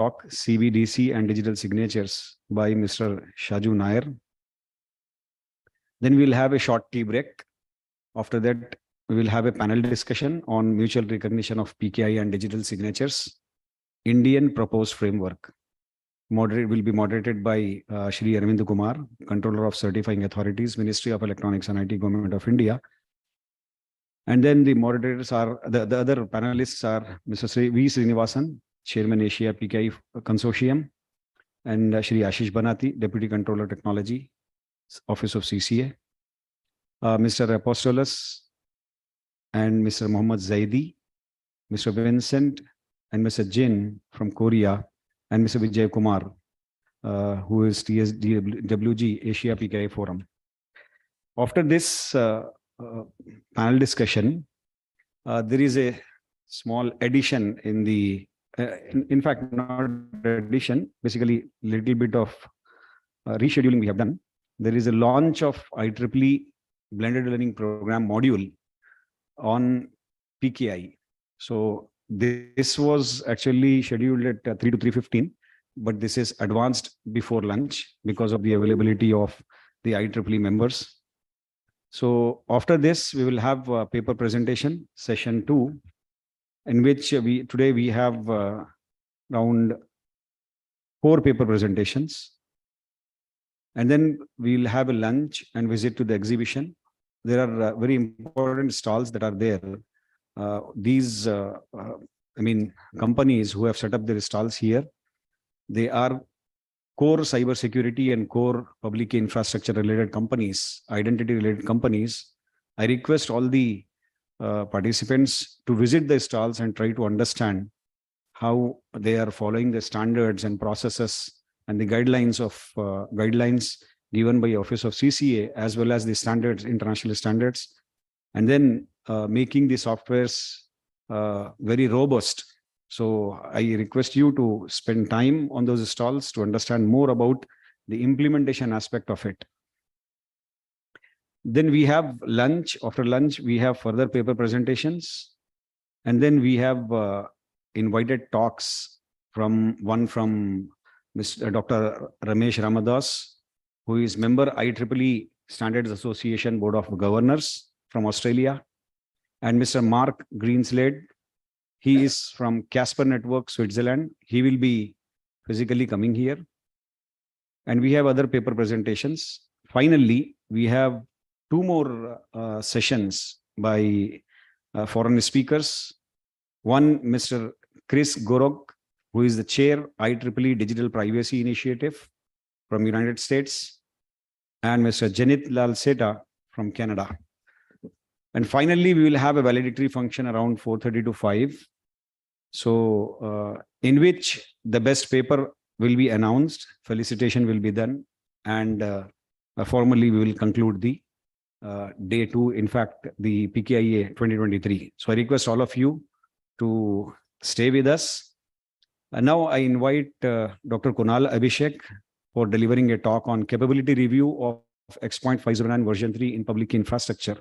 talk, CBDC and Digital Signatures by Mr. Shaju Nair. Then we'll have a short tea break. After that, we will have a panel discussion on mutual recognition of PKI and digital signatures, Indian proposed framework. Will be moderated by Shri Arvind Kumar, Controller of Certifying Authorities, Ministry of Electronics and IT, Government of India. And then the moderators are, the other panelists are Mr. Sri V. Srinivasan, Chairman Asia PKI Consortium, and Shri Ashish Banati, Deputy Controller Technology, Office of CCA, Mr. Apostolus and Mr. Mohammad Zaidi, Mr. Vincent and Mr. Jin from Korea, and Mr. Vijay Kumar, who is TSDWG Asia PKI Forum. After this panel discussion, there is a small addition in the, in fact, not addition, basically little bit of rescheduling we have done. There is a launch of IEEE Blended Learning Program module on PKI. So this was actually scheduled at 3 to 3:15, but this is advanced before lunch because of the availability of the IEEE members. So after this, we will have a paper presentation, session 2, in which today we have around 4 paper presentations. And then we'll have a lunch and visit to the exhibition. There are very important stalls that are there. These, companies who have set up their stalls here, they are core cybersecurity and core public infrastructure related companies, identity related companies. I request all the participants to visit the stalls and try to understand how they are following the standards and processes and the guidelines given by Office of CCA, as well as the standards, international standards, and then making the softwares very robust. So I request you to spend time on those stalls to understand more about the implementation aspect of it. Then we have lunch. After lunch, we have further paper presentations. And then we have invited talks from Mr. Dr. Ramesh Ramadas, who is member IEEE Standards Association Board of Governors from Australia, and Mr. Mark Greenslade. He is from Casper Network, Switzerland. He will be physically coming here. And we have other paper presentations. Finally, we have 2 more sessions by foreign speakers. One, Mr. Chris Gorok, who is the chair IEEE Digital Privacy Initiative from United States, and Mr. Janit Lal Seta from Canada. And finally, we will have a valedictory function around 4:30 to 5. So in which the best paper will be announced, felicitation will be done, and formally we will conclude the day 2, in fact, the PKIA 2023. So I request all of you to stay with us. And now I invite Dr. Kunal Abhishek for delivering a talk on capability review of X.509 version 3 in public infrastructure.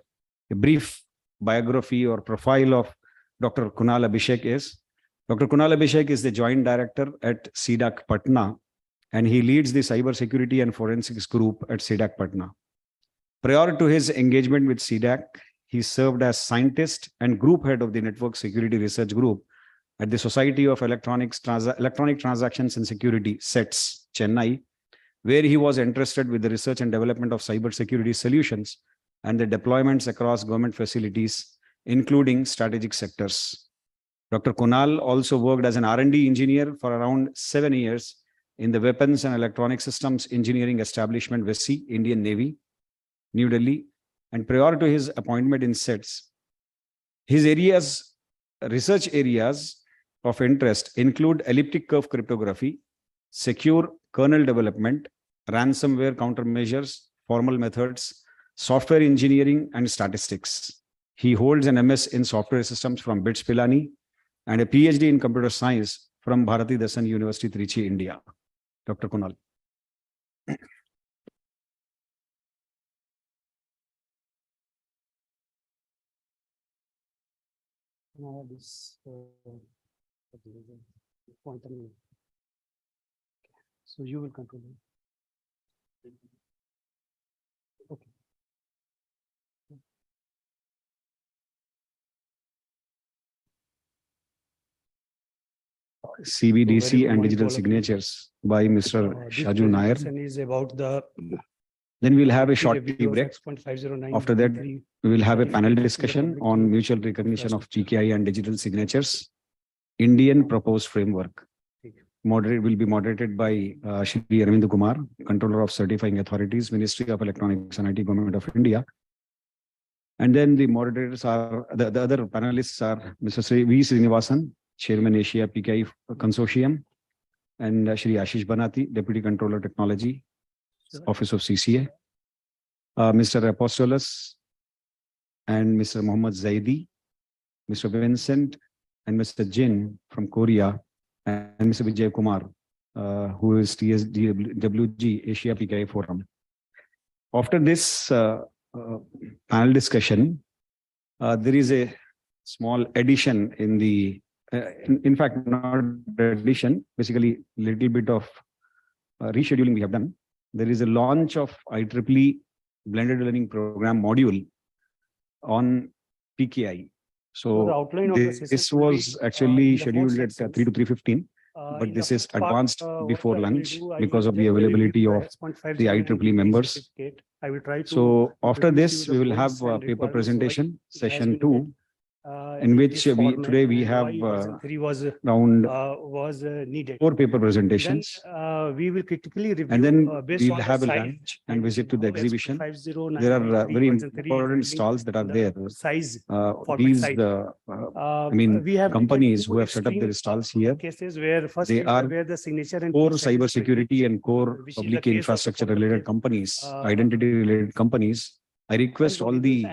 A brief biography or profile of Dr. Kunal Abhishek is, Dr. Kunal Abhishek is the Joint Director at CDAC Patna, and he leads the Cybersecurity and Forensics Group at CDAC Patna. Prior to his engagement with CDAC, he served as scientist and group head of the Network Security Research Group at the Society of Electronic Transactions and Security, SETS, Chennai, where he was entrusted with the research and development of cybersecurity solutions and the deployments across government facilities, including strategic sectors. Dr. Kunal also worked as an R&D engineer for around 7 years in the Weapons and Electronic Systems Engineering Establishment, WESI, Indian Navy, New Delhi. And prior to his appointment in SETS, his research areas of interest include elliptic curve cryptography, secure kernel development, ransomware countermeasures, formal methods, software engineering, and statistics. He holds an MS in software systems from BITS Pilani and a PhD in computer science from Bharati Dasan University, Trichy, India. Dr. Kunal. So you will control it. Okay. CBDC and digital signatures by Mr. Shaju Nair. Is about the Then we'll have a short tea review of break. 6.509 After that, three. we will have a panel discussion on mutual recognition of PKI and digital signatures, Indian proposed framework. Will be moderated by Shri Arvind Kumar, Controller of Certifying Authorities, Ministry of Electronics and IT, Government of India. And then the moderators are, the other panelists are Mr. Sri V. Srinivasan, Chairman Asia PKI Consortium, and Shri Ashish Banati, Deputy Controller Technology, Office of CCA, Mr. Apostolus and Mr. Mohammad Zaidi, Mr. Vincent and Mr. Jin from Korea, and Mr. Vijay Kumar, who is TSWG Asia PKI Forum. After this panel discussion, there is a small addition in the, in fact, not addition, basically little bit of rescheduling we have done. There is a launch of IEEE blended learning program module on PKI. So this was actually scheduled at 3 to 3:15, but this is advanced before lunch because of the availability of the IEEE members. I will try to. So after this, we will have a paper presentation, session 2, in which today we have around 4 paper presentations. We will critically review, and then we'll have a lunch and visit to the exhibition. There are very important stalls that are there. These companies who have set up their stalls here. They are core cybersecurity and core public infrastructure related companies, identity related companies. I request all the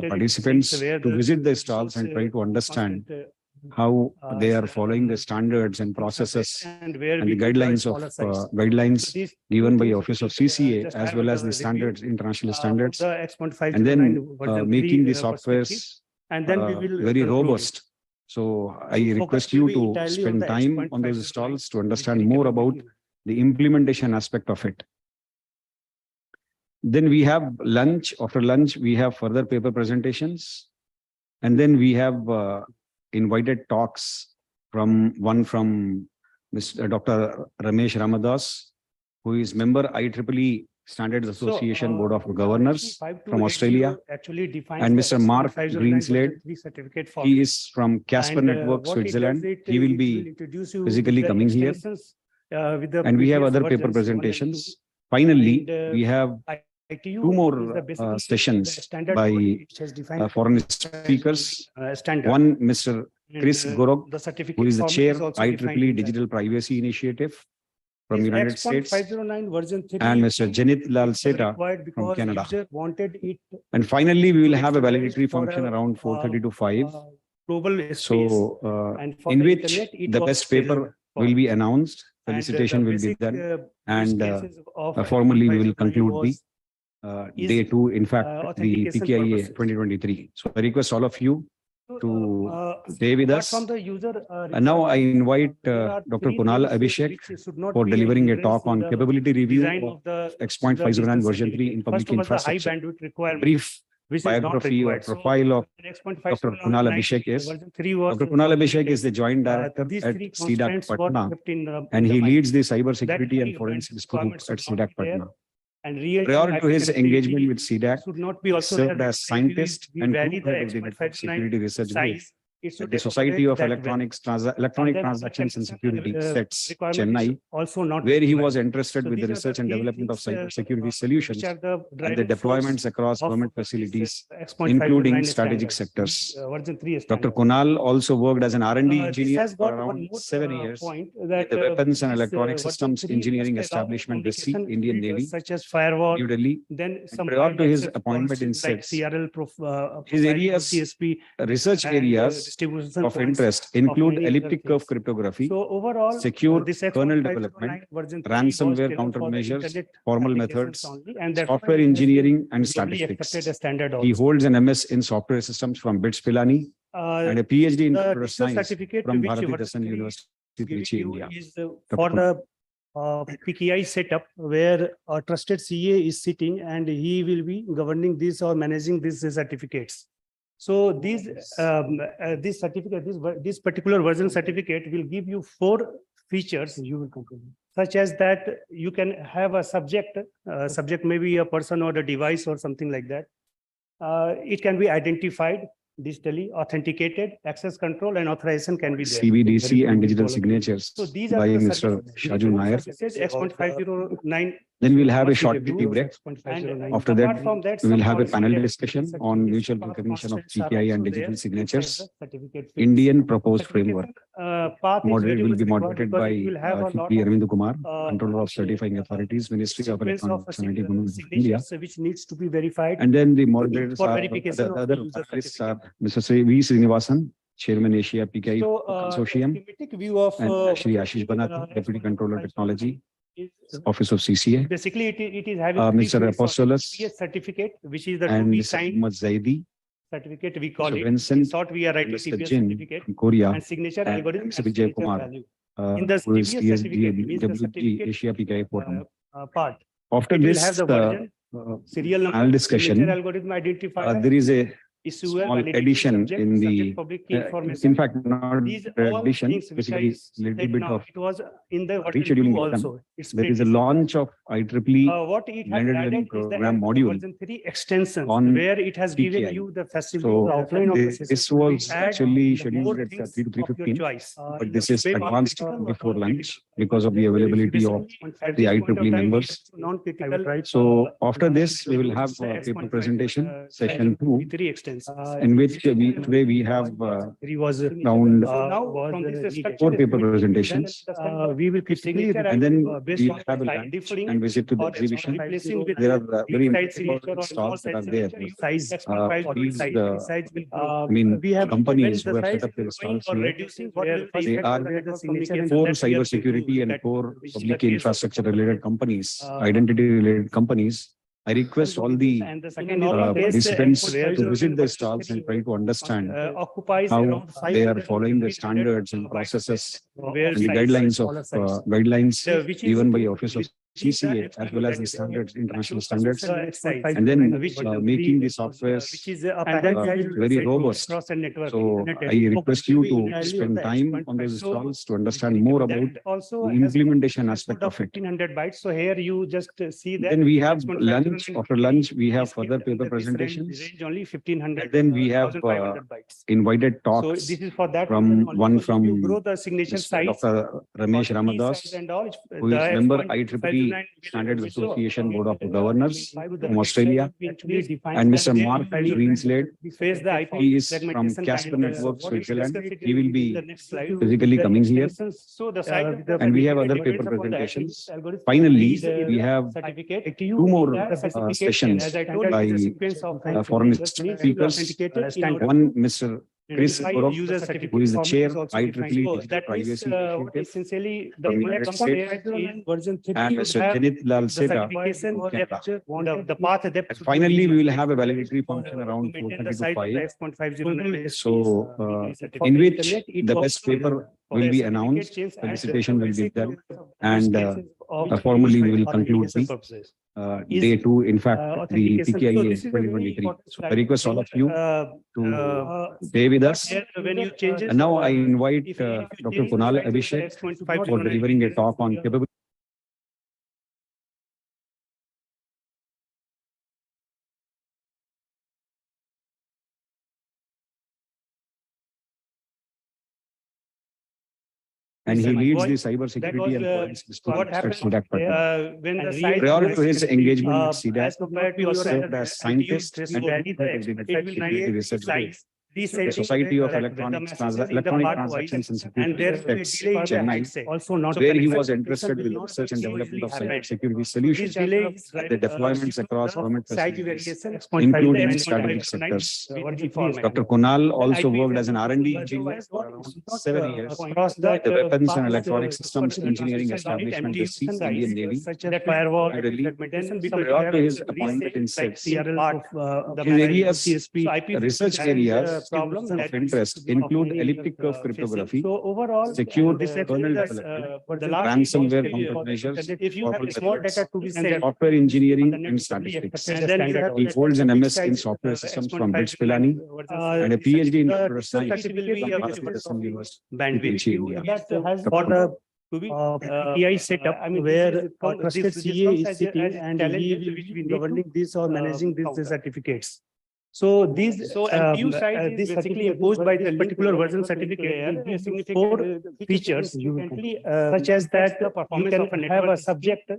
participants to visit the stalls and try to understand how they are following the standards and processes and the guidelines given by Office of CCA, as well as the standards, international standards, and then making the softwares very robust. So I request you to spend time on those stalls to understand more about the implementation aspect of it. Then we have lunch. After lunch, we have further paper presentations. And then we have invited talks from Mr. Dr. Ramesh Ramadas, who is member IEEE Standards Association Board of Governors from Australia, and Mr. Mark Greenslade. He is from Casper Network, Switzerland. He will be physically coming here. And we have other paper presentations. Finally, we have 2 more sessions by foreign speakers. One, Mr. Chris Gorok, who is the chair IEEE Digital Privacy Initiative from United States, and Mr. Janit Lal Seta from Canada. And finally, we will have a valedictory function around 4:30 to 5. So, in which the best paper will be announced, felicitation will be done, and formally we will conclude the day 2, in fact, the PKIA 2023. So I request all of you to stay with us. And now I invite Dr. Kunal Abhishek for delivering a talk on capability review of X.509 version 3 in public infrastructure. Brief biography or profile of Dr. Kunal Abhishek is. Dr. Kunal Abhishek is the Joint Director at CDAC Patna, and he leads the cybersecurity and forensics group at CDAC Patna. Prior to his engagement with CDAC, he served as scientist and group head of the Network Security Research Group at the Society of Electronic Transactions and Security, SETS, Chennai, where he was interested with the research and development of cybersecurity solutions and the deployments across government facilities, including strategic sectors. Dr. Kunal also worked as an R&D engineer for around 7 years at the Weapons and Electronic Systems Engineering Establishment, WESI, Indian Navy, New Delhi. And prior to his appointment in SETS, his research areas of interest include elliptic curve cryptography, secure kernel development, ransomware countermeasures, formal methods, software engineering, and statistics. He holds an MS in software systems from BITS Pilani and a PhD in computer science from Bharati Dasan University, Trichy, India. PKI setup where a trusted CA is sitting and he will be governing this or managing these certificates. So these this certificate, this particular version certificate will give you 4 features such as that you can have a subject, subject may be a person or a device or something like that. It can be identified digitally, authenticated, access control and authorization can be there. CBDC and digital signatures So these are by the Mr. Shaju Nair. X.509. Then we'll have a short tea break. And After apart that, from that, we will some have a panel considered discussion on mutual certificates recognition of constants are PKI and also digital there signatures. inside the certificate fields. Indian proposed Certificate, framework. path is Moderate very will much be required moderated because by it will have a lot P. of, Arvind Kumar, Controller of Certifying Authorities, Ministry of sequence Electronics and IT, Government of India. signatures which needs to be verified. And then the moderators For are, verification the of other user panelists are Mr. V. Srinivasan, Chairman Asia PKI So, Consortium, schematic view of and Shri Ashish Banat, Deputy Controller Technology, Office of CCA, basically it is having Mr. three fields of Apostolus, PS certificate, which is the to and be Mr. signed Muhammad Zaidi, certificate we call Mr. it. In Vincent, short, we are writing Mr. TPS Jin certificate from Korea, and signature and algorithm. Mr. and Vijay signature Kumar, value. In the who is TPS TSD certificate means the certificate, Asia PKI Forum. part. After It will this have the version, serial number, panel discussion, signature algorithm identifier, there is a issuer, small validity, addition subject, in the, subject public key information. in fact, not These all addition, things which I basically little said bit now, of it was in the version rescheduling 2 is done. also. It's There is a pretty launch of IEEE what it has blended learning added is the program module version 3 extension on where it has given PKI. you the facility, So the outline of the system. this was Add actually more scheduled at things 3 to of your 3:15, choice. but this is Very advanced critical before or lunch because of the availability of at the this point of IEEE time, members. it's non-critical. So after this, we will have a paper presentation, session 2, Three extents. in which today we have Three was around now from this structure, 4 paper presentations. we will critically And then based we on have a side lunch differing and visit to the or exhibition. replacing with There are very side signature important or stalls that are there. size These, size will I mean, we have companies who when the have set size up their is growing stalls or here. reducing, what will the They effect are on the network communication core that we are cyber security going to and core which is the public case of infrastructure related companies, Uh, identity related companies. I request all the and the second is participants to visit the stalls and try to understand occupies how around they are following the standards and processes where and the size, guidelines of smaller size. guidelines Which is given by Office of CCA as well as the standards, international standards, and then making the softwares which is a very robust. cross and network. So I request you to spend time on those stalls to understand more about also the implementation aspect of it. 1500 bytes. So here you just see that. Then we have 6.5 lunch. After lunch, we have is further given paper that this range- presentations. range only 1500. Then we have 1500 bytes. invited So talks this is for that. from reason only. one So if you from grow the signature Mr. size. Dr. Ramesh Ramadas, and all, who is member IEEE Standards Association Board of Governors from Australia, and Mr. Mark Greenslade. He is from Casper Networks, Switzerland. He will be physically coming here. So the side. And we have other paper presentations. Finally, we have two more sessions by foreign speakers. One, Mr. Chris Gorok, who is the chair IEEE Digital Privacy Initiative Essentially, from United States, and Mr. Janit Lal Seda. The path depth. And finally, we will have a valedictory function around 4:30 to 5. So, in which the best paper will be announced, felicitation will be done, and formally we will conclude the day 2, in fact, the PKIA 2023. So I request all of you to stay with us. And now I invite Dr. Kunal Abhishek for delivering a talk on capability. And he leads the cyber security and forensic systems what at happened CDAC. when the size Prior to his engagement with as CDAC, compared he to served as scientist and security research group. The Society of Electronic Transactions and Security Effects, Chennai, also not where he was interested in research and development of cyber security solutions, the deployments across government facilities, including strategic sectors. Dr. Kunal also worked as an R&D engineer for around 7 years across at the Weapons and Electronic Systems Engineering Establishment, the Sea Indian Navy, firewall New Delhi. Prior to his appointment in SETS, the his areas, research areas problem of that interest include many elliptic curve facing. cryptography, So overall, secure this kernel exercise, development, the last ransomware stage, countermeasures, if you have corporate small methods, data to be sent, software engineering and and statistics. and then you have He holds an MS in size, software systems from X.5 BRITS Pilani and a PhD in computer science will be from a Bharat University, bandwidth. India. That has for the to be PKI setup where a trusted CA is sitting and he will be governing this or managing these certificates. So these this basically imposed by this particular version certificate will give you 4 features such as that you can have a subject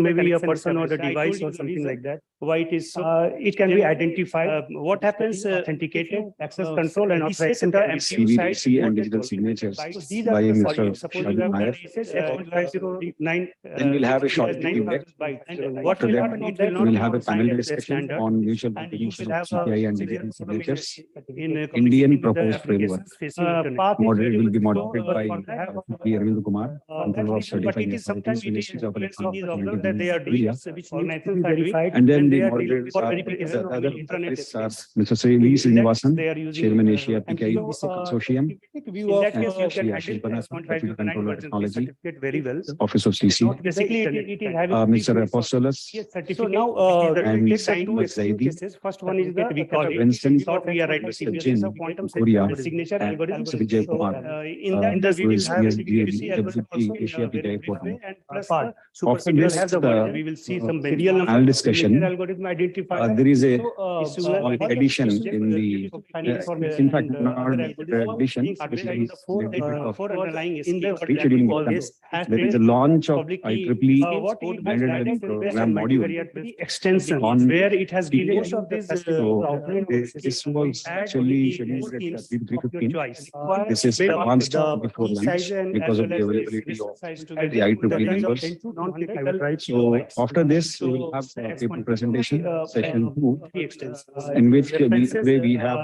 maybe a person or a device or something like that. Why it is so? It can be identified. What happens? Authenticated, access control, and authorization. CBDC and digital signatures by Mr. Shadi Nayak. Then we'll have a short debate. After that, we'll have a panel discussion on mutual recognition of PKI and digital signatures, Indian proposed framework. Moderated will be moderated by P. Arvind Kumar, Controller of Certified Authorities, Ministries of Electronics and Media. And then the moderators are the other panelists are Mr. Sri V. Srinivasan, Chairman Asia PKI Consortium, and Shilpana, Deputy Controller Technology, Office of CC, Mr. Apostolus, and Ms. Zaidi, First one is the Vincent, we are writing Mr. Jin, Korea, signature and algorithm. Mr. Vijay Kumar, In that who is CBDC Deputy Asia PKI Forum. and After this, we will see some serial number panel discussion, algorithm identified. there is a So, small addition in the, in fact, not addition, basically four underlying in the rescheduling mechanism. There is a launch of IEEE banded program module extension on where it has given most of this. This was actually scheduled at 3:15. This is advanced before lunch because of the availability of the IEEE members. So after this, we will have a paper presentation session 2, in which we have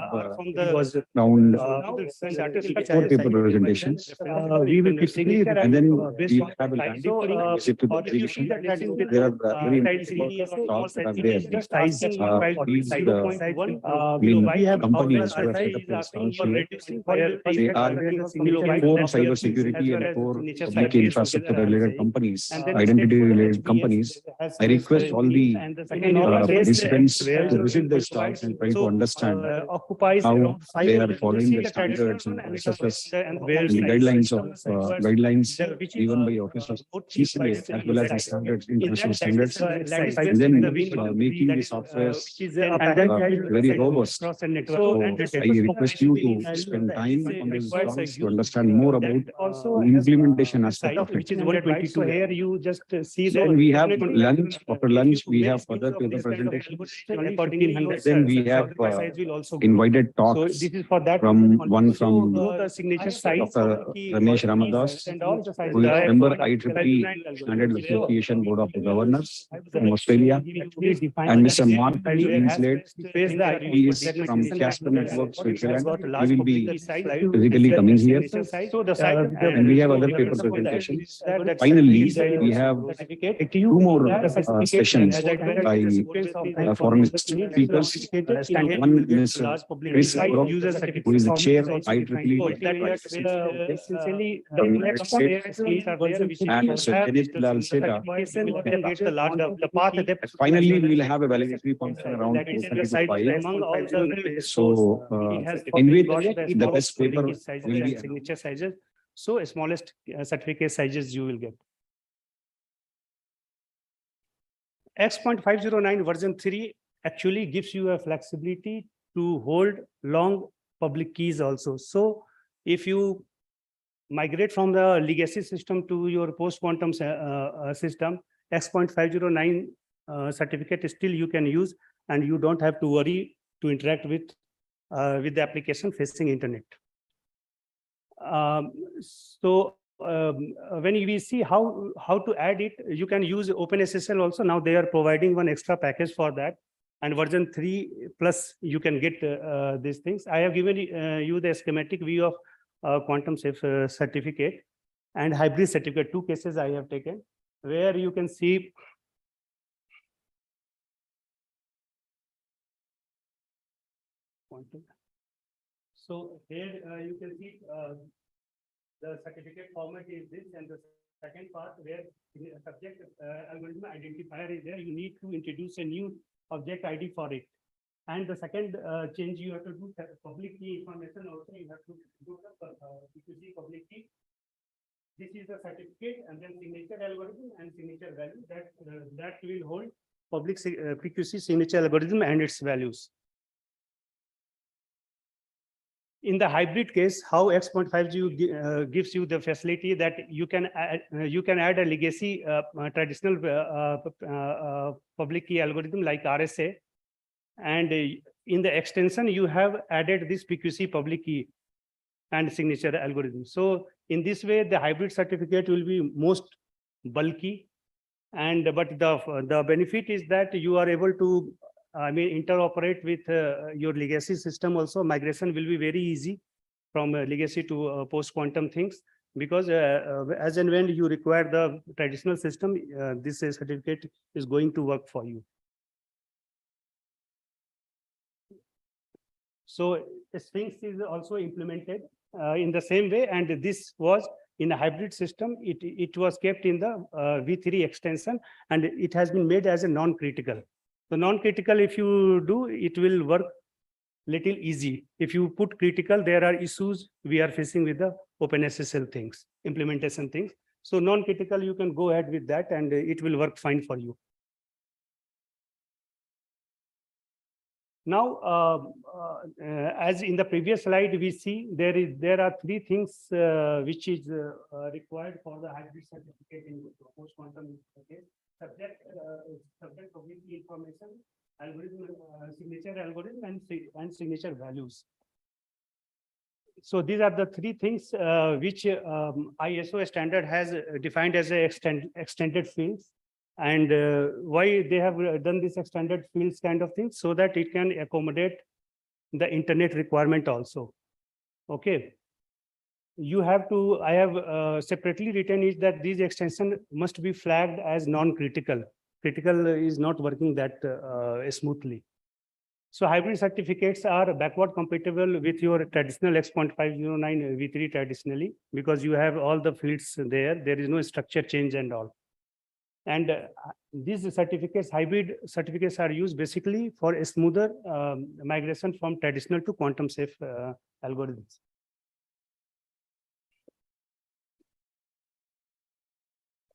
around 4 paper presentations. We will basically And then we have a landing visit to the exhibition. There are very important talks that are there. We have companies who have set up this council. They are 4 cybersecurity and 4 public infrastructure related companies, identity related companies. I request all the participants to visit the stalls and try to understand how they are following the standards and processes and the guidelines given by Office of CCA as well as the standards, international standards, and then making the software very robust. So I request you to spend time on these stalls to understand more about the implementation aspect of it. Which is 122. Here you just see that we have lunch. After lunch, we have further paper presentations. Then we have invited talks from one from Dr. Ramesh Ramadas, who is member IEEE Standard Association Board of Governors from Australia, and Mr. Mark Winslade. He is from Casper Network, Switzerland. He will be physically coming here. And we have other paper presentations. Finally, we have 2 more sessions by foreign speakers. One is Chris Brock, who is the chair of IEEE from United States, and Mr. Dennis Lal Seta. Finally, we will have a valedictory function around 4:35. So, in which the best paper will be signature sizes. So, smallest certificate sizes you will get. X.509 version 3 actually gives you a flexibility to hold long public keys also. So if you migrate from the legacy system to your post-quantum system, X.509 certificate still you can use, and you don't have to worry to interact with the application facing internet. When we see how to add it, you can use OpenSSL also. Now they are providing one extra package for that, and version 3 plus you can get these things. I have given you the schematic view of quantum safe certificate and hybrid certificate. 2 cases I have taken where you can see So here you can see the certificate format is this, and the second part where the subject algorithm identifier is there, you need to introduce a new object ID for it. And the second change you have to do public key information also, you have to do the PQC public key. This is the certificate and then signature algorithm and signature value that will hold public PQC signature algorithm and its values. In the hybrid case, how X.5G gives you the facility that you can add a legacy traditional public key algorithm like RSA, and in the extension you have added this PQC public key and signature algorithm. So in this way, the hybrid certificate will be most bulky, but the benefit is that you are able to interoperate with your legacy system also. Migration will be very easy from legacy to post-quantum things, because as and when you require the traditional system, this certificate is going to work for you. So Sphinx is also implemented in the same way, and this was in a hybrid system. It was kept in the V3 extension, and it has been made as a non-critical. So non-critical, if you do, it will work little easy. If you put critical, there are issues we are facing with the OpenSSL things, implementation things. So non-critical, you can go ahead with that, and it will work fine for you. Now, as in the previous slide, we see there are three things which is required for the hybrid certificate in post-quantum case. Subject public key information, algorithm, signature algorithm, and signature values. So these are the three things which ISO standard has defined as a extended fields. And why they have done this extended fields kind of thing, so that it can accommodate the internet requirement also. Okay. You have to, I have separately written is that these extensions must be flagged as non-critical. Critical is not working that smoothly. So hybrid certificates are backward compatible with your traditional X.509 V3 traditionally, because you have all the fields there. There is no structure change and all. And these certificates, hybrid certificates, are used basically for a smoother migration from traditional to quantum safe algorithms.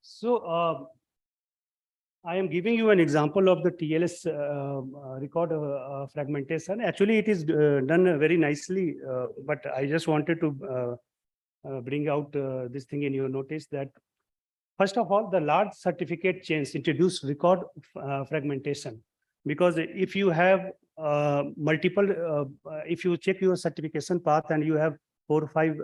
So I am giving you an example of the TLS record fragmentation. Actually, it is done very nicely, but I just wanted to bring out this thing in your notice that, first of all, the large certificate chains introduce record fragmentation, because if you have multiple, if you check your certification path and you have 4 or 5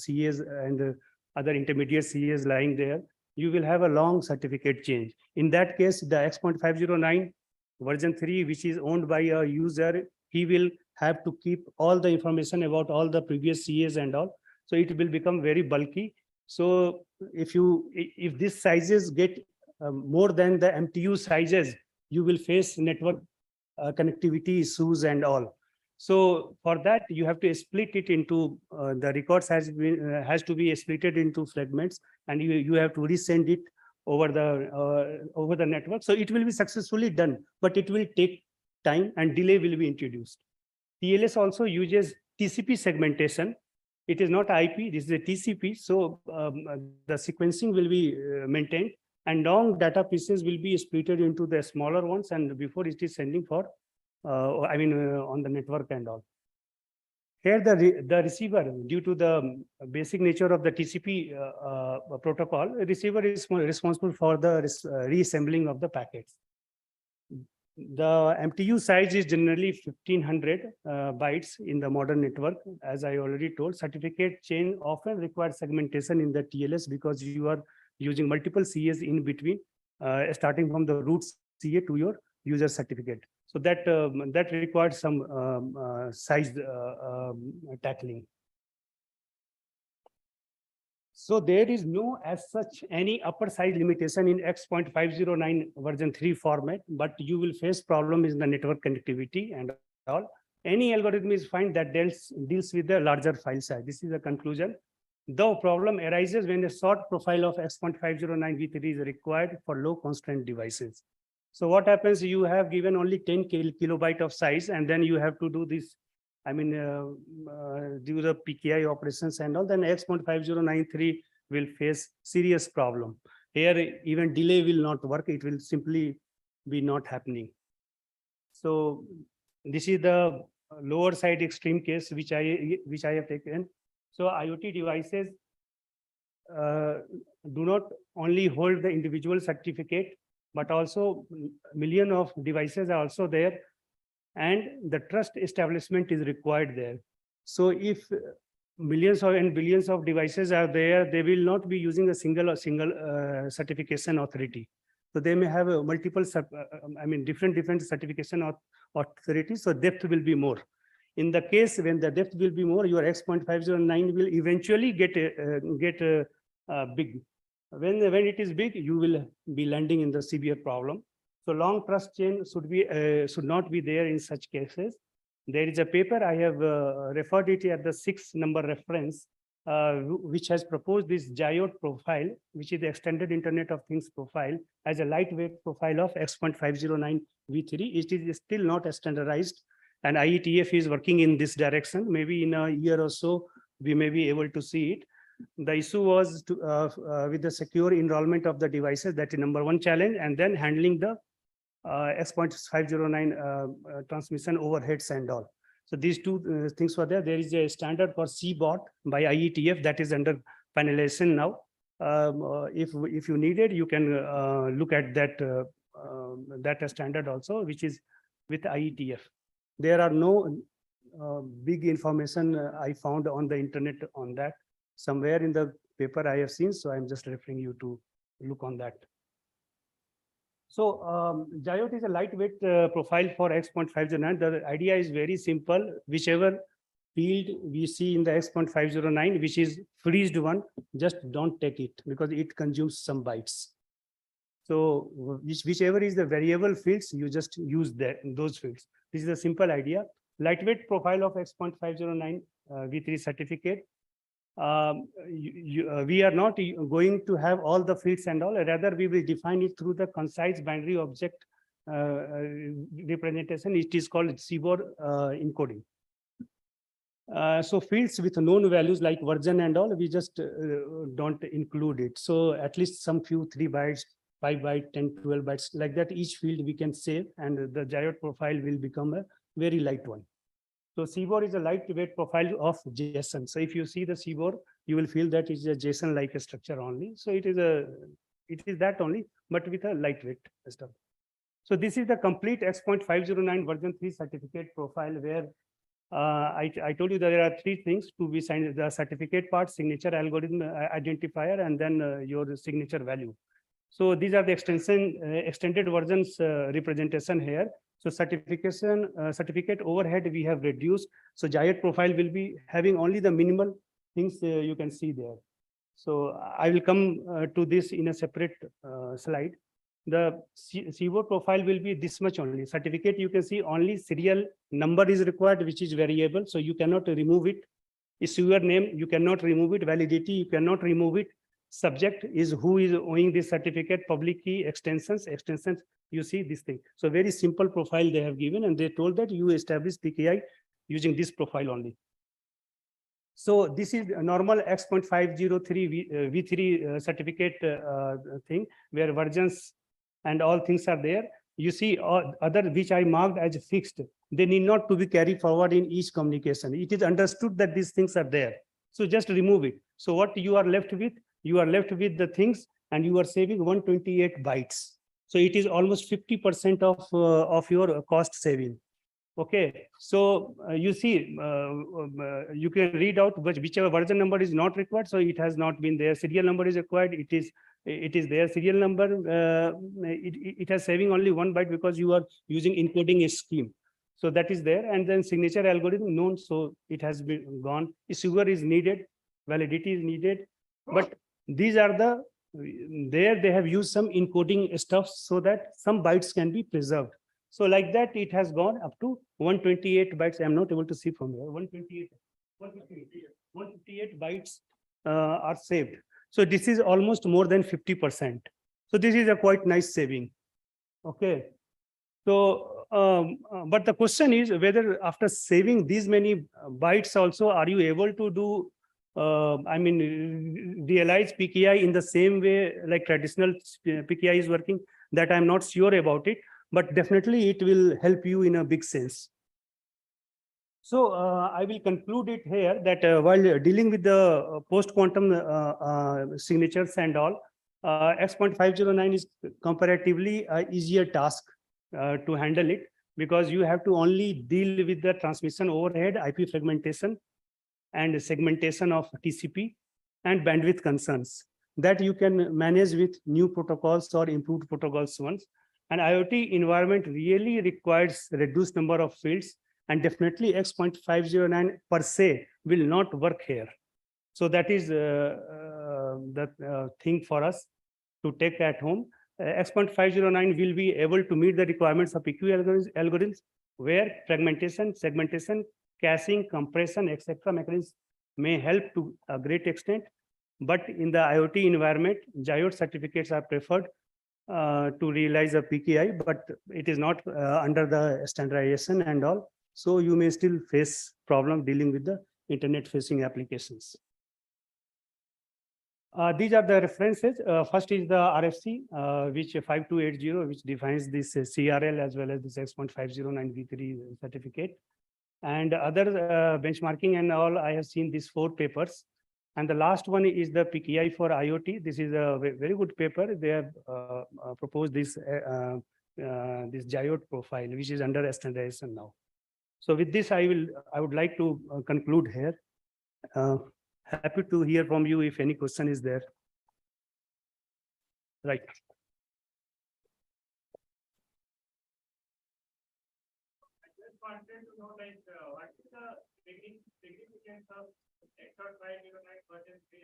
CAs and other intermediate CAs lying there, you will have a long certificate change. In that case, the X.509 version 3, which is owned by a user, he will have to keep all the information about all the previous CAs and all. So it will become very bulky. So if these sizes get more than the MTU sizes, you will face network connectivity issues and all. So for that, you have to split it into the records has to be splitted into fragments, and you have to resend it over the network. So it will be successfully done, but it will take time and delay will be introduced. TLS also uses TCP segmentation. It is not IP, this is a TCP. So the sequencing will be maintained, and long data pieces will be splitted into the smaller ones, and before it is sending for, on the network and all. Here the receiver, due to the basic nature of the TCP protocol, receiver is responsible for the reassembling of the packets. The MTU size is generally 1500 bytes in the modern network. As I already told, certificate chain often requires segmentation in the TLS, because you are using multiple CAs in between, starting from the root CA to your user certificate. So that requires some size tackling. So there is no as such any upper size limitation in X.509 version 3 format, but you will face problems in the network connectivity and all. Any algorithm is fine that deals with the larger file size. This is the conclusion. The problem arises when a short profile of X.509v3 is required for low constraint devices. So what happens, you have given only 10 kilobyte of size, and then you have to do this, I mean, do the PKI operations and all, then X.5093 will face serious problem. Here, even delay will not work. It will simply be not happening. So this is the lower side extreme case, which I have taken. So IoT devices do not only hold the individual certificate, but also million of devices are also there, and the trust establishment is required there. So if millions and billions of devices are there, they will not be using a single certification authority. So they may have a multiple, different certification authorities. So depth will be more. In the case when the depth will be more, your X.509 will eventually get big. When it is big, you will be landing in the severe problem. So long trust chain should not be there in such cases. There is a paper, I have referred it at the 6 number reference, which has proposed this GIOT profile, which is the Extended Internet of Things profile, as a lightweight profile of X.509v3. It is still not standardized, and IETF is working in this direction. Maybe in a year or so, we may be able to see it. The issue was with the secure enrollment of the devices. That is number one challenge, and then handling the X.509 transmission overheads and all. So these two things were there. There is a standard for CBOT by IETF that is under finalization now. If you need it, you can look at that standard also, which is with IETF. There are no big information I found on the internet on that. Somewhere in the paper I have seen, so I'm just referring you to look on that. So GIOT is a lightweight profile for X.509. The idea is very simple. Whichever field we see in the X.509, which is freezed one, just don't take it because it consumes some bytes. So whichever is the variable fields, you just use those fields. This is a simple idea. Lightweight profile of X.509 v3 certificate. We are not going to have all the fields and all, rather we will define it through the concise binary object representation. It is called CBOR encoding. So fields with known values like version and all, we just don't include it. So at least some few 3 bytes, 5 bytes, 10, 12 bytes, like that each field we can save, and the GIOT profile will become a very light one. So CBOR is a lightweight profile of JSON. So if you see the CBOR, you will feel that it's a JSON-like structure only. So it is that only, but with a lightweight stuff. So this is the complete X.509 version 3 certificate profile, where I told you that there are 3 things to be signed: the certificate part, signature algorithm identifier, and then your signature value. So these are the extended versions representation here. So certificate overhead we have reduced. So GIOT profile will be having only the minimal things you can see there. So I will come to this in a separate slide. The CBOR profile will be this much only. Certificate, you can see only serial number is required, which is variable. So you cannot remove it. Issuer name, you cannot remove it. Validity, you cannot remove it. Subject is who is owning this certificate. Public key, extensions, you see this thing. So very simple profile they have given, and they told that you establish PKI using this profile only. So this is a normal X.503 v3 certificate thing, where versions and all things are there. You see other which I marked as fixed. They need not to be carried forward in each communication. It is understood that these things are there. So just remove it. So what you are left with? You are left with the things, and you are saving 128 bytes. So it is almost 50% of your cost saving. Okay, so you see, you can read out whichever version number is not required. So it has not been there. Serial number is required. It is there. Serial number, it has saving only 1 byte because you are using encoding a scheme. So that is there. And then signature algorithm known. So it has been gone. Issuer is needed. Validity is needed. But these are there they have used some encoding stuff so that some bytes can be preserved. So like that, it has gone up to 128 bytes. I'm not able to see from here. 158 bytes are saved. So this is almost more than 50%. So this is a quite nice saving. Okay. So, but the question is whether after saving these many bytes also, are you able to do, realize PKI in the same way like traditional PKI is working? That I'm not sure about it, but definitely it will help you in a big sense. So I will conclude it here that while dealing with the post-quantum signatures and all, X.509 is comparatively an easier task to handle it, because you have to only deal with the transmission overhead, IP fragmentation, and segmentation of TCP and bandwidth concerns that you can manage with new protocols or improved protocols ones. An IoT environment really requires reduced number of fields, and definitely X.509 per se will not work here. So that is the thing for us to take at home. X.509 will be able to meet the requirements of PQE algorithms, where fragmentation, segmentation, caching, compression, etc. mechanisms may help to a great extent. But in the IoT environment, diode certificates are preferred to realize a PKI, but it is not under the standardization and all. So you may still face problem dealing with the internet-facing applications. These are the references. First is the RFC, which 5280, which defines this CRL as well as this X.509 V3 certificate. And other benchmarking and all, I have seen these 4 papers. And the last one is the PKI for IoT. This is a very good paper. They have proposed this this diode profile, which is under standardization now. So with this, I would like to conclude here. Happy to hear from you if any question is there. Right. I just wanted to know, like, what is the significance of X.509 version 3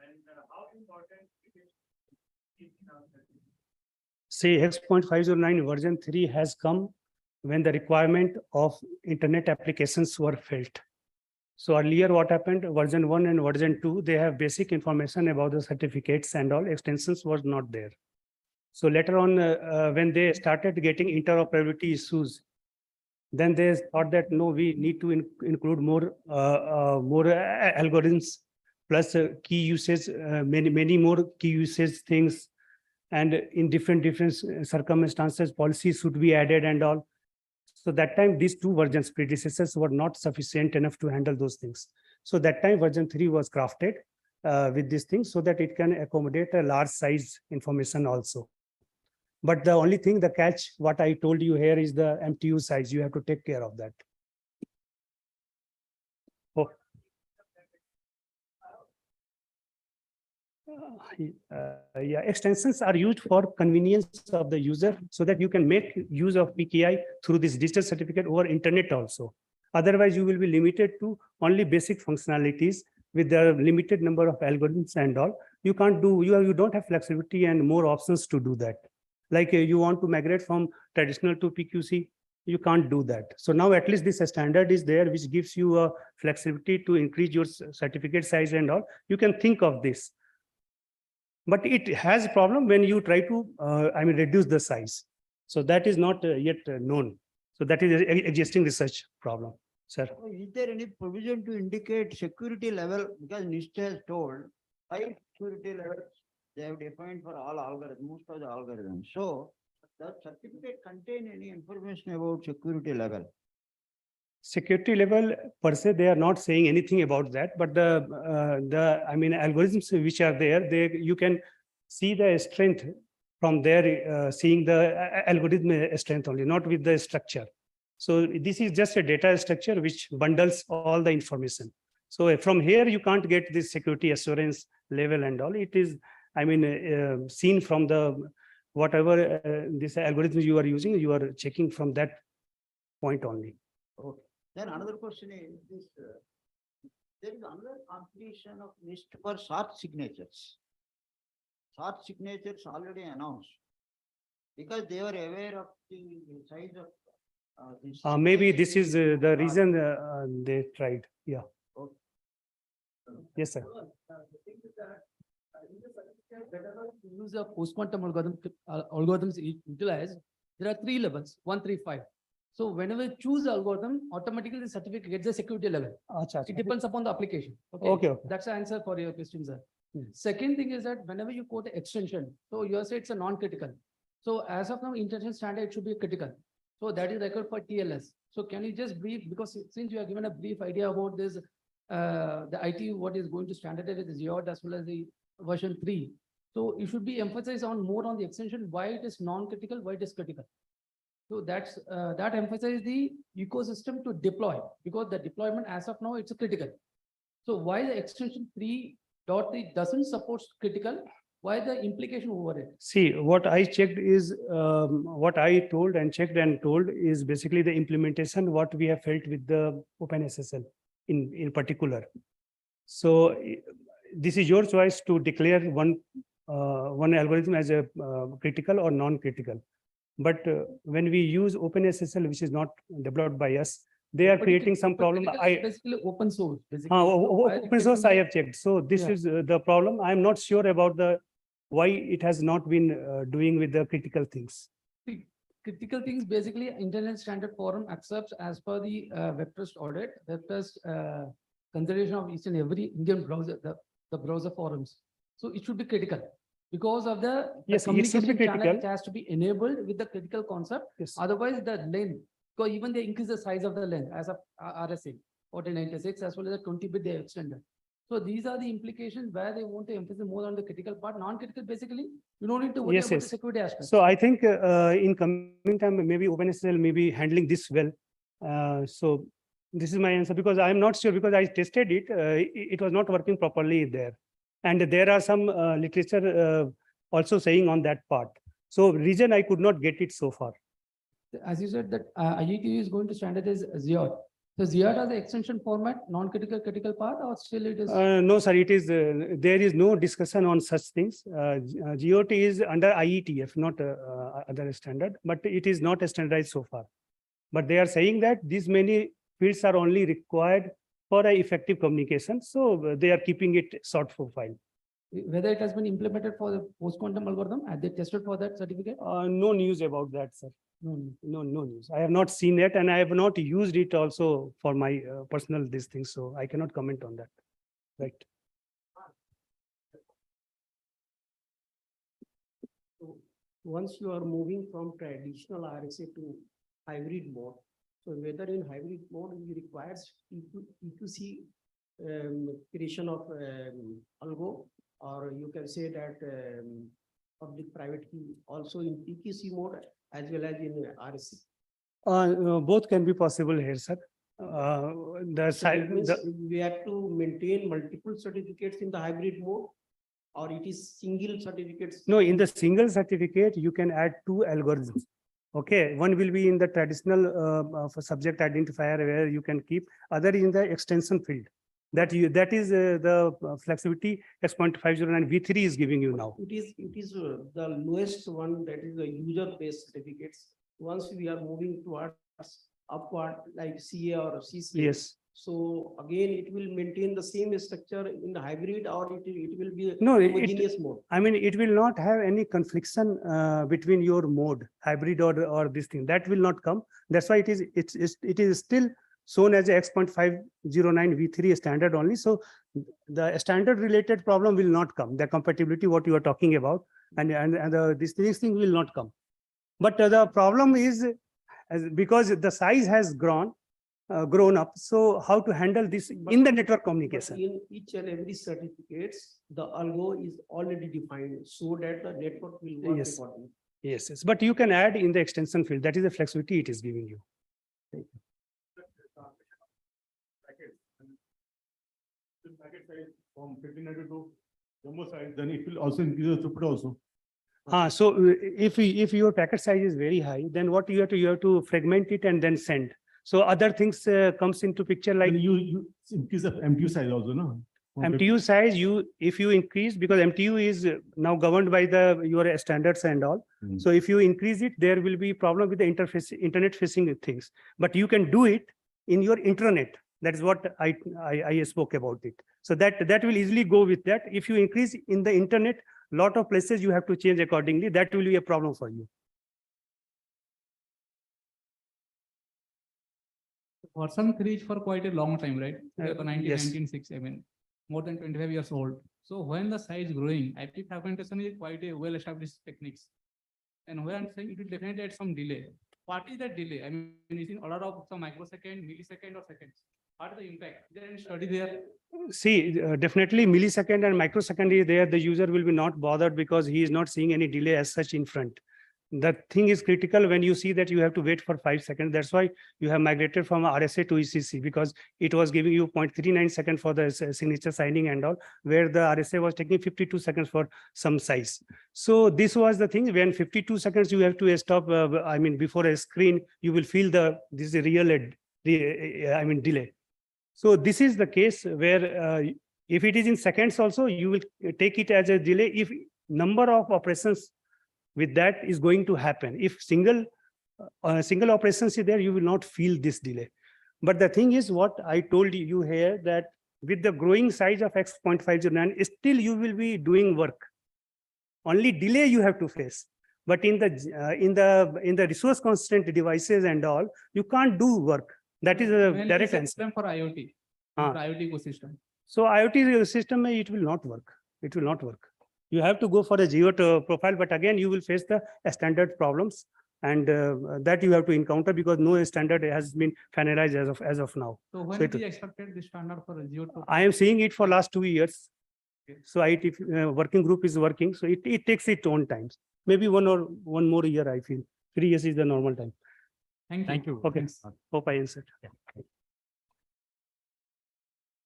and how important it is in our certificate? Say X.509 version 3 has come when the requirement of internet applications were felt. So earlier what happened, version 1 and version 2, they have basic information about the certificates and all, extensions was not there. So later on, when they started getting interoperability issues, then they thought that no, we need to include more algorithms plus key usage, many more key usage things, and in different circumstances, policies should be added and all. So that time, these 2 versions, predecessors, were not sufficient enough to handle those things. So that time, version 3 was crafted with these things so that it can accommodate a large size information also. But the only thing, the catch, what I told you here is the MTU size. You have to take care of that. Oh. Yeah, extensions are used for convenience of the user so that you can make use of PKI through this digital certificate over internet also. Otherwise, you will be limited to only basic functionalities with the limited number of algorithms and all. You can't do, you don't have flexibility and more options to do that. Like you want to migrate from traditional to PQC, you can't do that. So now at least this standard is there, which gives you a flexibility to increase your certificate size and all. You can think of this. But it has a problem when you try to, reduce the size. So that is not yet known. So that is existing research problem, sir. Is there any provision to indicate security level? Because NIST has told 5 security levels they have defined for all algorithms, most of the algorithms. So does certificate contain any information about security level? Security level per se, they are not saying anything about that, but the algorithms which are there, you can see the strength from there, seeing the algorithm strength only, not with the structure. So this is just a data structure which bundles all the information. So from here, you can't get this security assurance level and all. It is, seen from the whatever this algorithm you are using, you are checking from that point only. Okay. Then another question is this, there is another competition of NIST for short signatures. Short signatures already announced. because they were aware of the size of. this Maybe space this is in the large. reason they tried. Yeah. Okay. Yes, sir. The thing is that, in the certificate, whenever you use a post-quantum algorithms utilized, there are 3 levels, 1, 3, 5. So whenever you choose algorithm, automatically the certificate gets the security level. It depends upon the application. Okay. That's the answer for your question, sir. Hmm. Second thing is that whenever you quote extension, so you say it's a non-critical. So as of now, international standard, it should be critical. So that is required for TLS. So can you just brief, because since you have given a brief idea about this, the IT, what is going to standardize with ZIOT as well as the version 3. So it should be emphasized on more on the extension, why it is non-critical, why it is critical. So that's that emphasizes the ecosystem to deploy, because the deployment as of now, it's a critical. So why the extension 3.3 doesn't support critical? Why the implication over it? See, what I checked is what I told and checked and told is basically the implementation, what we have felt with the OpenSSL in particular. So this is your choice to declare one algorithm as a critical or non-critical. But when we use OpenSSL, which is not developed by us, they are But creating some problem. critical is basically open source. Basically. Open source I have checked. So this Yeah. is the problem. I'm not sure about the why it has not been doing with the critical things. Critical things, basically Internet Standard Forum accepts as per the web trust audit, web trust consideration of each and every Indian browser, the browser forums. So it should be critical because of the Yes, it should be communication channel, critical. it has to be enabled with the critical concept. Yes. Otherwise the length, because even they increase the size of the length as of RSA 4096 as well as the 20-bit they extended. So these are the implications where they want to emphasize more on the critical part. Non-critical, basically, you don't need to worry Yes, about yes. the security aspect. So I think in coming time, maybe OpenSSL may be handling this well. So this is my answer, because I'm not sure, because I tested it. It was not working properly there. And there are some literature also saying on that part. So reason I could not get it so far. As you said that IEEE is going to standardize ZIOT. So ZIOT has the extension format, non-critical, critical part, or still it is? No, sir, it is, there is no discussion on such things. GOT is under IETF, not other standard, but it is not standardized so far. But they are saying that these many fields are only required for a effective communication. So they are keeping it short profile. Whether it has been implemented for the post-quantum algorithm, have they tested for that certificate? No news about that, sir. No. No news. I have not seen it, and I have not used it also for my personal these things. So I cannot comment on that. Right. So once you are moving from traditional RSA to hybrid mode, so whether in hybrid mode it requires E2C creation of algo, or you can say that public-private key also in PKC mode as well as in RSA. Both can be possible here, sir. So it means we have to maintain multiple certificates in the hybrid mode, or it is single certificates? No, in the single certificate, you can add 2 algorithms. Okay, one will be in the traditional for subject identifier where you can keep, other in the extension field. That is the flexibility X.509 V3 is giving you now. It is the lowest one, that is the user-based certificates. Once we are moving towards upward like CA or CCA. Yes. So again, it will maintain the same structure in the hybrid, or it will be No, homogeneous mode. I mean, it will not have any confliction between your mode, hybrid or this thing. That will not come. That's why it is still shown as a X.509 V3 standard only. So the standard related problem will not come. The compatibility, what you are talking about, and this thing will not come. But the problem is because the size has grown up. So how to handle this in the network communication? In each and every certificates, the algo is already defined so that the network will work Yes. accordingly. Yes, yes. But you can add in the extension field. That is the flexibility it is giving you. Packet size from 1500 to jumbo size, then it will also increase the throughput also. So if your packet size is very high, then what you have to fragment it and then send. So other things comes into picture like Then you increase the MTU size also, no? MTU size, if you increase, because MTU is now governed by your standards and all. Mm. So if you increase it, there will be problem with the internet facing things, but you can do it in your intranet. That is what I spoke about it. So that will easily go with that. If you increase in the internet, lot of places you have to change accordingly. That will be a problem for you. Person reach for quite a long time, right? Yes. 1996, I mean, more than 25 years old. So when the size growing, IP fragmentation is quite a well-established techniques. And where I'm saying it will definitely add some delay. What is that delay? I mean, it's in order of some microsecond, millisecond or seconds. What is the impact? Is there any study there? See, definitely millisecond and microsecond is there. The user will be not bothered because he is not seeing any delay as such in front. The thing is critical when you see that you have to wait for 5 seconds. That's why you have migrated from RSA to ECC, because it was giving you 0.39 seconds for the signature signing and all, where the RSA was taking 52 seconds for some size. So this was the thing. When 52 seconds you have to stop, I mean, before a screen, you will feel this is a real delay. So this is the case where if it is in seconds also, you will take it as a delay if number of operations with that is going to happen. If single operations is there, you will not feel this delay. But the thing is what I told you here, that with the growing size of X.509, still you will be doing work. Only delay you have to face. But in the resource constraint devices and all, you can't do work. That is a When direct it's a answer. system for IoT, for IoT ecosystem. So IoT system, it will not work. It will not work. You have to go for a geo profile, but again, you will face the standard problems, and that you have to encounter because no standard has been finalized as of now. So when we expected the standard for a geo profile? I am seeing it for last 2 years. So IT working group is working. So it takes its own times. Maybe one more year, I feel. 3 years is the normal time. Thank you. Okay. Thanks. Hope I answered.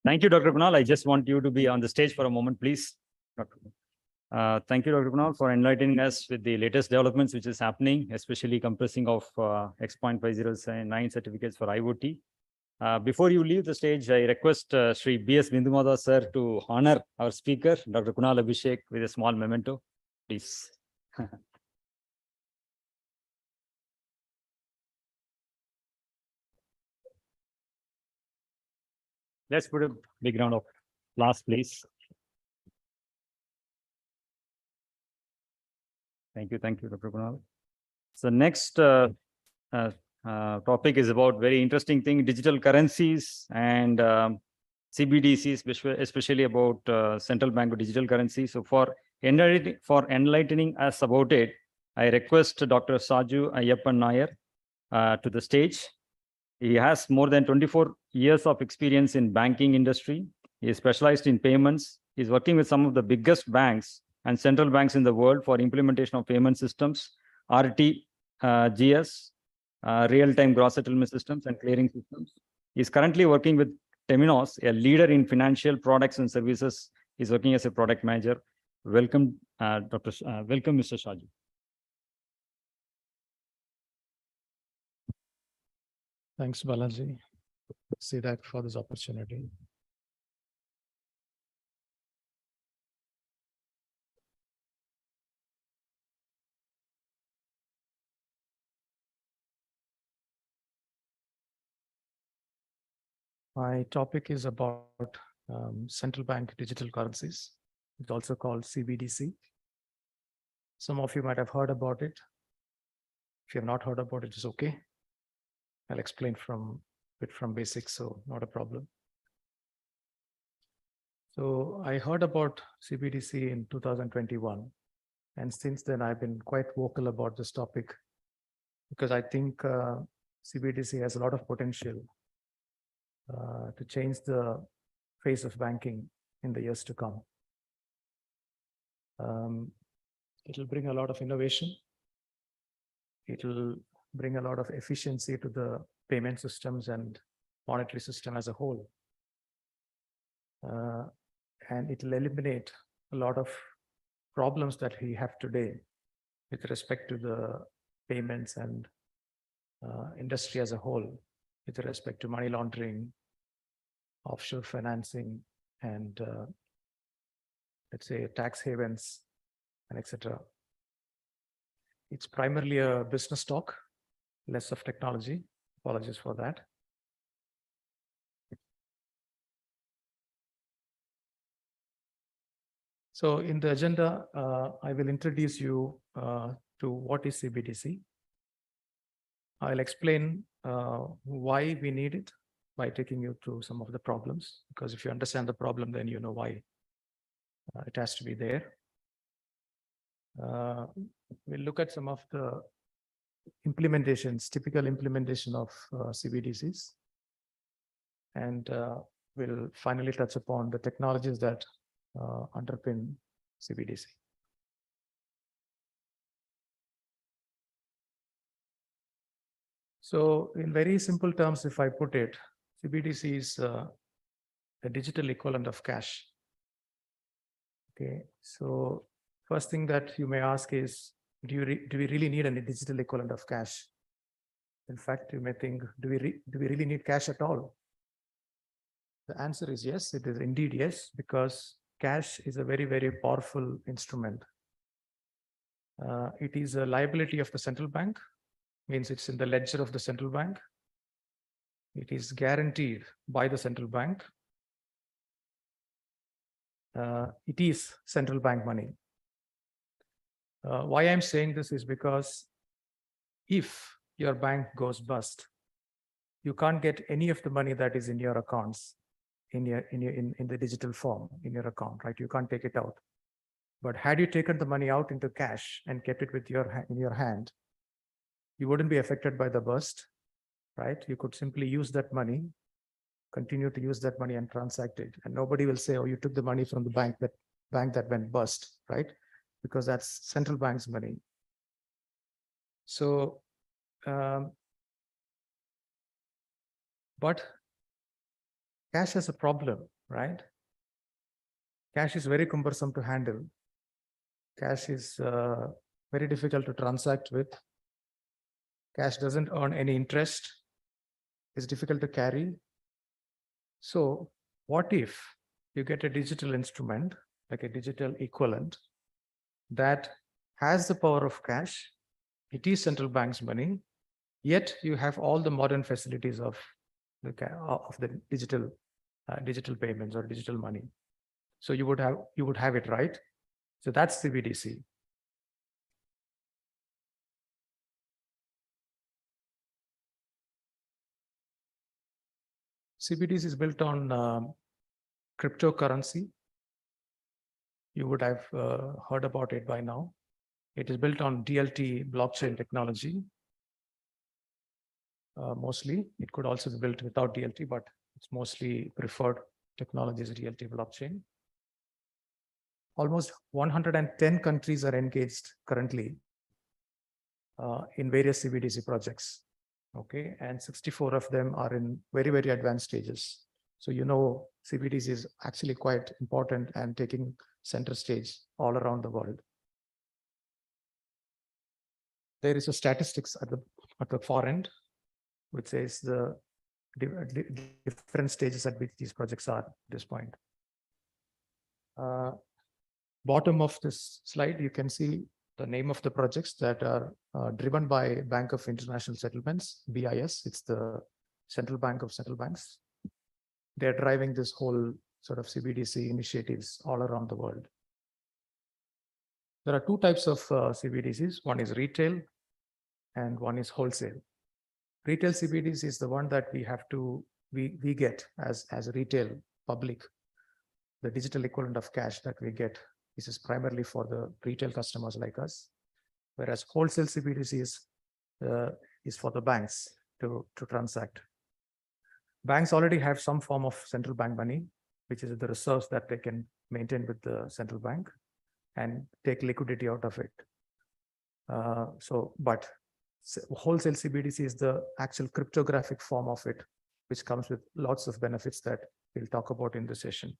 Thank you, Dr. Kunal. I just want you to be on the stage for a moment, please. Thank you, Dr. Kunal, for enlightening us with the latest developments which is happening, especially compressing of X.509 certificates for IoT. Before you leave the stage, I request Sri B.S. Bindumada sir to honor our speaker, Dr. Kunal Abhishek, with a small memento, please. Let's put a big round of applause, please. Thank you, Dr. Kunal. So next topic is about very interesting thing, digital currencies and CBDCs, especially about central bank digital currency. So for enlightening us about it, I request Dr. Saju Ayyappan Nair to the stage. He has more than 24 years of experience in banking industry. He is specialized in payments. He's working with some of the biggest banks and central banks in the world for implementation of payment systems, RTGS, real-time gross settlement systems and clearing systems. He's currently working with Temenos, a leader in financial products and services. He's working as a product manager. Welcome, welcome, Mr. Shaju. Thanks, Balaji. See that for this opportunity. My topic is about central bank digital currencies. It's also called CBDC. Some of you might have heard about it. If you have not heard about it, it's okay. I'll explain from basics, so not a problem. So I heard about CBDC in 2021. And since then, I've been quite vocal about this topic because I think CBDC has a lot of potential to change the face of banking in the years to come. It'll bring a lot of innovation. It'll bring a lot of efficiency to the payment systems and monetary system as a whole. And it'll eliminate a lot of problems that we have today with respect to the payments and industry as a whole, with respect to money laundering, offshore financing, and let's say tax havens and etc. It's primarily a business talk, less of technology. Apologies for that. So in the agenda, I will introduce you to what is CBDC. I'll explain why we need it by taking you through some of the problems, because if you understand the problem, then you know why it has to be there. We'll look at some of the implementations, typical implementation of CBDCs. And we'll finally touch upon the technologies that underpin CBDC. So in very simple terms, if I put it, CBDC is a digital equivalent of cash. Okay, so first thing that you may ask is, do we really need a digital equivalent of cash? In fact, you may think, do we really need cash at all? The answer is yes, it is indeed yes, because cash is a very, very powerful instrument. It is a liability of the central bank, means it's in the ledger of the central bank. It is guaranteed by the central bank. It is central bank money. Why I'm saying this is because if your bank goes bust, you can't get any of the money that is in your accounts in the digital form in your account, right? You can't take it out. But had you taken the money out into cash and kept it with in your hand, you wouldn't be affected by the bust, right? You could simply use that money, continue to use that money and transact it, and nobody will say, "Oh, you took the money from the bank that went bust," right? Because that's central bank's money. So, but cash has a problem, right? Cash is very cumbersome to handle. Cash is very difficult to transact with. Cash doesn't earn any interest. It's difficult to carry. So what if you get a digital instrument, like a digital equivalent, that has the power of cash? It is central bank's money, yet you have all the modern facilities of the digital payments or digital money. So you would have it, right? So that's CBDC. CBDC is built on cryptocurrency. You would have heard about it by now. It is built on DLT blockchain technology. Mostly, it could also be built without DLT, but it's mostly preferred technology is DLT blockchain. Almost 110 countries are engaged currently in various CBDC projects. Okay, and 64 of them are in very, very advanced stages. So you know, CBDC is actually quite important and taking center stage all around the world. There is a statistics at the far end, which says the different stages at which these projects are at this point. Bottom of this slide, you can see the name of the projects that are driven by Bank of International Settlements, BIS. It's the central bank of central banks. They're driving this whole sort of CBDC initiatives all around the world. There are two types of CBDCs. One is retail and one is wholesale. Retail CBDC is the one that we get as a retail public, the digital equivalent of cash that we get. This is primarily for the retail customers like us, whereas wholesale CBDC is for the banks to transact. Banks already have some form of central bank money, which is the reserves that they can maintain with the central bank and take liquidity out of it. But wholesale CBDC is the actual cryptographic form of it, which comes with lots of benefits that we'll talk about in the session.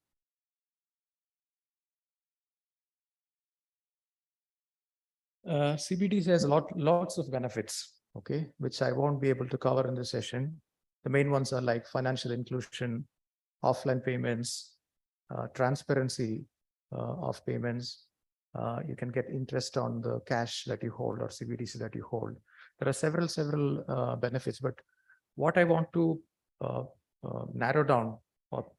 CBDC has lots of benefits, okay, which I won't be able to cover in the session. The main ones are like financial inclusion, offline payments, transparency of payments. You can get interest on the cash that you hold or CBDC that you hold. There are several benefits, but what I want to narrow down or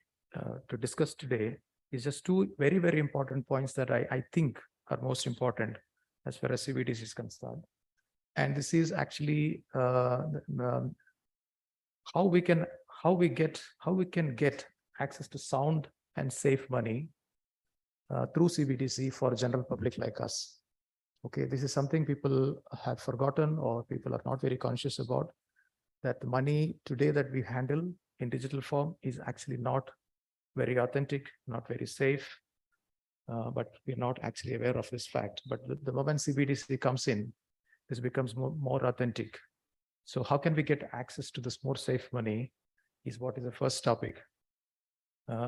to discuss today is just two very important points that I think are most important as far as CBDC is concerned. And this is actually how we can get access to sound and safe money through CBDC for general public like us. Okay, this is something people have forgotten or people are not very conscious about, that the money today that we handle in digital form is actually not very authentic, not very safe, but we're not actually aware of this fact. But the moment CBDC comes in, this becomes more authentic. So how can we get access to this more safe money is what is the first topic,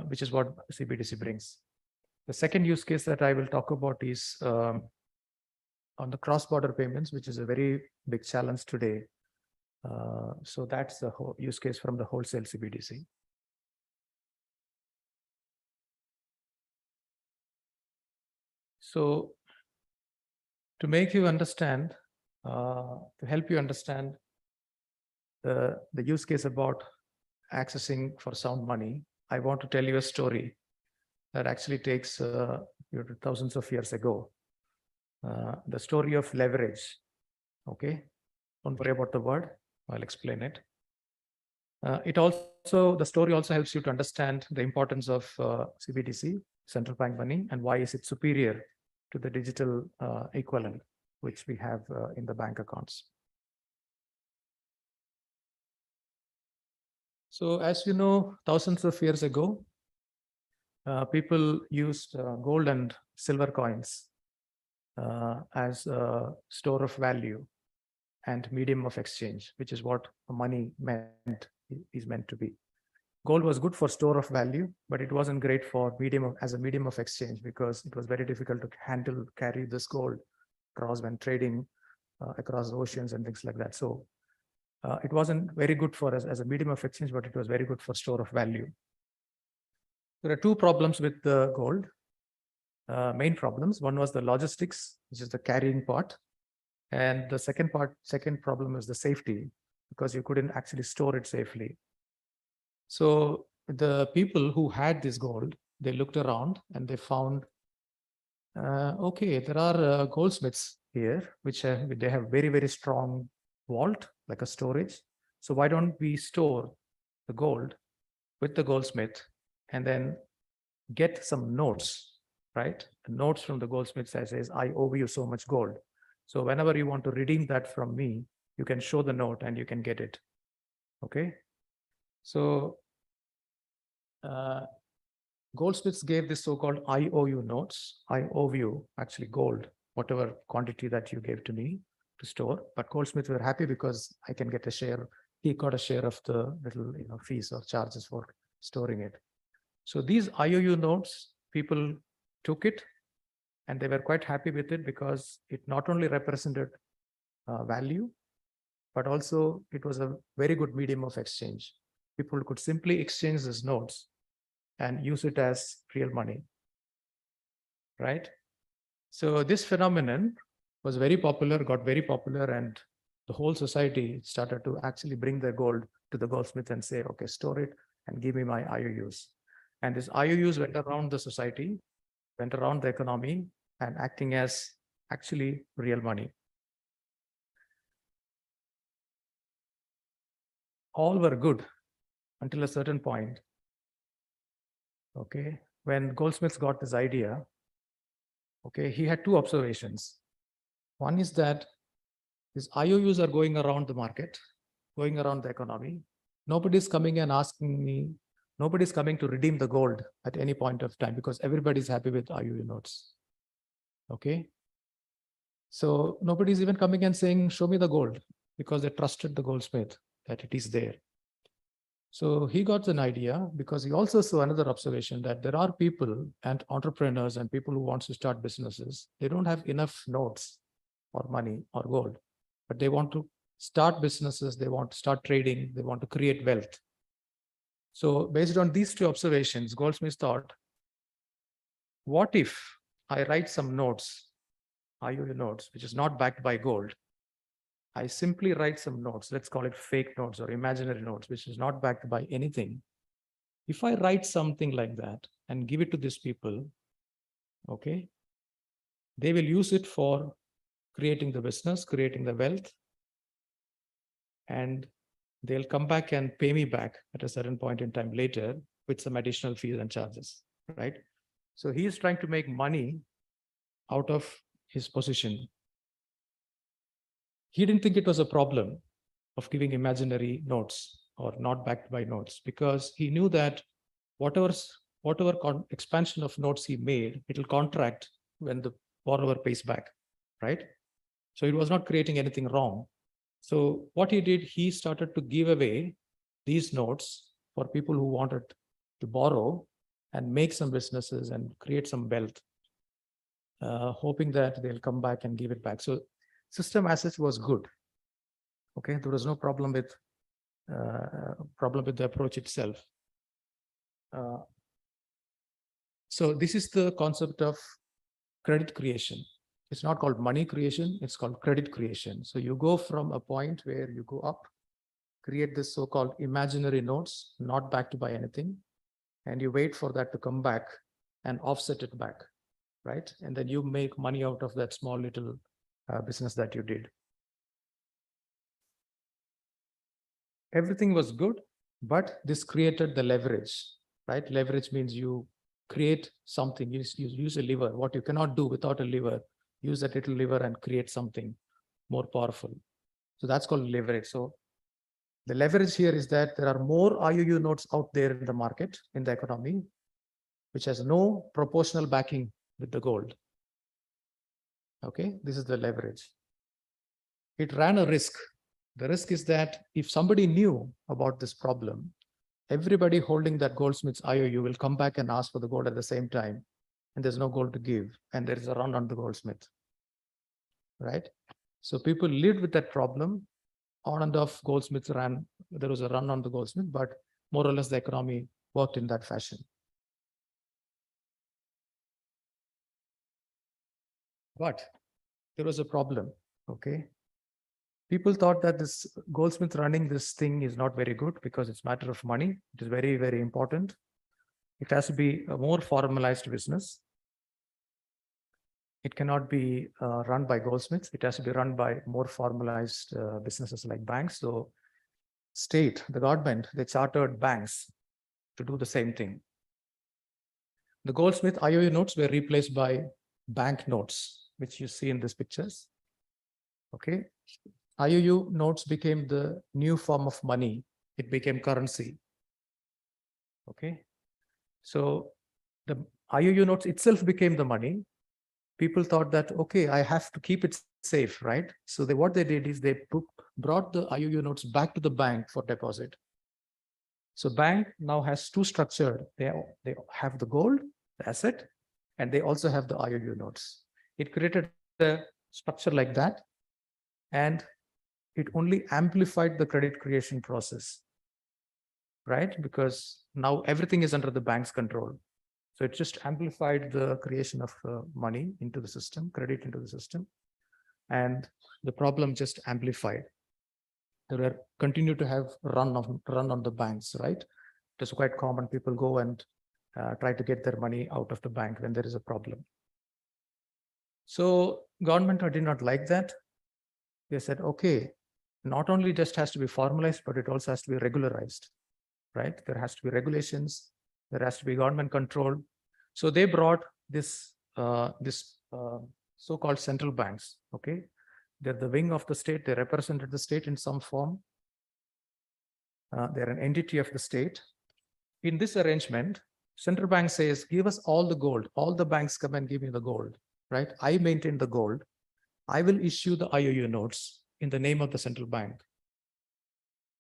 which is what CBDC brings. The second use case that I will talk about is on the cross-border payments, which is a very big challenge today. So that's the whole use case from the wholesale CBDC. So to make you understand, to help you understand the use case about accessing for sound money, I want to tell you a story that actually takes thousands of years ago. The story of leverage. Okay, don't worry about the word. I'll explain it. The story also helps you to understand the importance of CBDC, central bank money, and why is it superior to the digital equivalent, which we have in the bank accounts. So as you know, thousands of years ago, people used gold and silver coins as a store of value and medium of exchange, which is what money is meant to be. Gold was good for store of value, but it wasn't great for as a medium of exchange, because it was very difficult to carry this gold across when trading across oceans and things like that. So it wasn't very good for us as a medium of exchange, but it was very good for store of value. There are two problems with the gold, main problems. One was the logistics, which is the carrying part. And the second problem is the safety, because you couldn't actually store it safely. So the people who had this gold, they looked around and they found, okay, there are goldsmiths here, which they have very strong vault, like a storage. So why don't we store the gold with the goldsmith and then get some notes, right? Notes from the goldsmith that says, I owe you so much gold. So whenever you want to redeem that from me, you can show the note and you can get it. Okay. So goldsmiths gave this so-called IOU notes. I owe you actually gold, whatever quantity that you gave to me to store. But goldsmiths were happy because I can get a share. He got a share of the little fees or charges for storing it. So these IOU notes, people took it and they were quite happy with it, because it not only represented value, but also it was a very good medium of exchange. People could simply exchange these notes and use it as real money, right? So this phenomenon was very popular, got very popular, and the whole society started to actually bring their gold to the goldsmith and say, okay, store it and give me my IOUs. And these IOUs went around the society, went around the economy, and acting as actually real money. All were good until a certain point. Okay, when goldsmiths got this idea, okay, he had two observations. One is that these IOUs are going around the market, going around the economy. Nobody's coming and asking me, nobody's coming to redeem the gold at any point of time, because everybody's happy with IOU notes. Okay. So nobody's even coming and saying, show me the gold, because they trusted the goldsmith that it is there. So he got an idea, because he also saw another observation, that there are people and entrepreneurs and people who want to start businesses. They don't have enough notes or money or gold, but they want to start businesses. They want to start trading. They want to create wealth. So based on these two observations, goldsmiths thought what if I write some notes, IOU notes, which is not backed by gold? I simply write some notes, let's call it fake notes or imaginary notes, which is not backed by anything. If I write something like that and give it to these people, okay, they will use it for creating the business, creating the wealth, and they'll come back and pay me back at a certain point in time later with some additional fees and charges, right? So he is trying to make money out of his position. He didn't think it was a problem of giving imaginary notes or not backed by notes, because he knew that whatever expansion of notes he made, it will contract when the borrower pays back, right? So it was not creating anything wrong. So what he did, he started to give away these notes for people who wanted to borrow and make some businesses and create some wealth, hoping that they'll come back and give it back. So system as such was good. Okay, there was no problem with the approach itself. So this is the concept of credit creation. It's not called money creation, it's called credit creation. So you go from a point where you go up, create this so-called imaginary notes, not backed by anything, and you wait for that to come back and offset it back, right? And then you make money out of that small little business that you did. Everything was good, but this created the leverage, right? Leverage means you create something, you use a lever. What you cannot do without a lever, use that little lever and create something more powerful. So that's called leverage. So the leverage here is that there are more IOU notes out there in the market, in the economy, which has no proportional backing with the gold. Okay, this is the leverage. It ran a risk. The risk is that if somebody knew about this problem, everybody holding that goldsmith's IOU will come back and ask for the gold at the same time, and there's no gold to give, and there is a run on the goldsmith, right? So people lived with that problem. On and off goldsmiths ran, there was a run on the goldsmith, but more or less the economy worked in that fashion. But there was a problem, okay? People thought that this goldsmith running this thing is not very good because it's a matter of money. It is very, very important. It has to be a more formalized business. It cannot be run by goldsmiths. It has to be run by more formalized businesses like banks. So state, the government, they chartered banks to do the same thing. The goldsmith IOU notes were replaced by bank notes, which you see in these pictures. Okay. IOU notes became the new form of money. It became currency. Okay. So the IOU notes itself became the money. People thought that, okay, I have to keep it safe, right? So what they did is they brought the IOU notes back to the bank for deposit. So bank now has two structures. They have the gold, the asset, and they also have the IOU notes. It created a structure like that, and it only amplified the credit creation process, right? Because now everything is under the bank's control. So it just amplified the creation of money into the system, credit into the system, and the problem just amplified. There were continue to have run on the banks, right? It is quite common. People go and try to get their money out of the bank when there is a problem. So government did not like that. They said, okay, not only just has to be formalized, but it also has to be regularized, right? There has to be regulations. There has to be government control. So they brought this so-called central banks. Okay, they're the wing of the state. They represented the state in some form. They're an entity of the state. In this arrangement, central bank says, give us all the gold. All the banks come and give me the gold, right? I maintain the gold. I will issue the IOU notes in the name of the central bank.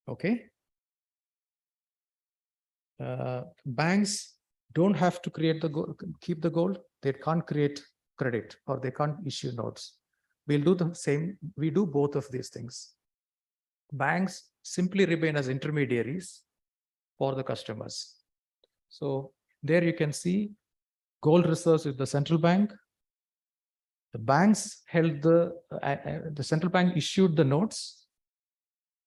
Okay. Banks don't have to create the gold, keep the gold. They can't create credit or they can't issue notes. We'll do the same. We do both of these things. Banks simply remain as intermediaries for the customers. So there you can see gold reserves with the central bank. The banks held the central bank issued the notes,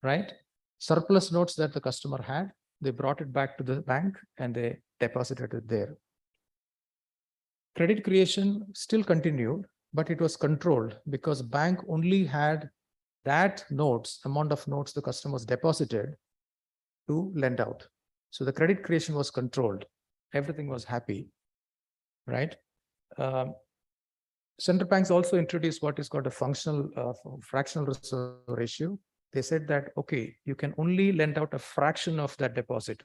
right? Surplus notes that the customer had, they brought it back to the bank and they deposited it there. Credit creation still continued, but it was controlled because bank only had that amount of notes the customers deposited to lend out. So the credit creation was controlled. Everything was happy, right? Central banks also introduced what is called a fractional reserve ratio. They said that, okay, you can only lend out a fraction of that deposit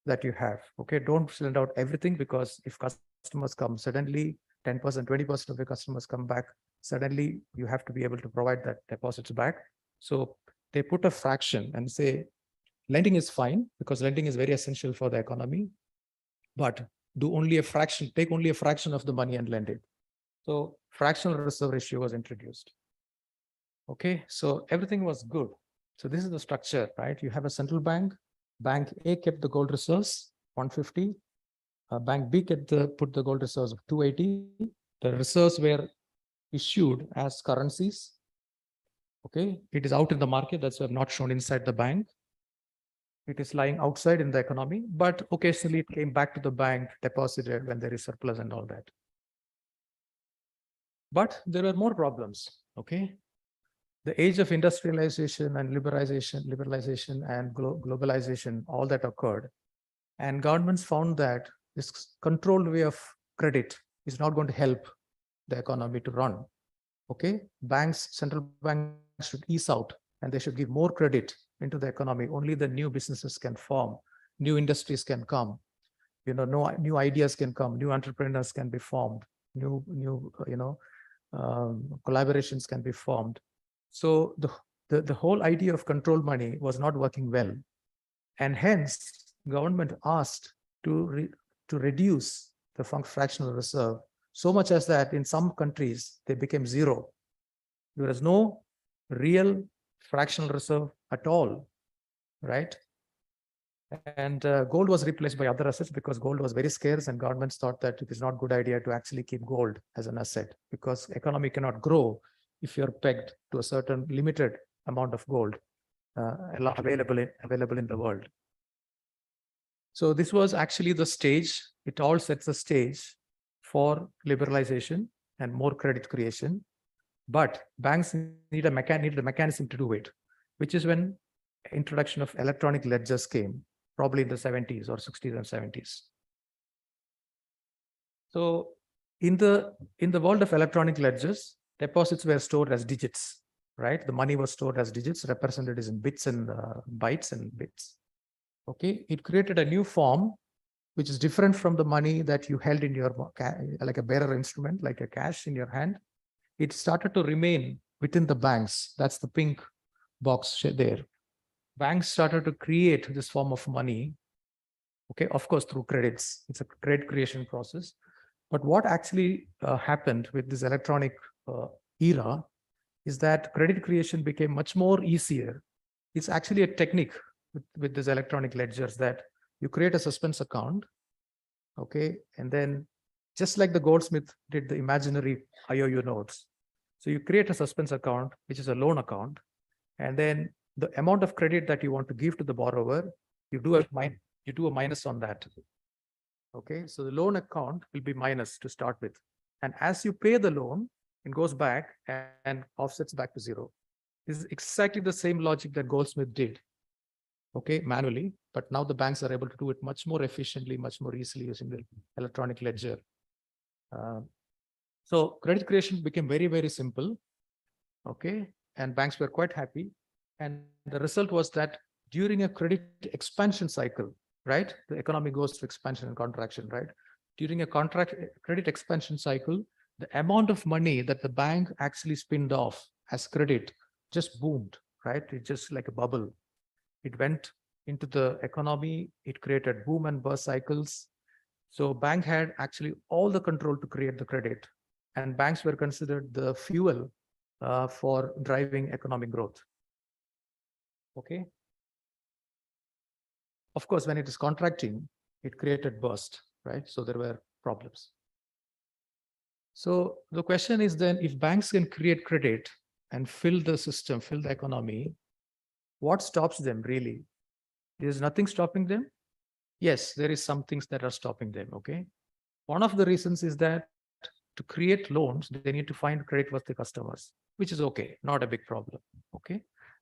that you have. Okay, don't lend out everything, because if customers come suddenly, 10%, 20% of your customers come back, suddenly you have to be able to provide that deposits back. So they put a fraction and say, lending is fine because lending is very essential for the economy, but do only a fraction, take only a fraction of the money and lend it. So fractional reserve ratio was introduced. Okay, so everything was good. So this is the structure, right? You have a central bank. Bank A kept the gold reserves, 150. Bank B put the gold reserves of 280. The reserves were issued as currencies. Okay, it is out in the market. That's why I've not shown inside the bank. It is lying outside in the economy, but occasionally it came back to the bank, deposited when there is surplus and all that. But there were more problems. Okay, the age of industrialization and liberalization and globalization, all that occurred, and governments found that this controlled way of credit is not going to help the economy to run. Okay, central banks should ease out and they should give more credit into the economy. Only the new businesses can form, new industries can come, new ideas can come, new entrepreneurs can be formed, new collaborations can be formed. So the whole idea of control money was not working well, and hence government asked to reduce the fractional reserve so much as that in some countries they became zero. There was no real fractional reserve at all, right? And gold was replaced by other assets because gold was very scarce, and governments thought that it is not a good idea to actually keep gold as an asset, because economy cannot grow if you're pegged to a certain limited amount of gold available in the world. So this was actually the stage. It all sets the stage for liberalization and more credit creation. But banks need the mechanism to do it, which is when introduction of electronic ledgers came, probably in the 70s or 60s and 70s. So in the world of electronic ledgers, deposits were stored as digits, right? The money was stored as digits, represented as in bits and bytes and bits. Okay, it created a new form, which is different from the money that you held in your, like a bearer instrument, like a cash in your hand. It started to remain within the banks. That's the pink box there. Banks started to create this form of money, okay, of course, through credits. It's a credit creation process. But what actually happened with this electronic era is that credit creation became much more easier. It's actually a technique with these electronic ledgers that you create a suspense account, okay, and then just like the goldsmith did the imaginary IOU notes. So you create a suspense account, which is a loan account, and then the amount of credit that you want to give to the borrower, you do a minus on that. Okay, so the loan account will be minus to start with. And as you pay the loan, it goes back and offsets back to zero. This is exactly the same logic that Goldsmith did, okay, manually, but now the banks are able to do it much more efficiently, much more easily using the electronic ledger. So credit creation became very, very simple, okay, and banks were quite happy. And the result was that during a credit expansion cycle, right, the economy goes through expansion and contraction, right? During a credit expansion cycle, the amount of money that the bank actually spinned off as credit just boomed, right? It's just like a bubble. It went into the economy. It created boom and bust cycles. So bank had actually all the control to create the credit, and banks were considered the fuel for driving economic growth. Okay. Of course, when it is contracting, it created burst, right? So there were problems. So the question is then, if banks can create credit and fill the system, fill the economy, what stops them really? There's nothing stopping them? Yes, there is some things that are stopping them, okay? One of the reasons is that to create loans, they need to find creditworthy customers, which is okay, not a big problem, okay?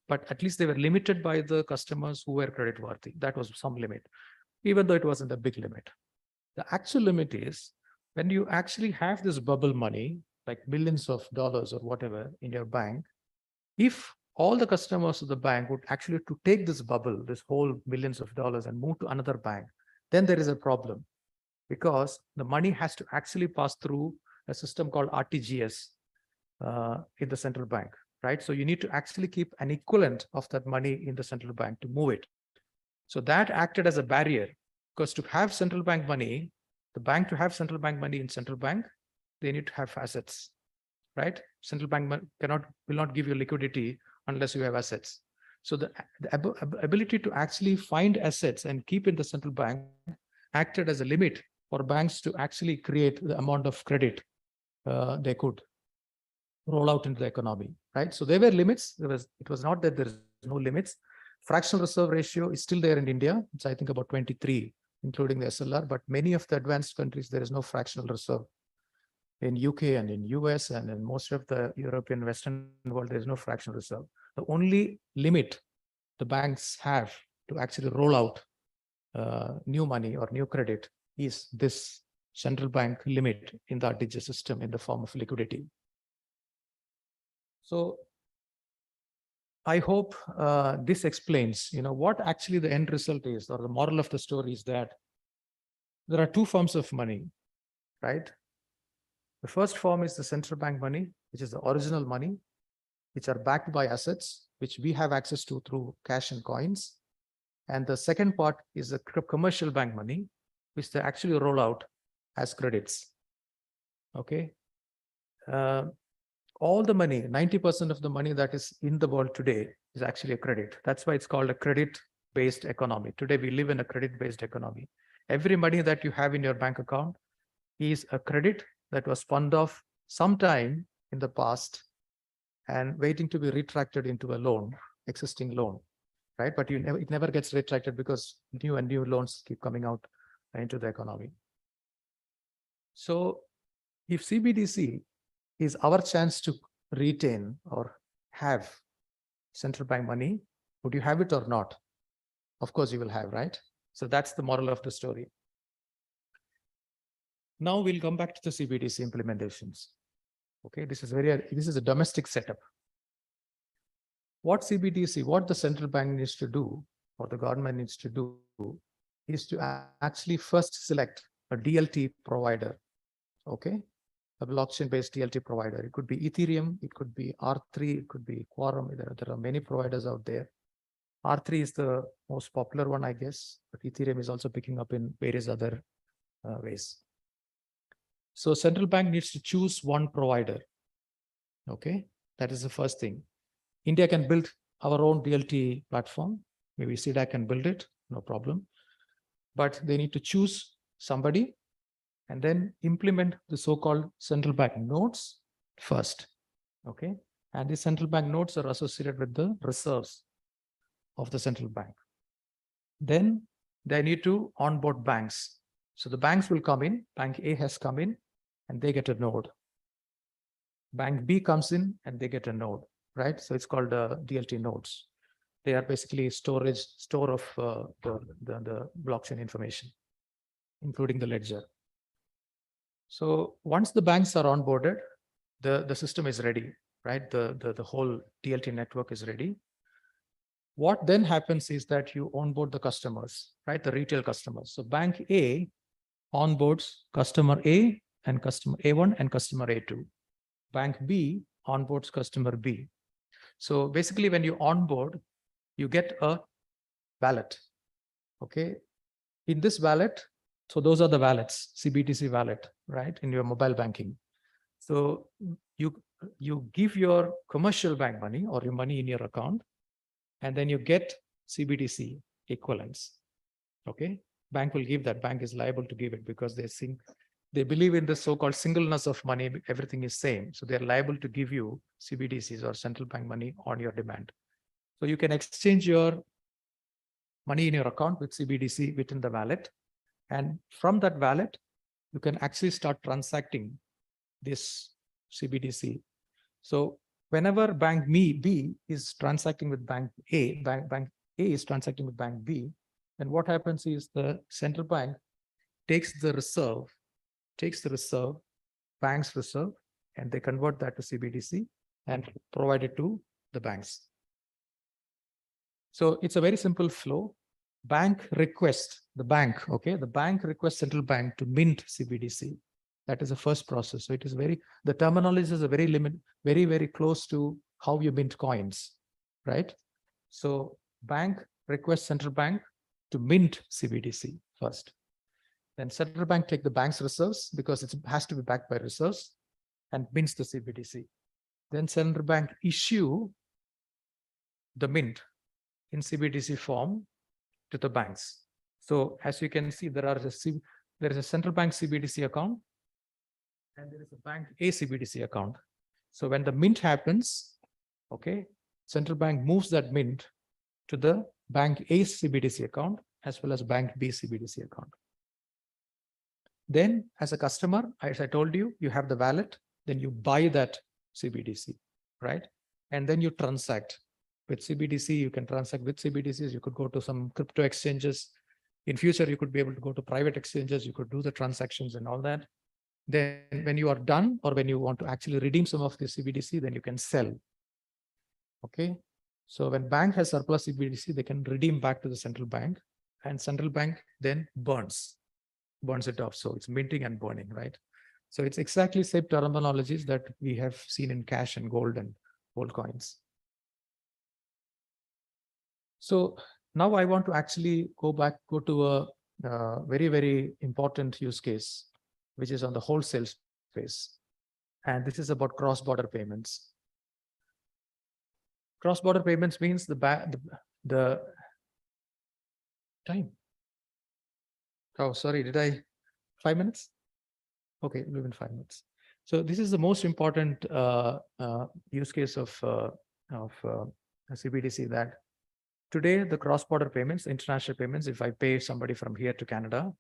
But at least they were limited by the customers who were creditworthy. That was some limit, even though it wasn't a big limit. The actual limit is when you actually have this bubble money, like millions of dollars or whatever in your bank, if all the customers of the bank would actually to take this bubble, this whole millions of dollars and move to another bank, then there is a problem because the money has to actually pass through a system called RTGS in the central bank, right? So you need to actually keep an equivalent of that money in the central bank to move it. So that acted as a barrier because to have central bank money, the bank to have central bank money in central bank, they need to have assets, right? Central bank will not give you liquidity unless you have assets. So the ability to actually find assets and keep in the central bank acted as a limit for banks to actually create the amount of credit they could roll out into the economy, right? So there were limits. It was not that there is no limits. Fractional reserve ratio is still there in India. It's, I think, about 23, including the SLR, but many of the advanced countries, there is no fractional reserve. In UK and in US and in most of the European Western world, there is no fractional reserve. The only limit the banks have to actually roll out new money or new credit is this central bank limit in the RTGS system in the form of liquidity. So I hope this explains, what actually the end result is, or the moral of the story is that there are two forms of money, right? The first form is the central bank money, which is the original money, which are backed by assets, which we have access to through cash and coins. And the second part is the commercial bank money, which they actually roll out as credits. Okay. All the money, 90% of the money that is in the world today is actually a credit. That's why it's called a credit-based economy. Today, we live in a credit-based economy. Every money that you have in your bank account is a credit that was spun off sometime in the past and waiting to be retracted into a loan, existing loan, right? But it never gets retracted because new and new loans keep coming out into the economy. So if CBDC is our chance to retain or have central bank money, would you have it or not? Of course you will have, right? So that's the moral of the story. Now we'll come back to the CBDC implementations. Okay, this is a domestic setup. What the central bank needs to do, or the government needs to do, is to actually first select a DLT provider. Okay, a blockchain-based DLT provider. It could be Ethereum, it could be R3, it could be Quorum. There are many providers out there. R3 is the most popular one, I guess, but Ethereum is also picking up in various other ways. So central bank needs to choose one provider. Okay, that is the first thing. India can build our own DLT platform. Maybe CDAC can build it, no problem. But they need to choose somebody and then implement the so-called central bank nodes first. Okay, and the central bank nodes are associated with the reserves of the central bank. Then they need to onboard banks. So the banks will come in, Bank A has come in, and they get a node. Bank B comes in and they get a node, right? So it's called DLT nodes. They are basically store of the blockchain information, including the ledger. So once the banks are onboarded, the system is ready, right? The whole DLT network is ready. What then happens is that you onboard the customers, right? The retail customers. So Bank A onboards customer A and customer A1 and customer A2. Bank B onboards customer B. So basically when you onboard, you get a wallet. Okay. In this wallet, so those are the wallets, CBDC wallet, right? In your mobile banking. So you give your commercial bank money or your money in your account, and then you get CBDC equivalents. Okay. Bank will give that. Bank is liable to give it because they think they believe in the so-called singleness of money, everything is same. So they're liable to give you CBDCs or central bank money on your demand. So you can exchange your money in your account with CBDC within the wallet. And from that wallet, you can actually start transacting this CBDC. So whenever bank B is transacting with bank A, bank A is transacting with bank B, then what happens is the central bank takes the bank's reserve, and they convert that to CBDC and provide it to the banks. So it's a very simple flow. Bank requests the bank requests central bank to mint CBDC. That is the first process. So it is the terminology is a very close to how you mint coins, right? So bank requests central bank to mint CBDC first. Then central bank take the bank's reserves because it has to be backed by reserves and mints the CBDC. Then central bank issue the mint in CBDC form to the banks. So as you can see, there is a central bank CBDC account and there is a bank A CBDC account. So when the mint happens, central bank moves that mint to the bank A CBDC account as well as bank B CBDC account. Then as a customer, as I told you, you have the wallet, then you buy that CBDC, right? And then you transact with CBDC. You can transact with CBDCs. You could go to some crypto exchanges. In future, you could be able to go to private exchanges. You could do the transactions and all that. Then when you are done, or when you want to actually redeem some of the CBDC, then you can sell. Okay. So when bank has surplus CBDC, they can redeem back to the central bank, and central bank then burns it off. So it's minting and burning, right? So it's exactly same terminologies that we have seen in cash and gold coins. So now I want to actually go to a very important use case, which is on the wholesale space. And this is about cross-border payments. Cross-border payments means the time. Oh, sorry, 5 minutes? Okay, within 5 minutes. So this is the most important use case of CBDC, that today the cross-border payments, international payments, if I pay somebody from here to Canada,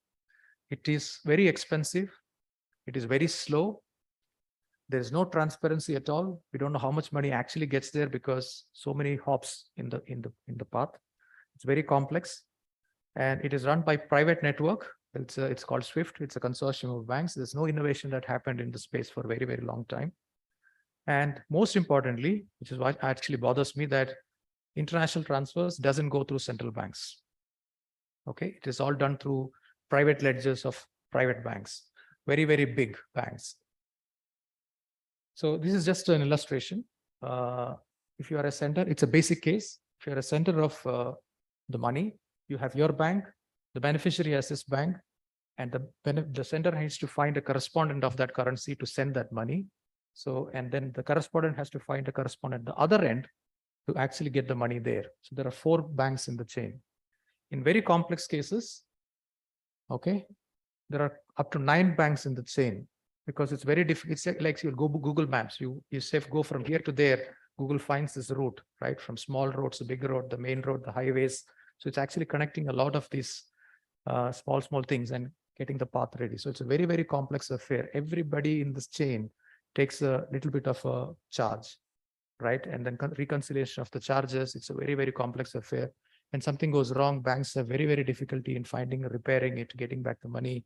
it is very expensive. It is very slow. There is no transparency at all. We don't know how much money actually gets there because so many hops in the path. It's very complex. And it is run by private network. It's called SWIFT. It's a consortium of banks. There's no innovation that happened in the space for a very long time. And most importantly, which is what actually bothers me, that international transfers doesn't go through central banks. Okay, it is all done through private ledgers of private banks, very big banks. So this is just an illustration. If you are a center, it's a basic case. If you're a center of the money, you have your bank, the beneficiary has this bank, and the center has to find a correspondent of that currency to send that money. So, and then the correspondent has to find a correspondent at the other end to actually get the money there. So there are 4 banks in the chain. In very complex cases, okay, there are up to 9 banks in the chain, because it's very difficult. It's like you go Google Maps, you say go from here to there, Google finds this route, right? From small roads to big road, the main road, the highways. So it's actually connecting a lot of these small things and getting the path ready. So it's a very complex affair. Everybody in this chain takes a little bit of a charge, right? And then reconciliation of the charges. It's a very complex affair. And something goes wrong, banks have very difficulty in finding, repairing it, getting back the money,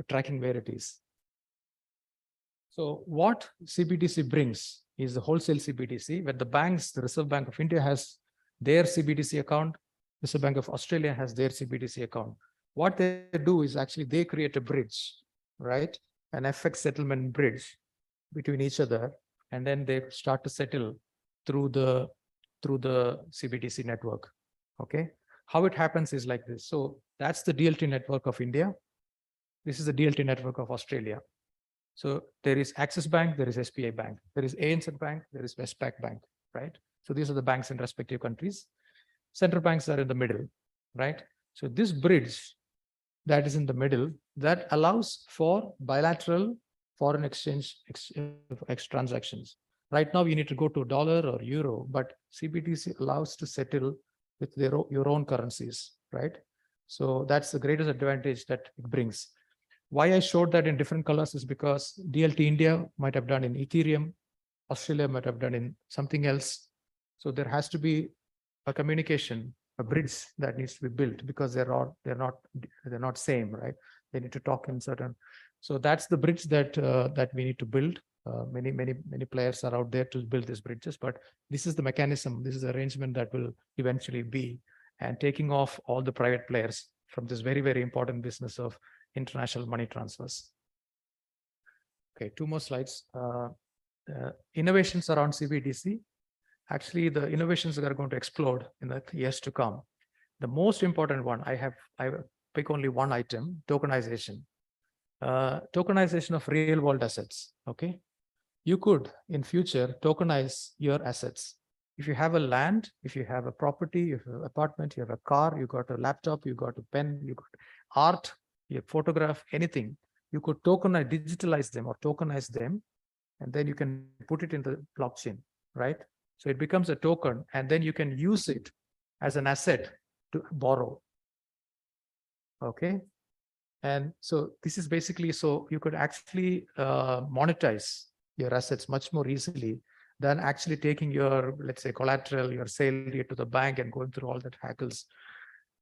tracking where it is. So what CBDC brings is the wholesale CBDC, where the banks, the Reserve Bank of India has their CBDC account, Reserve Bank of Australia has their CBDC account. What they do is actually they create a bridge, right? An FX settlement bridge between each other, and then they start to settle through the CBDC network. Okay, how it happens is like this. So that's the DLT network of India. This is the DLT network of Australia. So there is Axis Bank, there is SBI Bank, there is ANZ Bank, there is Westpac Bank, right? So these are the banks in respective countries. Central banks are in the middle, right? So this bridge that is in the middle that allows for bilateral foreign exchange transactions. Right now, you need to go to dollar or euro, but CBDC allows to settle with your own currencies, right? So that's the greatest advantage that it brings. Why I showed that in different colors is because DLT India might have done in Ethereum, Australia might have done in something else. So there has to be a communication, a bridge that needs to be built because they're not same, right? They need to talk in certain. So that's the bridge that that we need to build. Many players are out there to build these bridges, but this is the mechanism, this is the arrangement that will eventually be, and taking off all the private players from this very, very important business of international money transfers. Okay, 2 more slides. Innovations around CBDC. Actually, the innovations that are going to explode in the years to come. The most important one, I pick only one item, tokenization. Tokenization of real world assets, okay? You could, in future, tokenize your assets. If you have a land, if you have a property, you have an apartment, you have a car, you got a laptop, you got a pen, you got art, you photograph, anything, you could tokenize, digitalize them or tokenize them, and then you can put it in the blockchain, right? So it becomes a token, and then you can use it as an asset to borrow. Okay. And so this is basically, so you could actually monetize your assets much more easily than actually taking your, let's say, collateral, your sale to the bank and going through all that haggles.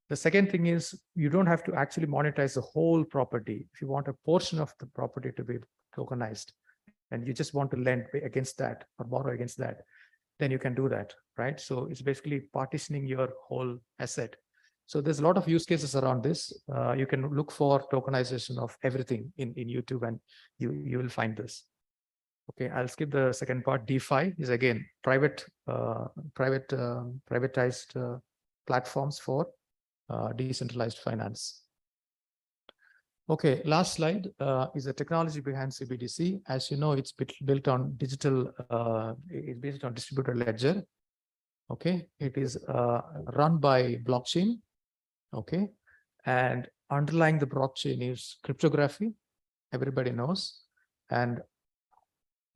The second thing is you don't have to actually monetize the whole property. If you want a portion of the property to be tokenized and you just want to lend against that or borrow against that, then you can do that, right? So it's basically partitioning your whole asset. So there's a lot of use cases around this. You can look for tokenization of everything in YouTube, and you will find this. Okay, I'll skip the second part. DeFi is again privatized platforms for decentralized finance. Okay, last slide is the technology behind CBDC. As you know, it's built on digital, it's based on distributed ledger. Okay, it is run by blockchain. Okay, and underlying the blockchain is cryptography, everybody knows, and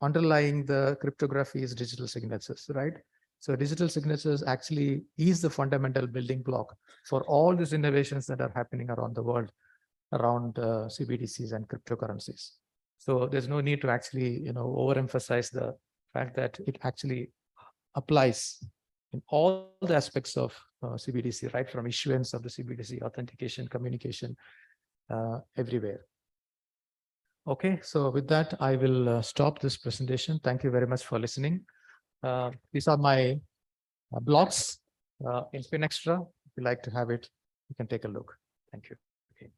underlying the cryptography is digital signatures, right? So digital signatures actually is the fundamental building block for all these innovations that are happening around the world around CBDCs and cryptocurrencies. So there's no need to actually, overemphasize the fact that it actually applies in all the aspects of CBDC, right from issuance of the CBDC, authentication, communication, everywhere. Okay, so with that, I will stop this presentation. Thank you very much for listening. These are my blogs in Finextra. If you like to have it, you can take a look. Thank you. Okay.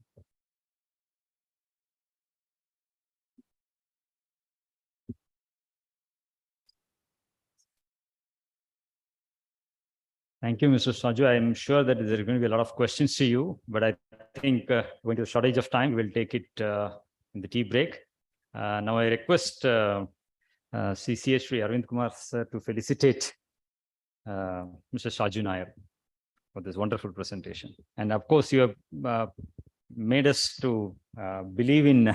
Thank you, Mr. Saju. I'm sure that there are going to be a lot of questions to you, but I think going to the shortage of time, we'll take it in the tea break. Now I request CCH Arvind Kumar sir to felicitate Mr. Saju Nair for this wonderful presentation. And of course, you have made us to believe in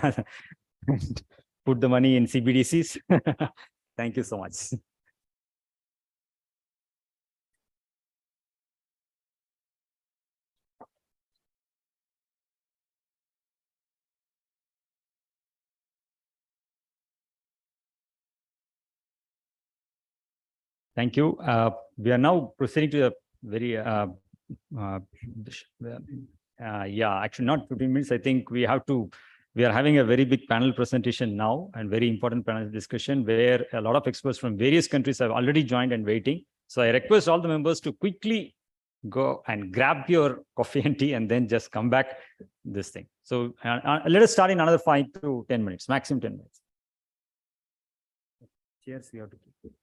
put the money in CBDCs. Thank you so much. Thank you. We are now proceeding to a very, actually not 15 minutes. I think we are having a very big panel presentation now and very important panel discussion where a lot of experts from various countries have already joined and waiting. So I request all the members to quickly go and grab your coffee and tea and then just come back this thing. So let us start in another 5 to 10 minutes, maximum 10 minutes. Cheers, we have to keep.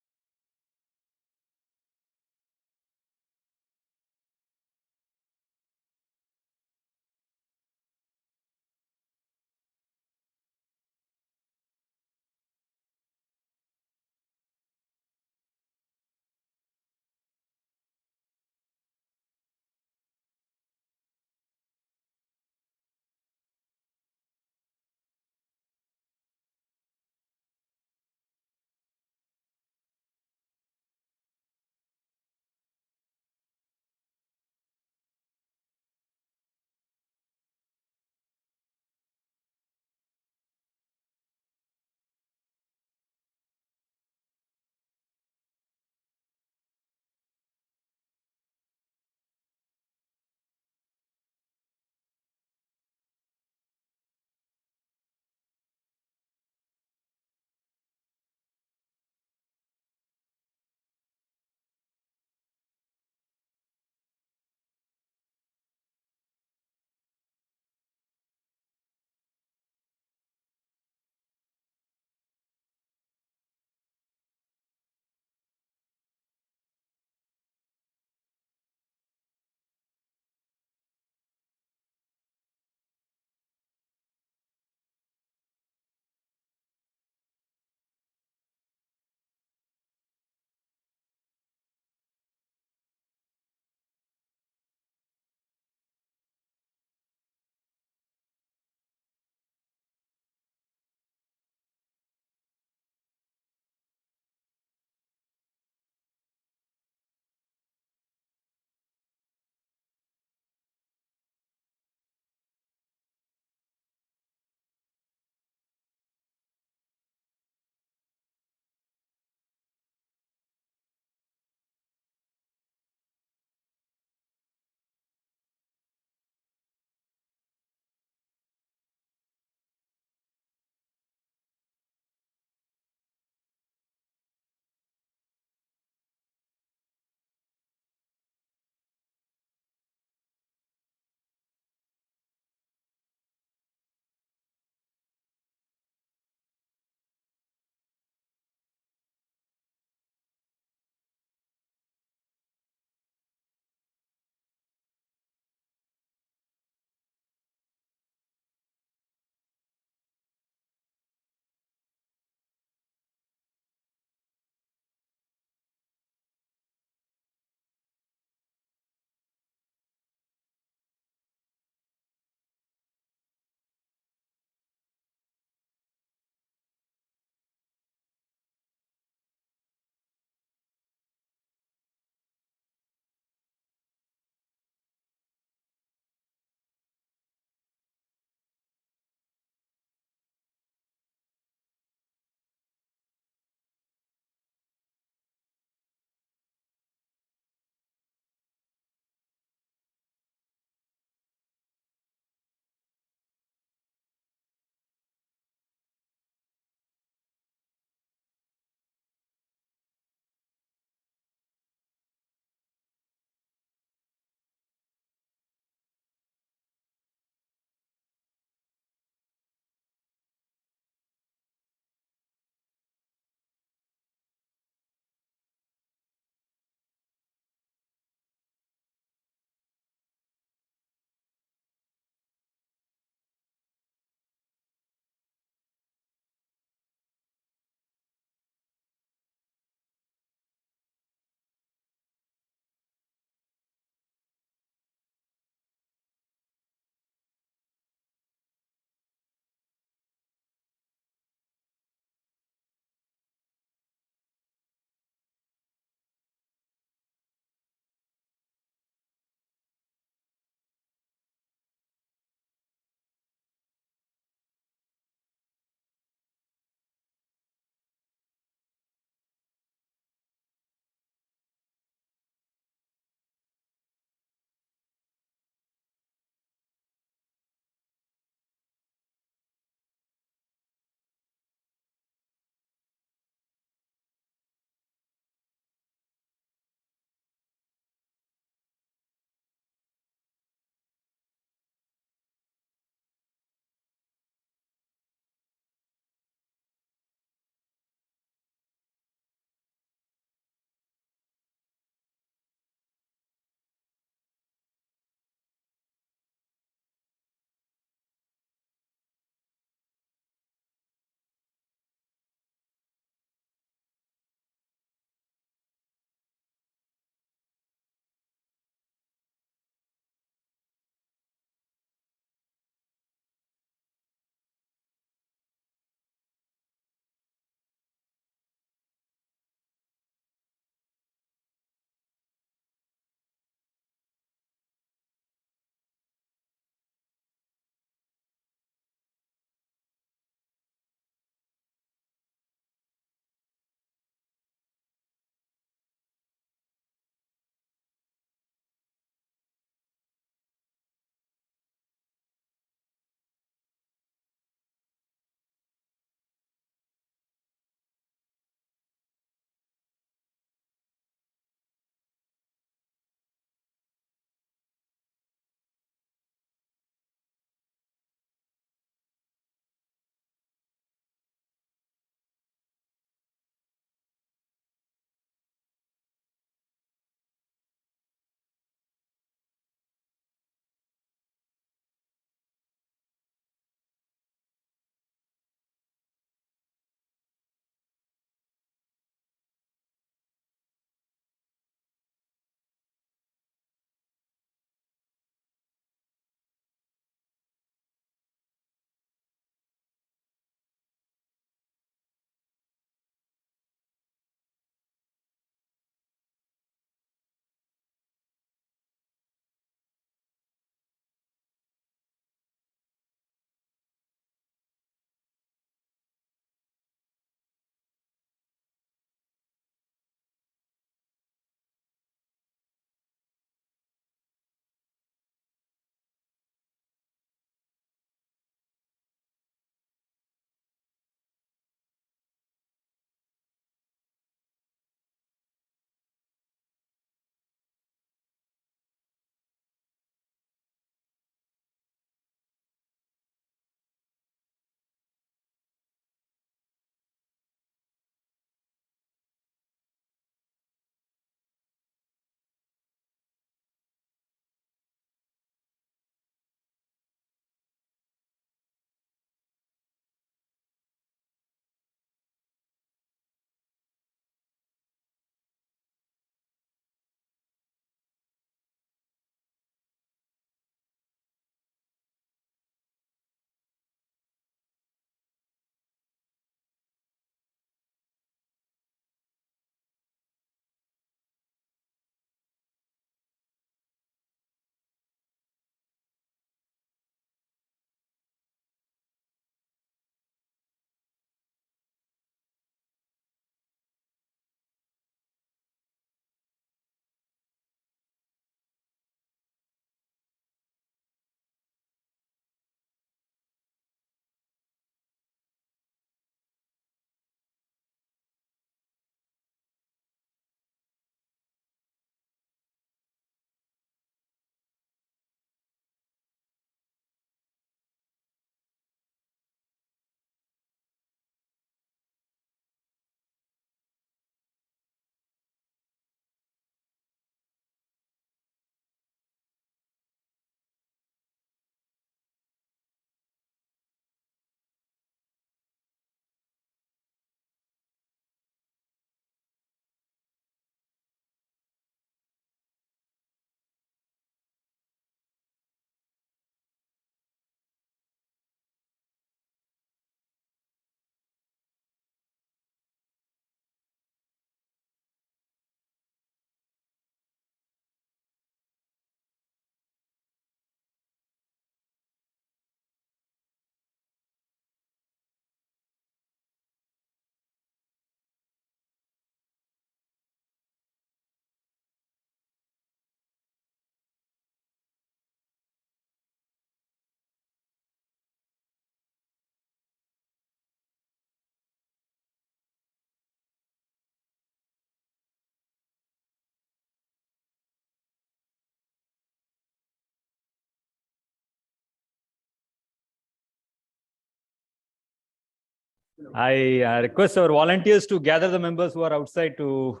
I request our volunteers to gather the members who are outside to,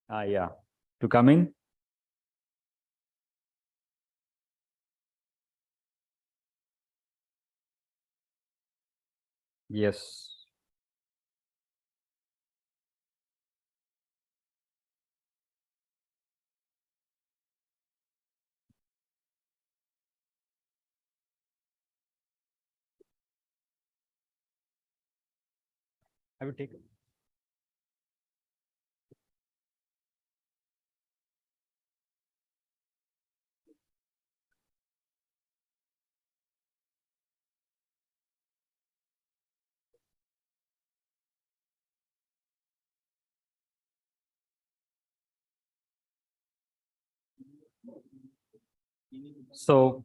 to come in. Yes. I will take it. So,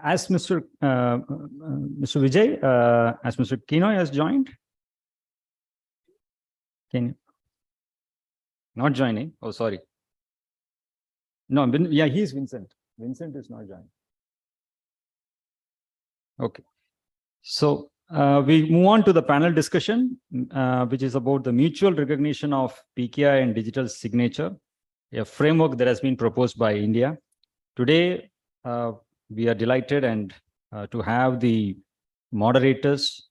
as Mr. Vijay, as Mr. Kinoy has joined, not joining. Oh, sorry. No, yeah, he's Vincent. Vincent is not joining. Okay. So we move on to the panel discussion, which is about the mutual recognition of PKI and digital signature, a framework that has been proposed by India. Today, we are delighted and to have the moderators,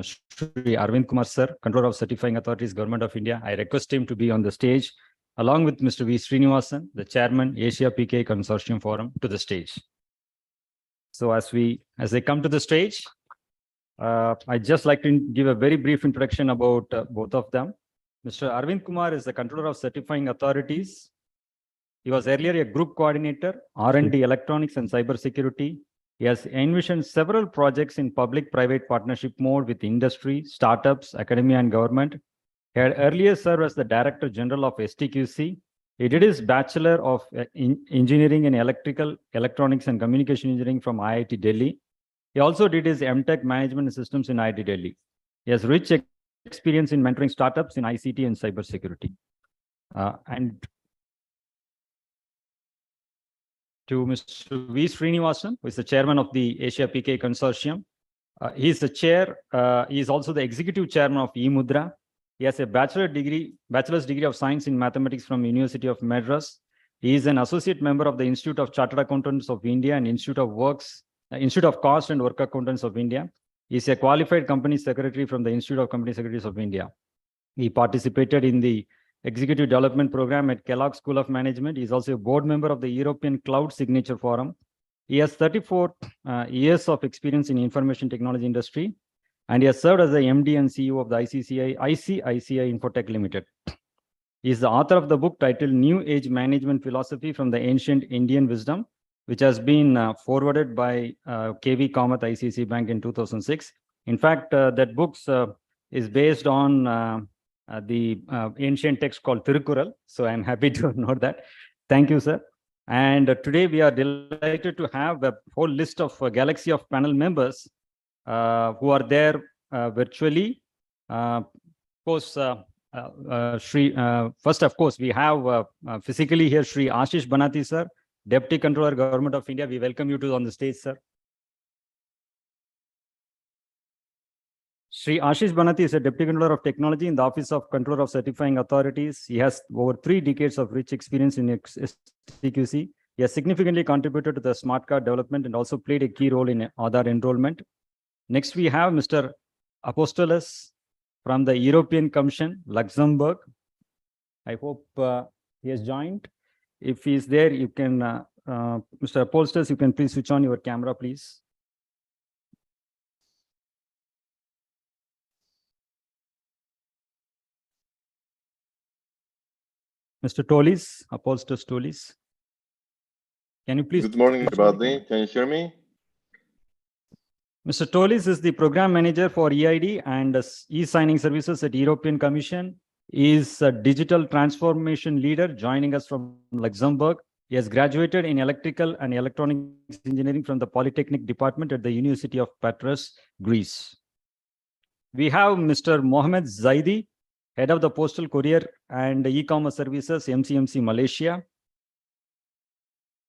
Shri Arvind Kumar Sir, Controller of Certifying Authorities, Government of India. I request him to be on the stage, along with Mr. V. Srinivasan, the Chairman, Asia PKI Consortium Forum, to the stage. So as they come to the stage, I'd just like to give a very brief introduction about both of them. Mr. Arvind Kumar is the Controller of Certifying Authorities. He was earlier a group coordinator, R&D electronics and cybersecurity. He has envisioned several projects in public-private partnership mode with industry, startups, academia, and government. He had earlier served as the Director General of STQC. He did his Bachelor of Engineering in Electrical, Electronics, and Communication Engineering from IIT Delhi. He also did his MTech Management Systems in IIT Delhi. He has rich experience in mentoring startups in ICT and cybersecurity. And to Mr. V. Srinivasan, who is the chairman of the Asia PKI Consortium. He is the chair. He is also the executive chairman of eMudra. He has a bachelor's degree of science in mathematics from University of Madras. He is an associate member of the Institute of Chartered Accountants of India and Institute of Cost and Work Accountants of India. He is a qualified company secretary from the Institute of Company Secretaries of India. He participated in the Executive Development Program at Kellogg School of Management. He is also a board member of the European Cloud Signature Forum. He has 34 years of experience in information technology industry, and he has served as the MD and CEO of the ICICI Infotech Limited. He is the author of the book titled New Age Management Philosophy from the Ancient Indian Wisdom, which has been forwarded by KV Kamath ICICI Bank in 2006. In fact, that book is based on the ancient text called Tirukkural. So I'm happy to note that. Thank you, sir. And today we are delighted to have a whole list of galaxy of panel members who are there virtually. First, of course, we have physically here Shri Ashish Banati, sir, Deputy Controller, Government of India. We welcome you on the stage, sir. Shri Ashish Banati is a Deputy Controller of Technology in the Office of Controller of Certifying Authorities. He has over 3 decades of rich experience in STQC. He has significantly contributed to the smart card development and also played a key role in Aadhaar enrollment. Next, we have Mr. Apostolos from the European Commission, Luxembourg. I hope he has joined. If he is there, you can, Mr. Apostolos, you can please switch on your camera, please. Mr. Tolis, Apostolos Tolis. Can you please? Good morning, everybody. Can you hear me? Mr. Tolis is the program manager for EID and e-signing services at European Commission. He is a digital transformation leader joining us from Luxembourg. He has graduated in electrical and electronics engineering from the Polytechnic Department at the University of Patras, Greece. We have Mr. Mohammed Zaidi, Head of the Postal Courier and E-Commerce Services, MCMC Malaysia.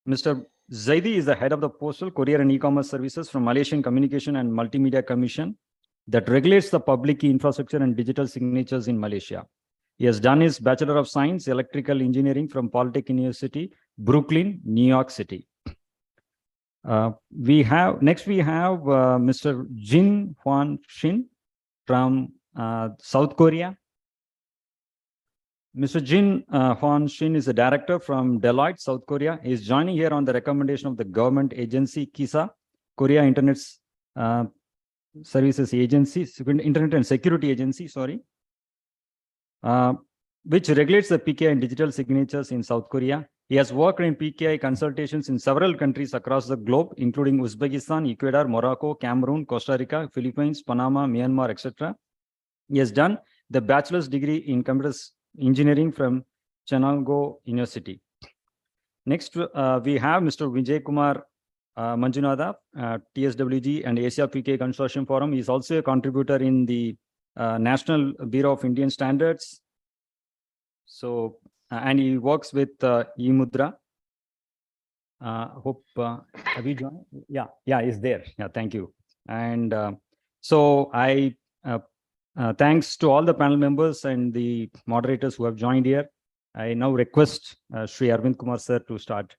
Mr. Zaidi is the head of the Postal, Courier and E-commerce Services from Malaysian Communication and Multimedia Commission that regulates the public key infrastructure and digital signatures in Malaysia. He has done his Bachelor of Science, Electrical Engineering from Polytechnic University, Brooklyn, New York City. Next we have Mr. Jin Hwan Shin from South Korea. Mr. Jin Hwan Shin is a director from Deloitte, South Korea. He is joining here on the recommendation of the government agency KISA, Korea Internet Services Agency, Internet and Security Agency, sorry, which regulates the PKI and digital signatures in South Korea. He has worked in PKI consultations in several countries across the globe, including Uzbekistan, Ecuador, Morocco, Cameroon, Costa Rica, Philippines, Panama, Myanmar, etc. He has done the bachelor's degree in computer engineering from Chenalgo University. Next, we have Mr. Vijay Kumar Manjunatha, TSWG and Asia PKI Consortium Forum. He is also a contributor in the National Bureau of Indian Standards. So, and he works with eMudra. Hope, have you joined? Yeah, he's there. Yeah, thank you. And so I, thanks to all the panel members and the moderators who have joined here. I now request Sri Arvind Kumar sir to start.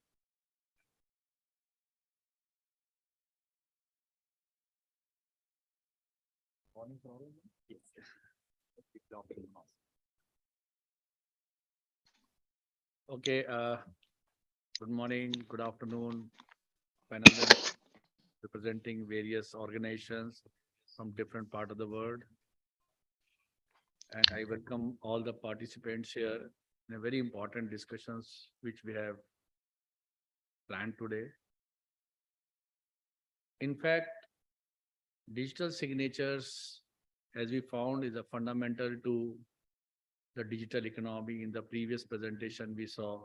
Okay, good morning, good afternoon, panelists representing various organizations from different parts of the world. And I welcome all the participants here in a very important discussions which we have planned today. In fact, digital signatures, as we found, is a fundamental to the digital economy. In the previous presentation, we saw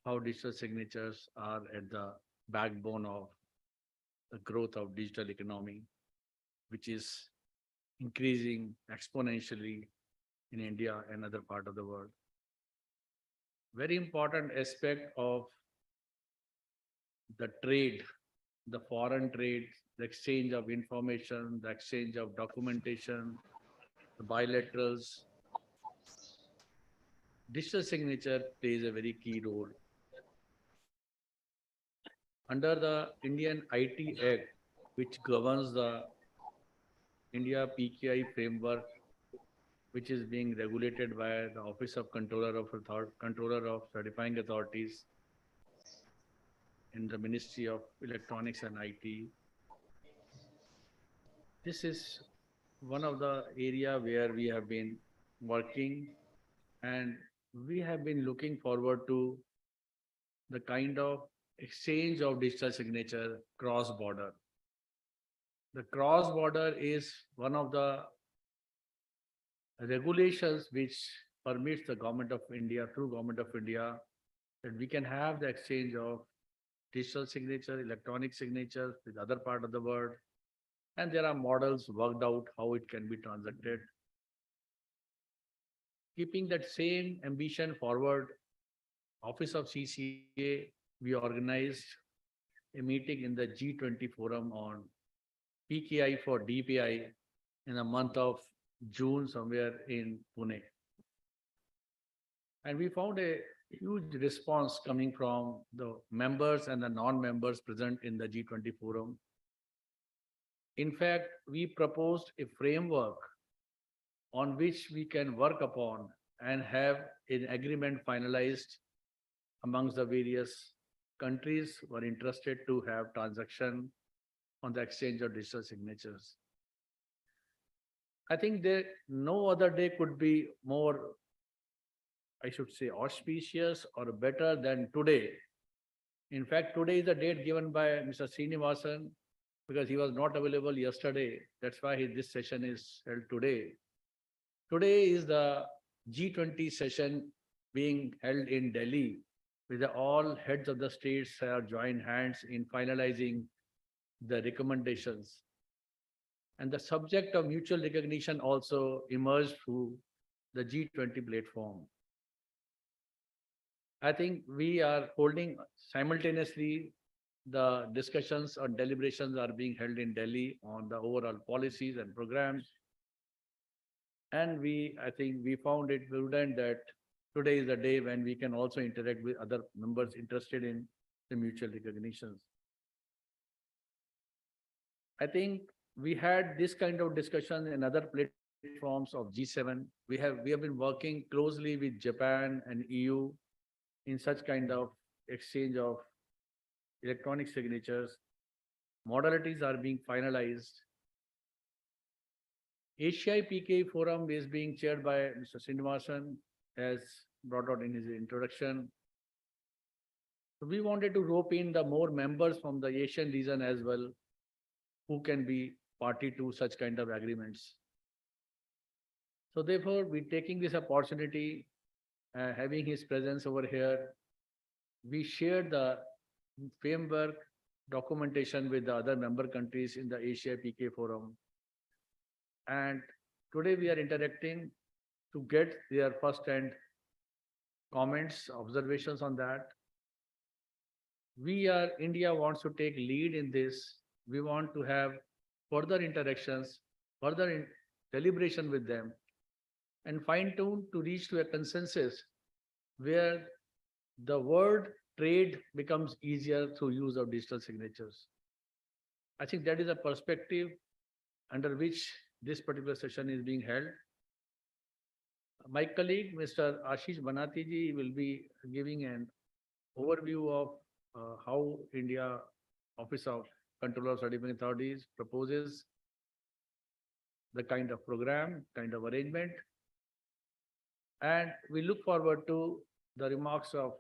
how digital signatures are at the backbone of the growth of digital economy, which is increasing exponentially in India and other part of the world. Very important aspect of the trade, the foreign trade, the exchange of information, the exchange of documentation, the bilaterals. Digital signature plays a very key role. Under the Indian IT Act, which governs the India PKI framework, which is being regulated by the Office of Controller of Certifying Authorities in the Ministry of Electronics and IT. This is one of the area where we have been working, and we have been looking forward to the kind of exchange of digital signature cross-border. The cross-border is one of the regulations which permits the government of India, through government of India, that we can have the exchange of digital signature, electronic signatures with other part of the world. And there are models worked out how it can be transacted. Keeping that same ambition forward, Office of CCA, we organized a meeting in the G20 forum on PKI for DPI in the month of June, somewhere in Pune. And we found a huge response coming from the members and the non-members present in the G20 forum. In fact, we proposed a framework on which we can work upon and have an agreement finalized amongst the various countries who are interested to have transaction on the exchange of digital signatures. I think there no other day could be more, I should say, auspicious or better than today. In fact, today is the date given by Mr. Srinivasan because he was not available yesterday. That's why this session is held today. Today is the G20 session being held in Delhi, with all heads of the states have joined hands in finalizing the recommendations. And the subject of mutual recognition also emerged through the G20 platform. I think we are holding simultaneously the discussions or deliberations are being held in Delhi on the overall policies and programs. And I think we found it prudent that today is the day when we can also interact with other members interested in the mutual recognitions. I think we had this kind of discussion in other platforms of G7. We have been working closely with Japan and EU in such kind of exchange of electronic signatures. Modalities are being finalized. ACI PKI Forum is being chaired by Mr. Srinivasan, as brought out in his introduction. So we wanted to rope in the more members from the Asian region as well, who can be party to such kind of agreements. So therefore, we taking this opportunity, having his presence over here, we shared the framework documentation with the other member countries in the Asia PK Forum. And today we are interacting to get their first-hand comments, observations on that. India wants to take lead in this. We want to have further interactions, further deliberation with them, and fine-tune to reach to a consensus where the word trade becomes easier through use of digital signatures. I think that is a perspective under which this particular session is being held. My colleague, Mr. Ashish Banati ji, will be giving an overview of how India Office of Controller of Certifying Authorities proposes the kind of program, kind of arrangement. And we look forward to the remarks of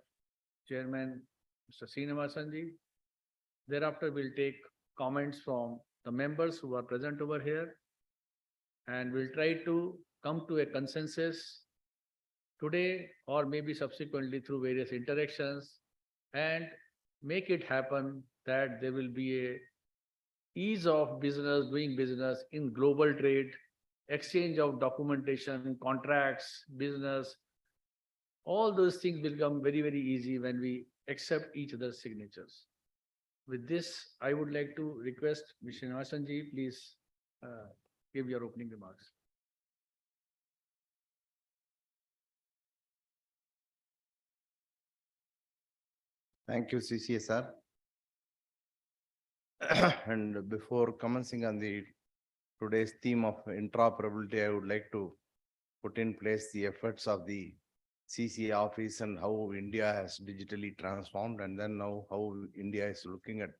Chairman Mr. Srinivasan ji. Thereafter, we'll take comments from the members who are present over here, and we'll try to come to a consensus today or maybe subsequently through various interactions, and make it happen that there will be a ease of business, doing business in global trade, exchange of documentation, contracts, business. All those things will become very, very easy when we accept each other's signatures. With this, I would like to request Mr. Srinivasan ji, please give your opening remarks. Thank you, CCSR. And before commencing on the today's theme of interoperability, I would like to put in place the efforts of the CC office and how India has digitally transformed, and then now how India is looking at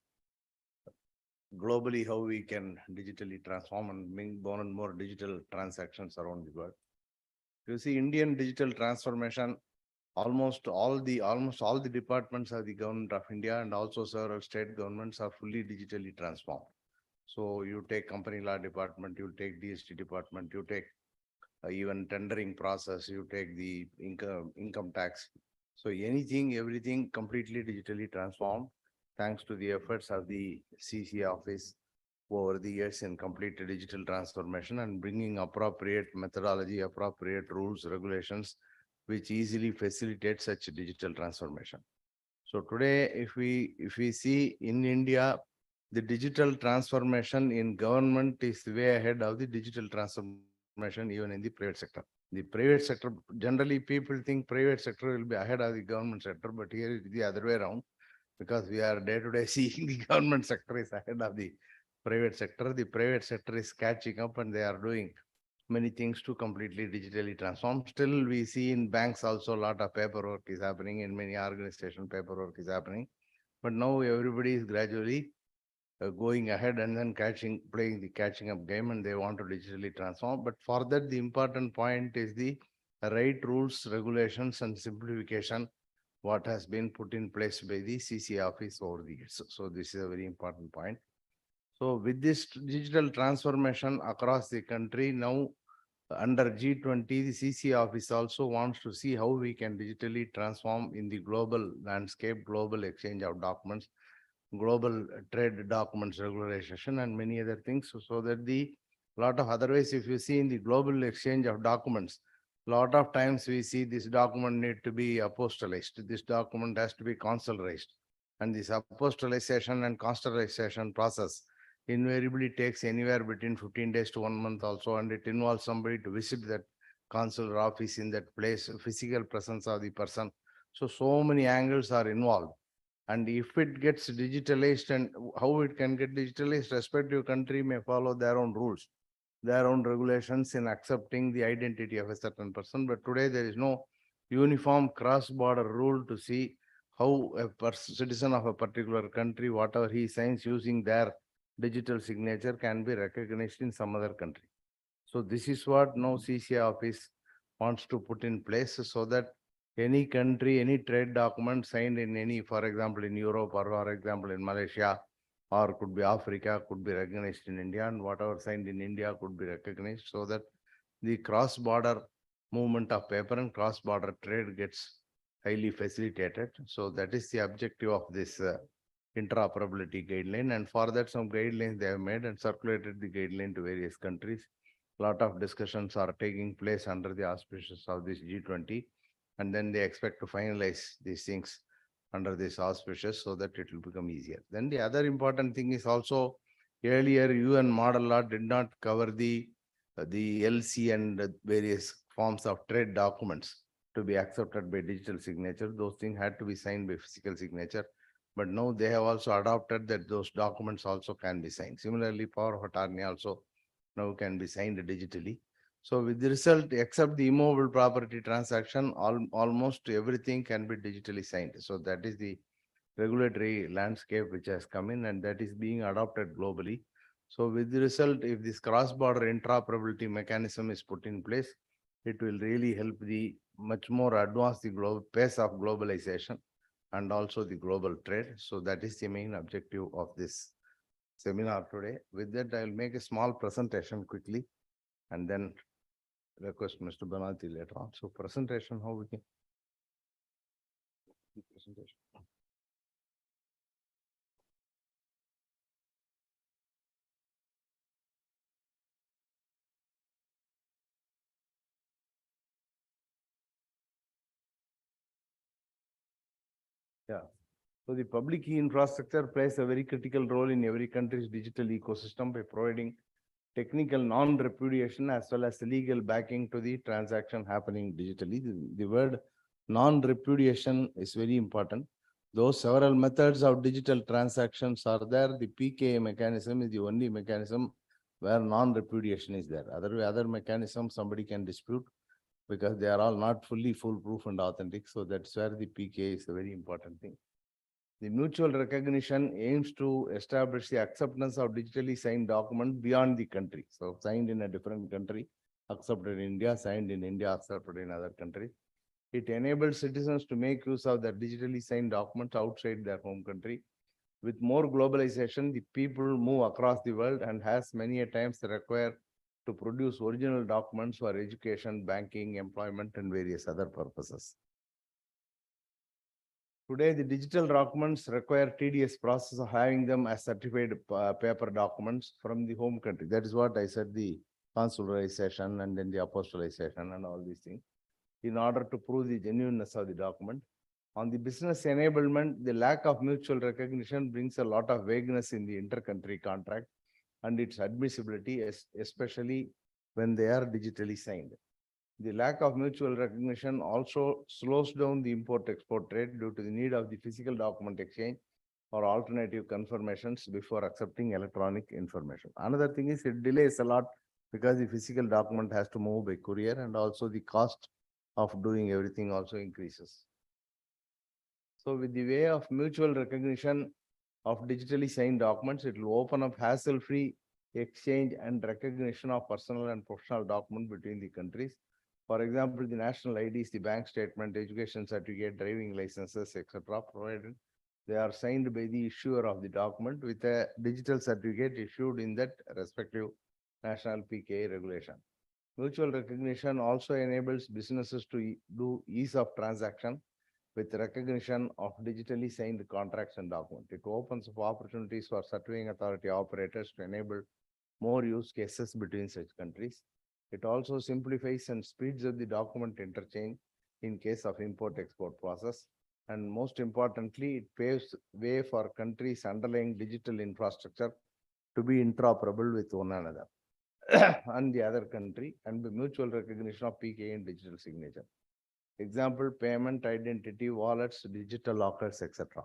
globally how we can digitally transform and bring more and more digital transactions around the world. You see, Indian digital transformation, almost all the departments of the government of India and also several state governments are fully digitally transformed. So you take company law department, you take DST department, you take even tendering process, you take the income tax. So everything completely digitally transformed, thanks to the efforts of the CC office over the years in complete digital transformation and bringing appropriate methodology, appropriate rules, regulations, which easily facilitate such digital transformation. So today, if we see in India, the digital transformation in government is way ahead of the digital transformation even in the private sector. The private sector, generally people think private sector will be ahead of the government sector, but here it is the other way around, because we are day to day seeing the government sector is ahead of the private sector. The private sector is catching up and they are doing many things to completely digitally transform. Still, we see in banks also a lot of paperwork is happening, in many organizations paperwork is happening. But now everybody is gradually going ahead and then playing the catching up game, and they want to digitally transform. But for that, the important point is the right rules, regulations, and simplification, what has been put in place by the CC office over the years. So this is a very important point. So with this digital transformation across the country now, under G20, the CC office also wants to see how we can digitally transform in the global landscape, global exchange of documents, global trade documents regularization, and many other things. So that lot of otherwise, if you see in the global exchange of documents, a lot of times we see this document need to be apostillized. This document has to be consularized. And this apostolization and constellation process invariably takes anywhere between 15 days to 1 month also, and it involves somebody to visit that consular office in that place, physical presence of the person. So many angles are involved. And if it gets digitalized, and how it can get digitalized, respective country may follow their own rules, their own regulations in accepting the identity of a certain person. But today there is no uniform cross-border rule to see how a citizen of a particular country, whatever he signs using their digital signature, can be recognized in some other country. So this is what now CCA office wants to put in place, so that any country, any trade document signed in any, for example, in Europe, or for example, in Malaysia, or could be Africa, could be recognized in India, and whatever signed in India could be recognized, so that the cross-border movement of paper and cross-border trade gets highly facilitated. So that is the objective of this interoperability guideline. And for that, some guidelines they have made and circulated the guideline to various countries. A lot of discussions are taking place under the auspices of this G20. And then they expect to finalize these things under this auspices so that it will become easier. Then the other important thing is also, earlier UN model law did not cover the LC and various forms of trade documents to be accepted by digital signature. Those things had to be signed by physical signature. But now they have also adopted that those documents also can be signed. Similarly, power of attorney also now can be signed digitally. So with the result, except the immovable property transaction, almost everything can be digitally signed. So that is the regulatory landscape which has come in, and that is being adopted globally. So with the result, if this cross-border interoperability mechanism is put in place, it will really help the much more advance the global pace of globalization and also the global trade. So that is the main objective of this seminar today. With that, I will make a small presentation quickly and then request Mr. Banati later on. So presentation, how we can. Presentation. Yeah. So the public key infrastructure plays a very critical role in every country's digital ecosystem by providing technical non-repudiation as well as legal backing to the transaction happening digitally. The word non-repudiation is very important. Though several methods of digital transactions are there, the PKI mechanism is the only mechanism where non-repudiation is there. Other mechanisms somebody can dispute because they are all not fully foolproof and authentic. So that's where the PKI is a very important thing. The mutual recognition aims to establish the acceptance of digitally signed document beyond the country. So signed in a different country, accepted in India, signed in India, accepted in other countries. It enables citizens to make use of their digitally signed documents outside their home country. With more globalization, the people move across the world and has many a times require to produce original documents for education, banking, employment, and various other purposes. Today, the digital documents require tedious process of having them as certified paper documents from the home country. That is what I said, the consularization and then the apostolization and all these things, in order to prove the genuineness of the document. On the business enablement, the lack of mutual recognition brings a lot of vagueness in the inter-country contract and its admissibility, especially when they are digitally signed. The lack of mutual recognition also slows down the import-export trade due to the need of the physical document exchange or alternative confirmations before accepting electronic information. Another thing is it delays a lot because the physical document has to move by courier, and also the cost of doing everything also increases. So with the way of mutual recognition of digitally signed documents, it will open up hassle-free exchange and recognition of personal and professional documents between the countries. For example, the national IDs, the bank statement, education certificate, driving licenses, etc., provided they are signed by the issuer of the document with a digital certificate issued in that respective national PKI regulation. Mutual recognition also enables businesses to do ease of transaction with recognition of digitally signed contracts and documents. It opens up opportunities for certifying authority operators to enable more use cases between such countries. It also simplifies and speeds up the document interchange in case of import-export process And most importantly, it paves way for countries' underlying digital infrastructure to be interoperable with one another and the other country, and the mutual recognition of PKI and digital signature. Example, payment, identity, wallets, digital lockers, etc.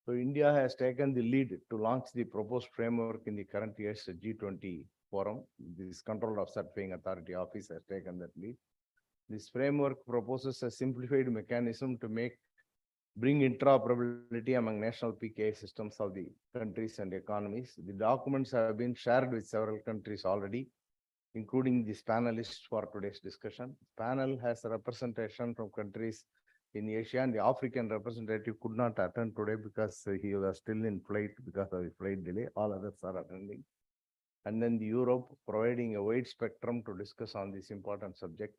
So India has taken the lead to launch the proposed framework in the current year's G20 forum. This Control of Certifying Authority Office has taken that lead. This framework proposes a simplified mechanism to bring interoperability among national PKI systems of the countries and economies. The documents have been shared with several countries already, including these panelists for today's discussion. Panel has a representation from countries in Asia, and the African representative could not attend today because he was still in flight because of the flight delay. All others are attending. And then the Europe providing a wide spectrum to discuss on this important subject.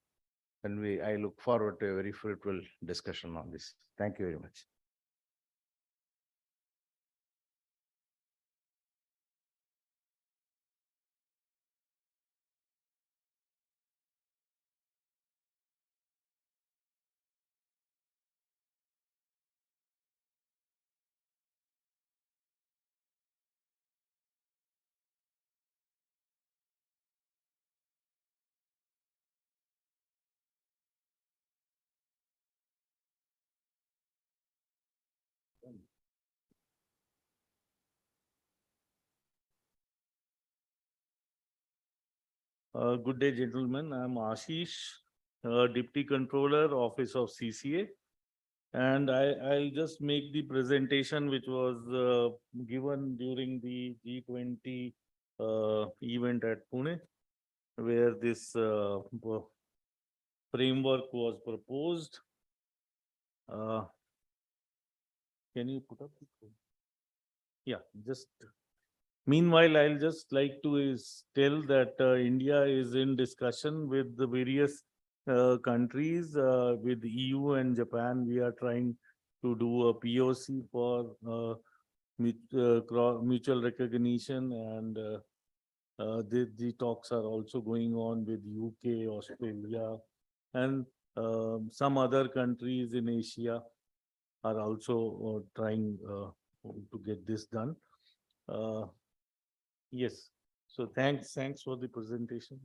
And I look forward to a very fruitful discussion on this. Thank you very much. Good day, gentlemen. I'm Ashish, Deputy Controller, Office of CCA. And I'll just make the presentation which was given during the G20 event at Pune, where this framework was proposed. Can you put up the? Yeah, just. Meanwhile, I'll just like to tell that India is in discussion with the various countries, with EU and Japan. We are trying to do a POC for mutual recognition, and the talks are also going on with UK, Australia, and some other countries in Asia are also trying to get this done. Yes. So thanks for the presentation.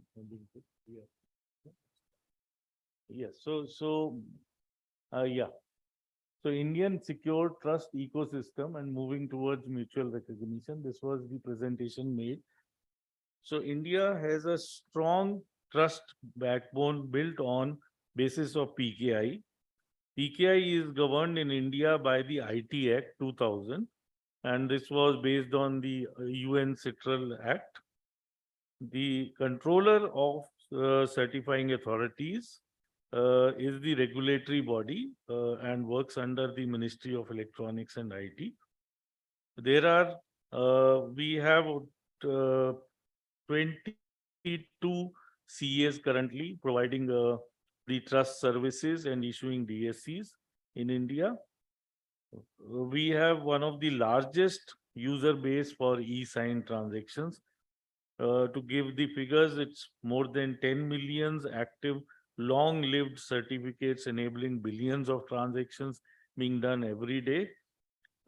Yeah. Yes. So Indian secure trust ecosystem and moving towards mutual recognition. This was the presentation made. So India has a strong trust backbone built on basis of PKI. PKI is governed in India by the IT Act 2000. And this was based on the UN Citral Act. The controller of certifying authorities is the regulatory body and works under the Ministry of Electronics and IT. There are, we have 22 CAs currently providing the trust services and issuing DSCs in India. We have one of the largest user base for e-sign transactions. To give the figures, it's more than 10 million active long-lived certificates enabling billions of transactions being done every day.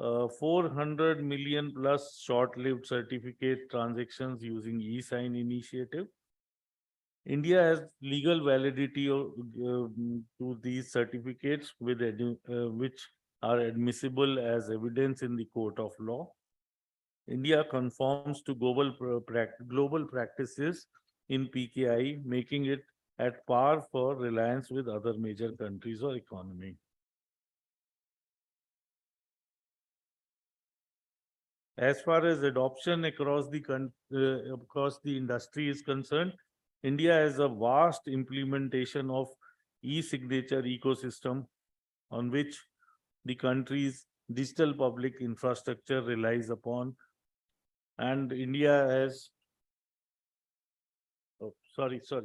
400 million plus short-lived certificate transactions using e-sign initiative. India has legal validity to these certificates with which are admissible as evidence in the court of law. India conforms to global practices in PKI, making it at par for reliance with other major countries or economy. As far as adoption across the industry is concerned, India has a vast implementation of e-signature ecosystem on which the country's digital public infrastructure relies upon. And India has, oh, sorry. Yeah.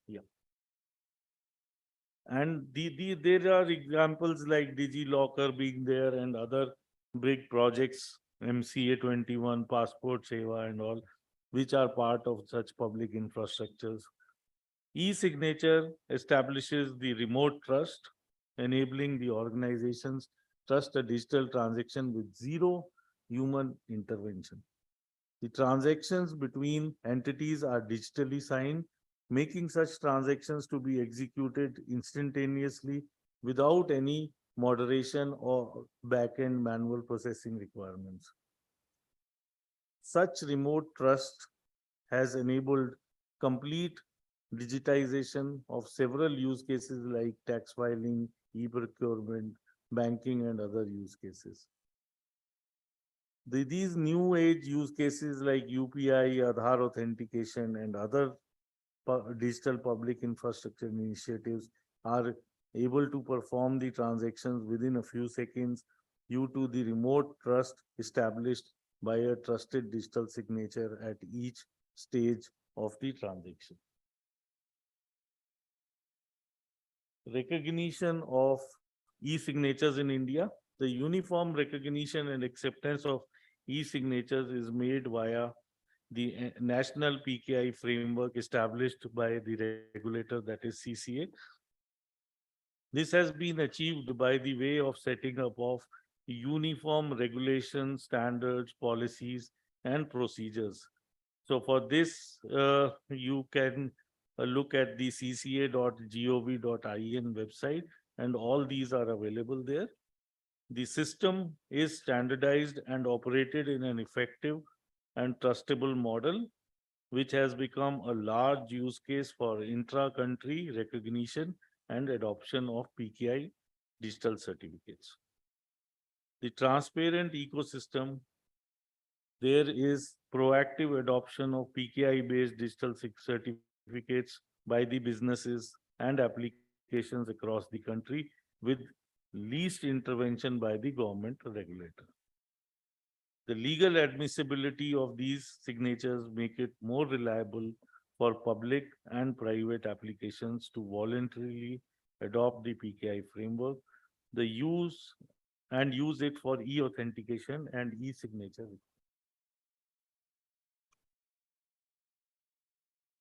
Yeah. And there are examples like DigiLocker being there and other big projects MCA 21, Passport Seva and all, which are part of such public infrastructures. E-signature establishes the remote trust, enabling the organizations trust a digital transaction with zero human intervention. The transactions between entities are digitally signed, making such transactions to be executed instantaneously without any moderation or back-end manual processing requirements. Such remote trust has enabled complete digitization of several use cases like tax filing, e-procurement, banking, and other use cases. These new age use cases like UPI, Aadhaar authentication, and other digital public infrastructure initiatives are able to perform the transactions within a few seconds due to the remote trust established by a trusted digital signature at each stage of the transaction. Recognition of e-signatures in India. The uniform recognition and acceptance of e-signatures is made via the national PKI framework established by the regulator, that is CCA. This has been achieved by the way of setting up of uniform regulations, standards, policies, and procedures. So for this, you can look at the cca.gov.in website, and all these are available there. The system is standardized and operated in an effective and trustable model, which has become a large use case for intra-country recognition and adoption of PKI digital certificates. The transparent ecosystem, there is proactive adoption of PKI-based digital certificates by the businesses and applications across the country with least intervention by the government regulator. The legal admissibility of these signatures make it more reliable for public and private applications to voluntarily adopt the PKI framework, use it for e-authentication and e-signature.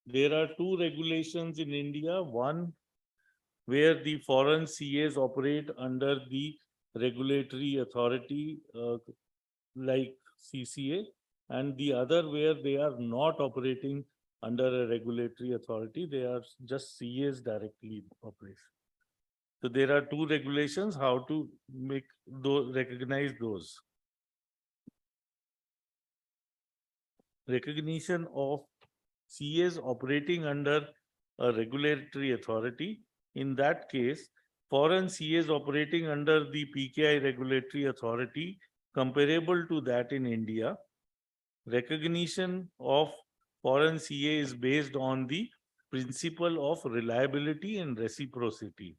There are two regulations in India, one where the foreign CAs operate under the regulatory authority like CCA, and the other where they are not operating under a regulatory authority, they are just CAs directly operate. So there are two regulations how to make those, recognize those. Recognition of CAs operating under a regulatory authority. In that case, foreign CAs operating under the PKI regulatory authority comparable to that in India. Recognition of foreign CA is based on the principle of reliability and reciprocity.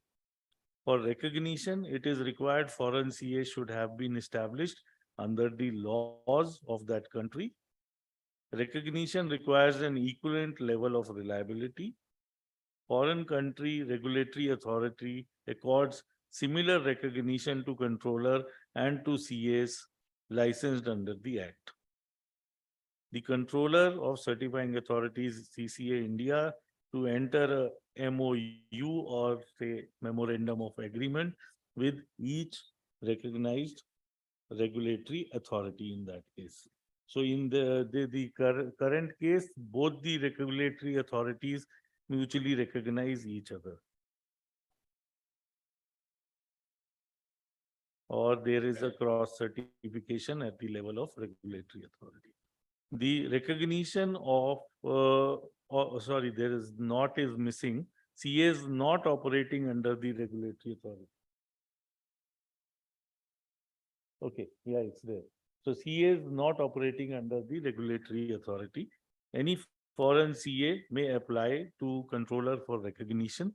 For recognition, it is required foreign CA should have been established under the laws of that country. Recognition requires an equivalent level of reliability. Foreign country regulatory authority accords similar recognition to controller and to CAs licensed under the Act. The controller of certifying authorities, CCA India, to enter a MOU or say memorandum of agreement with each recognized regulatory authority in that case. So in the current case, both the regulatory authorities mutually recognize each other. Or there is a cross certification at the level of regulatory authority. The recognition of, there is not is missing. CA is not operating under the regulatory authority. Okay, yeah, it's there. So CA is not operating under the regulatory authority. Any foreign CA may apply to controller for recognition.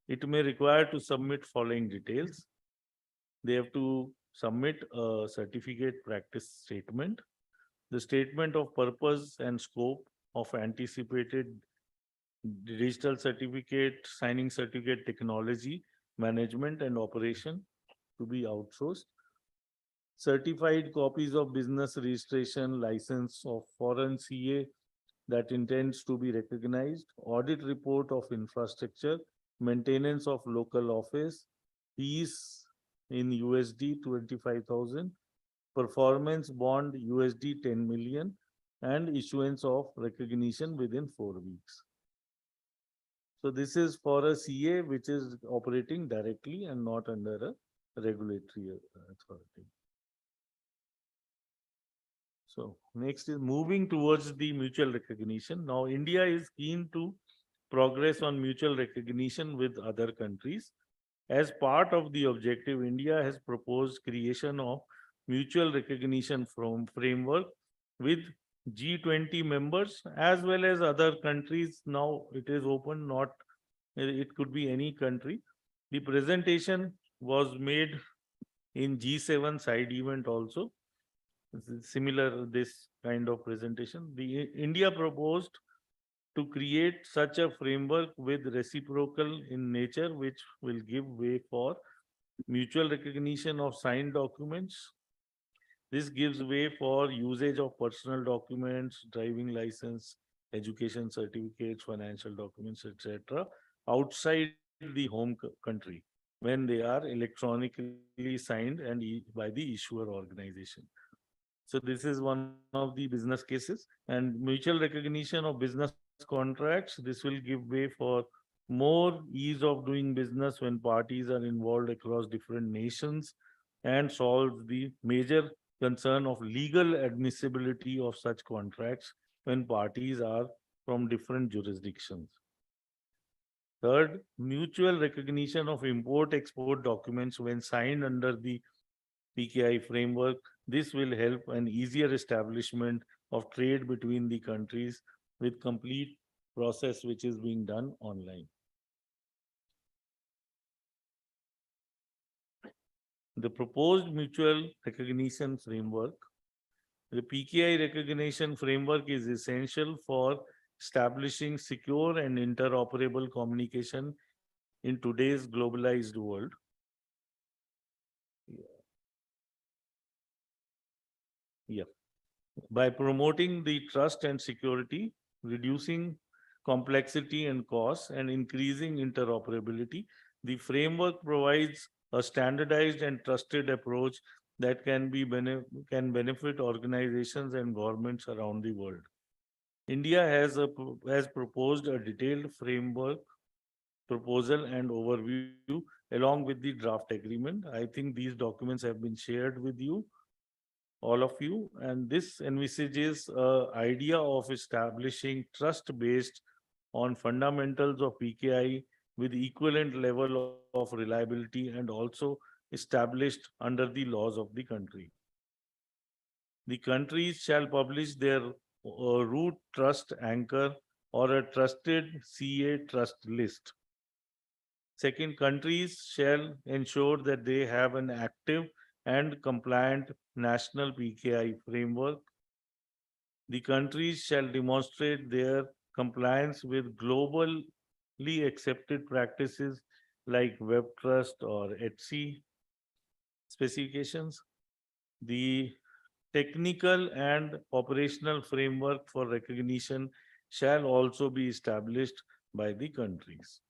It may require to submit following details. They have to submit a certificate practice statement, the statement of purpose and scope of anticipated digital certificate, signing certificate technology, management and operation to be outsourced. certified copies of business registration license of foreign CA that intends to be recognized, audit report of infrastructure, maintenance of local office, fees in USD 25,000, performance bond USD 10 million, and issuance of recognition within 4 weeks. So this is for a CA which is operating directly and not under a regulatory authority. So next is moving towards the mutual recognition. Now India is keen to progress on mutual recognition with other countries. As part of the objective, India has proposed creation of mutual recognition framework with G20 members as well as other countries. Now it is open, not it could be any country. The presentation was made in G7 side event also. Similar this kind of presentation. The India proposed to create such a framework with reciprocal in nature, which will give way for mutual recognition of signed documents. This gives way for usage of personal documents, driving license, education certificates, financial documents, etc., outside the home country when they are electronically signed and by the issuer organization. So this is one of the business cases, and mutual recognition of business contracts. This will give way for more ease of doing business when parties are involved across different nations and solves the major concern of legal admissibility of such contracts when parties are from different jurisdictions. Third, mutual recognition of import-export documents when signed under the PKI framework. This will help an easier establishment of trade between the countries with complete process which is being done online. The proposed mutual recognition framework. The PKI recognition framework is essential for establishing secure and interoperable communication in today's globalized world. By promoting the trust and security, reducing complexity and costs, and increasing interoperability, the framework provides a standardized and trusted approach that can benefit organizations and governments around the world. India has proposed a detailed framework proposal and overview along with the draft agreement. I think these documents have been shared with you, all of you, and this envisages an idea of establishing trust based on fundamentals of PKI with equivalent level of reliability and also established under the laws of the country. The countries shall publish their root trust anchor or a trusted CA trust list. Second, countries shall ensure that they have an active and compliant national PKI framework. The countries shall demonstrate their compliance with globally accepted practices like Web Trust or ETSI specifications. The technical and operational framework for recognition shall also be established by the countries.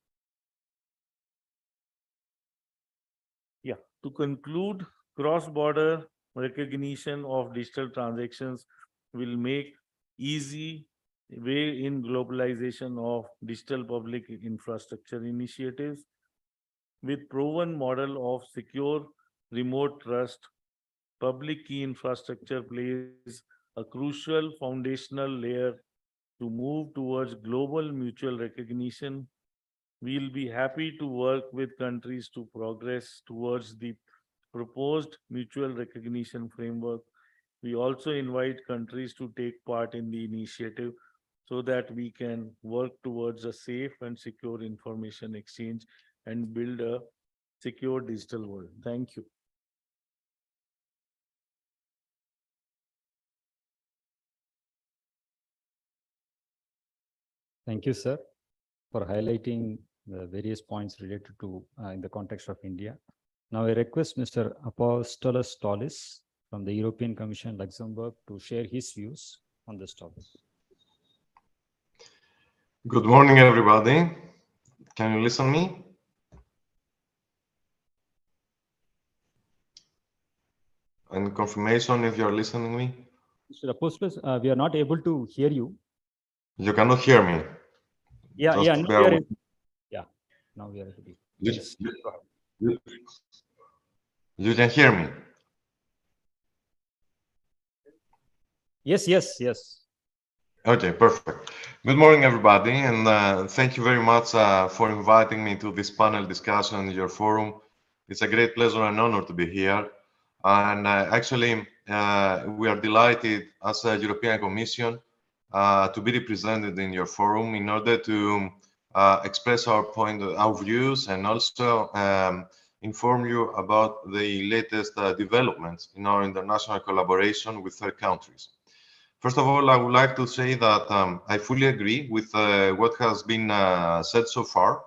To conclude, cross-border recognition of digital transactions will make easy way in globalization of digital public infrastructure initiatives. With proven model of secure remote trust, public key infrastructure plays a crucial foundational layer to move towards global mutual recognition. We'll be happy to work with countries to progress towards the proposed mutual recognition framework. We also invite countries to take part in the initiative so that we can work towards a safe and secure information exchange and build a secure digital world. Thank you. Thank you, sir, for highlighting the various points related to in the context of India. Now I request Mr. Apostolos Tollis from the European Commission, Luxembourg, to share his views on this topic. Good morning, everybody. Can you listen me? And confirmation if you're listening me? Mr. Apostles, we are not able to hear you. You cannot hear me. Yeah, Just yeah, now bear we are with- yeah, now we are able to. You- Yes. you can hear me. Yes, yes, yes. Okay, perfect. Good morning, everybody, and thank you very much for inviting me to this panel discussion in your forum. It's a great pleasure and honor to be here. And actually, we are delighted as a European Commission to be represented in your forum in order to express our views, and also inform you about the latest developments in our international collaboration with third countries. First of all, I would like to say that I fully agree with what has been said so far.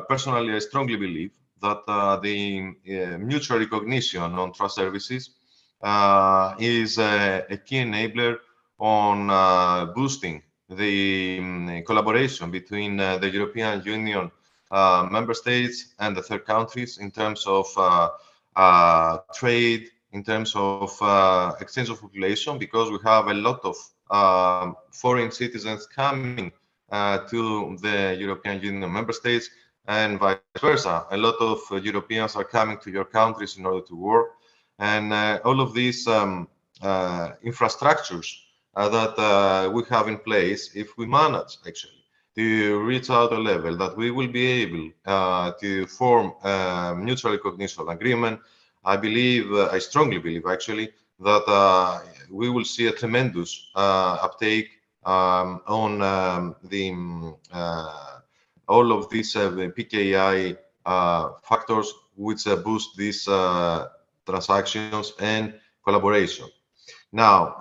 Personally, I strongly believe that the mutual recognition on trust services is a key enabler on boosting the collaboration between the European Union member states and the third countries in terms of trade, in terms of exchange of population, because we have a lot of foreign citizens coming to the European Union member states, and vice versa. A lot of Europeans are coming to your countries in order to work, and all of these infrastructures that we have in place, if we manage actually to reach out a level that we will be able to form a mutual recognition agreement, I believe, I strongly believe actually, that we will see a tremendous uptake on all of these PKI factors which boost these transactions and collaboration. Now,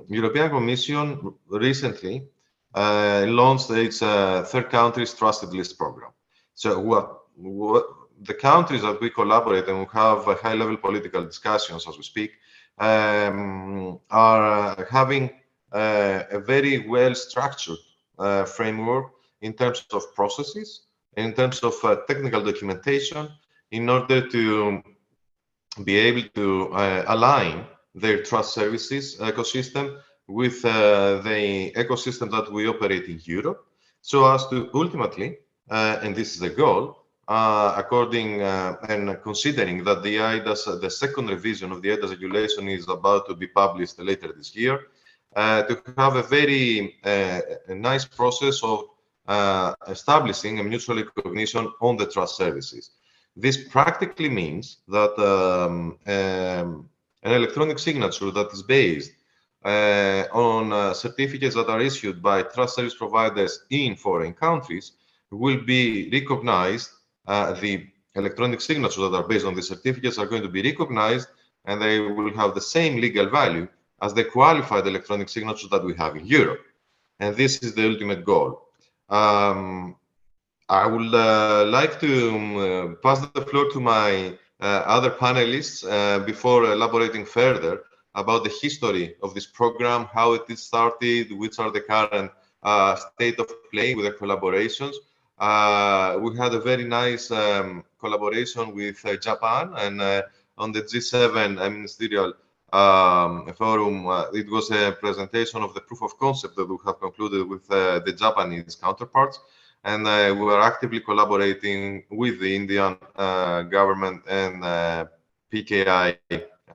European Commission recently launched its third countries trusted list program. So what the countries that we collaborate and we have high-level political discussions as we speak are having a very well-structured framework in terms of processes, in terms of technical documentation, in order to be able to align their trust services ecosystem with the ecosystem that we operate in Europe, so as to ultimately, and this is the goal, according and considering that the IEEE, the second revision of the IEEE regulation is about to be published later this year, to have a very a nice process of establishing a mutual recognition on the trust services. This practically means that an electronic signature that is based on certificates that are issued by trust service providers in foreign countries will be recognized. The electronic signatures that are based on the certificates are going to be recognized, and they will have the same legal value as the qualified electronic signatures that we have in Europe. And this is the ultimate goal. I would like to pass the floor to my other panelists before elaborating further about the history of this program, how it is started, which are the current state of play with the collaborations. We had a very nice collaboration with Japan, and on the G7 ministerial forum, it was a presentation of the proof of concept that we have concluded with the Japanese counterparts. And we are actively collaborating with the Indian government and PKI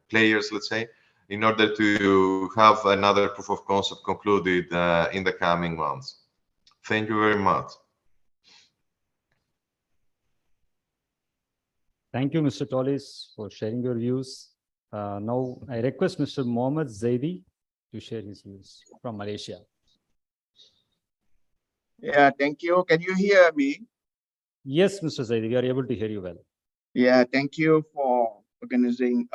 players, let's say, in order to have another proof of concept concluded in the coming months. Thank you very much. Thank you, Mr. Tollis, for sharing your views. Now, I request Mr. Mohammed Zaidi to share his views from Malaysia. Yeah, thank you. Can you hear me? Yes, Mr. Zaidi, we are able to hear you well. Yeah, thank you for organizing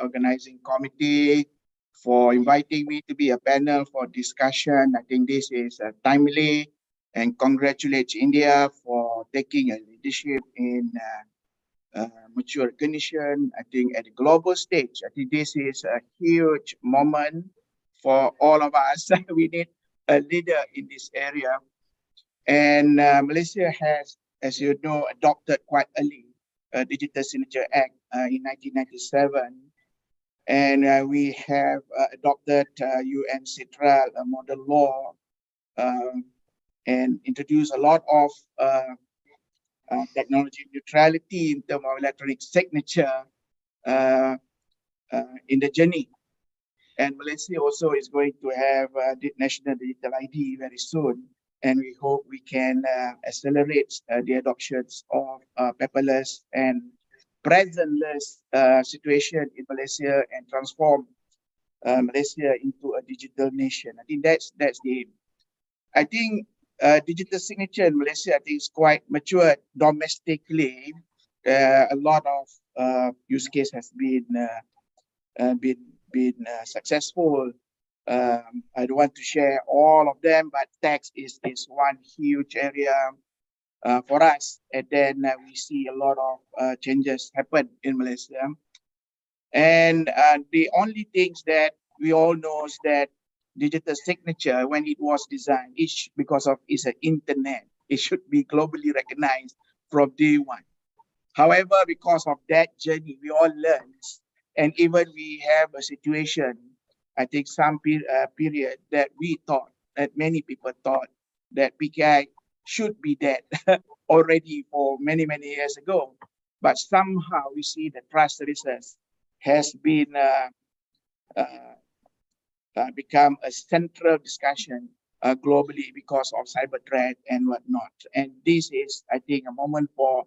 committee, for inviting me to be a panel for discussion. I think this is timely, and congratulate India for taking a leadership in mutual recognition. I think at the global stage, I think this is a huge moment for all of us. We need a leader in this area. And Malaysia has, as you know, adopted quite early Digital Signature Act in 1997. And we have adopted UN Central model law and introduced a lot of technology neutrality in terms of electronic signature in the journey. And Malaysia also is going to have the National Digital ID very soon. And we hope we can accelerate the adoptions of paperless and presentless situation in Malaysia and transform Malaysia into a digital nation. I think that's the aim. I think digital signature in Malaysia, I think, is quite mature domestically. A lot of use case has been successful. I don't want to share all of them, but tax is one huge area for us. And then we see a lot of changes happen in Malaysia. And the only things that we all know is that digital signature, when it was designed, because of it's an internet, it should be globally recognized from day one. However, because of that journey, we all learned, and even we have a situation, I think some period that we thought, that many people thought that PKI should be dead already for many, many years ago. But somehow we see the trust services has been become a central discussion globally because of cyber threat and whatnot. And this is, I think, a moment for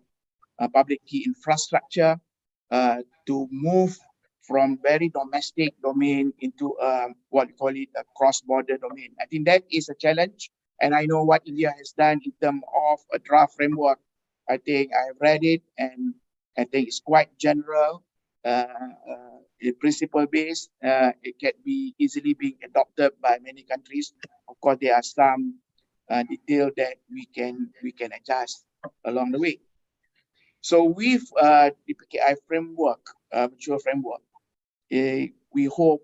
public key infrastructure to move from very domestic domain into what we call it a cross-border domain. I think that is a challenge. And I know what India has done in terms of a draft framework. I think I've read it, and I think it's quite general, principle-based. It can be easily being adopted by many countries. Of course, there are some detail that we can adjust along the way. So with the PKI framework, mature framework, we hope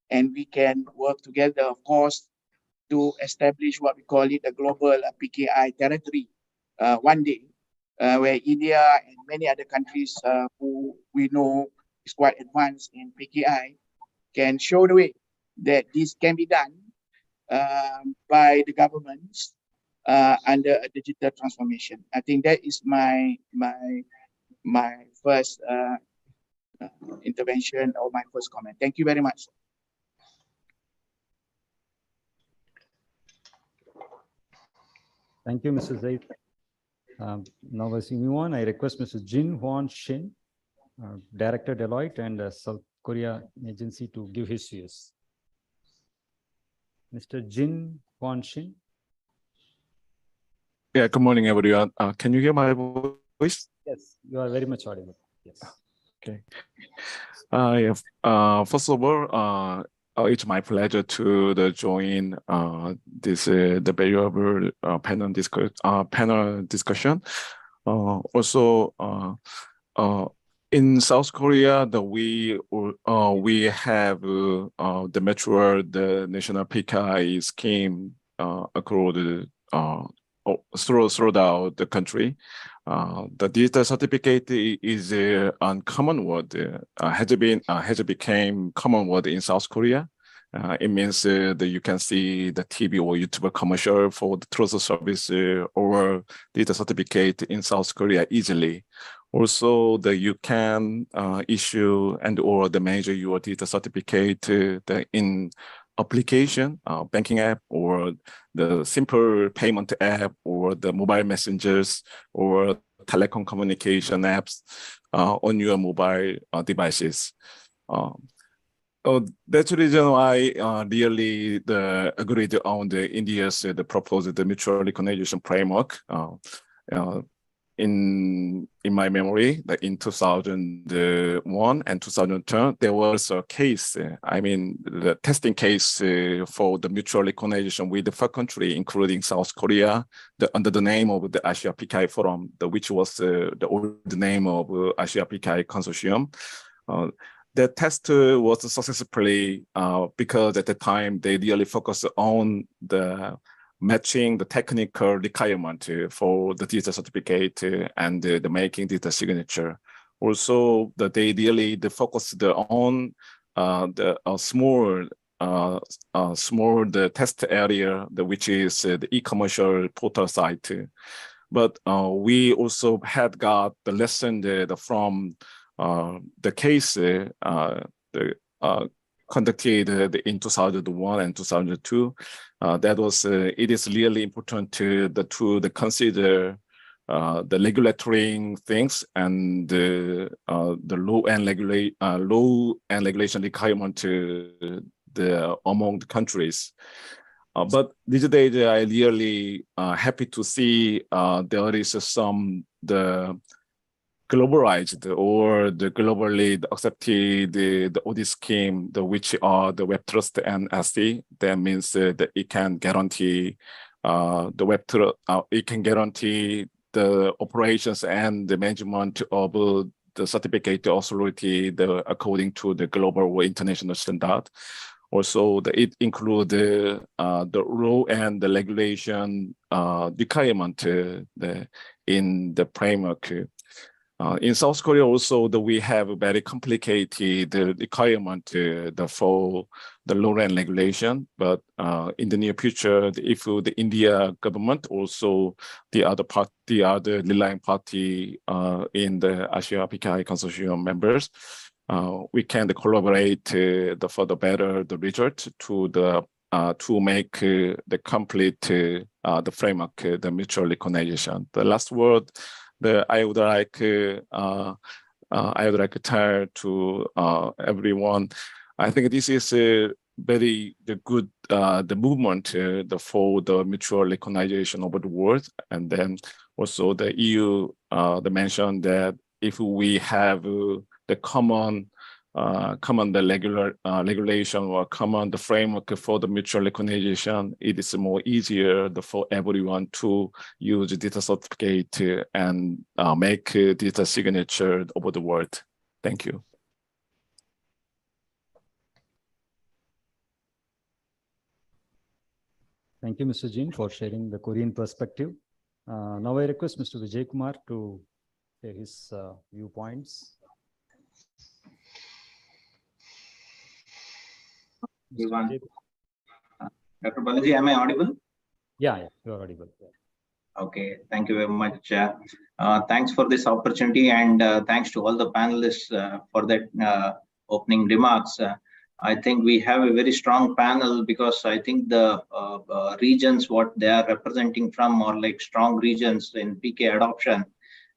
and we can work together, of course, to establish what we call it a global PKI territory one day, where India and many other countries who we know is quite advanced in PKI can show the way that this can be done by the governments under a digital transformation. I think that is my first intervention or my first comment. Thank you very much. Thank you, Mr. Zaid. Now, as we move on, I request Mr. Jin Hwan Shin, Director Deloitte and South Korea Agency, to give his views. Mr. Jin Hwan Shin. Yeah, good morning, everyone. Can you hear my voice? Yes, you are very much audible. Yes. Okay. First of all, it's my pleasure to join this the valuable panel discussion. Also, in South Korea, we have the mature the national PKI scheme across throughout the country. The digital certificate is a uncommon word. Has become common word in South Korea. It means that you can see the TV or YouTube commercial for the trust service or digital certificate in South Korea easily. Also, you can issue and or manage your digital certificate in application, banking app, or the simple payment app, or the mobile messengers, or telecom communication apps on your mobile devices. That's the reason why really agreed on the India's proposed the mutual recognition framework. In my memory that in 2001 and 2010, there was a case, the testing case for the mutual recognition with the 4 countries, including South Korea, under the name of the Asia PKI Forum, which was the old name of Asia PKI Consortium. The test was successfully because at the time they really focused on the matching the technical requirement for the digital certificate and the making digital signature. Also, they really focused on the small the test area, which is the e-commercial portal site. But we also had got the lesson from the case conducted in 2001 and 2002. That was it is really important to consider the regulatory things and the law and regulation requirement among the countries. But these days, I really happy to see there is the globalized or the globally accepted the audit scheme, which are the Web Trust and SC. That means that it can guarantee it can guarantee the operations and the management of the certificate authority according to the global or international standard. Also, it includes the law and the regulation requirement in the framework. In South Korea also, we have a very complicated requirement for the law and regulation. But in the near future, if the India government also the other relying party in the Asia PKI Consortium members, we can collaborate for the better the result to make the complete the framework the mutual recognition. The last word. I would like to tell to everyone. I think this is a very good the movement for the mutual recognition over the world, and then also the EU they mentioned that if we have the common the regulation or common the framework for the mutual recognition, it is more easier for everyone to use digital certificate and make digital signature over the world. Thank you. Thank you, Mr. Jin, for sharing the Korean perspective. Now I request Mr. Vijay Kumar to share his viewpoints. Everyone. Dr. Balaji, am I audible? Yeah, you are audible. Okay, thank you very much. Thanks for this opportunity, and thanks to all the panelists for that opening remarks. I think we have a very strong panel because I think the regions what they are representing from are like strong regions in PK adoption.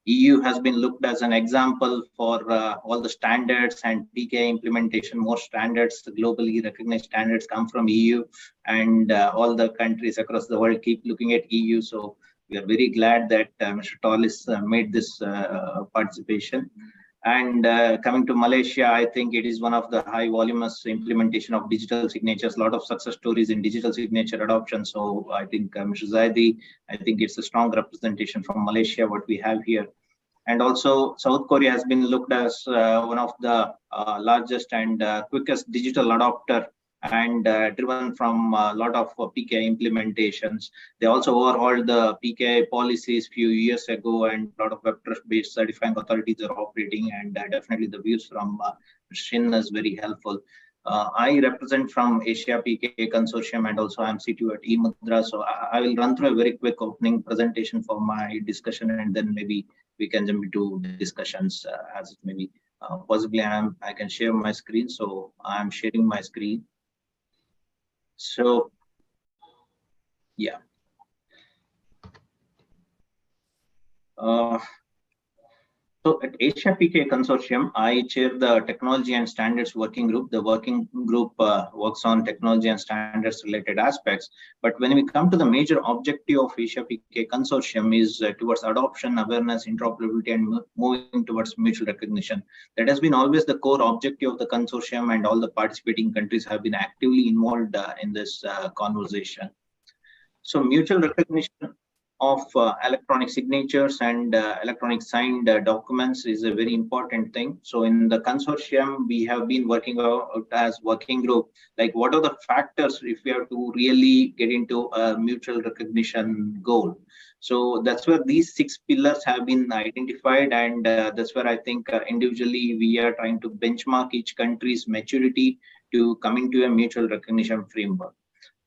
EU has been looked as an example for all the standards and PK implementation. Most standards, globally recognized standards, come from EU, and all the countries across the world keep looking at EU. So we are very glad that Mr. Tollis made this participation. And coming to Malaysia, I think it is one of the high voluminous implementation of digital signatures, a lot of success stories in digital signature adoption. So I think Mr. Zaidi, I think it's a strong representation from Malaysia, what we have here. And also South Korea has been looked as one of the largest and quickest digital adopter, and driven from a lot of PKI implementations. They also overhauled the PKI policies few years ago, and a lot of web trust-based certifying authorities are operating, and definitely the views from Shin is very helpful. I represent from Asia PKI Consortium, and also I'm CTO at eMudra. So I will run through a very quick opening presentation for my discussion, and then maybe we can jump into discussions as it may be. Possibly I can share my screen. So I'm sharing my screen. So, yeah. So So at Asia PKI Consortium, I chair the Technology and Standards Working Group. The working group works on technology and standards related aspects. But when we come to the major objective of Asia PKI Consortium is towards adoption, awareness, interoperability, and moving towards mutual recognition. That has been always the core objective of the consortium, and all the participating countries have been actively involved in this conversation. So mutual recognition of electronic signatures and electronic signed documents is a very important thing. So in the consortium, we have been working out as working group, like what are the factors if we have to really get into a mutual recognition goal. So that's where these 6 pillars have been identified, and that's where I think individually we are trying to benchmark each country's maturity to coming to a mutual recognition framework.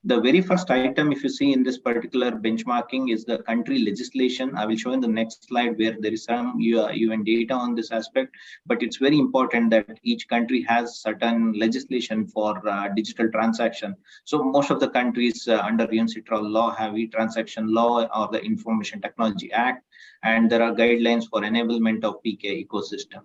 The very first item, if you see in this particular benchmarking, is the country legislation. I will show in the next slide where there is some UN data on this aspect, but it's very important that each country has certain legislation for digital transaction. So most of the countries under UNCITRAL law have e-transaction law or the Information Technology Act, and there are guidelines for enablement of PKI ecosystem.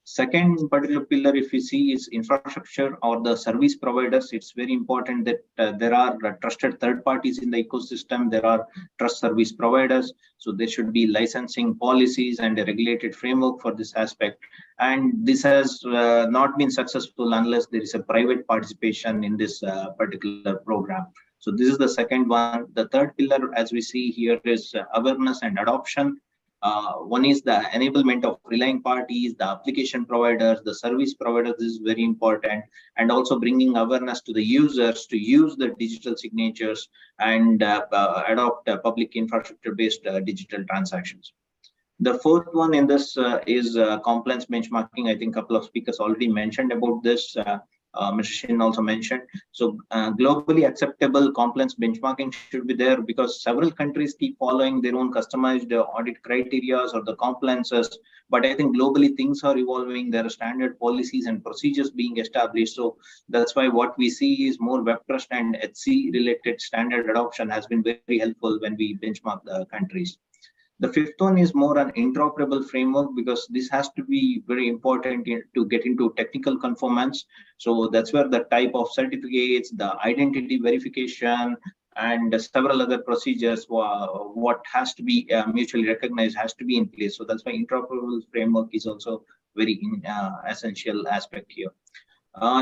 Second particular pillar, if you see, is infrastructure or the service providers. It's very important that there are trusted third parties in the ecosystem. There are trust service providers. So there should be licensing policies and a regulated framework for this aspect. And this has not been successful unless there is a private participation in this particular program. So this is the second one. The third pillar, as we see here, is awareness and adoption. One is the enablement of relying parties, the application providers, the service providers. This is very important, and also bringing awareness to the users to use the digital signatures and adopt public infrastructure-based digital transactions. The fourth one in this is compliance benchmarking. I think a couple of speakers already mentioned about this. Mr. Shin also mentioned. So globally acceptable compliance benchmarking should be there, because several countries keep following their own customized audit criteria or the compliances. But I think globally things are evolving. There are standard policies and procedures being established. So that's why what we see is more web trust and HC related standard adoption has been very helpful when we benchmark the countries. The fifth one is more an interoperable framework, because this has to be very important to get into technical conformance. So that's where the type of certificates, the identity verification, and several other procedures, what has to be mutually recognized has to be in place. So that's why interoperable framework is also very essential aspect here.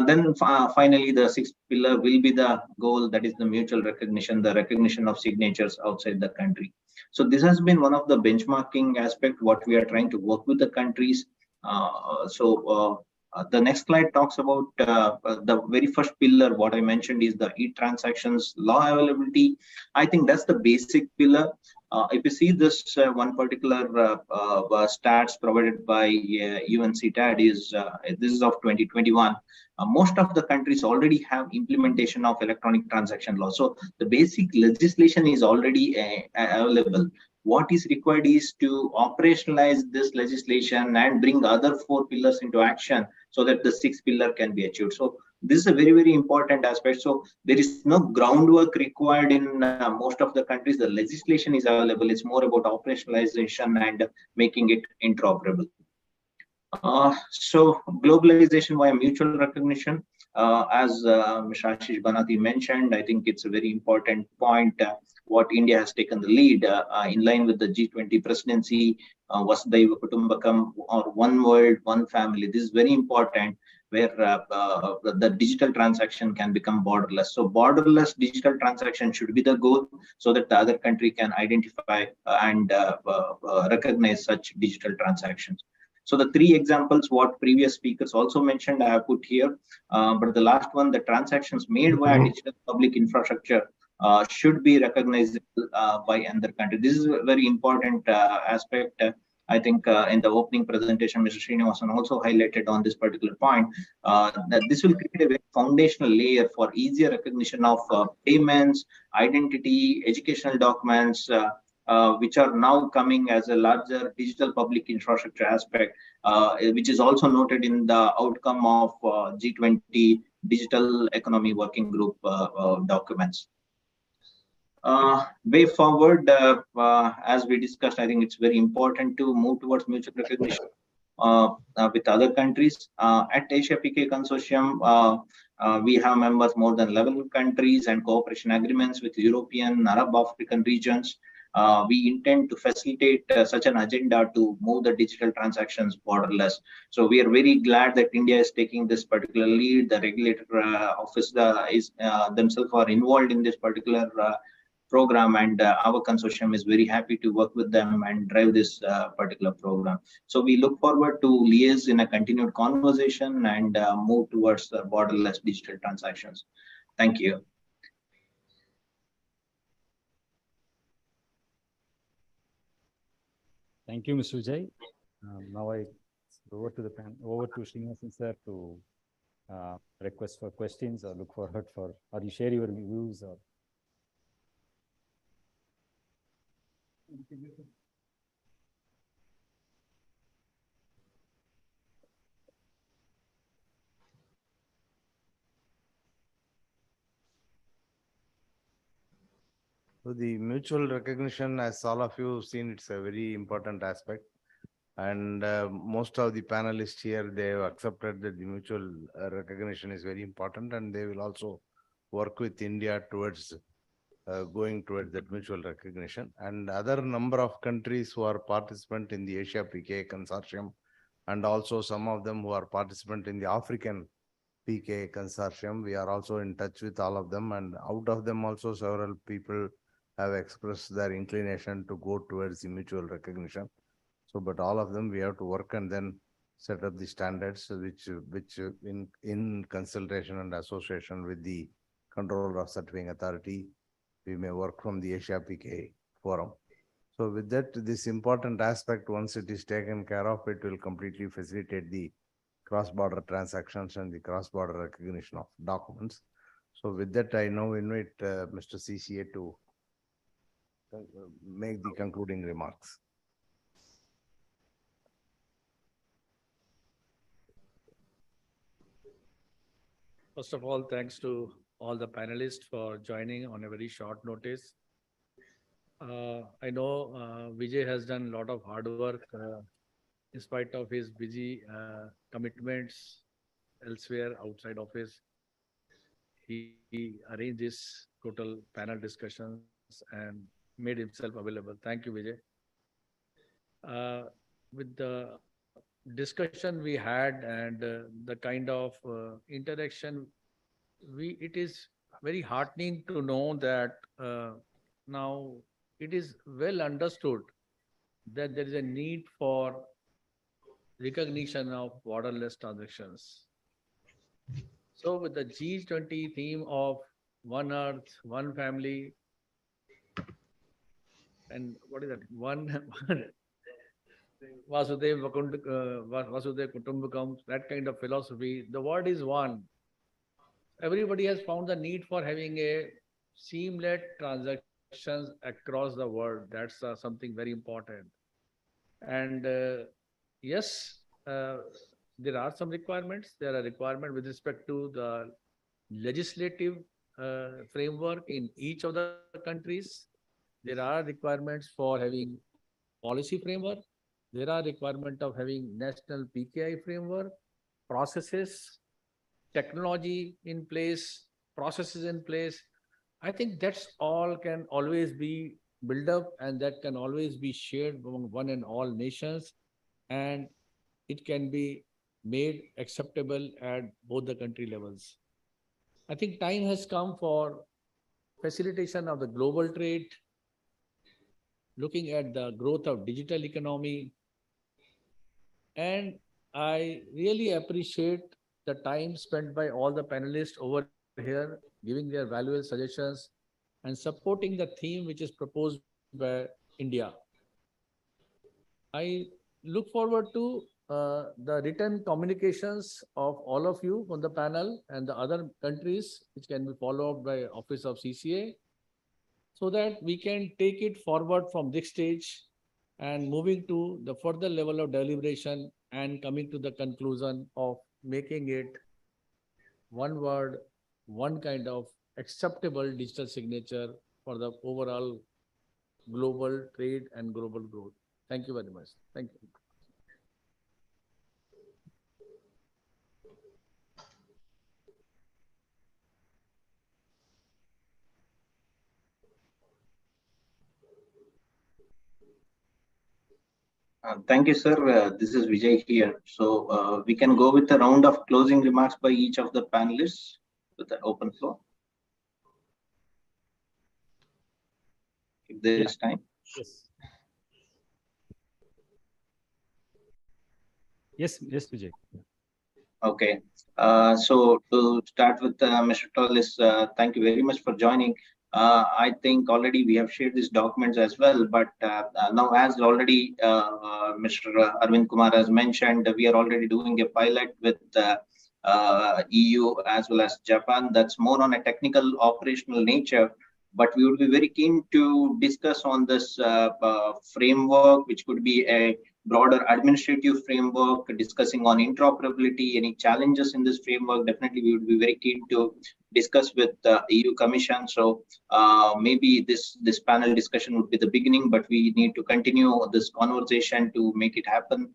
Then finally, the sixth pillar will be the goal, that is the mutual recognition, the recognition of signatures outside the country. So this has been one of the benchmarking aspect what we are trying to work with the countries. The next slide talks about the very first pillar. What I mentioned is the e-transactions law availability. I think that's the basic pillar. If you see this one particular stats provided by UNCTAD is this is of 2021. Most of the countries already have implementation of electronic transaction law. So the basic legislation is already available. What is required is to operationalize this legislation and bring other 4 pillars into action so that the 6th pillar can be achieved. So this is a very, very important aspect. So there is no groundwork required in most of the countries. The legislation is available. It's more about operationalization and making it interoperable. So globalization via mutual recognition, as Mr. Ashish Banati mentioned, I think it's a very important point. What India has taken the lead in line with the G20 presidency, Vasudhaiva Kutumbakam, or one world, one family. This is very important, where the digital transaction can become borderless. So borderless digital transaction should be the goal, so that the other country can identify and recognize such digital transactions. So the 3 examples what previous speakers also mentioned, I have put here. But the last one, the transactions made via digital public infrastructure should be recognized by another country. This is a very important aspect. I think in the opening presentation, Mr. Srinivasan also highlighted on this particular point, that this will create a very foundational layer for easier recognition of payments, identity, educational documents, which are now coming as a larger digital public infrastructure aspect, which is also noted in the outcome of G20 Digital Economy Working Group documents. Way forward, as we discussed, I think it's very important to move towards mutual recognition with other countries. At Asia PKI Consortium, we have members more than 11 countries and cooperation agreements with European, Arab, African regions. We intend to facilitate such an agenda to move the digital transactions borderless. So we are very glad that India is taking this particular lead. The regulator office is themselves are involved in this particular program, and our consortium is very happy to work with them and drive this particular program. So we look forward to liaise in a continued conversation and move towards the borderless digital transactions. Thank you. Thank you, Mr. Vijay. Now I over to the over to Srinivasan sir to request for questions or look forward for, or you share your views or. So the mutual recognition, as all of you have seen, it's a very important aspect. And most of the panelists here, they have accepted that the mutual recognition is very important, and they will also work with India towards going towards that mutual recognition. And other number of countries who are participant in the Asia PKI Consortium, and also some of them who are participant in the African PKI Consortium, we are also in touch with all of them. And out of them also several people have expressed their inclination to go towards the mutual recognition. So, but all of them, we have to work and then set up the standards which in consultation and association with the controller of certifying authority, we may work from the Asia PKI forum. So with that, this important aspect, once it is taken care of, it will completely facilitate the cross-border transactions and the cross-border recognition of documents. So with that, I now invite Mr. CCA to make the concluding remarks. First of all, thanks to all the panelists for joining on a very short notice. I know Vijay has done a lot of hard work in spite of his busy commitments elsewhere outside office. He arranged this total panel discussions and made himself available. Thank you, Vijay. With the discussion we had and the kind of interaction, it is very heartening to know that now it is well understood that there is a need for recognition of borderless transactions. So with the G20 theme of One Earth, One Family, and what is that? One Vasudhaiva Kutumbakam, that kind of philosophy. The word is one. Everybody has found the need for having a seamless transactions across the world. That's something very important. And yes, there are some requirements. There are requirements with respect to the legislative framework in each of the countries. There are requirements for having policy framework. There are requirements of having national PKI framework, processes, technology in place, processes in place. I think that's all can always be built up, and that can always be shared among one and all nations, and it can be made acceptable at both the country levels. I think time has come for facilitation of the global trade, looking at the growth of digital economy. And I really appreciate the time spent by all the panelists over here, giving their valuable suggestions and supporting the theme which is proposed by India. I look forward to the written communications of all of you on the panel and the other countries, which can be followed by Office of CCA, so that we can take it forward from this stage and moving to the further level of deliberation and coming to the conclusion of making it one word, one kind of acceptable digital signature for the overall global trade and global growth. Thank you very much. Thank you. Thank you, sir. This is Vijay here. So we can go with a round of closing remarks by each of the panelists with an open floor. If there is time. Yes. Yes, Vijay. Okay. So to start with, Mr. Tollis, thank you very much for joining. I think already we have shared these documents as well, but now as already Mr. Arvind Kumar has mentioned, we are already doing a pilot with EU as well as Japan. That's more on a technical operational nature, but we would be very keen to discuss on this framework, which could be a broader administrative framework, discussing on interoperability, any challenges in this framework. Definitely, we would be very keen to discuss with the EU Commission. So maybe this panel discussion would be the beginning, but we need to continue this conversation to make it happen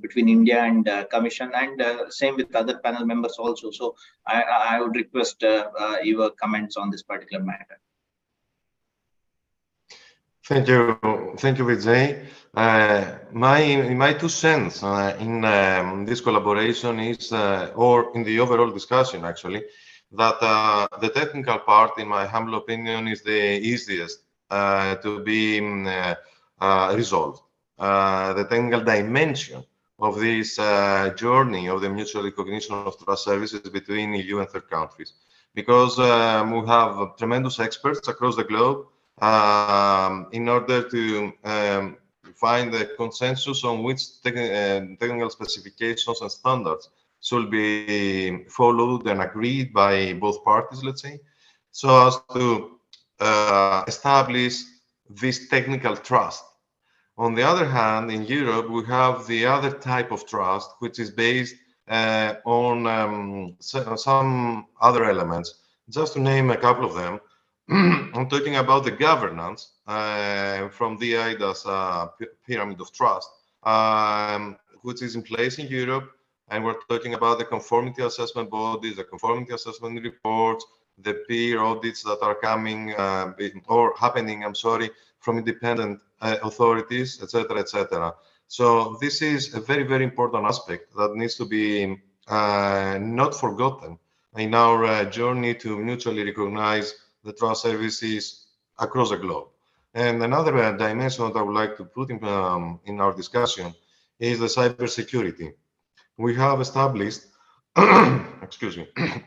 between India and Commission, and same with other panel members also. So I would request your comments on this particular matter. Thank you, Vijay. My 2 cents in this collaboration is, or in the overall discussion actually, that the technical part, in my humble opinion, is the easiest to be resolved. The technical dimension of this journey of the mutual recognition of trust services between EU and third countries, because we have tremendous experts across the globe in order to find a consensus on which technical specifications and standards should be followed and agreed by both parties, let's say, so as to establish this technical trust. On the other hand, in Europe, we have the other type of trust, which is based on some other elements. Just to name a couple of them, I'm talking about the governance from the IEEE pyramid of trust, which is in place in Europe. And we're talking about the conformity assessment bodies, the conformity assessment reports, the peer audits that are coming or happening, I'm sorry, from independent authorities, etc., etc. So this is a very, very important aspect that needs to be not forgotten in our journey to mutually recognize the trust services across the globe. And another dimension that I would like to put in our discussion is the cybersecurity. We have established, excuse me, we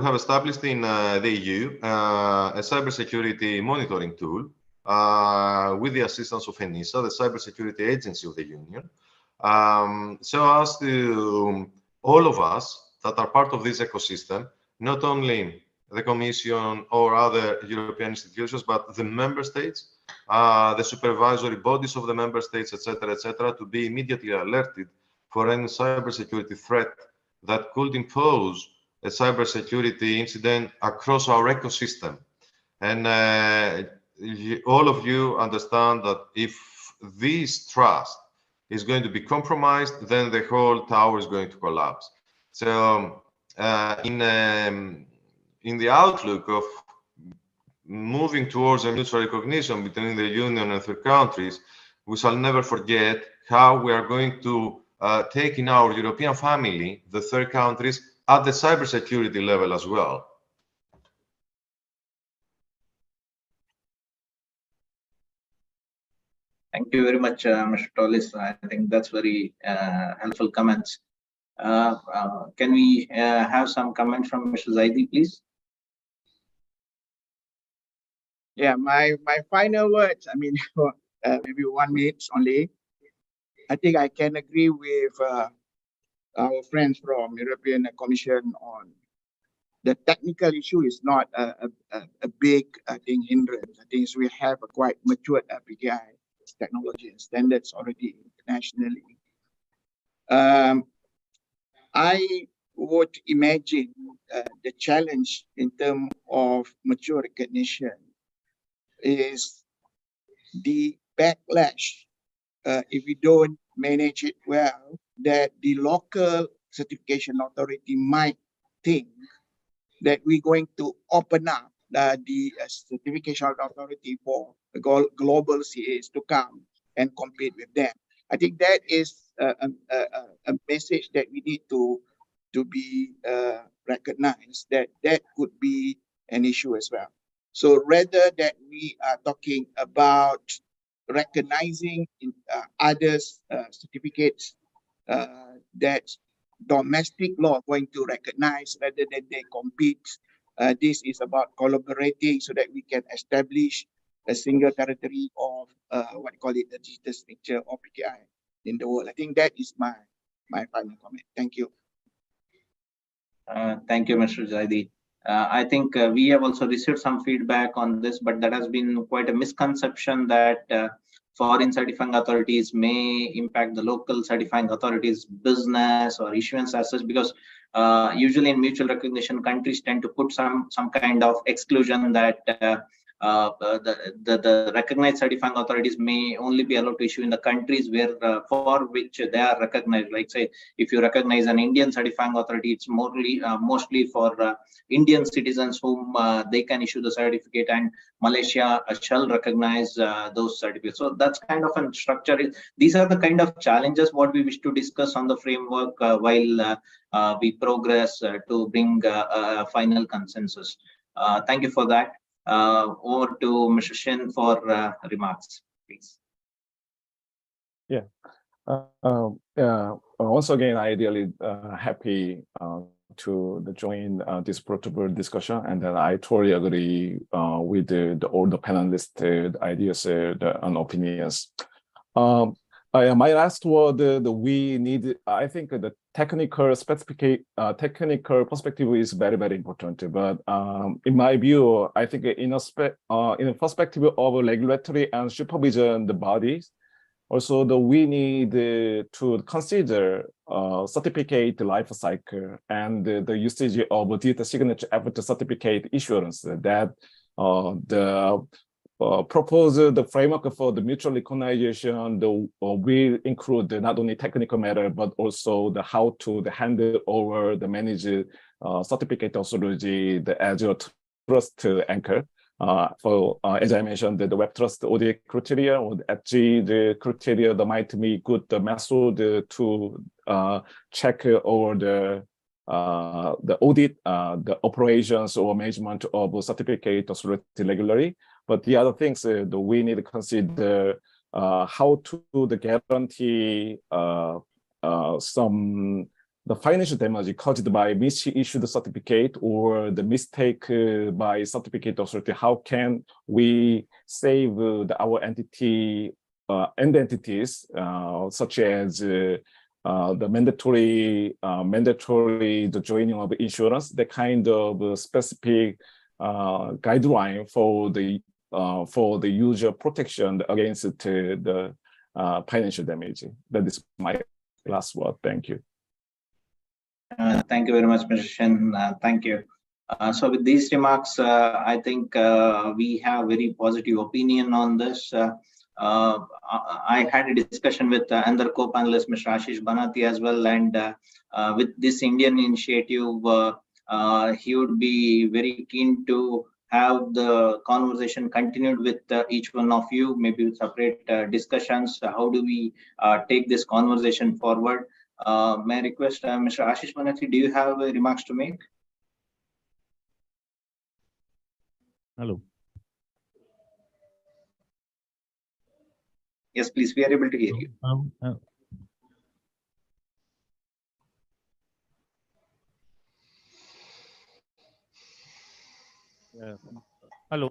have established in the EU a cybersecurity monitoring tool with the assistance of ENISA, the cybersecurity agency of the Union, so as to all of us that are part of this ecosystem, not only the Commission or other European institutions, but the member states, the supervisory bodies of the member states, etc., to be immediately alerted for any cybersecurity threat that could impose a cybersecurity incident across our ecosystem. And all of you understand that if this trust is going to be compromised, then the whole tower is going to collapse. So in the outlook of moving towards a mutual recognition between the Union and third countries, we shall never forget how we are going to take in our European family the third countries at the cybersecurity level as well. Thank you very much, Mr. Tollis. I think that's very helpful comments. Can we have some comments from Mr. Zaidi, please? Yeah, my final words, I mean, maybe 1 minute only. I think I can agree with our friends from European Commission on the technical issue is not a big, I think, hindrance. I think we have a quite matured PKI technology and standards already internationally. I would imagine the challenge in terms of mutual recognition is the backlash if we don't manage it well, that the local certification authority might think that we're going to open up the certification authority for global CAs to come and compete with them. I think that is a message that we need to be recognized, that that could be an issue as well. So rather that we are talking about recognizing in others certificates that domestic law going to recognize rather than they compete. This is about collaborating so that we can establish a single territory of what you call it, the digital signature or PKI in the world. I think that is my final comment. Thank you. Thank you, Mr. Zaidi. I think we have also received some feedback on this, but that has been quite a misconception that foreign certifying authorities may impact the local certifying authorities' business or issuance as such, because usually in mutual recognition, countries tend to put some kind of exclusion that the recognized certifying authorities may only be allowed to issue in the countries where for which they are recognized. Like say, if you recognize an Indian certifying authority, it's mostly for Indian citizens whom they can issue the certificate, and Malaysia shall recognize those certificates. So that's kind of a structure. These are the kind of challenges what we wish to discuss on the framework while we progress to bring a final consensus. Thank you for that. Over to Mr. Shin for remarks, please. Yeah. Once again, I really happy to join this protocol discussion, and I totally agree with all the panelists' ideas and opinions. My last word, we need, I think the technical perspective is very, very important. But in my view, I think in a perspective of regulatory and supervision, the bodies, also we need to consider certificate life cycle and the usage of data signature after certificate issuance, that propose the framework for the mutual recognition will include not only technical matter, but also the how to handle over the manage certificate authority, the Azure Trust Anchor. For as I mentioned, the Web Trust audit criteria or the criteria that might be good method to check over the audit, the operations or management of certificate authority regularly. But the other things that we need to consider how to guarantee the financial damage caused by misissued certificate or the mistake by certificate authority. How can we save our entity and entities such as the mandatory the joining of insurance, the kind of specific guideline for the user protection against the financial damage. That is my last word. Thank you. Thank you very much, Mr. Shin. Thank you. So with these remarks, I think we have very positive opinion on this. I had a discussion with another co-panelist, Mr. Ashish Banati, as well, and with this Indian initiative, he would be very keen to have the conversation continued with each one of you, maybe with separate discussions. How do we take this conversation forward? May I request Mr. Ashish Banati, do you have remarks to make? Hello. Yes, please, we are able to hear you. Hello.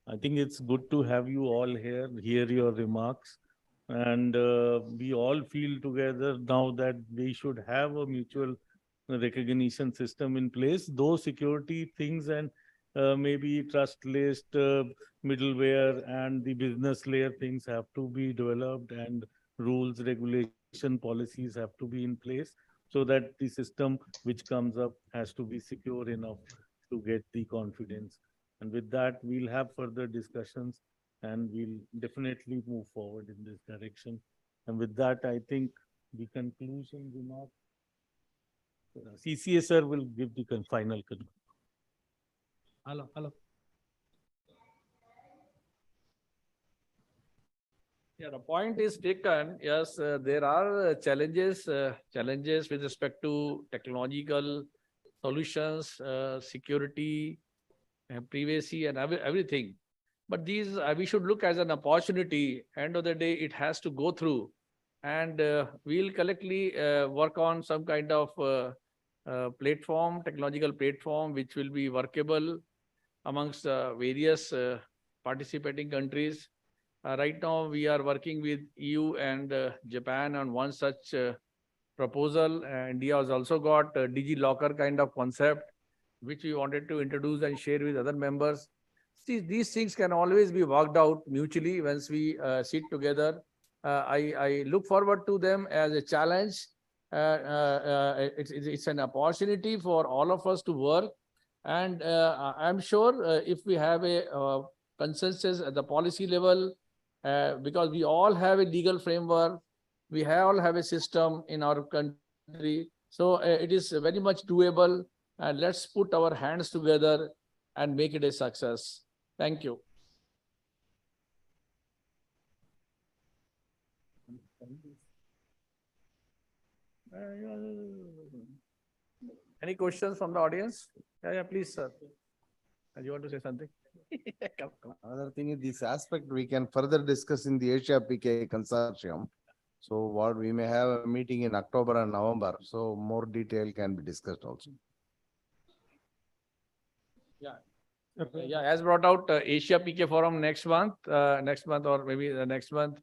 I think it's good to have you all here, hear your remarks. And we all feel together now that we should have a mutual recognition system in place. Those security things and maybe trust list, middleware and the business layer things have to be developed, and rules, regulation, policies have to be in place so that the system which comes up has to be secure enough to get the confidence. And with that, we'll have further discussions and we'll definitely move forward in this direction. And with that, I think the conclusion remark, CCA sir will give the final conclusion. Hello. Yeah, the point is taken. Yes, there are challenges with respect to technological solutions, security, privacy, and everything. But these we should look as an opportunity. End of the day, it has to go through, and we'll collectively work on some kind of platform, technological platform, which will be workable amongst various participating countries. Right now, we are working with EU and Japan on one such proposal. India has also got a DigiLocker kind of concept, which we wanted to introduce and share with other members. See, these things can always be worked out mutually once we sit together. I look forward to them as a challenge. It's an opportunity for all of us to work. And I'm sure if we have a consensus at the policy level, because we all have a legal framework, we all have a system in our country. So it is very much doable. And let's put our hands together and make it a success. Thank you. Any questions from the audience? Yeah, please, sir. You want to say something? Come. Another thing is this aspect we can further discuss in the Asia PKI Consortium. So what we may have a meeting in October and November. So more detail can be discussed also. Yeah, as brought out Asia PK Forum next month or maybe the next month,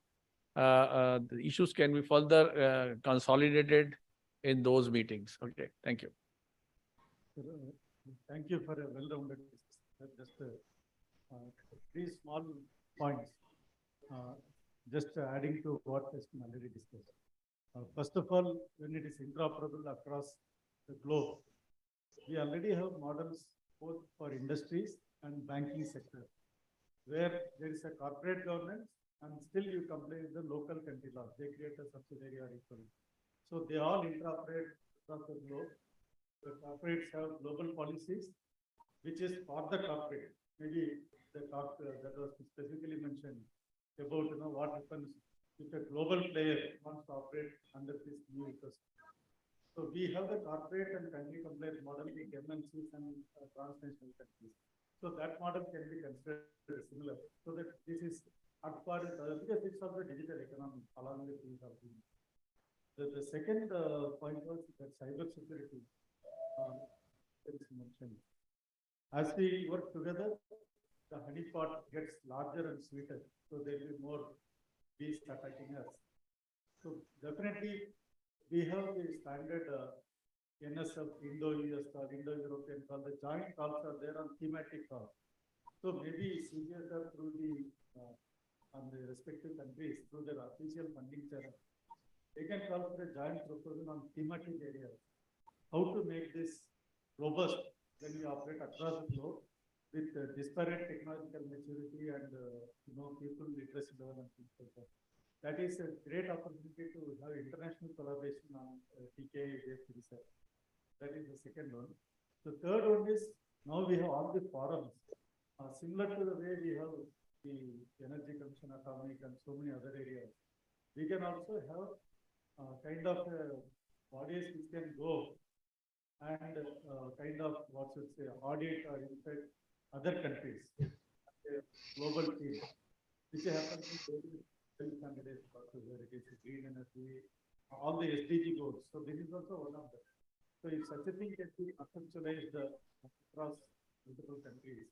the issues can be further consolidated in those meetings. Okay, thank you. Thank you for a well-rounded discussion. Just three small points. Just adding to what has been already discussed. First of all, when it is interoperable across the globe, we already have models both for industries and banking sector, where there is a corporate governance and still you comply with the local country law. They create a subsidiary or equivalent. So they all interoperate across the globe. The corporates have global policies, which is for the corporate. Maybe the talk that was specifically mentioned about what happens if a global player wants to operate under this new ecosystem. So we have the corporate and country compliance model with MNCs and transnational countries. So that model can be considered similar. So that this is not part of because it's of the digital economy along with these other things. The second point was that cyber security is mentioned. As we work together, the honeypot gets larger and sweeter. So there will be more bees attacking us. So definitely we have the standard NSF, Indo-US or Indo-European call. The joint calls are there on thematic calls. So maybe CGSR through the on the respective countries through their official funding channel, they can call for a joint proposal on thematic areas. How to make this robust when we operate across the globe with disparate technological maturity and people literacy level and things like that. That is a great opportunity to have international collaboration on PKI-based research. That is the second one. The third one is now we have all the forums. Similar to the way we have the Energy Commission, Atomic, and so many other areas. We can also have kind of bodies which can go and kind of audit or inspect other countries, global team, which happens in candidates, whether it is green energy, all the SDG goals. So this is also one of them. So if such a thing can be conceptualized across multiple countries,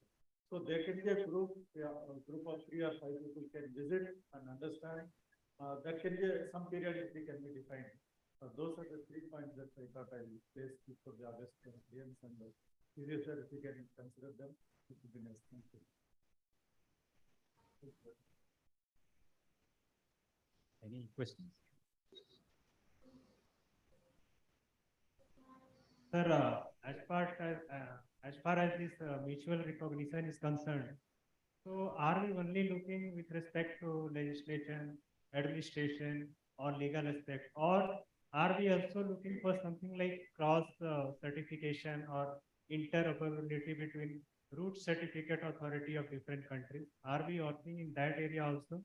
so there can be a group of 3 or 5 people can visit and understand. That can be some periodicity can be defined. Those are the 3 points that I thought I will place before the August audience and Serious, sir, if you can consider them, it would be nice. Thank you. Any questions? Sir, as far as this mutual recognition is concerned, so are we only looking with respect to legislation, administration, or legal aspect, or are we also looking for something like cross certification or interoperability between root certificate authority of different countries? Are we working in that area also?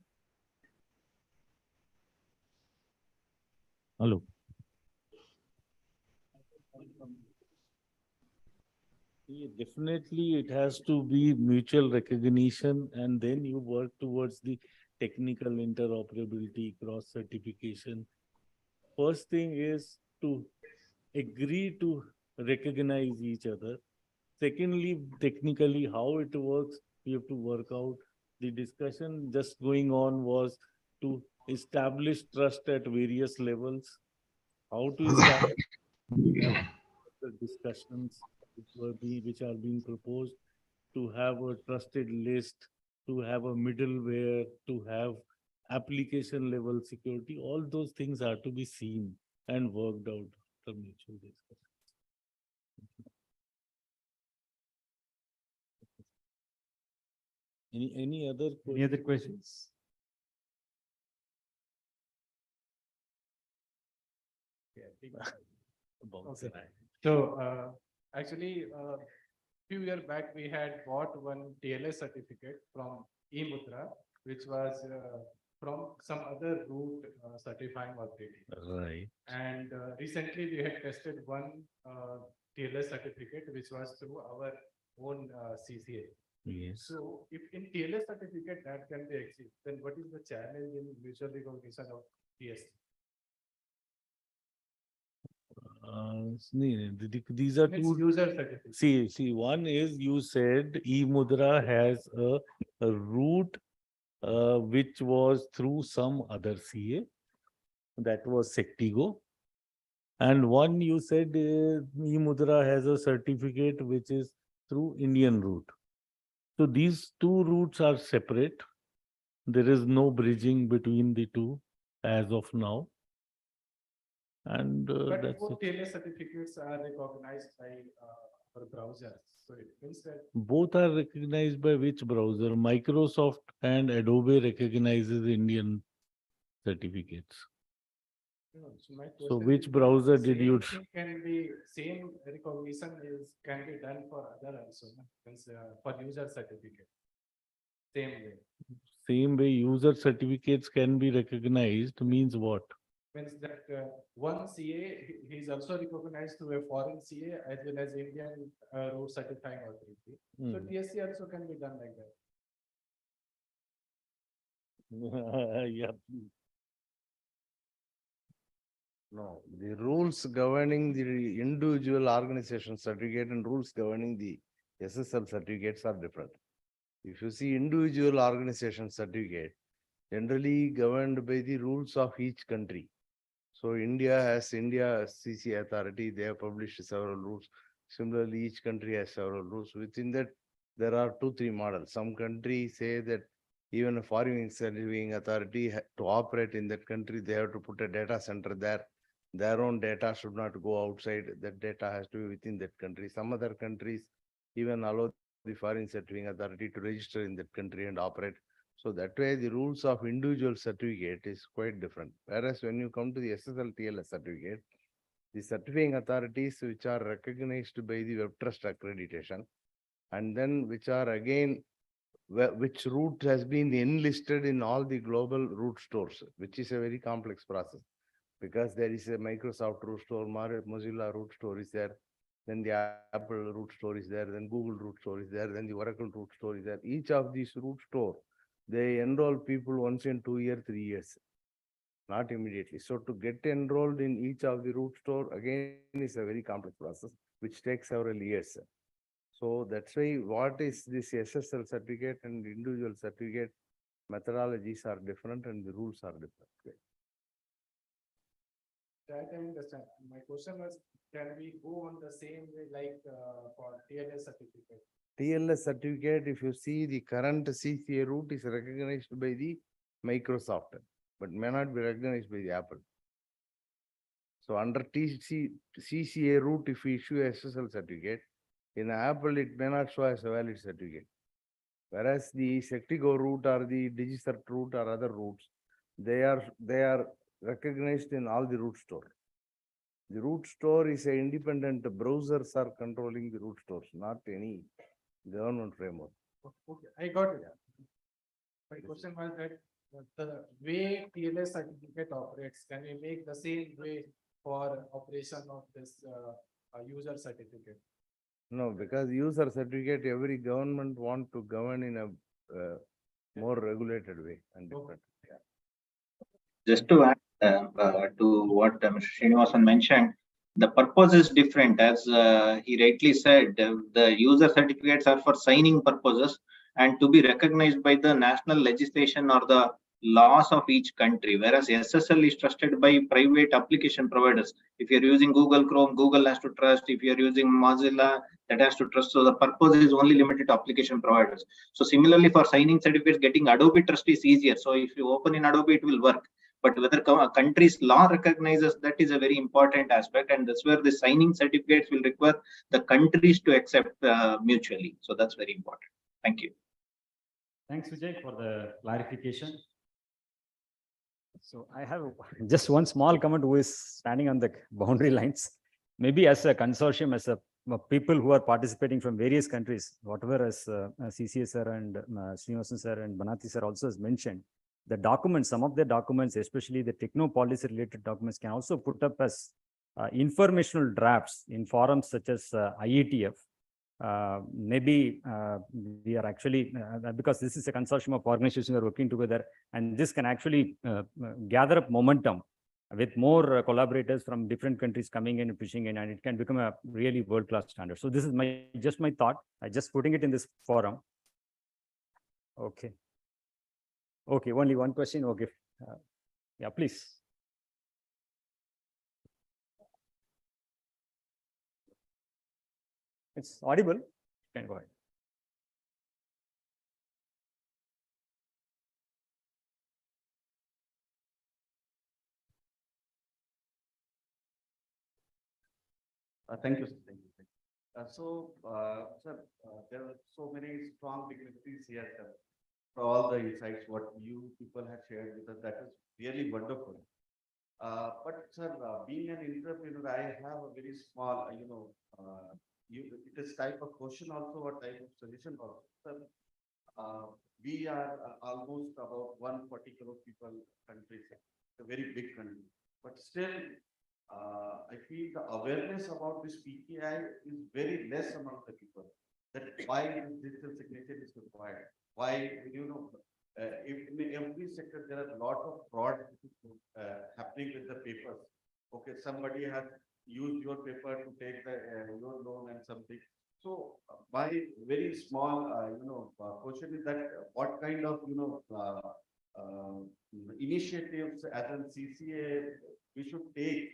Hello. Yeah, definitely, it has to be mutual recognition, and then you work towards the technical interoperability, cross certification. First thing is to agree to recognize each other. Secondly, technically, how it works, we have to work out. The discussion just going on was to establish trust at various levels. How to establish the discussions which are being proposed, to have a trusted list, to have a middleware, to have application level security. All those things are to be seen and worked out after mutual discussion. Any other questions? Any other questions? Okay. So actually, few years back, we had bought one TLS certificate from eMudra, which was from some other root certifying authority. Right. And recently, we had tested one TLS certificate, which was through our own CCA. Yes. So if in TLS certificate that can be achieved, then what is the challenge in mutual recognition of TS? These are It's two. user certificate. See, one is you said eMudra has a route which was through some other CA, that was Sectigo. And one you said eMudra has a certificate which is through Indian route. So these two routes are separate. There is no bridging between the two as of now. And But that's both it. TLS certificates are recognized by our browsers. So it means that Both are recognized by which browser? Microsoft and Adobe recognizes Indian certificates. my So question which is, browser did you? same thing can be same recognition can be done for other also, no? Means, for user certificate. Same way. Same way user certificates can be recognized means what? Means that one CA he is also recognized through a foreign CA as well as Indian root certifying authority. So TSC also can be done like that. Yeah. No, the rules governing the individual organization certificate and rules governing the SSL certificates are different. If you see individual organization certificate, generally governed by the rules of each country. So India has India CC authority, they have published several rules. Similarly, each country has several rules. Within that, there are 2-3 models. Some countries say that even a foreign certifying authority to operate in that country, they have to put a data center there. Their own data should not go outside. That data has to be within that country. Some other countries even allow the foreign certifying authority to register in that country and operate. So that way the rules of individual certificate is quite different. Whereas when you come to the SSL TLS certificate, the certifying authorities which are recognized by the Web Trust accreditation, and then which are again, which root has been enlisted in all the global root stores, which is a very complex process. Because there is a Microsoft root store, Mozilla root store is there, then the Apple root store is there, then Google root store is there, then the Oracle root store is there. Each of these root store, they enroll people once in 2 years, 3 years, not immediately. So to get enrolled in each of the root store again is a very complex process, which takes several years. So that's why what is this SSL certificate and individual certificate methodologies are different and the rules are different. That I understand. My question was can we go on the same way like for TLS certificate? TLS certificate, if you see the current CCA route is recognized by the Microsoft, but may not be recognized by the Apple. So under CCA route, if you issue SSL certificate, in Apple, it may not show as a valid certificate. Whereas the Sectigo route or the DigiCert route or other routes, they are recognized in all the root store. The root store is an independent, browsers are controlling the root stores, not any government framework. Okay, I got it. My question was that the way TLS certificate operates, can we make the same way for operation of this user certificate? No, because user certificate, every government want to govern in a more regulated way and different. Just to add to what Mr. Srinivasan mentioned, the purpose is different. As he rightly said, the user certificates are for signing purposes and to be recognized by the national legislation or the laws of each country, whereas SSL is trusted by private application providers. If you're using Google Chrome, Google has to trust. If you're using Mozilla, that has to trust. So the purpose is only limited to application providers. So similarly for signing certificates, getting Adobe trust is easier. So if you open in Adobe, it will work. But whether a country's law recognizes, that is a very important aspect. And that's where the signing certificates will require the countries to accept mutually. So that's very important. Thank you. Thanks, Vijay, for the clarification. So I have just one small comment who is standing on the boundary lines. Maybe as a consortium, as a people who are participating from various countries, whatever as CCA sir and Srinivasan sir and Banati sir also has mentioned, the documents, some of the documents, especially the techno-policy related documents, can also put up as informational drafts in forums such as IETF. Maybe we are actually, because this is a consortium of organizations who are working together, and this can actually gather up momentum with more collaborators from different countries coming in and pushing in, and it can become a really world-class standard. So this is just my thought. I just putting it in this forum. Okay. Okay, only one question. Okay. Yeah, please. It's audible. You can go ahead. Thank you. Thank you. Sir, there are so many strong dignitaries here, sir, for all the insights what you people have shared with us. That is really wonderful. But sir, being an entrepreneur, I have a very small, it is type of question also, or type of solution also. Sir, we are almost about 140 crore people country, sir. It's a very big country, but still, I feel the awareness about this PKI is very less among the people. That why digital signature is required. Why, in every sector there are a lot of fraud happening with the papers. Okay, somebody has used your paper to take the your loan and something. So my very small question is that what kind of initiatives as an CCA we should take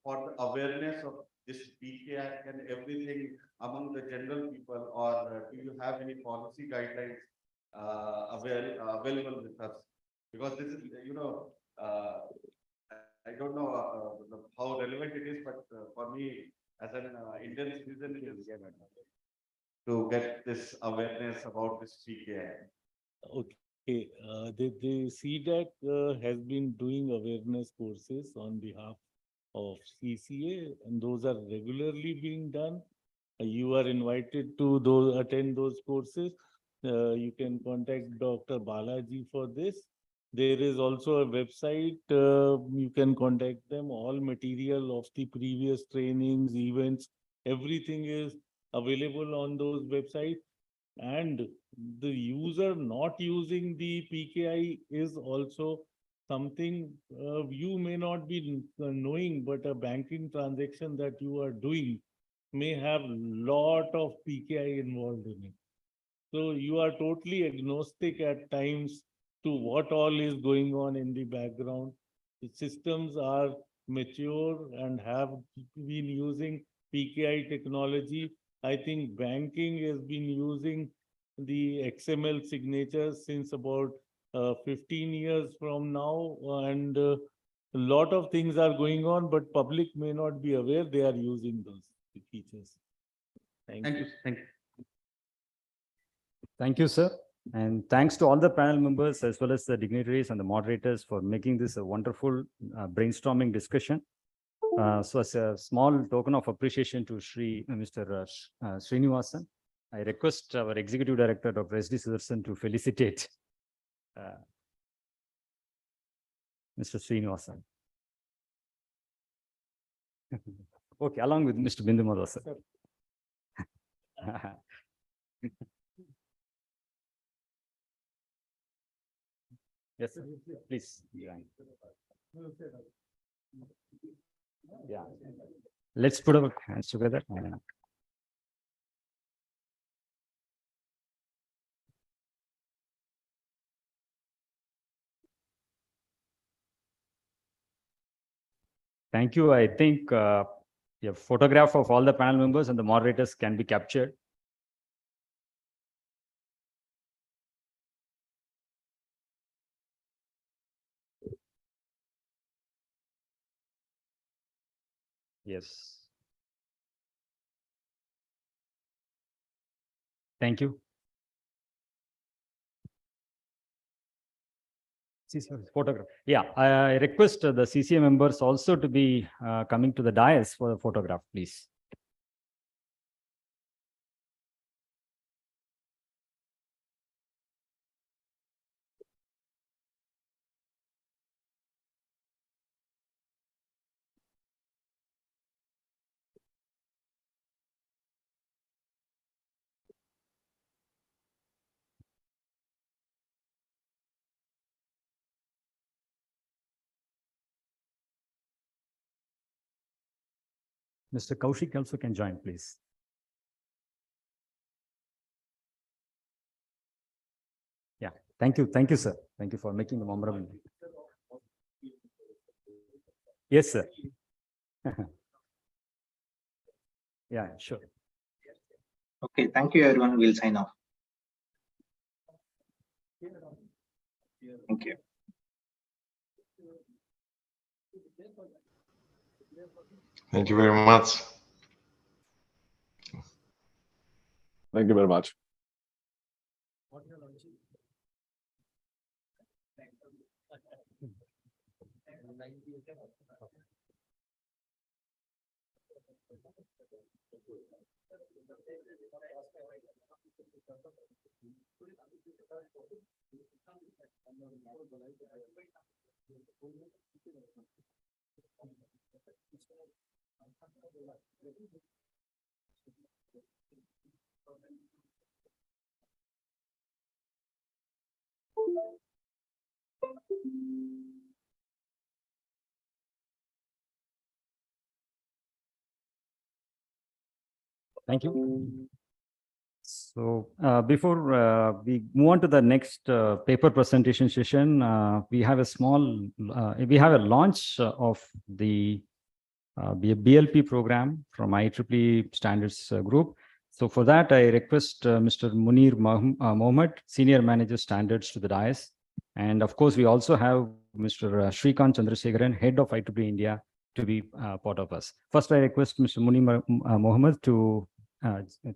for the awareness of this PKI and everything among the general people, or do you have any policy guidelines available with us? Because this is, I don't know how relevant it is, but for me as an Indian citizen, it is to get this awareness about this PKI. Okay, the CDAC has been doing awareness courses on behalf of CCA, and those are regularly being done. You are invited to attend those courses. You can contact Dr. Balaji for this. There is also a website. You can contact them. All material of the previous trainings, events, everything is available on those websites. And the user not using the PKI is also something you may not be knowing, but a banking transaction that you are doing may have lot of PKI involved in it. So you are totally agnostic at times to what all is going on in the background. The systems are mature and have been using PKI technology. I think banking has been using the XML signatures since about 15 years from now, and a lot of things are going on, but public may not be aware they are using those features. Thank you. Thank you. Thank you, sir. And thanks to all the panel members as well as the dignitaries and the moderators for making this a wonderful brainstorming discussion. So as a small token of appreciation to Mr. Srinivasan, I request our Executive Director, Dr. S.D. Sudarshan, to felicitate Mr. Srinivasan. Okay, along with Mr. Bindu Madhav, sir. Yes, sir. Please. Yeah. Let's put our hands together. Thank you. I think a photograph of all the panel members and the moderators can be captured. Yes. Thank you. Photograph. Yeah, I request the CCA members also to be coming to the dais for the photograph, please. Mr. Kaushik also can join, please. Yeah, thank you. Thank you, sir. Thank you for making the memorable. Yes, sir. Yeah, sure. Okay, thank you, everyone. We'll sign off. Thank you. Thank you very much. Thank you very much. Thank you. So before we move on to the next paper presentation session, we have a launch of the BLP program from IEEE Standards Group. So for that, I request Mr. Munir Mohammed, Senior Manager Standards, to the dais. And of course, we also have Mr. Shrikant Chandrasekharan, Head of IEEE India, to be part of us. First, I request Mr. Munir Mohammed to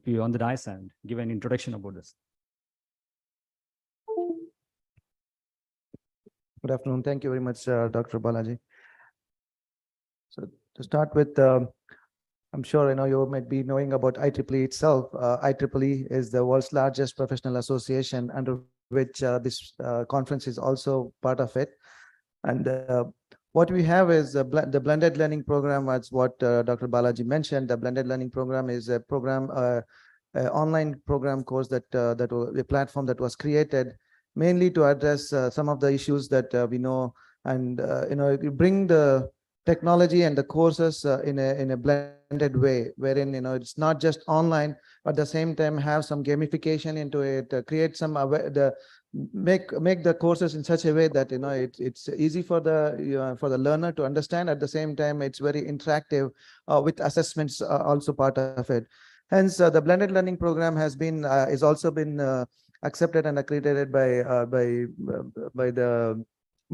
be on the dais and give an introduction about this. Good afternoon. Thank you very much, Dr. Balaji. So to start with, I'm sure you might be knowing about IEEE itself. IEEE is the world's largest professional association, under which this conference is also part of it. And what we have is the blended learning program. That's what Dr. Balaji mentioned. The blended learning program is a program, online program course that a platform that was created mainly to address some of the issues that we know, and you bring the technology and the courses in a blended way, wherein it's not just online, but at the same time have some gamification into it, create some make the courses in such a way that, it's easy for the learner to understand. At the same time, it's very interactive with assessments also part of it. Hence, the blended learning program is also been accepted and accredited by the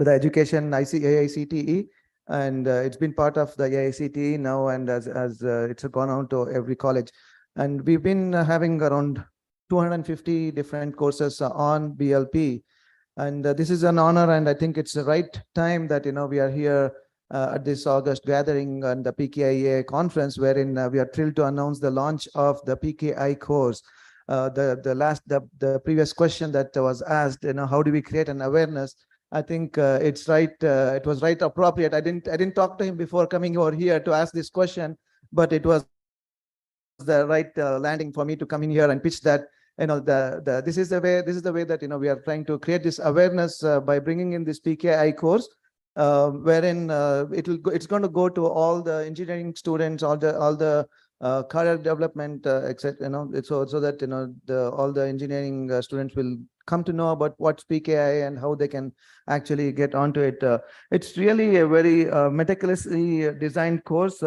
education AICTE, and it's been part of the AICTE now, and as it's gone on to every college. And we've been having around 250 different courses on BLP. And this is an honor, and I think it's the right time that, we are here at this August gathering and the PKIA conference, wherein we are thrilled to announce the launch of the PKI course. The previous question that was asked, how do we create an awareness? I think it's right. It was right appropriate. I didn't talk to him before coming over here to ask this question, but it was the right landing for me to come in here and pitch that. This is the way that, we are trying to create this awareness by bringing in this PKI course, wherein it's going to go to all the engineering students, all the career development, etc. So that all the engineering students will come to know about what's PKI and how they can actually get onto it. It's really a very meticulously designed course,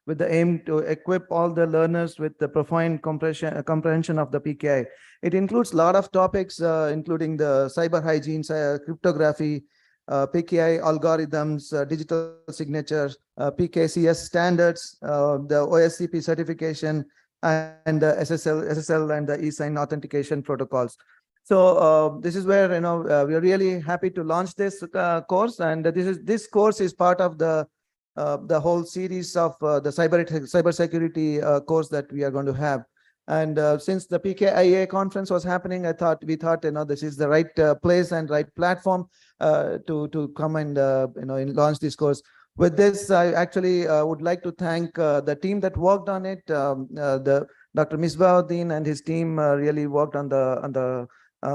with the aim to equip all the learners with the profound comprehension of the PKI. It includes a lot of topics, including the cyber hygiene, cryptography, PKI algorithms, digital signatures, PKCS standards, the OSCP certification, and the SSL and the e-sign authentication protocols. So this is where, we are really happy to launch this course, and this course is part of the whole series of the cybersecurity course that we are going to have. And since the PKIA conference was happening, we thought this is the right place and right platform to come and launch this course. With this, I actually would like to thank the team that worked on it. The Dr. Misbauddin and his team really worked on the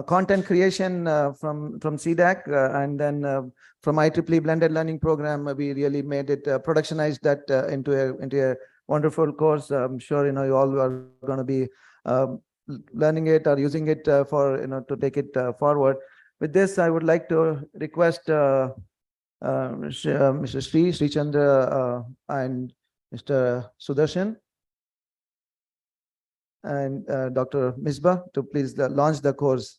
content creation from CDAC, and then from IEEE blended learning program, we really made it productionized that into a wonderful course. I'm sure you all are going to be learning it or using it for to take it forward. With this, I would like to request Mr. Sri Chandra and Mr. Sudarshan and Dr. Misbah to please launch the course.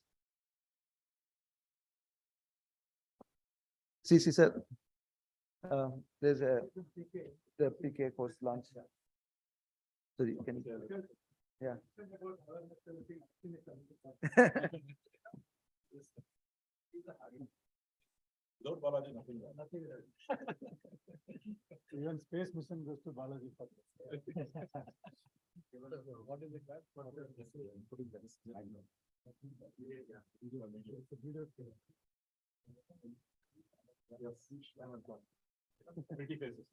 See, sir, there's the PK course launch. So you can, yeah. Lord Balaji, nothing. Even space mission goes to Balaji. What is the class? Pretty faces.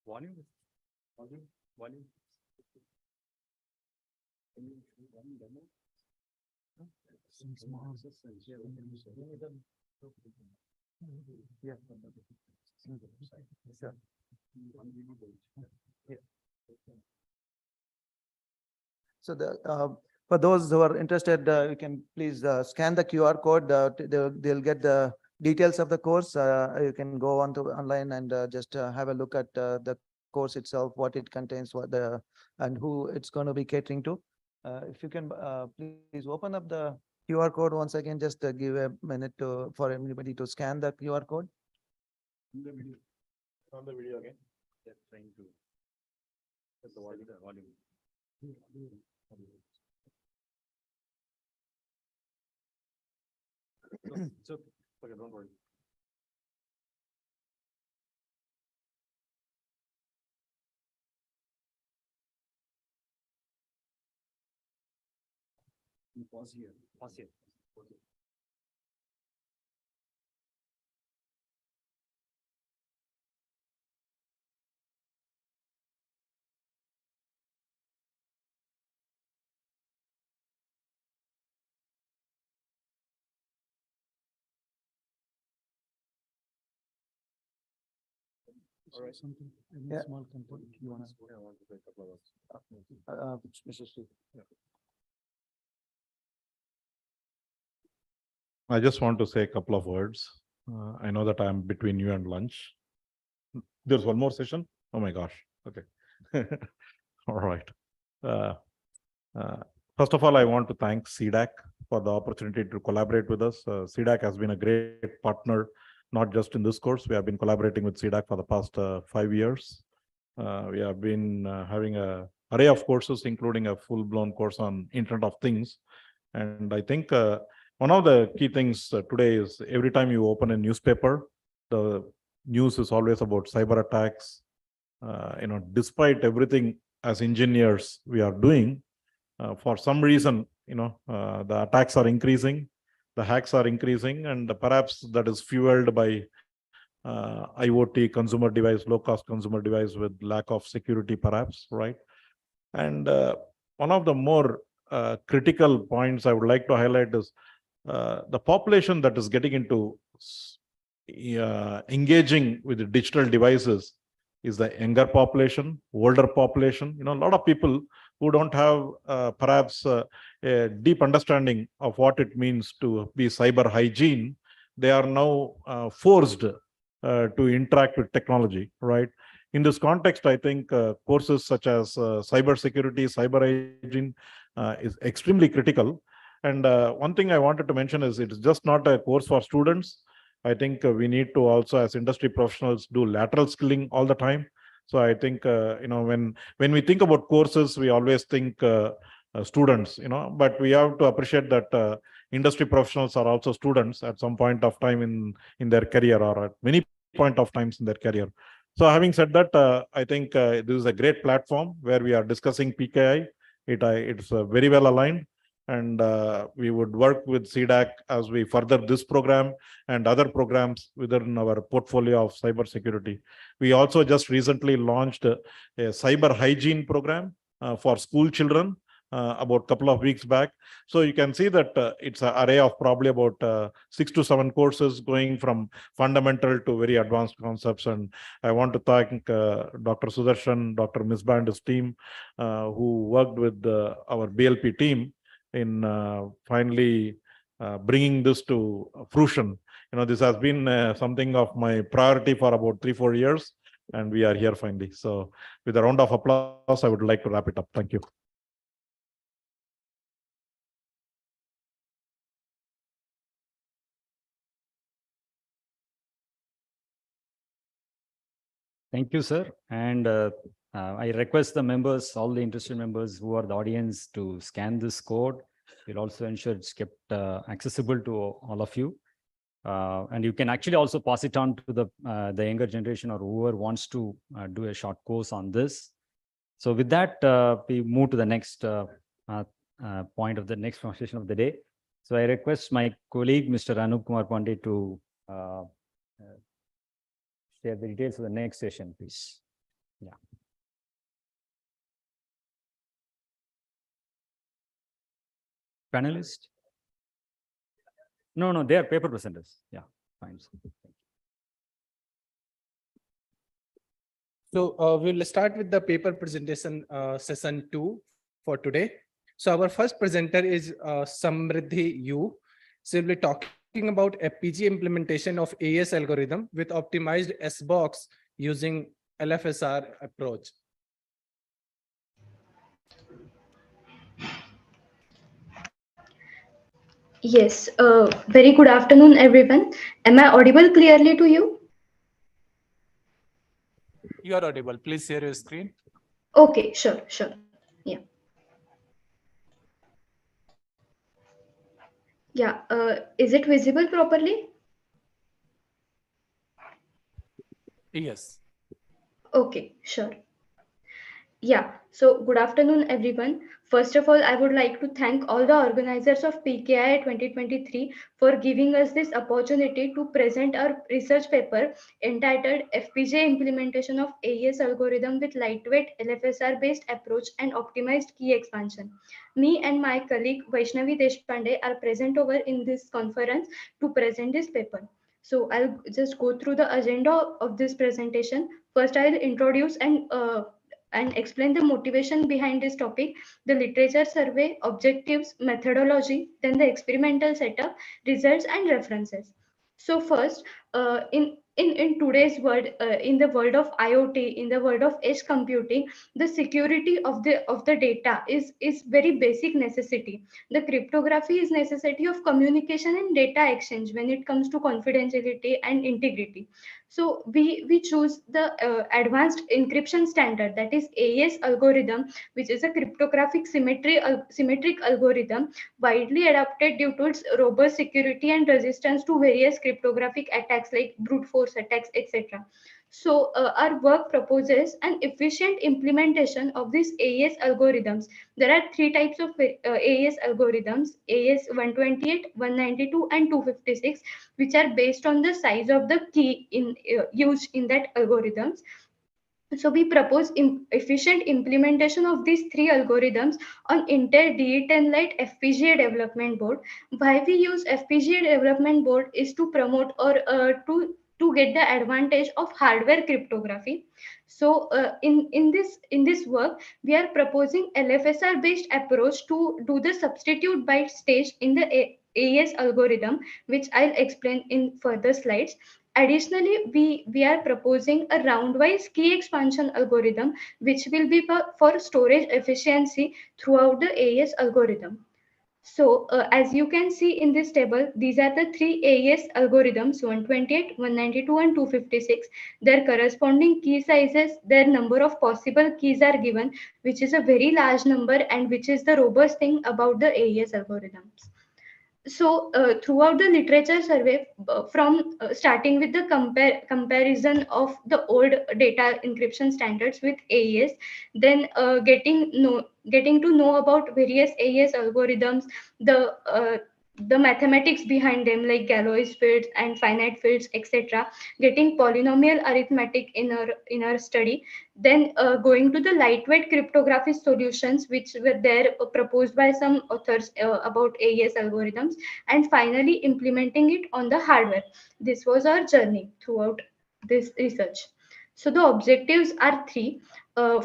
Volume. Yeah. Sure. Yeah. So for those who are interested, you can please scan the QR code. They'll get the details of the course. You can go online and just have a look at the course itself, what it contains, and who it's going to be catering to. If you can please open up the QR code once again, just give a minute for anybody to scan the QR code. On the video again. They're trying to get the volume. So, okay, don't worry. Pause here. Pause here. Something, Yeah. small content you want to. Mr. Sri. I just want to say a couple of words. I know that I'm between you and lunch. There's one more session? Oh my gosh. Okay. All right. First of all, I want to thank CDAC for the opportunity to collaborate with us. CDAC has been a great partner, not just in this course. We have been collaborating with CDAC for the past 5 years. We have been having an array of courses, including a full-blown course on Internet of Things. And I think one of the key things today is every time you open a newspaper, the news is always about cyber attacks. Despite everything as engineers we are doing, for some reason, the attacks are increasing, the hacks are increasing, and perhaps that is fueled by IoT consumer device, low-cost consumer device with lack of security, perhaps, right? And one of the more critical points I would like to highlight is the population that is getting into engaging with the digital devices is the younger population, older population. A lot of people who don't have perhaps a deep understanding of what it means to be cyber hygiene, they are now forced to interact with technology, right? In this context, I think courses such as cyber security, cyber hygiene is extremely critical. And one thing I wanted to mention is it's just not a course for students. I think we need to also, as industry professionals, do lateral skilling all the time. So I think, when we think about courses, we always think students, but we have to appreciate that industry professionals are also students at some point of time in their career, or at many point of times in their career. So having said that, I think this is a great platform where we are discussing PKI. It's very well aligned. And we would work with CDAC as we further this program and other programs within our portfolio of cybersecurity. We also just recently launched a cyber hygiene program for school children about a couple of weeks back. So you can see that it's an array of probably about 6 to 7 courses going from fundamental to very advanced concepts. And I want to thank Dr. Sudarshan, Dr. Misbah and his team who worked with our BLP team in finally bringing this to fruition. This has been something of my priority for about 3-4 years, and we are here finally. So with a round of applause, I would like to wrap it up. Thank you. Thank you, sir. And I request the members, all the interested members who are the audience, to scan this code. We'll also ensure it's kept accessible to all of you. And you can actually also pass it on to the younger generation or whoever wants to do a short course on this. So with that, we move to the next point of the next conversation of the day. So I request my colleague, Mr. Anup Kumar Pandey, to share the details of the next session, please. Yeah. Panelist? No, they are paper presenters. Yeah, fine. So we'll start with the paper presentation session 2 for today. So our first presenter is Samriddhi U. She'll be talking about FPGA implementation of AES algorithm with optimized SBox using LFSR approach. Yes, very good afternoon, everyone. Am I audible clearly to you? You are audible. Please share your screen. Okay, sure. Yeah. Yeah, is it visible properly? Yes. Okay, sure. Yeah, so good afternoon, everyone. First of all, I would like to thank all the organizers of PKI 2023 for giving us this opportunity to present our research paper entitled FPGA Implementation of AES Algorithm with Lightweight LFSR-based Approach and Optimized Key Expansion. Me and my colleague Vaishnavi Deshpande are present over in this conference to present this paper. So I'll just go through the agenda of this presentation. First, I'll introduce and explain the motivation behind this topic, the literature survey, objectives, methodology, then the experimental setup, results, and references. So first, in today's world, in the world of IoT, in the world of edge computing, the security of the data is very basic necessity. The cryptography is necessity of communication and data exchange when it comes to confidentiality and integrity. So we choose the advanced encryption standard, that is AES algorithm, which is a cryptographic symmetric algorithm widely adopted due to its robust security and resistance to various cryptographic attacks like brute force attacks, etc. So our work proposes an efficient implementation of these AES algorithms. There are three types of AES algorithms: AES 128, 192, and 256, which are based on the size of the key in used in that algorithms. So we propose efficient implementation of these three algorithms on Intel DE10 Lite FPGA development board. Why we use FPGA development board is to promote or to get the advantage of hardware cryptography. So in this work, we are proposing LFSR based approach to do the substitute byte stage in the AES algorithm, which I'll explain in further slides. Additionally, we are proposing a roundwise key expansion algorithm, which will be for storage efficiency throughout the AES algorithm. So as you can see in this table, these are the three AES algorithms: 128, 192, and 256. Their corresponding key sizes, their number of possible keys are given, which is a very large number and which is the robust thing about the AES algorithms. So throughout the literature survey, from starting with the comparison of the old data encryption standards with AES, then getting to know about various AES algorithms, the mathematics behind them like Galois fields and finite fields, etc. Getting polynomial arithmetic in our study, then going to the lightweight cryptography solutions which were there proposed by some authors about AES algorithms, and finally implementing it on the hardware. This was our journey throughout this research. So the objectives are three.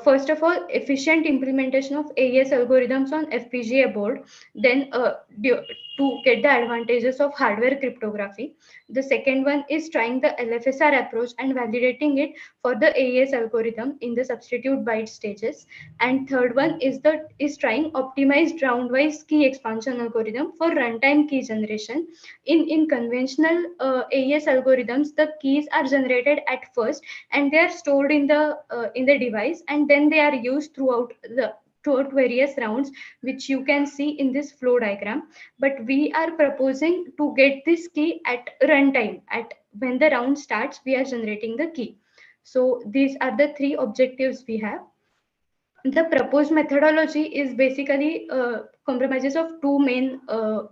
First of all, efficient implementation of AES algorithms on FPGA board, then to get the advantages of hardware cryptography. The second one is trying the LFSR approach and validating it for the AES algorithm in the substitute byte stages. And third one is trying optimized roundwise key expansion algorithm for runtime key generation. In conventional AES algorithms, the keys are generated at first and they are stored in the device, and then they are used throughout various rounds, which you can see in this flow diagram. But we are proposing to get this key at runtime. At when the round starts, we are generating the key. So these are the three objectives we have. The proposed methodology is basically compromises of two main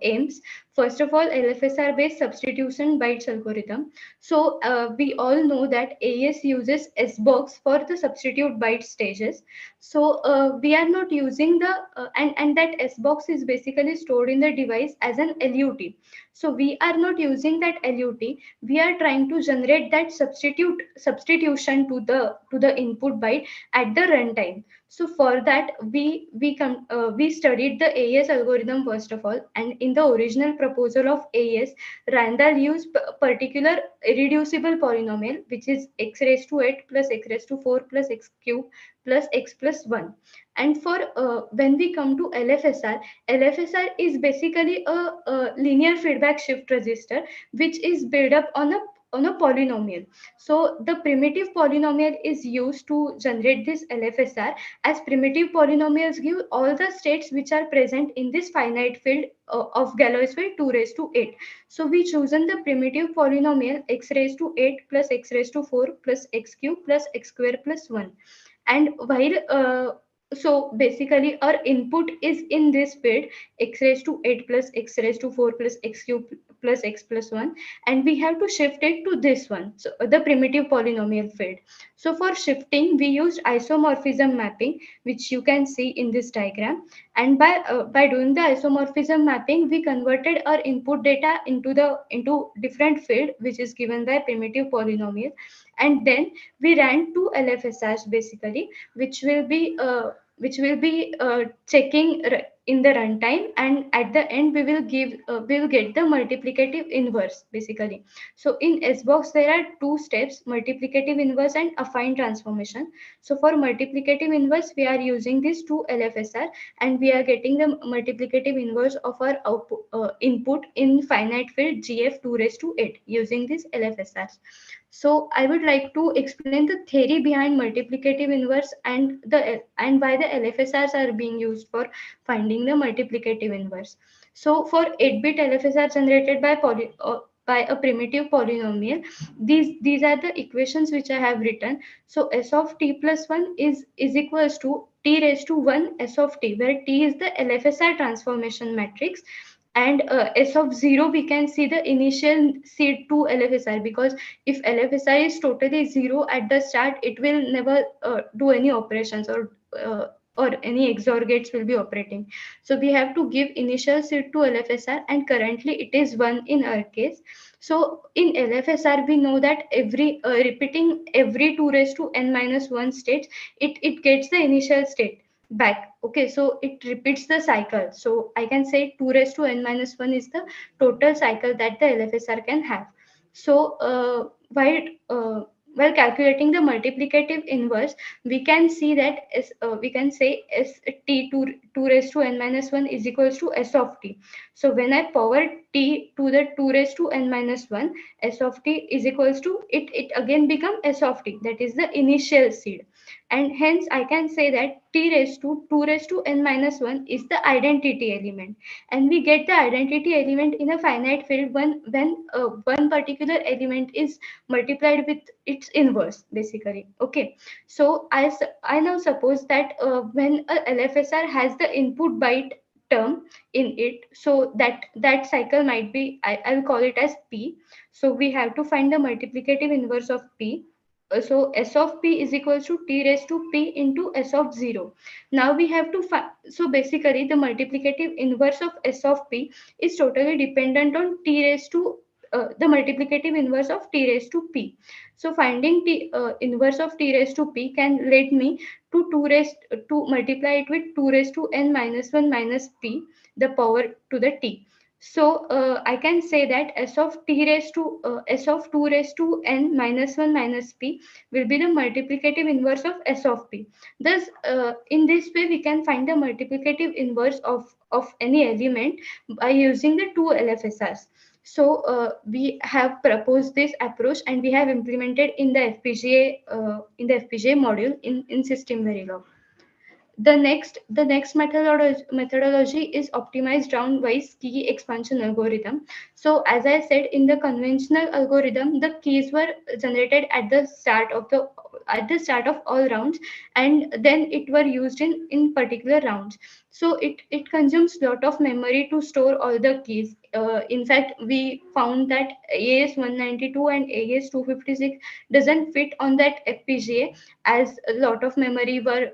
aims. First of all, LFSR based substitution bytes algorithm. So we all know that AES uses SBox for the substitute byte stages. So we are not using the and that SBox is basically stored in the device as an LUT. So we are not using that LUT. We are trying to generate that substitution to the input byte at the runtime. So for that, we studied the AES algorithm first of all, and in the original proposal of AES, Randall used particular irreducible polynomial, which is x raised to 8 plus x raised to 4 plus x cube plus x plus 1. And for when we come to LFSR is basically a linear feedback shift register, which is built up on a polynomial. So the primitive polynomial is used to generate this LFSR, as primitive polynomials give all the states which are present in this finite field of Galois field 2 raised to 8. So we chosen the primitive polynomial x raised to 8 plus x raised to 4 plus x cube plus x square plus 1. And while So basically our input is in this field x raised to 8 plus x raised to 4 plus x cube plus x plus 1, and we have to shift it to this one, so the primitive polynomial field. So for shifting we used isomorphism mapping, which you can see in this diagram, and by doing the isomorphism mapping we converted our input data into different field which is given by primitive polynomial, and then we ran two LFSRs basically, which will be checking in the runtime, and at the end we will get the multiplicative inverse basically. So in SBox there are two steps, multiplicative inverse and affine transformation. So for multiplicative inverse we are using these two LFSR, and we are getting the multiplicative inverse of our output input in finite field GF 2 raised to 8 using these LFSRs. So I would like to explain the theory behind multiplicative inverse and why the LFSRs are being used for finding the multiplicative inverse. So for 8-bit LFSR generated by a primitive polynomial, these are the equations which I have written. So S of t plus 1 is equals to t raised to 1 S of t, where t is the LFSR transformation matrix, and S of 0 we can see the initial seed to LFSR, because if LFSR is totally 0 at the start, it will never do any operations, or any XOR gates will be operating. So we have to give initial seed to LFSR, and currently it is 1 in our case. So in LFSR we know that every repeating every 2 raised to n minus 1 states, it gets the initial state back. Okay, so it repeats the cycle. So I can say 2 raised to n minus 1 is the total cycle that the LFSR can have. So while calculating the multiplicative inverse, we can see that we can say S t 2 raised to n minus 1 is equals to S of t. So when I power t to the 2 raised to n minus 1, S of t is equals to it again become S of t, that is the initial seed, and hence I can say that t raised to 2 raised to n minus 1 is the identity element, and we get the identity element in a finite field when one particular element is multiplied with its inverse basically. Okay, so I now suppose that when a LFSR has the input byte term in it, so that cycle might be, I'll call it as p. So we have to find the multiplicative inverse of p. So S of p is equals to t raised to p into S of 0. Now we have to find, so basically the multiplicative inverse of S of p is totally dependent on t raised to the multiplicative inverse of t raised to p. So finding inverse of t raised to p can lead me to 2 raised to multiply it with 2 raised to n minus 1 minus p, the power to the t. So I can say that S of t raised to S of 2 raised to n minus 1 minus p will be the multiplicative inverse of S of p. Thus, in this way, we can find the multiplicative inverse of any element by using the two LFSRs. So we have proposed this approach, and we have implemented in the FPGA module in System Verilog. The next methodology is optimized round-wise key expansion algorithm. So as I said, in the conventional algorithm, the keys were generated at the start of all rounds, and then it were used in particular rounds. So it consumes lot of memory to store all the keys. In fact, we found that AES 192 and AES 256 doesn't fit on that FPGA, as a lot of memory were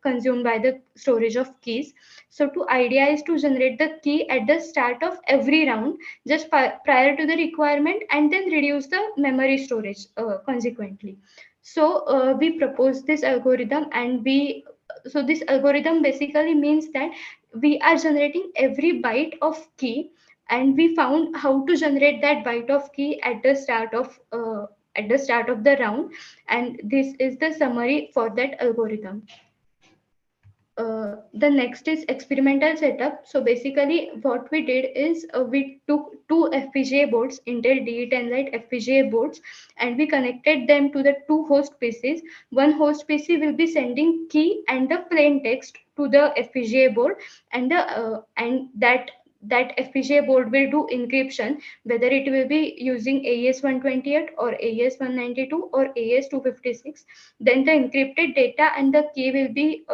consumed by the storage of keys. So the idea is to generate the key at the start of every round, just prior to the requirement, and then reduce the memory storage consequently. So we propose this algorithm, and so this algorithm basically means that we are generating every byte of key, and we found how to generate that byte of key at the start of the round, and this is the summary for that algorithm. The next is experimental setup. So basically what we did is we took two FPGA boards, Intel DE10 Lite FPGA boards, and we connected them to the two host PCs. One host PC will be sending key and the plain text to the FPGA board, and that that FPGA board will do encryption, whether it will be using AES 128 or AES 192 or AES 256, then the encrypted data and the key will be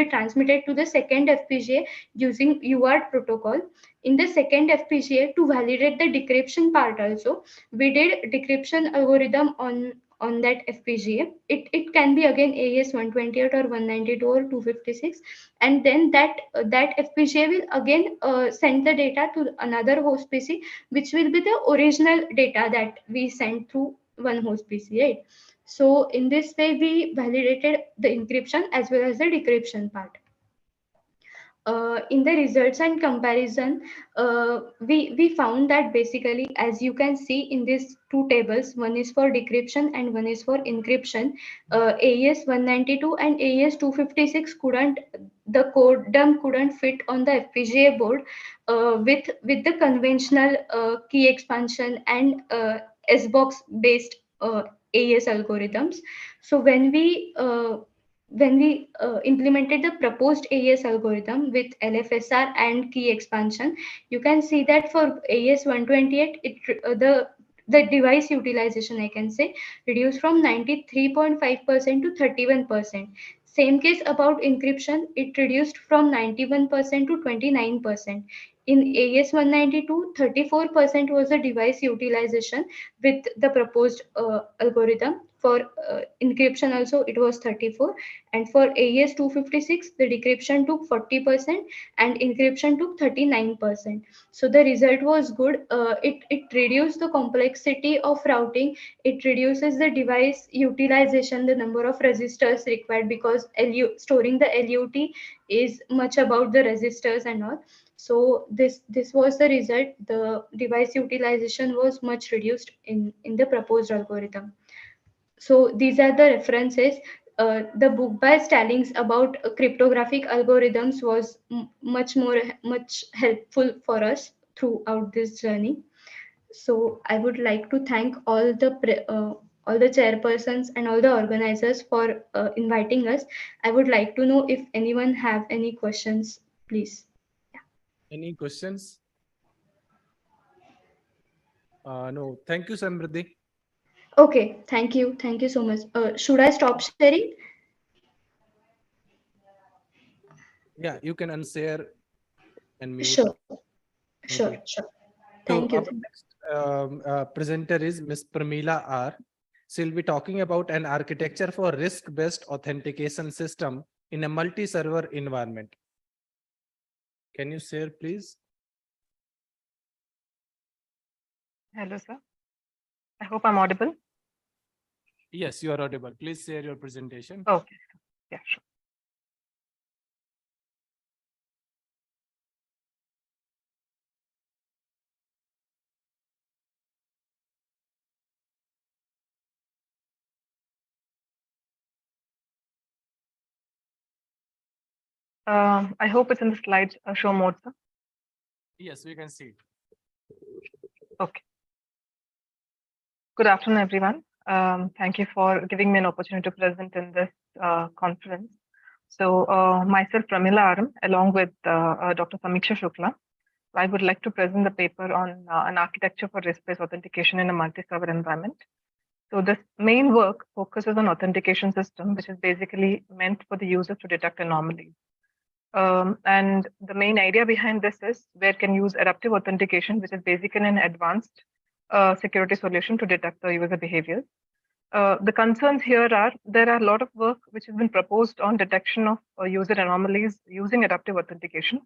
transmitted to the second FPGA using UART protocol. In the second FPGA, to validate the decryption part also, we did decryption algorithm on that FPGA. It can be again AES 128 or 192 or 256, and then that FPGA will again send the data to another host PC, which will be the original data that we sent through one host PC, right? So in this way, we validated the encryption as well as the decryption part. In the results and comparison, we found that basically, as you can see in these two tables, one is for decryption and one is for encryption. AES 192 and AES 256 the code dump couldn't fit on the FPGA board with the conventional key expansion and SBox based AES algorithms. So when we implemented the proposed AES algorithm with LFSR and key expansion, you can see that for AES 128, the device utilization, I can say, reduced from 93.5% to 31%. Same case about encryption, it reduced from 91% to 29%. In AES 192, 34% was the device utilization with the proposed algorithm. For encryption also, it was 34. And for AES 256, the decryption took 40% and encryption took 39%. So the result was good. It reduced the complexity of routing. It reduces the device utilization, the number of registers required, because storing the LUT is much about the registers and all. So this was the result. The device utilization was much reduced in the proposed algorithm. So these are the references. The book by Stallings about cryptographic algorithms was much helpful for us throughout this journey. So I would like to thank all the chairpersons and all the organizers for inviting us. I would like to know if anyone have any questions, please. Any questions? No, thank you, Samriddhi. Okay, thank you so much. Should I stop sharing? Yeah, you can unshare and mute. Sure. Thank Sure. So Thank you. our next presenter is Ms. Pramila R. She'll be talking about an architecture for risk-based authentication system in a multi-server environment. Can you share, please? Hello, sir. I hope I'm audible. Yes, you are audible. Please share your presentation. Okay. Yeah, sure. I hope it's in the slide show mode, sir. Yes, we can see it. Okay. Good afternoon, everyone. Thank you for giving me an opportunity to present in this conference. So myself, Pramila Aram, along with Dr. Samiksha Shukla, I would like to present the paper on an architecture for risk-based authentication in a multi-server environment. So this main work focuses on authentication system, which is basically meant for the users to detect anomalies. And the main idea behind this is where can use adaptive authentication, which is basically an advanced security solution to detect the user behaviors. The concerns here are there are a lot of work which has been proposed on detection of user anomalies using adaptive authentication,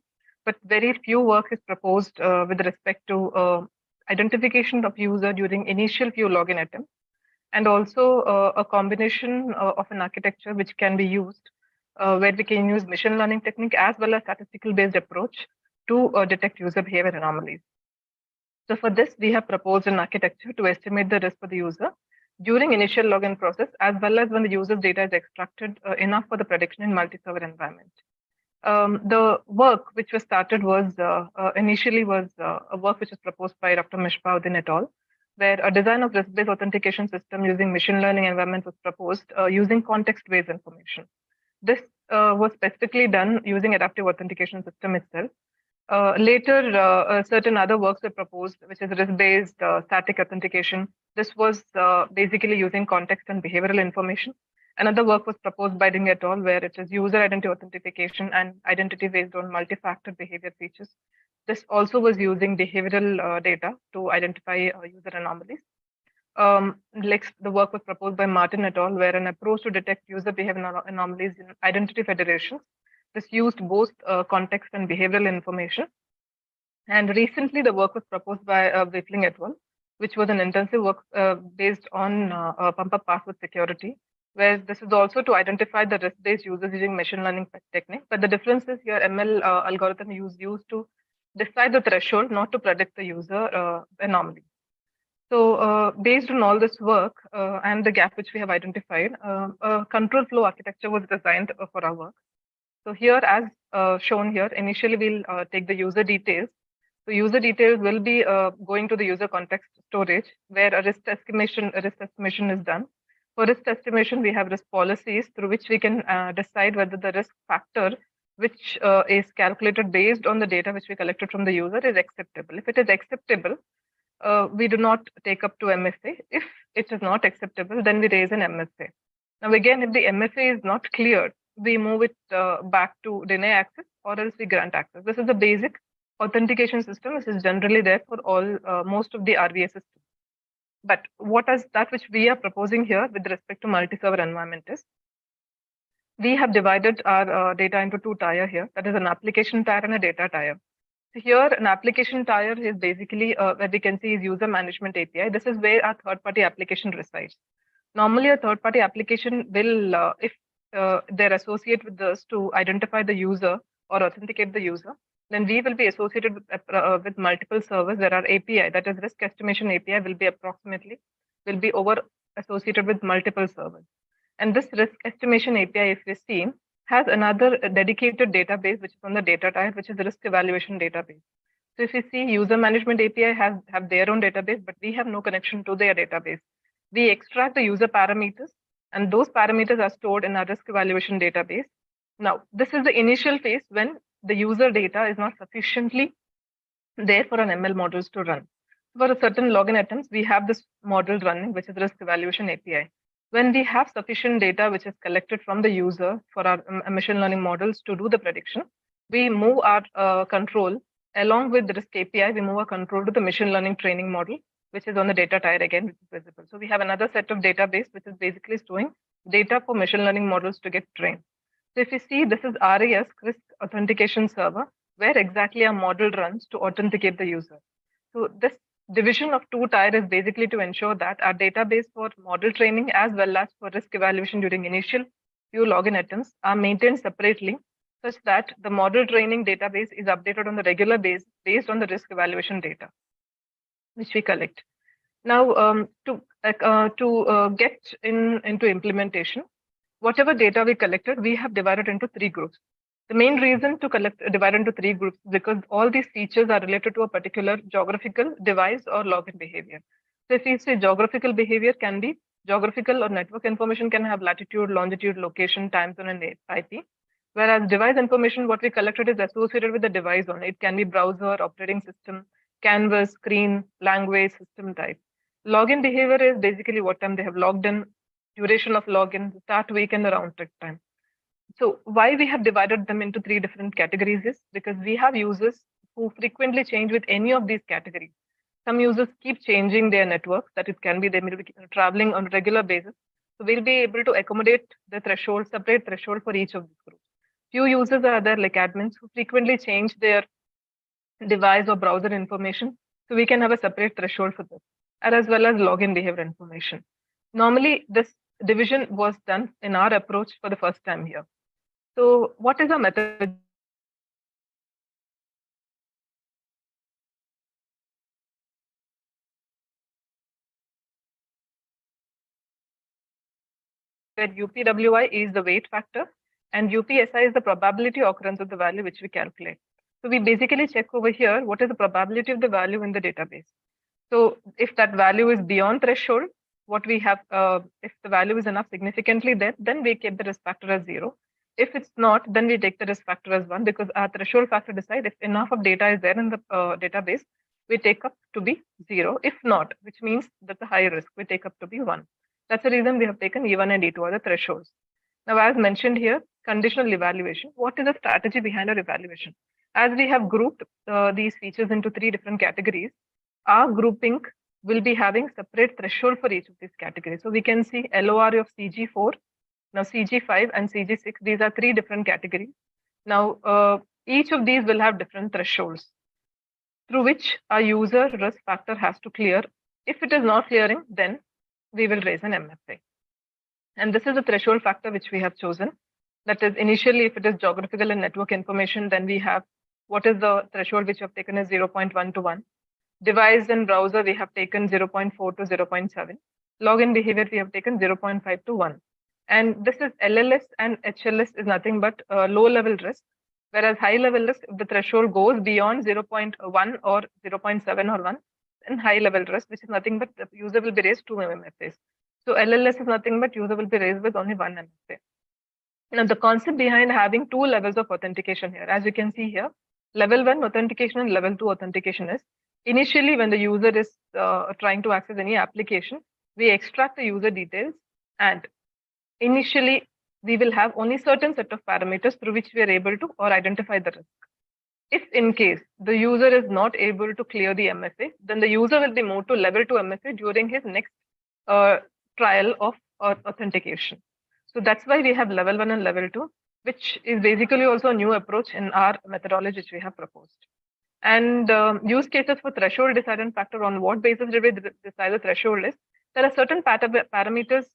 but very few work is proposed with respect to identification of user during initial few login attempts, and also a combination of an architecture which can be used where we can use machine learning technique as well as statistical based approach to detect user behavior anomalies. So for this, we have proposed an architecture to estimate the risk for the user during initial login process, as well as when the user's data is extracted enough for the prediction in multi-server environment. The work which was started was initially was a work which was proposed by Dr. Mishbauddin et al., where a design of risk-based authentication system using machine learning environment was proposed using context-based information. This was specifically done using adaptive authentication system itself. Later, certain other works were proposed, which is risk-based static authentication. This was basically using context and behavioral information. Another work was proposed by Ding et al., where it is user identity authentication and identity based on multi-factor behavior features. This also was using behavioral data to identify user anomalies. Next, the work was proposed by Martin et al., where an approach to detect user behavior anomalies in identity federations. This used both context and behavioral information. And recently, the work was proposed by Whitling et al., which was an intensive work based on pump-up password security, where this is also to identify the risk-based users using machine learning technique. But the difference is here, ML algorithm used to decide the threshold, not to predict the user anomaly. So based on all this work and the gap which we have identified, a control flow architecture was designed for our work. So here, as shown here, initially we'll take the user details. So user details will be going to the user context storage, where a risk estimation is done. For risk estimation, we have risk policies through which we can decide whether the risk factor, which is calculated based on the data which we collected from the user, is acceptable. If it is acceptable, we do not take up to MFA. If it is not acceptable, then we raise an MFA. Now, again, if the MFA is not cleared, we move it back to deny access, or else we grant access. This is the basic authentication system, which is generally there for all most of the RBA systems. But what is that which we are proposing here with respect to multi-server environment is, we have divided our data into two tiers here. That is an application tier and a data tier. So here, an application tier is basically where we can see is user management API. This is where our third-party application resides. Normally, a third-party application will, if they're associated with this to identify the user or authenticate the user, then we will be associated with multiple servers. There are API, that is risk estimation API will be over associated with multiple servers. And this risk estimation API, if we see, has another dedicated database, which is on the data type, which is the risk evaluation database. So if you see, user management API have their own database, but we have no connection to their database. We extract the user parameters, and those parameters are stored in our risk evaluation database. Now, this is the initial phase when the user data is not sufficiently there for an ML models to run. For a certain login attempts, we have this model running, which is risk evaluation API. When we have sufficient data which is collected from the user for our machine learning models to do the prediction, we move our control along with the risk API, we move our control to the machine learning training model, which is on the data tier again, which is visible. So we have another set of database, which is basically storing data for machine learning models to get trained. So if you see, this is RAS, risk authentication server, where exactly our model runs to authenticate the user. So this division of two tier is basically to ensure that our database for model training as well as for risk evaluation during initial few login attempts are maintained separately, such that the model training database is updated on the regular basis based on the risk evaluation data which we collect. Now, to get into implementation, whatever data we collected, we have divided into three groups. The main reason to divide into three groups is because all these features are related to a particular geographical device or login behavior. So if you say geographical behavior can be geographical or network information can have latitude, longitude, location, time zone, and IP. Whereas device information, what we collected is associated with the device only. It can be browser, operating system, canvas, screen, language, system type. Login behavior is basically what time they have logged in, duration of login, start week, and the round trip time. So why we have divided them into three different categories is because we have users who frequently change with any of these categories. Some users keep changing their networks, that it can be they may be traveling on a regular basis. So we'll be able to accommodate the threshold, separate threshold for each of these groups. Few users are there like admins who frequently change their device or browser information. So we can have a separate threshold for this, as well as login behavior information. Normally, this division was done in our approach for the first time here. So what is our method? Where UPWI is the weight factor and UPSI is the probability occurrence of the value which we calculate. So we basically check over here what is the probability of the value in the database. So if that value is beyond threshold, what we have, if the value is enough significantly there, then we keep the risk factor as 0. If it's not, then we take the risk factor as 1 because our threshold factor decides if enough of data is there in the database, we take up to be 0. If not, which means that's a higher risk, we take up to be 1. That's the reason we have taken E1 and E2 are the thresholds. Now, as mentioned here, conditional evaluation. What is the strategy behind our evaluation? As we have grouped these features into 3 different categories, our grouping will be having separate threshold for each of these categories. So we can see LOR of CG4, now CG5 and CG6. These are 3 different categories. Now, each of these will have different thresholds through which our user risk factor has to clear. If it is not clearing, then we will raise an MFA. And this is the threshold factor which we have chosen. That is, initially, if it is geographical and network information, then we have what is the threshold which we have taken as 0.1 to 1. Device and browser, we have taken 0.4 to 0.7. Login behavior, we have taken 0.5 to 1. And this is LLS and HLS is nothing but low level risk. Whereas high level risk, if the threshold goes beyond 0.1 or 0.7 or 1, then high level risk, which is nothing but the user will be raised 2 MFAs. So LLS is nothing but user will be raised with only 1 MFA. Now, the concept behind having 2 levels of authentication here, as you can see here, level 1 authentication and level 2 authentication is initially when the user is trying to access any application, we extract the user details, and initially we will have only certain set of parameters through which we are able to or identify the risk. If in case the user is not able to clear the MFA, then the user will be moved to level 2 MFA during his next trial of authentication. So that's why we have level 1 and level 2, which is basically also a new approach in our methodology which we have proposed. And use cases for threshold deciding factor, on what basis did we decide the threshold is, there are certain parameters,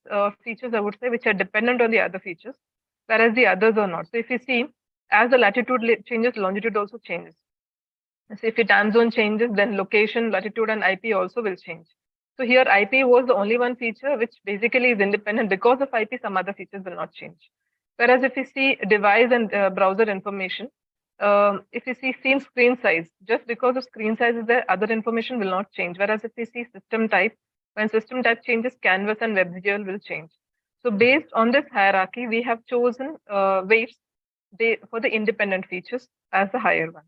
features, I would say, which are dependent on the other features, whereas the others are not. So if you see, as the latitude changes, longitude also changes. So if your time zone changes, then location, latitude, and IP also will change. So here IP was the only one feature which basically is independent. Because of IP, some other features will not change. Whereas if you see device and browser information, if you see same screen size, just because of screen size is there, other information will not change. Whereas if you see system type, when system type changes, canvas and WebGL will change. So based on this hierarchy, we have chosen weights for the independent features as the higher one.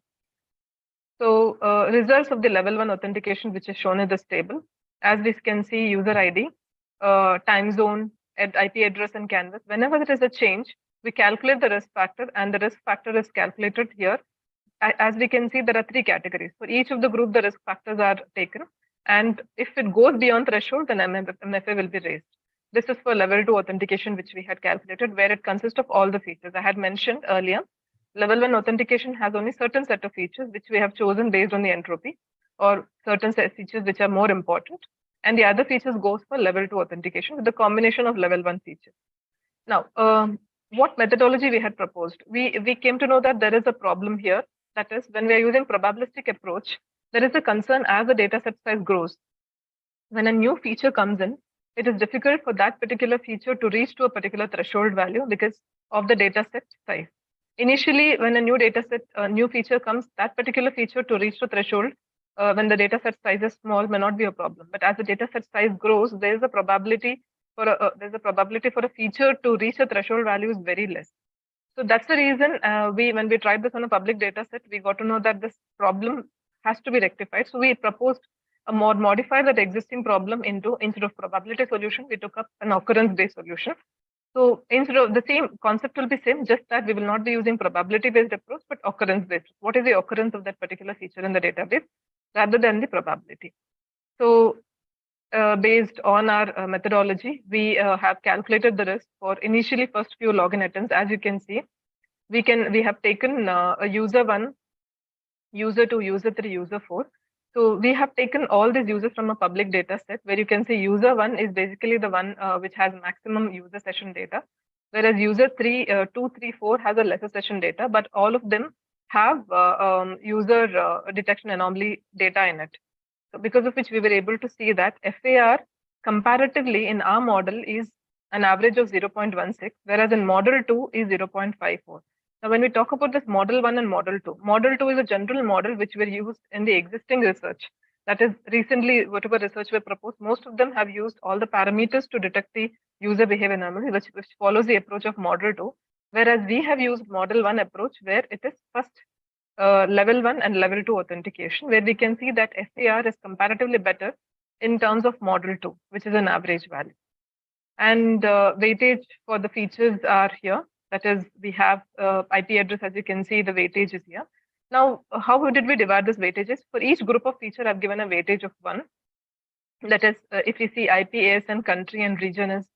So results of the level 1 authentication, which is shown in this table, as we can see, user ID, time zone, IP address, and canvas. Whenever there is a change, we calculate the risk factor, and the risk factor is calculated here. As we can see, there are 3 categories. For each of the group, the risk factors are taken. And if it goes beyond threshold, then MFA will be raised. This is for level 2 authentication, which we had calculated, where it consists of all the features. I had mentioned earlier, level 1 authentication has only certain set of features, which we have chosen based on the entropy, or certain features which are more important. And the other features goes for level 2 authentication with the combination of level 1 features. Now, what methodology we had proposed? We came to know that there is a problem here. That is, when we are using probabilistic approach, there is a concern as the data set size grows. When a new feature comes in, it is difficult for that particular feature to reach to a particular threshold value because of the data set size. Initially, when a new data set, a new feature comes, that particular feature to reach the threshold, when the data set size is small, may not be a problem. But as the data set size grows, there is a probability for a feature to reach a threshold value is very less. So that's the reason when we tried this on a public data set, we got to know that this problem has to be rectified. So we proposed a modify that existing problem into, instead of probability solution, we took up an occurrence-based solution. So instead of the same concept will be same, just that we will not be using probability-based approach, but occurrence-based. What is the occurrence of that particular feature in the database rather than the probability? So based on our methodology, we have calculated the risk for initially first few login attempts. As you can see, we have taken a user 1, user 2, user 3, user 4. So we have taken all these users from a public data set, where you can see user 1 is basically the one which has maximum user session data, whereas user 2, 3, 4 has a lesser session data, but all of them have user detection anomaly data in it. So because of which we were able to see that FAR comparatively in our model is an average of 0.16, whereas in model 2 is 0.54. Now, when we talk about this model 1 and model 2 is a general model which were used in the existing research. That is, recently, whatever research we proposed, most of them have used all the parameters to detect the user behavior anomaly, which follows the approach of model 2. Whereas we have used model 1 approach where it is first level 1 and level 2 authentication, where we can see that FAR is comparatively better in terms of model 2, which is an average value. And weightage for the features are here. That is, we have IP address, as you can see, the weightage is here. Now, how did we divide this weightages? For each group of feature, I've given a weightage of 1. That is, if you see IP, ASN, country, and region is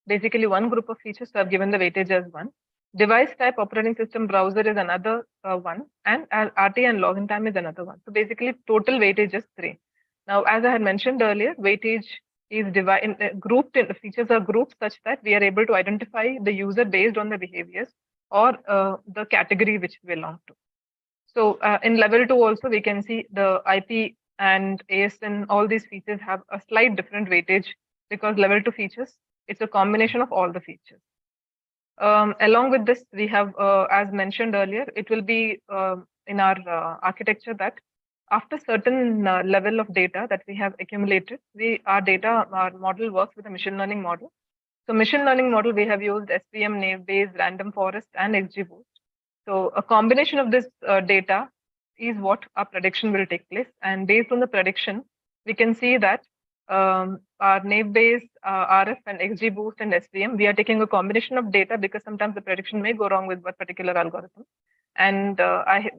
basically one group of features, so I've given the weightage as 1. Device type, operating system, browser is another 1, and RT and login time is another 1. So basically, total weightage is 3. Now, as I had mentioned earlier, weightage is grouped in features are grouped such that we are able to identify the user based on the behaviors or the category which they belong to. So in level 2 also, we can see the IP and ASN, all these features have a slight different weightage because level 2 features, it's a combination of all the features. Along with this, we have, as mentioned earlier, it will be in our architecture that after certain level of data that we have accumulated, our model works with a machine learning model. So machine learning model, we have used SVM, naive Bayes, random forest, and XGBoost. So a combination of this data is what our prediction will take place. And based on the prediction, we can see that our naive Bayes, RF, and XGBoost and SVM, we are taking a combination of data because sometimes the prediction may go wrong with one particular algorithm. And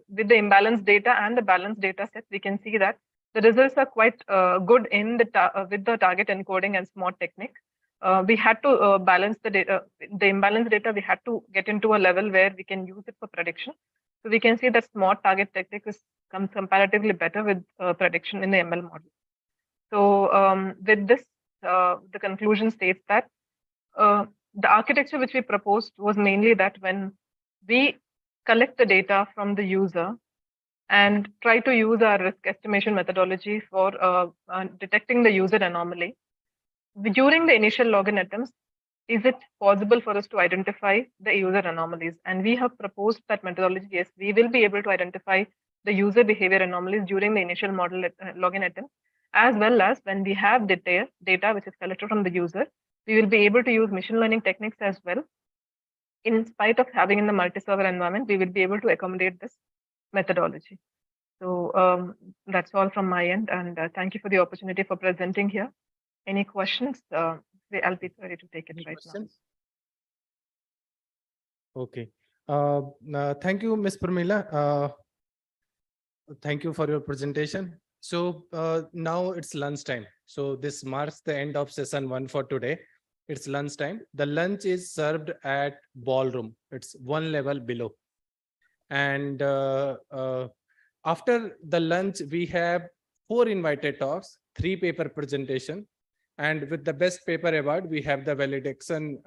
with the imbalanced data and the balanced data set, we can see that the results are quite good in with the target encoding and SMOT technique. We had to balance the data, the imbalanced data, we had to get into a level where we can use it for prediction. So we can see that SMOT target technique is comparatively better with prediction in the ML model. So with this, the conclusion states that the architecture which we proposed was mainly that when we collect the data from the user and try to use our risk estimation methodology for detecting the user anomaly, during the initial login attempts, is it possible for us to identify the user anomalies? And we have proposed that methodology. Yes, we will be able to identify the user behavior anomalies during the initial model login attempt, as well as when we have data which is collected from the user, we will be able to use machine learning techniques as well. In spite of having in the multi-server environment, we will be able to accommodate this methodology. So that's all from my end, and thank you for the opportunity for presenting here. Any questions? I'll be ready to take it right now. Okay. Thank you, Ms. Pramila. Thank you for your presentation. So now it's lunchtime. So this marks the end of session 1 for today. It's lunchtime. The lunch is served at ballroom. It's one level below. And after the lunch, we have 4 invited talks, 3 paper presentation. And with the best paper award, we have the valediction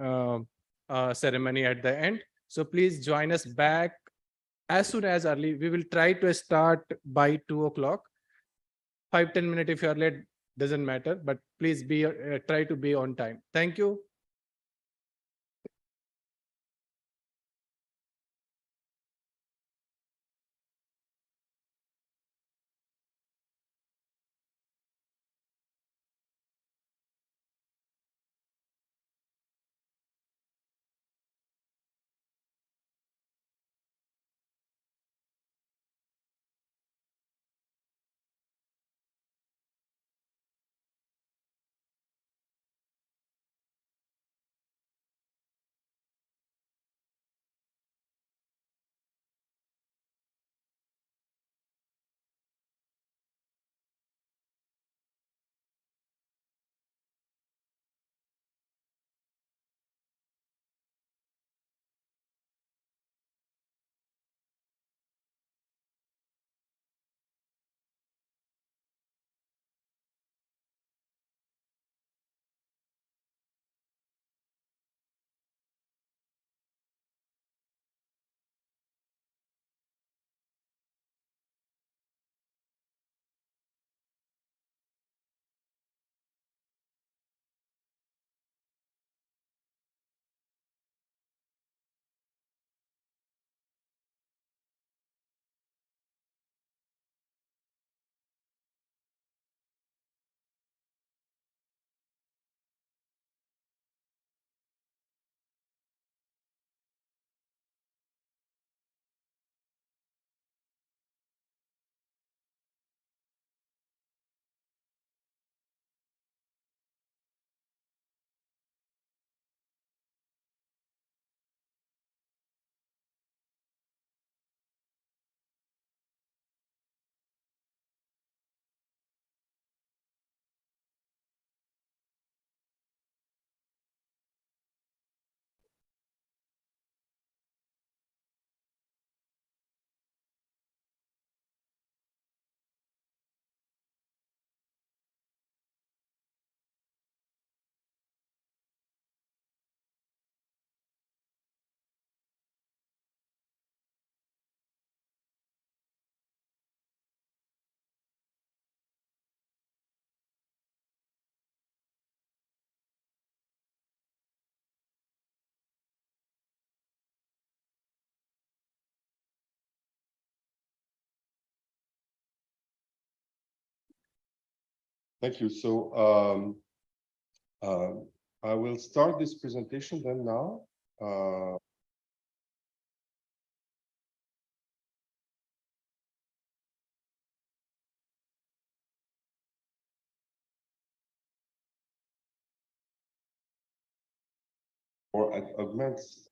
ceremony at the end. So please join us back as soon as early. We will try to start by 2 o'clock. 5-10 minutes if you are late, doesn't matter, but please try to be on time. Thank you. Thank you. So I will start this presentation then now. Or augments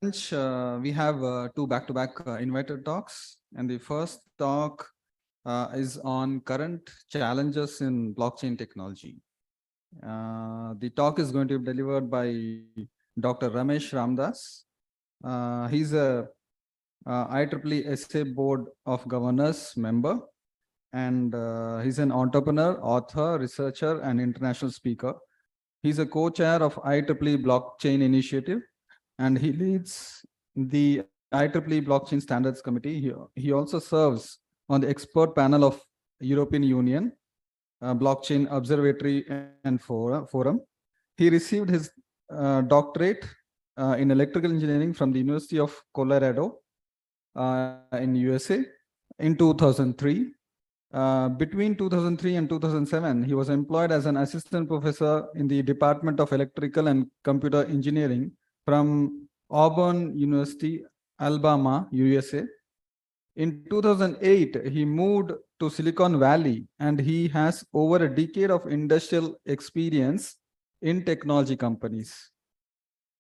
We have two back-to-back invited talks, and the first talk is on current challenges in blockchain technology. The talk is going to be delivered by Dr. Ramesh Ramdas. He's a IEEE SA Board of Governors member, and he's an entrepreneur, author, researcher, and international speaker. He's a co-chair of IEEE Blockchain Initiative, and he leads the IEEE Blockchain Standards Committee. He also serves on the expert panel of European Union Blockchain Observatory and Forum. He received his doctorate in electrical engineering from the University of Colorado in USA in 2003. Between 2003 and 2007, he was employed as an assistant professor in the Department of Electrical and Computer Engineering from Auburn University, Alabama, USA. In 2008, he moved to Silicon Valley, and he has over a decade of industrial experience in technology companies.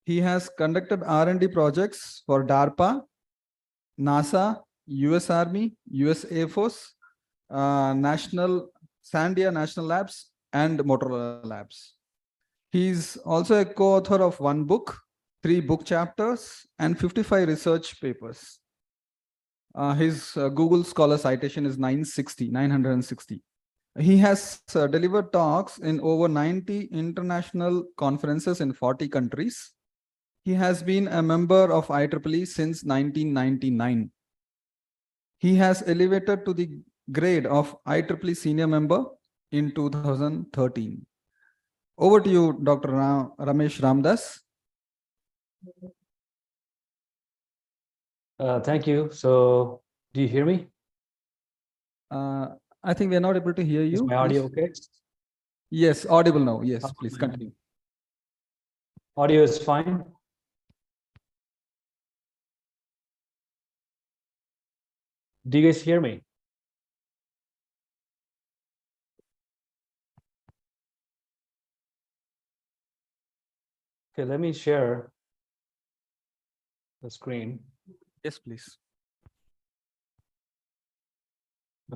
He has conducted R&D projects for DARPA, NASA, US Army, US Air Force, Sandia National Labs, and Motorola Labs. He's also a co-author of 1 book, 3 book chapters, and 55 research papers. His Google Scholar citation is 960. He has delivered talks in over 90 international conferences in 40 countries. He has been a member of IEEE since 1999. He has elevated to the grade of IEEE senior member in 2013. Over to you, Dr. Ramesh Ramdas. Thank you. So, do you hear me? I think we are not able to hear you. Is my audio please. okay? Yes, audible now. Yes, please continue. Audio is fine. Do you guys hear me? Okay, let me share the screen. Yes, please.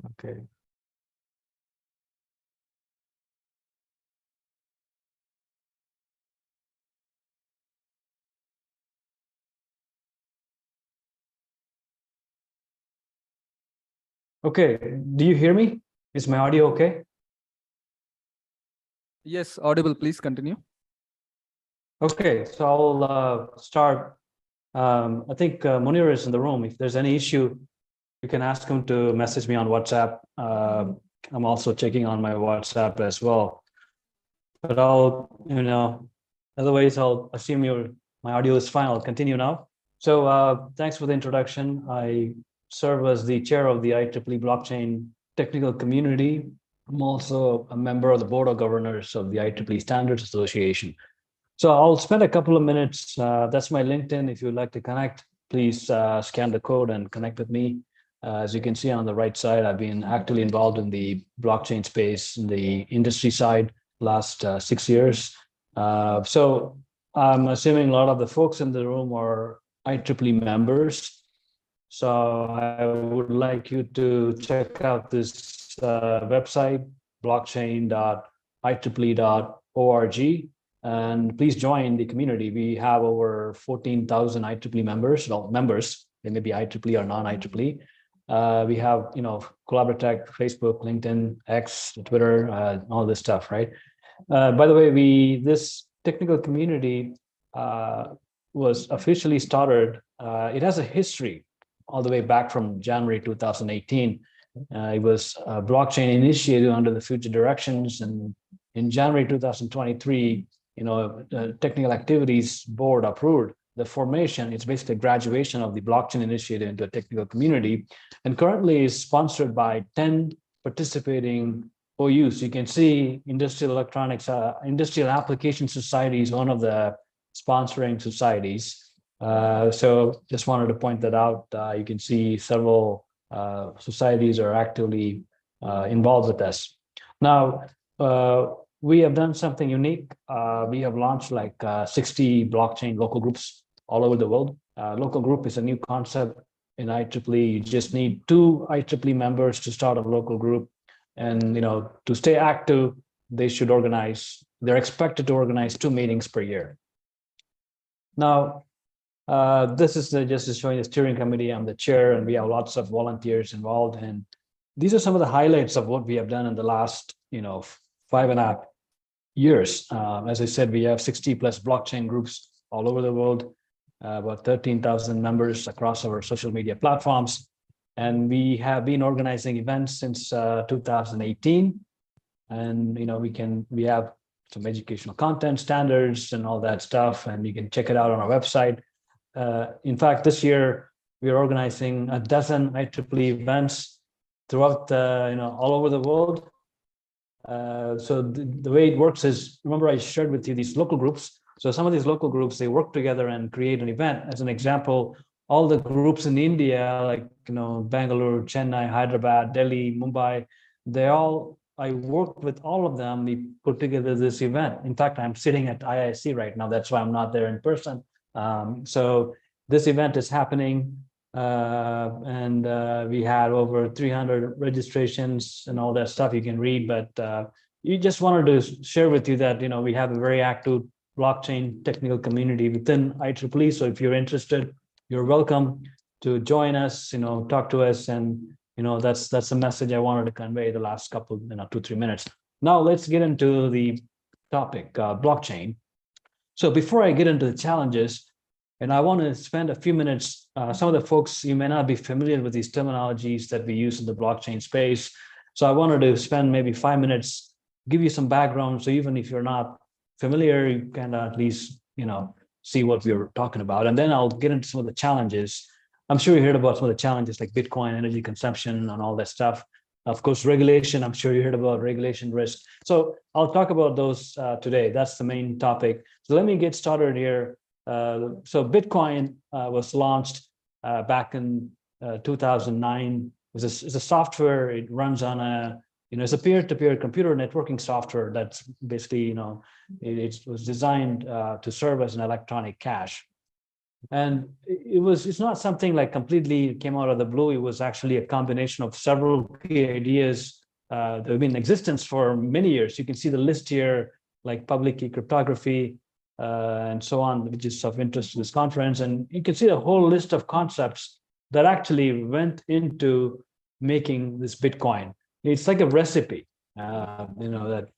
Okay. Okay, do you hear me? Is my audio okay? Yes, audible. Please continue. Okay, so I'll start. I think Munir is in the room. If there's any issue, you can ask him to message me on WhatsApp. I'm also checking on my WhatsApp as well. But otherwise I'll assume my audio is fine. I'll continue now. So thanks for the introduction. I serve as the chair of the IEEE Blockchain Technical Community. I'm also a member of the Board of Governors of the IEEE Standards Association. So I'll spend a couple of minutes. That's my LinkedIn. If you'd like to connect, please scan the code and connect with me. As you can see on the right side, I've been actively involved in the blockchain space, in the industry side, last 6 years. So I'm assuming a lot of the folks in the room are IEEE members. So I would like you to check out this website, blockchain.ieee.org, and please join the community. We have over 14,000 IEEE members. Well, members, they may be IEEE or non-IEEE. We have, Collaboratech, Facebook, LinkedIn, X, Twitter, all this stuff, right? By the way, this technical community was officially started. It has a history all the way back from January 2018. It was a blockchain initiative under the Future Directions, and in January 2023, the Technical Activities Board approved the formation. It's basically a graduation of the blockchain initiative into a technical community, and currently is sponsored by 10 participating OUs. You can see Industrial Electronics, Industrial Application Society is one of the sponsoring societies. So just wanted to point that out. You can see several societies are actively involved with this. Now, we have done something unique. We have launched like 60 blockchain local groups all over the world. Local group is a new concept in IEEE. You just need 2 IEEE members to start a local group. And to stay active, they're expected to organize 2 meetings per year. Now, this is just showing the steering committee. I'm the chair, and we have lots of volunteers involved. And these are some of the highlights of what we have done in the last, 5.5 years. As I said, we have 60 plus blockchain groups all over the world, about 13,000 members across our social media platforms. And we have been organizing events since 2018. And, we have some educational content standards and all that stuff, and you can check it out on our website. In fact, this year, we are organizing a dozen IEEE events throughout, all over the world. So the way it works is, remember I shared with you these local groups. So some of these local groups, they work together and create an event. As an example, all the groups in India, like, Bangalore, Chennai, Hyderabad, Delhi, Mumbai, I worked with all of them. We put together this event. In fact, I'm sitting at IIC right now. That's why I'm not there in person. So this event is happening, and we had over 300 registrations and all that stuff you can read. But you just wanted to share with you that we have a very active blockchain technical community within IEEE. So if you're interested, you're welcome to join us. Talk to us, and that's the message I wanted to convey the last couple, 2-3 minutes. Now let's get into the topic, blockchain. So before I get into the challenges, and I want to spend a few minutes, some of the folks, you may not be familiar with these terminologies that we use in the blockchain space. So I wanted to spend maybe 5 minutes, give you some background. So even if you're not familiar, you can at least, see what we were talking about. And then I'll get into some of the challenges. I'm sure you heard about some of the challenges like Bitcoin, energy consumption, and all that stuff. Of course, regulation, I'm sure you heard about regulation risk. So I'll talk about those today. That's the main topic. So let me get started here. So Bitcoin was launched back in 2009. It's a software. It runs on it's a peer-to-peer computer networking software that's basically, it was designed to serve as an electronic cash. And it's not something like completely came out of the blue. It was actually a combination of several key ideas that have been in existence for many years. You can see the list here, like public key cryptography and so on, which is of interest to this conference. And you can see a whole list of concepts that actually went into making this Bitcoin. It's like a recipe, that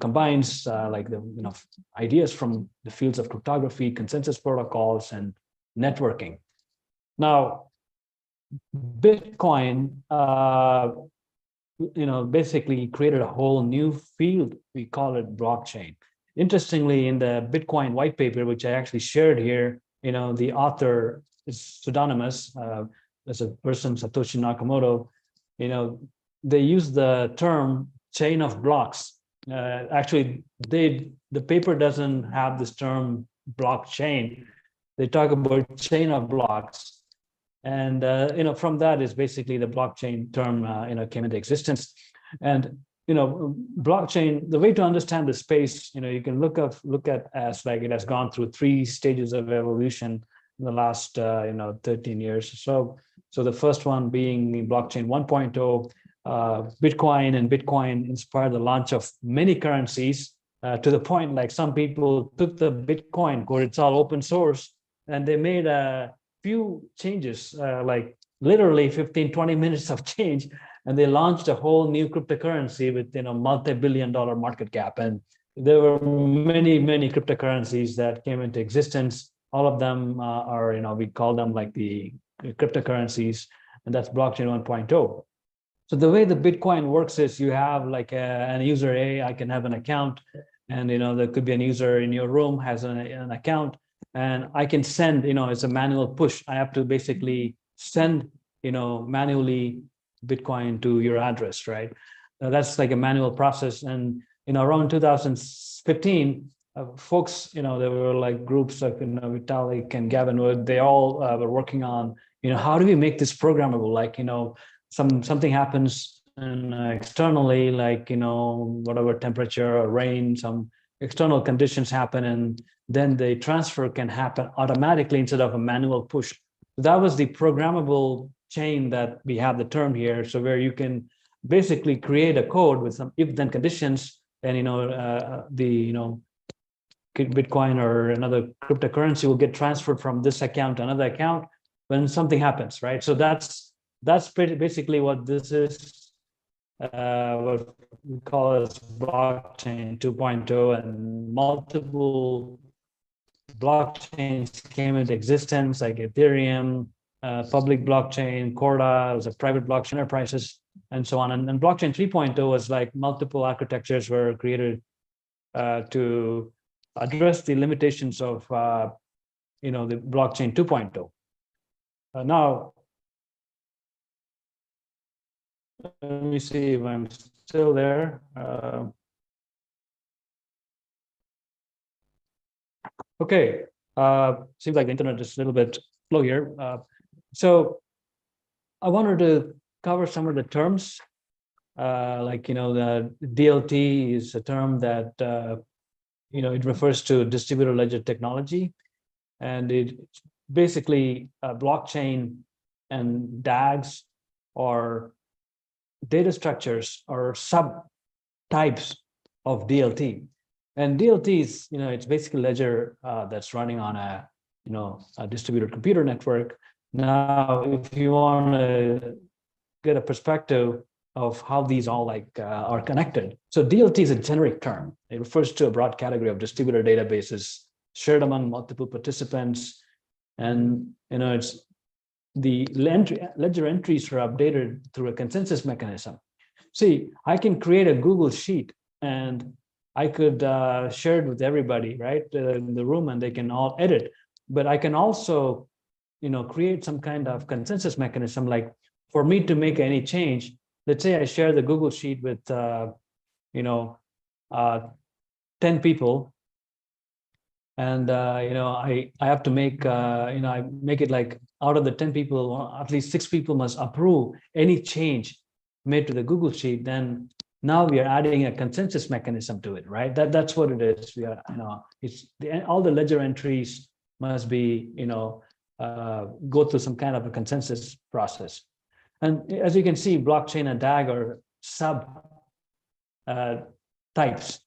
combines like the ideas from the fields of cryptography, consensus protocols, and networking. Now, Bitcoin, basically created a whole new field. We call it blockchain. Interestingly, in the Bitcoin white paper, which I actually shared here, the author is pseudonymous. There's a person, Satoshi Nakamoto. They use the term chain of blocks. Actually, the paper doesn't have this term blockchain. They talk about chain of blocks, and from that is basically the blockchain term came into existence. And blockchain, the way to understand the space, you can look at as like it has gone through 3 stages of evolution in the last 13 years. So the first one being blockchain 1.0. Bitcoin, and Bitcoin inspired the launch of many currencies to the point like some people took the Bitcoin code, it's all open source, and they made a few changes, like literally 15-20 minutes of change, and they launched a whole new cryptocurrency with multi-billion-dollar market cap. And there were many cryptocurrencies that came into existence. All of them are we call them like the cryptocurrencies, and that's blockchain 1.0. So the way the Bitcoin works is you have like an user A, I can have an account, and there could be an user in your room has an account, and I can send, it's a manual push. I have to basically send, manually Bitcoin to your address, right? That's like a manual process. And, around 2015, folks, there were like groups like, Vitalik and Gavin Wood, they all were working on, how do we make this programmable? Like, something happens and externally, like, whatever temperature or rain, some external conditions happen, and then the transfer can happen automatically instead of a manual push. That was the programmable chain that we have the term here. So where you can basically create a code with some if-then conditions, and Bitcoin or another cryptocurrency will get transferred from this account to another account when something happens, right? So that's basically what this is. What we call as blockchain 2.0, and multiple blockchains came into existence, like Ethereum, public blockchain, Corda was a private blockchain, enterprises, and so on. And blockchain 3.0 was like multiple architectures were created to address the limitations of the blockchain 2.0. Now, let me see if I'm still there. Okay, seems like the internet is a little bit slow here. So I wanted to cover some of the terms, the DLT is a term that, it refers to distributed ledger technology, and it's basically blockchain and DAGs or data structures or subtypes of DLT. And DLT is, it's basically ledger that's running on a distributed computer network. Now, if you want to get a perspective of how these all are connected. So DLT is a generic term. It refers to a broad category of distributed databases shared among multiple participants. And, it's the ledger entries are updated through a consensus mechanism. See, I can create a Google Sheet and I could share it with everybody, right, in the room, and they can all edit. But I can also, create some kind of consensus mechanism, like for me to make any change. Let's say I share the Google Sheet with, 10 people, and I have to make, I make it like out of the 10 people, at least 6 people must approve any change made to the Google Sheet. Then now we are adding a consensus mechanism to it, right? That's what it is. We are, it's all the ledger entries must be, go through some kind of a consensus process. And as you can see, blockchain and DAG are sub types.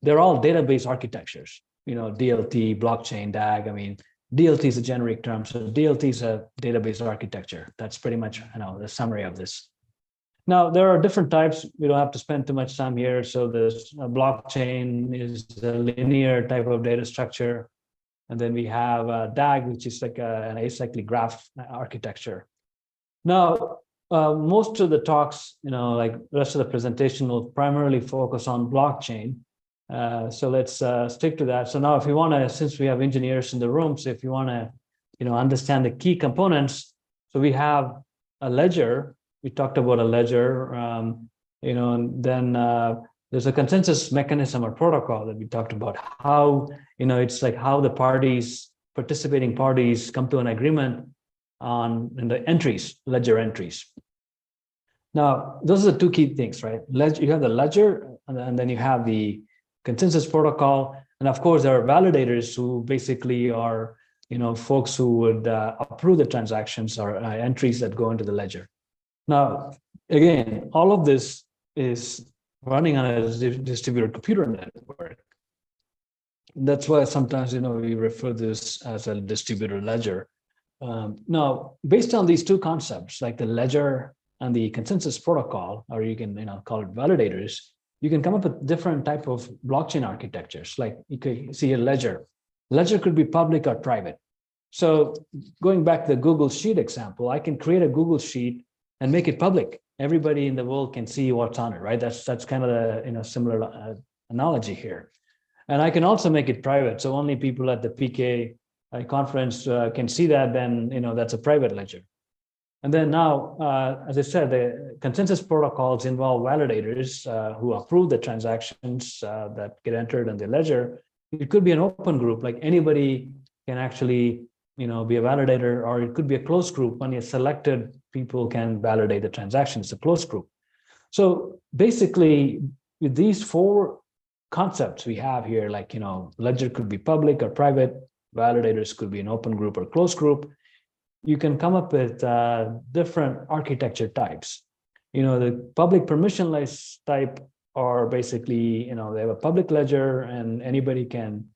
They're all database architectures, DLT, blockchain, DAG. I mean, DLT is a generic term. So DLT is a database architecture. That's pretty much, the summary of this. Now, there are different types. We don't have to spend too much time here. So this blockchain is a linear type of data structure. And then we have DAG, which is like an acyclic graph architecture. Now, most of the talks, like the rest of the presentation will primarily focus on blockchain. So let's stick to that. So now if you want to, since we have engineers in the room, so if you want to, understand the key components, so we have a ledger. We talked about a ledger, and then there's a consensus mechanism or protocol that we talked about, how, it's like how the participating parties come to an agreement in the entries, ledger entries. Now, those are the two key things, right? You have the ledger, and then you have the consensus protocol. And of course, there are validators who basically are, folks who would approve the transactions or entries that go into the ledger. Now, again, all of this is running on a distributed computer network. That's why sometimes, we refer to this as a distributed ledger. Now, based on these two concepts, like the ledger and the consensus protocol, or you can call it validators, you can come up with different type of blockchain architectures. Like you could see a ledger. Ledger could be public or private. So going back to the Google Sheet example, I can create a Google Sheet and make it public. Everybody in the world can see what's on it, right? That's kind of a similar analogy here. And I can also make it private, so only people at the PKI conference can see that. Then that's a private ledger. And then now, as I said, the consensus protocols involve validators who approve the transactions that get entered in the ledger. It could be an open group, like anybody can actually be a validator, or it could be a closed group. Only a selected people can validate the transaction. It's a closed group. So basically, with these four concepts we have here, like, ledger could be public or private, validators could be an open group or closed group. You can come up with different architecture types. The public permissionless type are basically, they have a public ledger and anybody can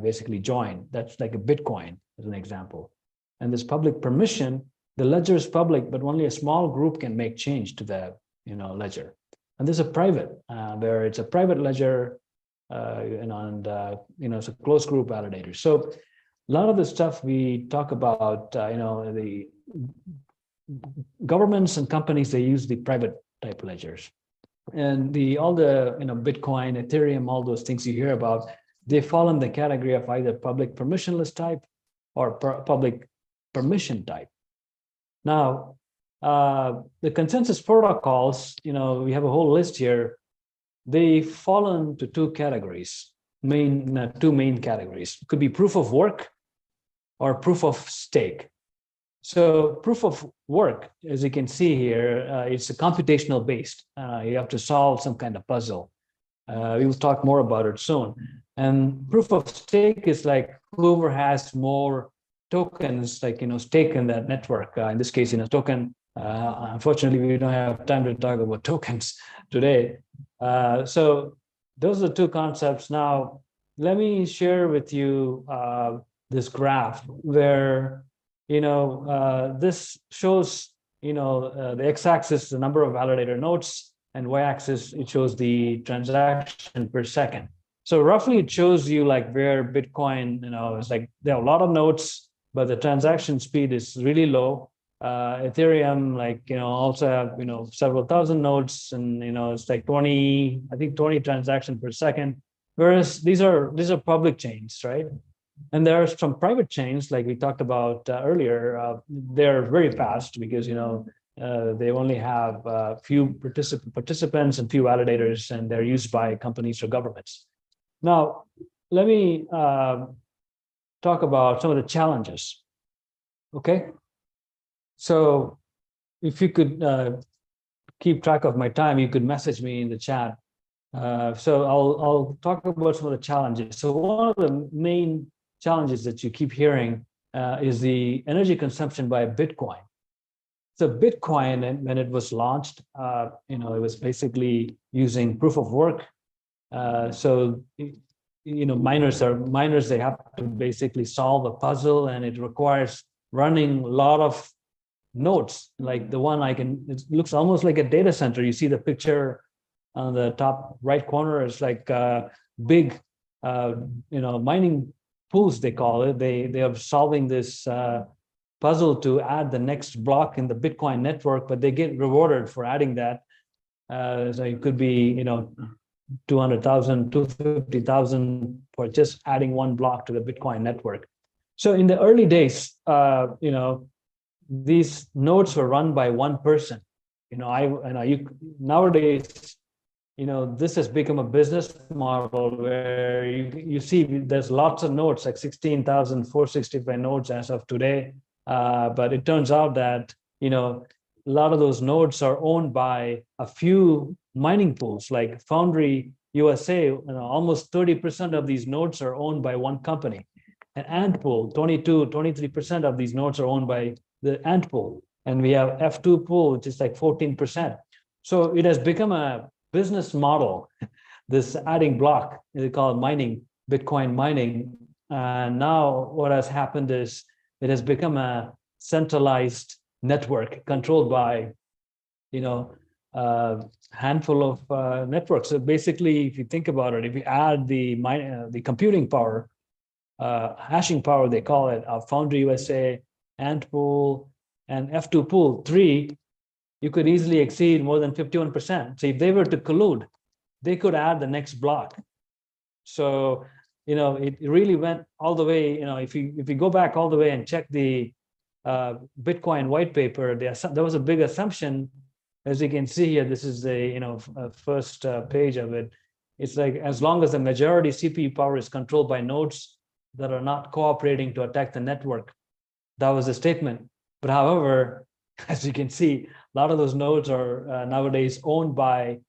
basically join. That's like a Bitcoin as an example. And this public permission, the ledger is public, but only a small group can make change to the ledger. And this is a private, where it's a private ledger, it's a closed group validator. So a lot of the stuff we talk about, the governments and companies, they use the private type ledgers. And all the Bitcoin, Ethereum, all those things you hear about, they fall in the category of either public permissionless type or public permission type. Now, the consensus protocols, we have a whole list here. They fall into two categories, two main categories. It could be proof of work or proof of stake. So proof of work, as you can see here, it's a computational based. You have to solve some kind of puzzle. We will talk more about it soon. And proof of stake is like whoever has more tokens, like, stake in that network. In this case, token. Unfortunately, we don't have time to talk about tokens today. So those are the two concepts. Now, let me share with you this graph where, this shows, the x-axis, the number of validator nodes, and y-axis, it shows the transaction per second. So roughly it shows you like where Bitcoin, it's like there are a lot of nodes, but the transaction speed is really low. Ethereum, also have, several thousand nodes, and, it's like 20 transactions per second. Whereas these are public chains, right? And there are some private chains, like we talked about earlier. They're very fast because, they only have few participants and few validators, and they're used by companies or governments. Now, let me talk about some of the challenges. Okay. So if you could keep track of my time, you could message me in the chat. So I'll talk about some of the challenges. So one of the main challenges that you keep hearing is the energy consumption by Bitcoin. So Bitcoin, when it was launched, it was basically using proof of work. Miners, they have to basically solve a puzzle, and it requires running a lot of nodes, like the one it looks almost like a data center. You see the picture on the top right corner. It's like big, mining pools, they call it. They are solving this puzzle to add the next block in the Bitcoin network, but they get rewarded for adding that. So it could be, 200,000, 250,000 for just adding one block to the Bitcoin network. So in the early days, these nodes were run by one person. Nowadays, this has become a business model where you see there's lots of nodes, like 16,465 nodes as of today. But it turns out that, a lot of those nodes are owned by a few mining pools, like Foundry USA. Almost 30% of these nodes are owned by one company. And Ant Pool, 23% of these nodes are owned by the Ant Pool. And we have F2 Pool, which is like 14%. So it has become a business model, this adding block, they call it mining, Bitcoin mining. And now what has happened is it has become a centralized network controlled by, handful of networks. So basically, if you think about it, if you add the computing power, hashing power, they call it, Foundry USA, Ant Pool, and F2 Pool 3, you could easily exceed more than 51%. So if they were to collude, they could add the next block. So, it really went all the way, if you go back all the way and check the Bitcoin white paper, there was a big assumption. As you can see here, this is the first page of it. It's like, as long as the majority CPU power is controlled by nodes that are not cooperating to attack the network. That was the statement. But however, as you can see, a lot of those nodes are nowadays owned by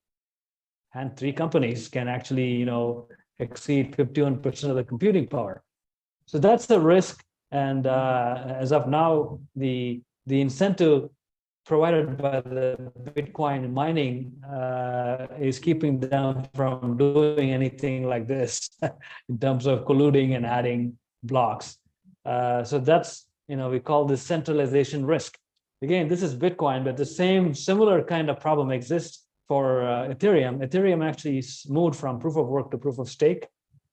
and 3 companies can actually, exceed 51% of the computing power. So that's the risk. And as of now, the incentive provided by the Bitcoin mining is keeping them from doing anything like this in terms of colluding and adding blocks. So that's, we call this centralization risk. Again, this is Bitcoin, but the similar kind of problem exists for Ethereum. Ethereum actually moved from proof of work to proof of stake.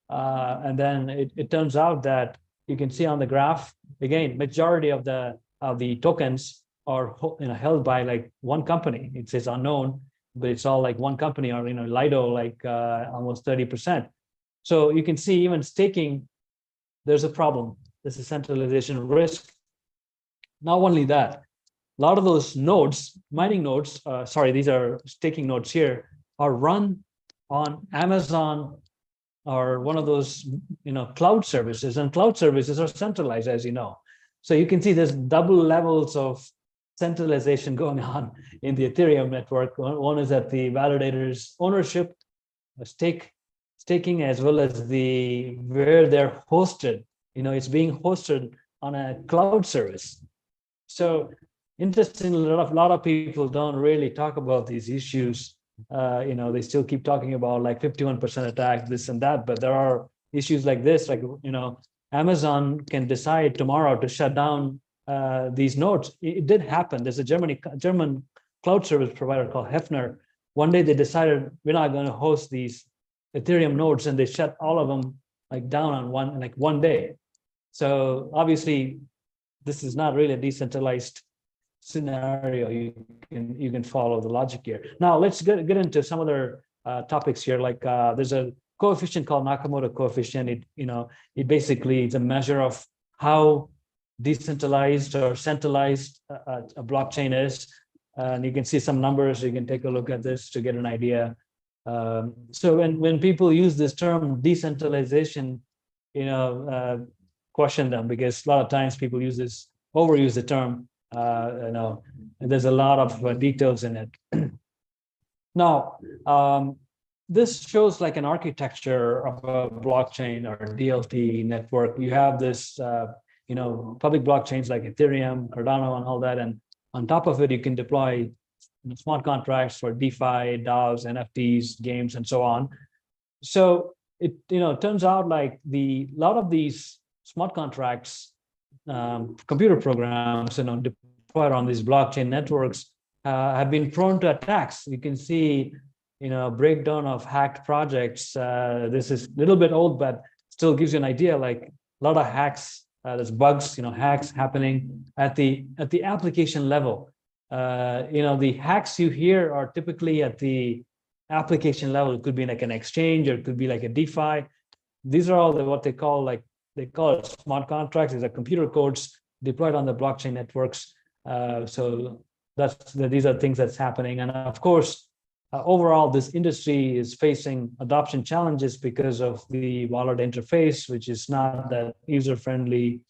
And then it turns out that you can see on the graph, again, majority of the tokens are held by like one company. It says unknown, but it's all like one company, or Lido, like almost 30%. So you can see even staking, there's a problem. This is centralization risk. Not only that, a lot of those nodes, mining nodes, these are staking nodes here, are run on Amazon or one of those, cloud services, and cloud services are centralized, as you know. So you can see there's double levels of centralization going on in the Ethereum network. One is at the validator's ownership, staking, as well as where they're hosted. It's being hosted on a cloud service. So interestingly, a lot of people don't really talk about these issues. They still keep talking about like 51% attack, this and that, but there are issues like this, like, Amazon can decide tomorrow to shut down these nodes. It did happen. There's a German cloud service provider called Hefner. One day they decided we're not going to host these Ethereum nodes, and they shut all of them like down on one day. So obviously, this is not really a decentralized scenario. You can follow the logic here. Now let's get into some other topics here. Like there's a coefficient called Nakamoto coefficient. It basically is a measure of how decentralized or centralized a blockchain is. And you can see some numbers. You can take a look at this to get an idea. So when people use this term decentralization, question them, because a lot of times people overuse the term. And there's a lot of details in it. Now, this shows like an architecture of a blockchain or DLT network. You have this, public blockchains like Ethereum, Cardano, and all that. And on top of it, you can deploy smart contracts for DeFi, DAOs, NFTs, games, and so on. So it turns out like a lot of these smart contracts, computer programs, deployed on these blockchain networks have been prone to attacks. You can see, breakdown of hacked projects. This is a little bit old, but still gives you an idea. Like a lot of hacks, there's bugs, hacks happening at the application level. The hacks you hear are typically at the application level. It could be like an exchange, or it could be like a DeFi. These are all what they call it smart contracts. These are computer codes deployed on the blockchain networks. So these are things that's happening. And of course, overall, this industry is facing adoption challenges because of the wallet interface, which is not that user-friendly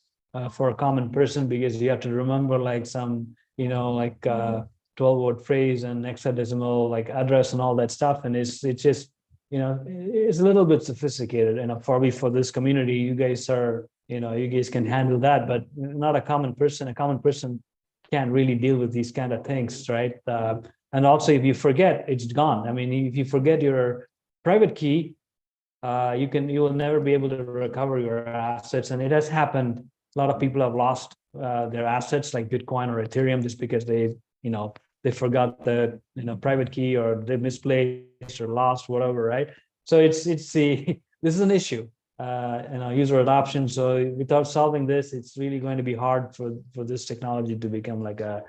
for a common person, because you have to remember like some, 12-word phrase and hexadecimal like address and all that stuff. And it's just, it's a little bit sophisticated. Probably for this community, you guys are, you guys can handle that, but not a common person. A common person can't really deal with these kind of things, right? And also, if you forget, it's gone. I mean, if you forget your private key, you will never be able to recover your assets. And it has happened. A lot of people have lost their assets like Bitcoin or Ethereum just because they forgot the private key, or they misplaced or lost, whatever, right? So this is an issue, user adoption. So without solving this, it's really going to be hard for this technology to become like a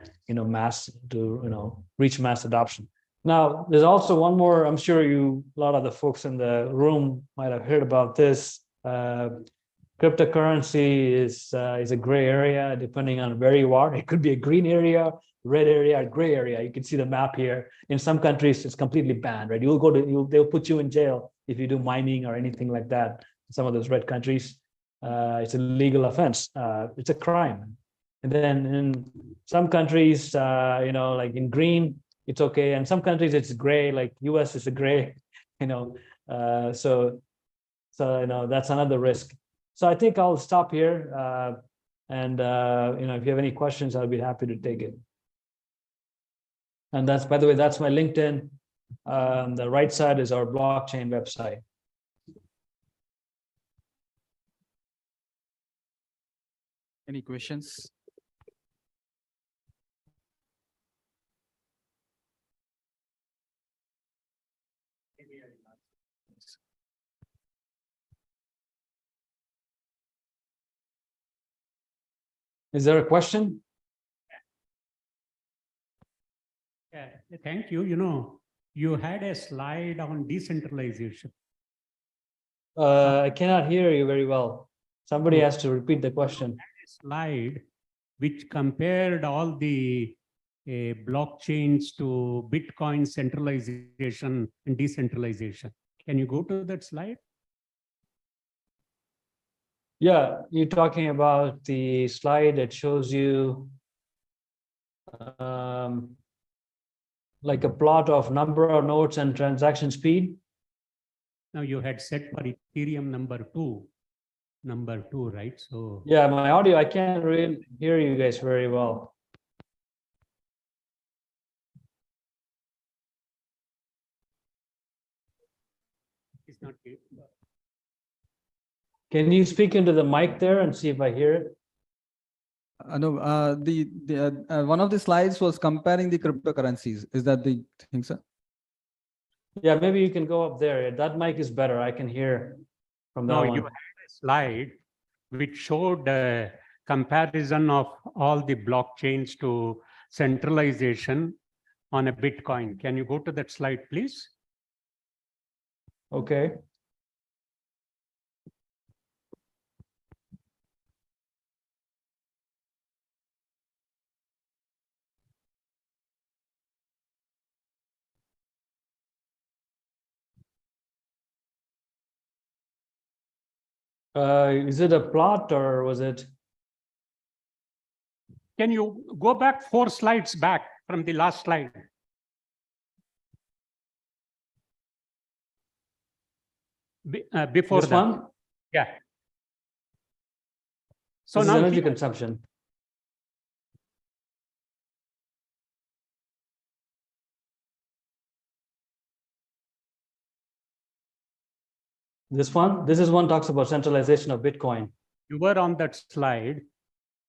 reach mass adoption. Now, there's also one more. I'm sure a lot of the folks in the room might have heard about this. Cryptocurrency is a gray area depending on where you are. It could be a green area, red area, gray area. You can see the map here. In some countries, it's completely banned, right? They'll put you in jail if you do mining or anything like that. In some of those red countries, it's a legal offense. It's a crime. And then in some countries, like in green, it's okay. And some countries it's gray, like US is a gray. So that's another risk. So I think I'll stop here. And if you have any questions, I'll be happy to take it. And that's, by the way, that's my LinkedIn. The right side is our blockchain website. Any questions? Is there a question? Yeah, thank you. You had a slide on decentralization. I cannot hear you very well. Somebody has to repeat the question. Slide which compared all the blockchains to Bitcoin centralization and decentralization. Can you go to that slide? Yeah, you're talking about the slide that shows you like a plot of number of nodes and transaction speed. Now you had set for Ethereum number two, right? So yeah, my audio, I can't really hear you guys very well. it's not good. Can you speak into the mic there and see if I hear it? No, one of the slides was comparing the cryptocurrencies. Is that the thing, sir? Yeah, maybe you can go up there. That mic is better. I can hear from that No, one. you had a slide which showed a comparison of all the blockchains to centralization on a Bitcoin. Can you go to that slide, please? Okay. Is it a plot or was it? Can you go back 4 slides back from the last slide? Before this that. one? Yeah. So this now is energy consumption. This is one talks about centralization of Bitcoin. You were on that slide.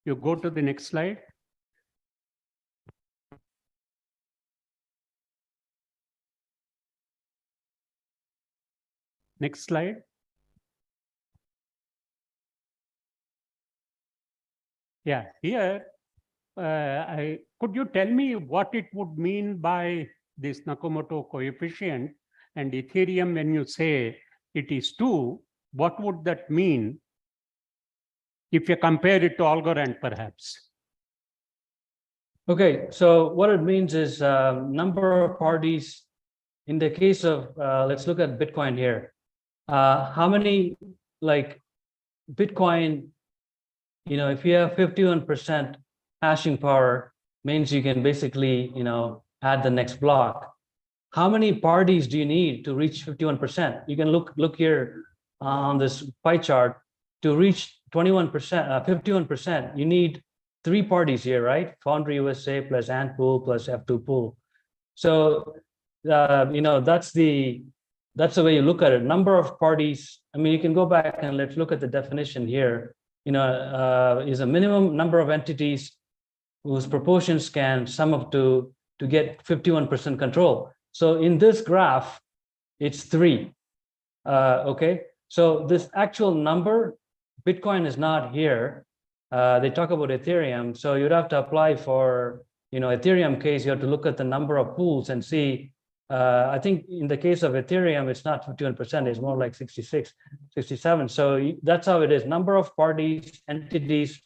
You go to the next slide. Next slide. Yeah, here, could you tell me what it would mean by this Nakamoto coefficient and Ethereum when you say it is 2, what would that mean if you compare it to Algorand perhaps? Okay, so what it means is number of parties. In the case of, let's look at Bitcoin here. How many, like Bitcoin, if you have 51% hashing power, means you can basically, add the next block. How many parties do you need to reach 51%? You can look here on this pie chart. To reach 51%, you need 3 parties here, right? Foundry USA plus Ant pool plus F2 pool. So, that's the way you look at it. Number of parties. I mean, you can go back and let's look at the definition here. Is a minimum number of entities whose proportions can sum up to get 51% control. So in this graph, it's 3. Okay, so this actual number, Bitcoin is not here. They talk about Ethereum, so you'd have to apply for, Ethereum case, you have to look at the number of pools and see. I think in the case of Ethereum, it's not 51%, it's more like 66, 67. So that's how it is. Number of parties, entities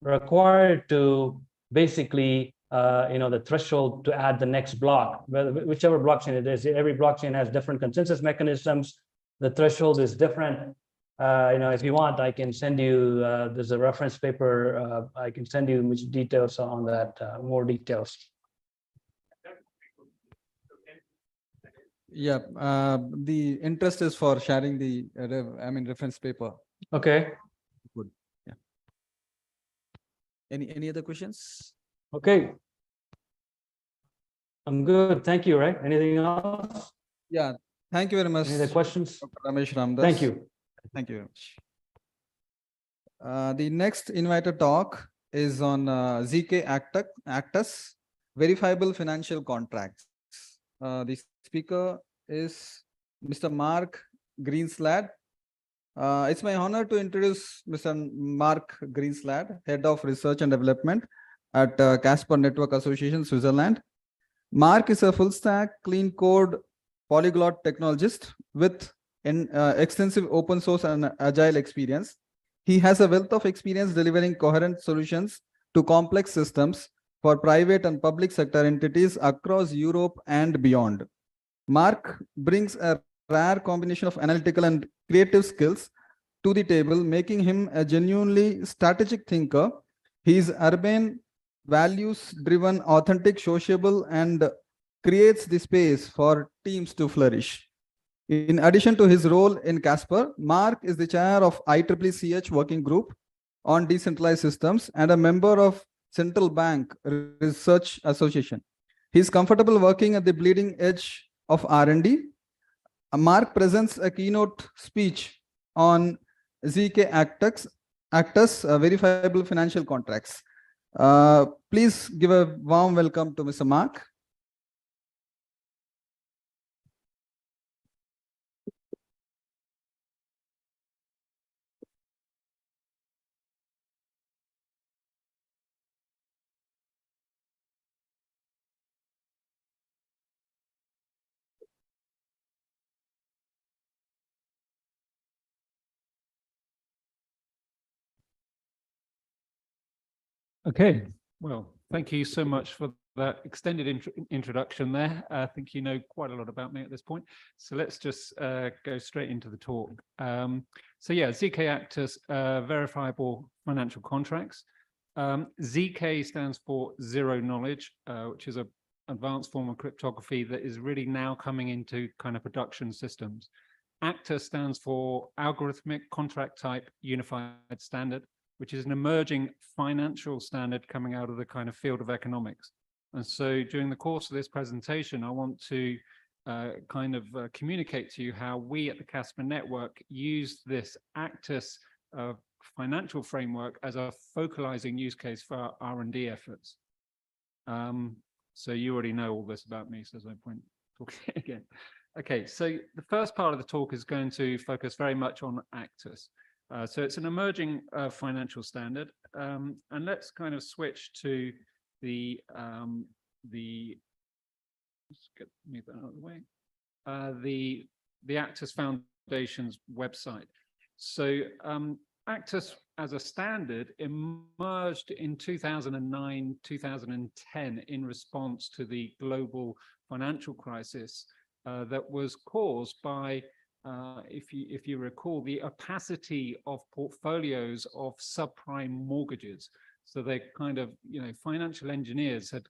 required to basically, the threshold to add the next block, whichever blockchain it is. Every blockchain has different consensus mechanisms. The threshold is different. If you want, I can send you, there's a reference paper. I can send you details on that, more details. Yeah, the interest is for sharing the, reference paper. Okay. Good. Yeah. Any other questions? Okay. I'm good. Thank you. Right. Anything else? Yeah. Thank you very much. Any other questions? Dr. Ramesh Ramdas. Thank you. Thank you very much. The next invited talk is on ZK-ACTUS, verifiable financial contracts. The speaker is Mr. Mark Greenslad. It's my honor to introduce Mr. Mark Greenslad, Head of Research and Development at Casper Network Association, Switzerland. Mark is a full stack, clean code, polyglot technologist with an extensive open source and agile experience. He has a wealth of experience delivering coherent solutions to complex systems for private and public sector entities across Europe and beyond. Mark brings a rare combination of analytical and creative skills to the table, making him a genuinely strategic thinker. He is urban, values-driven, authentic, sociable, and creates the space for teams to flourish. In addition to his role in Casper, Mark is the chair of IEEE Working Group on Decentralized Systems and a member of Central Bank Research Association. He is comfortable working at the bleeding edge of R&D. Mark presents a keynote speech on ZK-ACTUS, verifiable financial contracts. Please give a warm welcome to Mr. Mark. Okay, well, thank you so much for that extended introduction there. I think you know quite a lot about me at this point. So let's just go straight into the talk. So yeah, ZK-ACTUS, verifiable financial contracts. ZK stands for zero knowledge, which is an advanced form of cryptography that is really now coming into kind of production systems. ACTUS stands for algorithmic contract type unified standard, which is an emerging financial standard coming out of the kind of field of economics. And so during the course of this presentation, I want to communicate to you how we at the Casper Network use this ACTUS financial framework as a focalizing use case for our R&D efforts. So you already know all this about me, so there's no point talking again. Okay, so the first part of the talk is going to focus very much on ACTUS. So it's an emerging financial standard, and let's kind of switch to the move that out of the way, the ACTUS Foundation's website. So ACTUS as a standard emerged in 2009, 2010 in response to the global financial crisis that was caused by if you recall, the opacity of portfolios of subprime mortgages. So they kind of, financial engineers had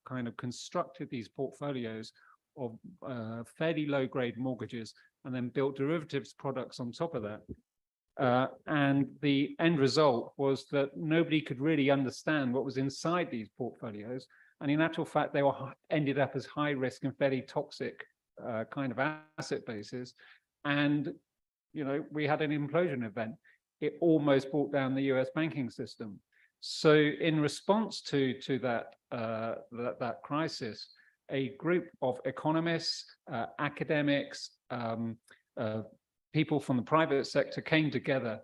kind of constructed these portfolios of fairly low grade mortgages and then built derivatives products on top of that. And the end result was that nobody could really understand what was inside these portfolios. And in actual fact, they ended up as high risk and fairly toxic kind of asset bases. And, we had an implosion event. It almost brought down the US banking system. So in response to that crisis, a group of economists, academics, people from the private sector came together.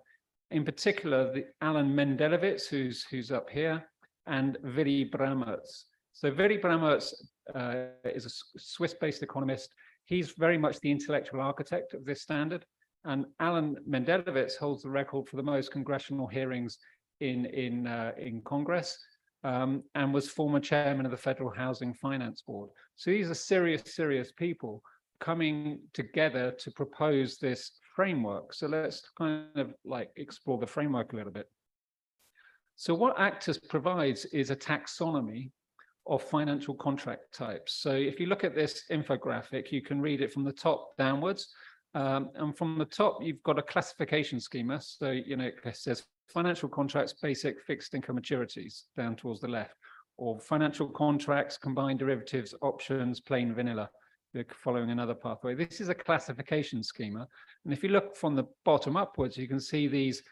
In particular, Alan Mendelowitz, who's up here, and Willy Brammertz. So Willy Brammertz is a Swiss-based economist. He's very much the intellectual architect of this standard. And Alan Mendelowitz holds the record for the most congressional hearings in Congress, and was former chairman of the Federal Housing Finance Board. So these are serious people coming together to propose this framework. So let's kind of explore the framework a little bit. So what ACTUS provides is a taxonomy of financial contract types. So if you look at this infographic, you can read it from the top downwards. And from the top, you've got a classification schema. So, you know, it says financial contracts, basic fixed income maturities down towards the left, or financial contracts, combined derivatives, options, plain vanilla, following another pathway. This is a classification schema. And if you look from the bottom upwards, you can see these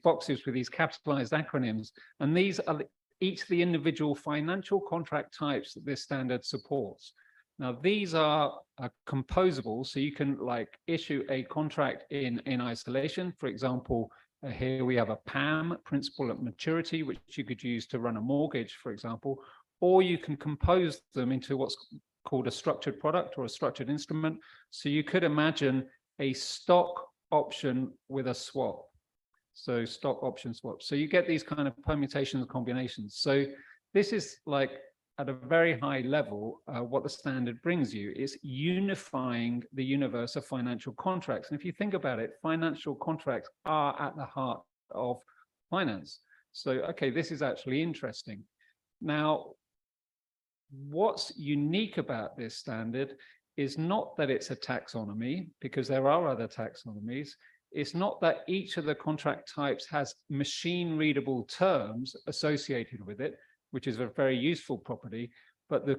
boxes with these capitalized acronyms. And these are each of the individual financial contract types that this standard supports. Now, these are composable, so you can like issue a contract in isolation. For example, here we have a PAM, principal at maturity, which you could use to run a mortgage, for example, or you can compose them into what's called a structured product or a structured instrument. So you could imagine a stock option with a swap. So stock option swap. So you get these kind of permutations and combinations. So this is like at a very high level, what the standard brings you is unifying the universe of financial contracts. And if you think about it, financial contracts are at the heart of finance. So, okay, this is actually interesting. Now, what's unique about this standard is not that it's a taxonomy, because there are other taxonomies. It's not that each of the contract types has machine readable terms associated with it, which is a very useful property. But the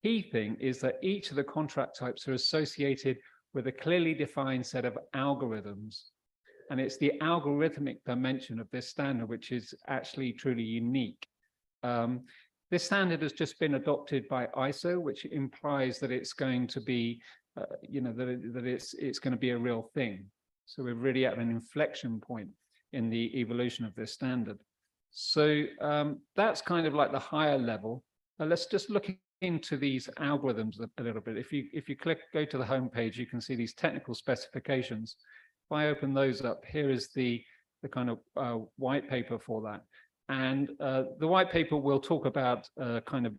key thing is that each of the contract types are associated with a clearly defined set of algorithms. And it's the algorithmic dimension of this standard, which is actually truly unique. This standard has just been adopted by ISO, which implies that it's going to be, you know, that it's going to be a real thing. So we're really at an inflection point in the evolution of this standard. So that's kind of like the higher level. Let's just look into these algorithms a little bit. If you go to the home page, you can see these technical specifications. If I open those up, here is the kind of white paper for that. And the white paper will talk about kind of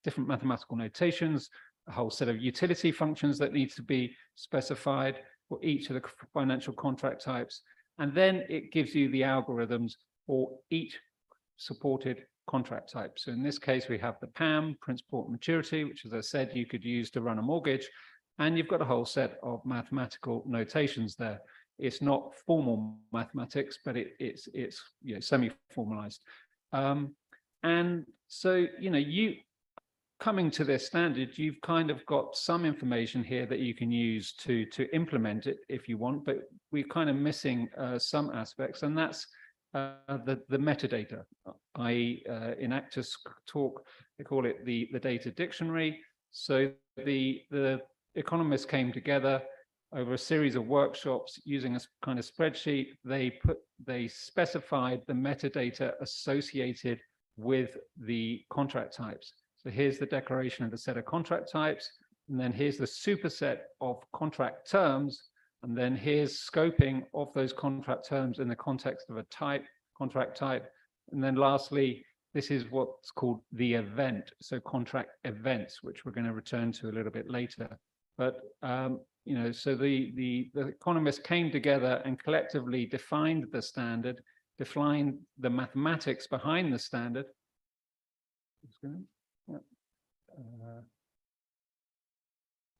different mathematical notations, a whole set of utility functions that need to be specified for each of the financial contract types. And then it gives you the algorithms for each supported contract type. So in this case, we have the PAM, principal at maturity, which, as I said, you could use to run a mortgage. And you've got a whole set of mathematical notations there. It's not formal mathematics, but it's you know, semi-formalized. And so, you know, you coming to this standard, you've kind of got some information here that you can use to implement it if you want, but we're kind of missing some aspects, and that's the metadata. I.e., in ACTUS talk, they call it the data dictionary. So the economists came together over a series of workshops using a kind of spreadsheet. They specified the metadata associated with the contract types. So here's the declaration of the set of contract types, and then here's the superset of contract terms, and then here's scoping of those contract terms in the context of a type, contract type, and then lastly, this is what's called the event, so contract events, which we're going to return to a little bit later. But you know, so the economists came together and collectively defined the standard, defined the mathematics behind the standard.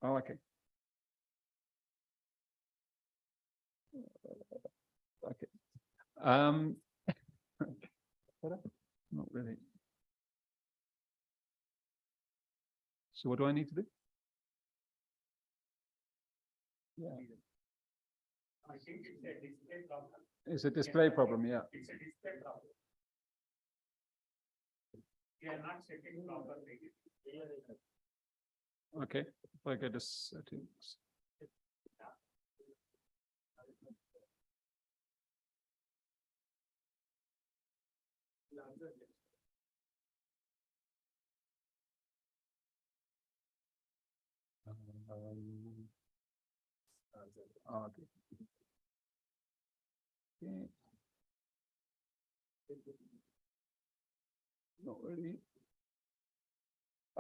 Oh, okay. Okay. Not really. So what do I need to do? Yeah. I think it's a display problem. It's a display problem, yeah. It's a display problem. We are not setting properly. Okay, if I go to settings. Okay. Not really.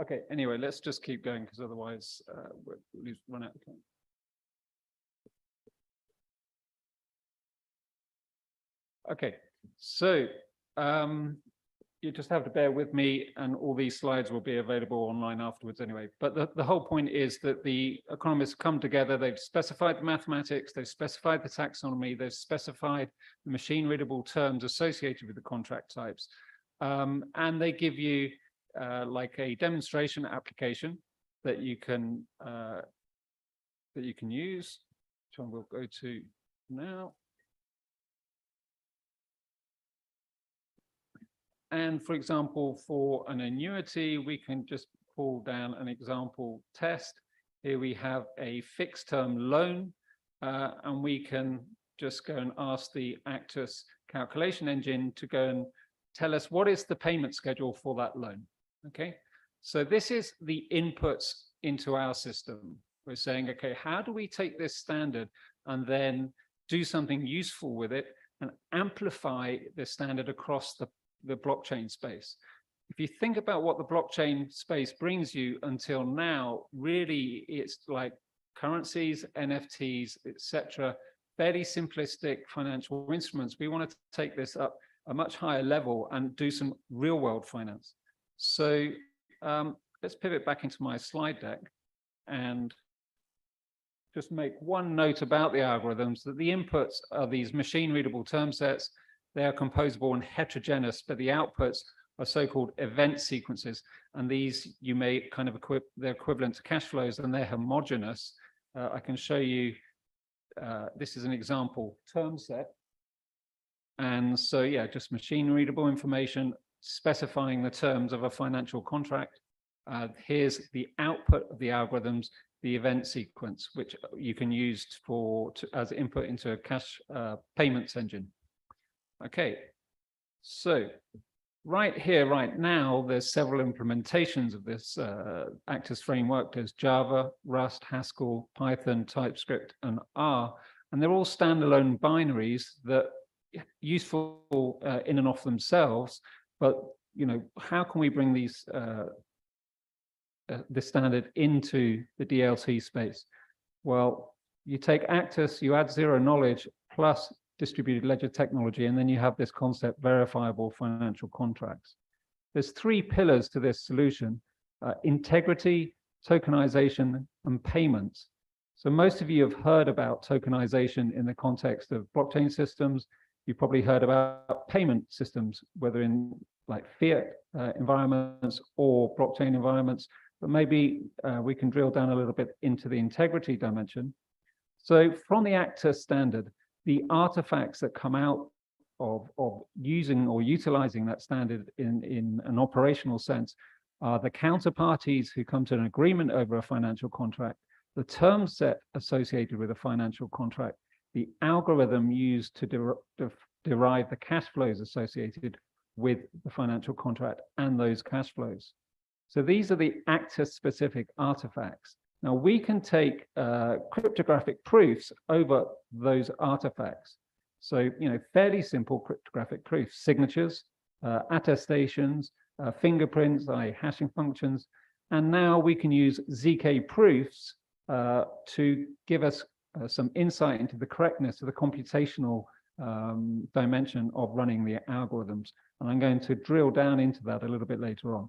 Okay, anyway, let's just keep going because otherwise we'll run out of time. Okay, so you just have to bear with me, and all these slides will be available online afterwards anyway. But the whole point is that the economists come together, they've specified the mathematics, they've specified the taxonomy, they've specified the machine readable terms associated with the contract types. And they give you like a demonstration application that you can use, which one we'll go to now. And for example, for an annuity, we can just pull down an example test. Here we have a fixed term loan, and we can just go and ask the ACTUS calculation engine to go and tell us what is the payment schedule for that loan. Okay, so this is the inputs into our system. We're saying, okay, how do we take this standard and then do something useful with it and amplify the standard across the blockchain space? If you think about what the blockchain space brings you until now, really it's like currencies, NFTs, etc., fairly simplistic financial instruments. We want to take this up a much higher level and do some real world finance. So let's pivot back into my slide deck and just make one note about the algorithms, that the inputs are these machine readable term sets. They are composable and heterogeneous, but the outputs are so-called event sequences. And these you may kind of they're equivalent to cash flows, and they're homogeneous. I can show you, this is an example term set. And so, yeah, just machine readable information specifying the terms of a financial contract. Here's the output of the algorithms, the event sequence, which you can use as input into a cash payments engine. Okay, so right here, right now, there's several implementations of this ACTUS framework. There's Java, Rust, Haskell, Python, TypeScript, and R, and they're all standalone binaries that are useful in and of themselves. But you know, how can we bring these the standard into the DLT space? Well, you take ACTUS, you add zero knowledge plus distributed ledger technology, and then you have this concept, verifiable financial contracts. There's three pillars to this solution: integrity, tokenization, and payments. So most of you have heard about tokenization in the context of blockchain systems. You've probably heard about payment systems, whether in like fiat environments or blockchain environments, but maybe we can drill down a little bit into the integrity dimension. So from the ACTUS standard, the artifacts that come out of using or utilizing that standard in an operational sense are the counterparties who come to an agreement over a financial contract, the term set associated with a financial contract, the algorithm used to derive the cash flows associated with the financial contract and those cash flows. So these are the ACTUS specific artifacts. Now we can take cryptographic proofs over those artifacts. So, you know, fairly simple cryptographic proofs, signatures, attestations, fingerprints, hashing functions. And now we can use ZK proofs to give us some insight into the correctness of the computational dimension of running the algorithms. And I'm going to drill down into that a little bit later on.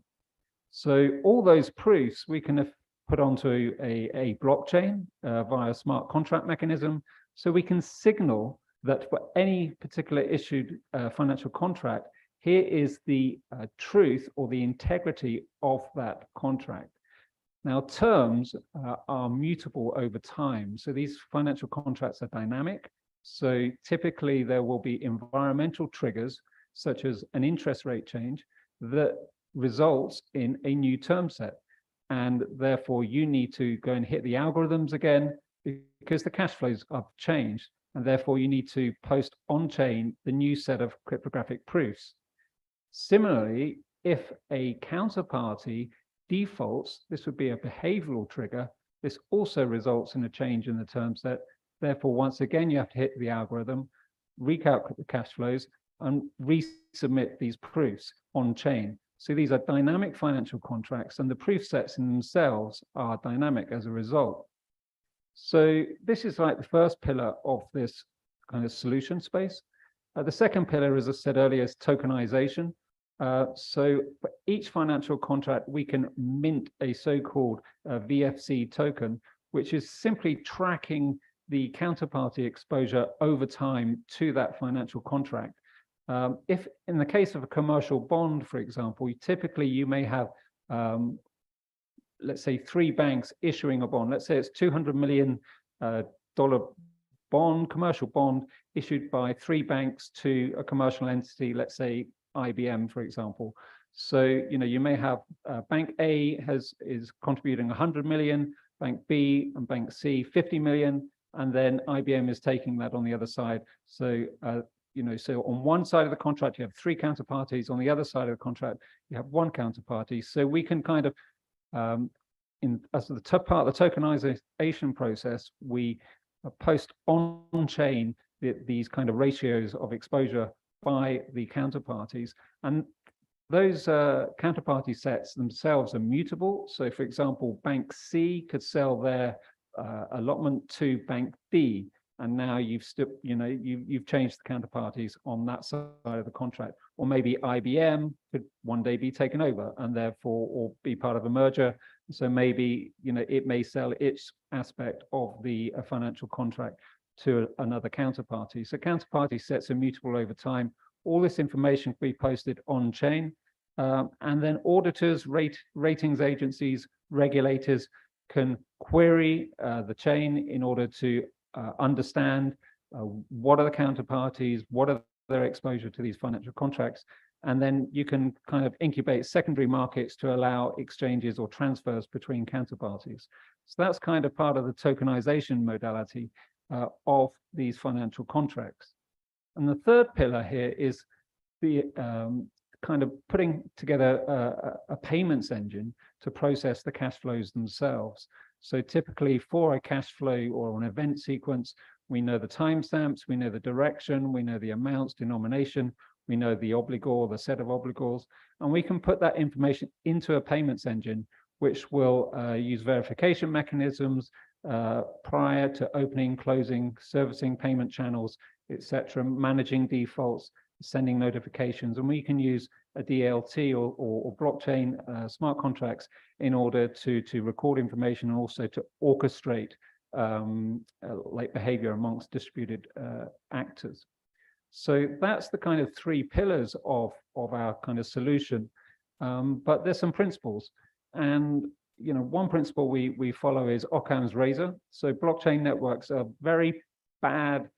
So all those proofs we can put onto a blockchain via a smart contract mechanism. So we can signal that for any particular issued financial contract, here is the truth or the integrity of that contract. Now, terms are mutable over time. So these financial contracts are dynamic. So typically there will be environmental triggers, such as an interest rate change, that results in a new term set. And therefore you need to go and hit the algorithms again because the cash flows have changed. And therefore you need to post on-chain the new set of cryptographic proofs. Similarly, if a counterparty defaults, this would be a behavioral trigger. This also results in a change in the term set. Therefore, once again, you have to hit the algorithm, recalculate the cash flows, and resubmit these proofs on-chain. So these are dynamic financial contracts, and the proof sets in themselves are dynamic as a result. So this is like the first pillar of this kind of solution space. The second pillar, as I said earlier, is tokenization. So for each financial contract, we can mint a so-called VFC token, which is simply tracking the counterparty exposure over time to that financial contract. If in the case of a commercial bond, for example, typically you may have, let's say, 3 banks issuing a bond. Let's say it's $200 million bond, commercial bond, issued by 3 banks to a commercial entity, let's say IBM, for example. So, you may have Bank A is contributing 100 million, Bank B and Bank C 50 million, and then IBM is taking that on the other side. So, so on one side of the contract, you have 3 counterparties. On the other side of the contract, you have 1 counterparty. So we can kind of, as the part of the tokenization process, we post on-chain these kind of ratios of exposure by the counterparties. And those counterparty sets themselves are mutable. So for example, Bank C could sell their allotment to Bank D, and now you've changed the counterparties on that side of the contract. Or maybe IBM could one day be taken over and therefore, or be part of a merger. So maybe, it may sell its aspect of the financial contract to another counterparty. So counterparty sets are mutable over time. All this information can be posted on chain. And then auditors, ratings agencies, regulators can query the chain in order to understand what are the counterparties, what are their exposure to these financial contracts. And then you can kind of incubate secondary markets to allow exchanges or transfers between counterparties. So that's kind of part of the tokenization modality of these financial contracts. And the third pillar here is the kind of putting together a payments engine to process the cash flows themselves. So typically for a cash flow or an event sequence, we know the timestamps, we know the direction, we know the amounts, denomination, we know the obligor, the set of obligors, and we can put that information into a payments engine, which will use verification mechanisms prior to opening, closing, servicing payment channels, etc., managing defaults, sending notifications, and we can use a DLT or blockchain smart contracts in order to record information and also to orchestrate like behavior amongst distributed actors. So that's the kind of 3 pillars of our kind of solution. But there's some principles, and one principle we follow is Occam's razor. So blockchain networks are very bad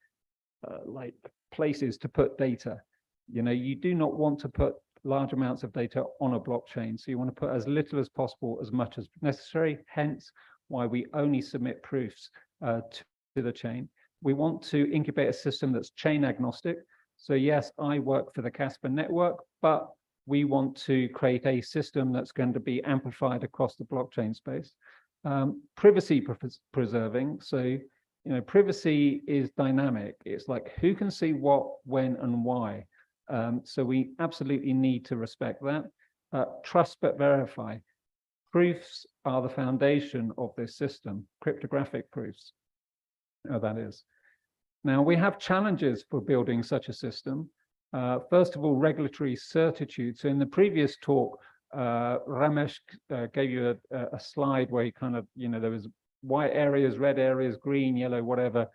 like places to put data. You do not want to put large amounts of data on a blockchain. So you want to put as little as possible, as much as necessary, hence why we only submit proofs to the chain. We want to incubate a system that's chain agnostic. So yes, I work for the Casper network, but we want to create a system that's going to be amplified across the blockchain space. Privacy preserving. So, privacy is dynamic. It's like who can see what, when, and why. So we absolutely need to respect that. Trust but verify. Proofs are the foundation of this system, cryptographic proofs, that is. Now, we have challenges for building such a system. First of all, regulatory certitude. So in the previous talk, Ramesh gave you a slide where he kind of, there was white areas, red areas, green, yellow, whatever,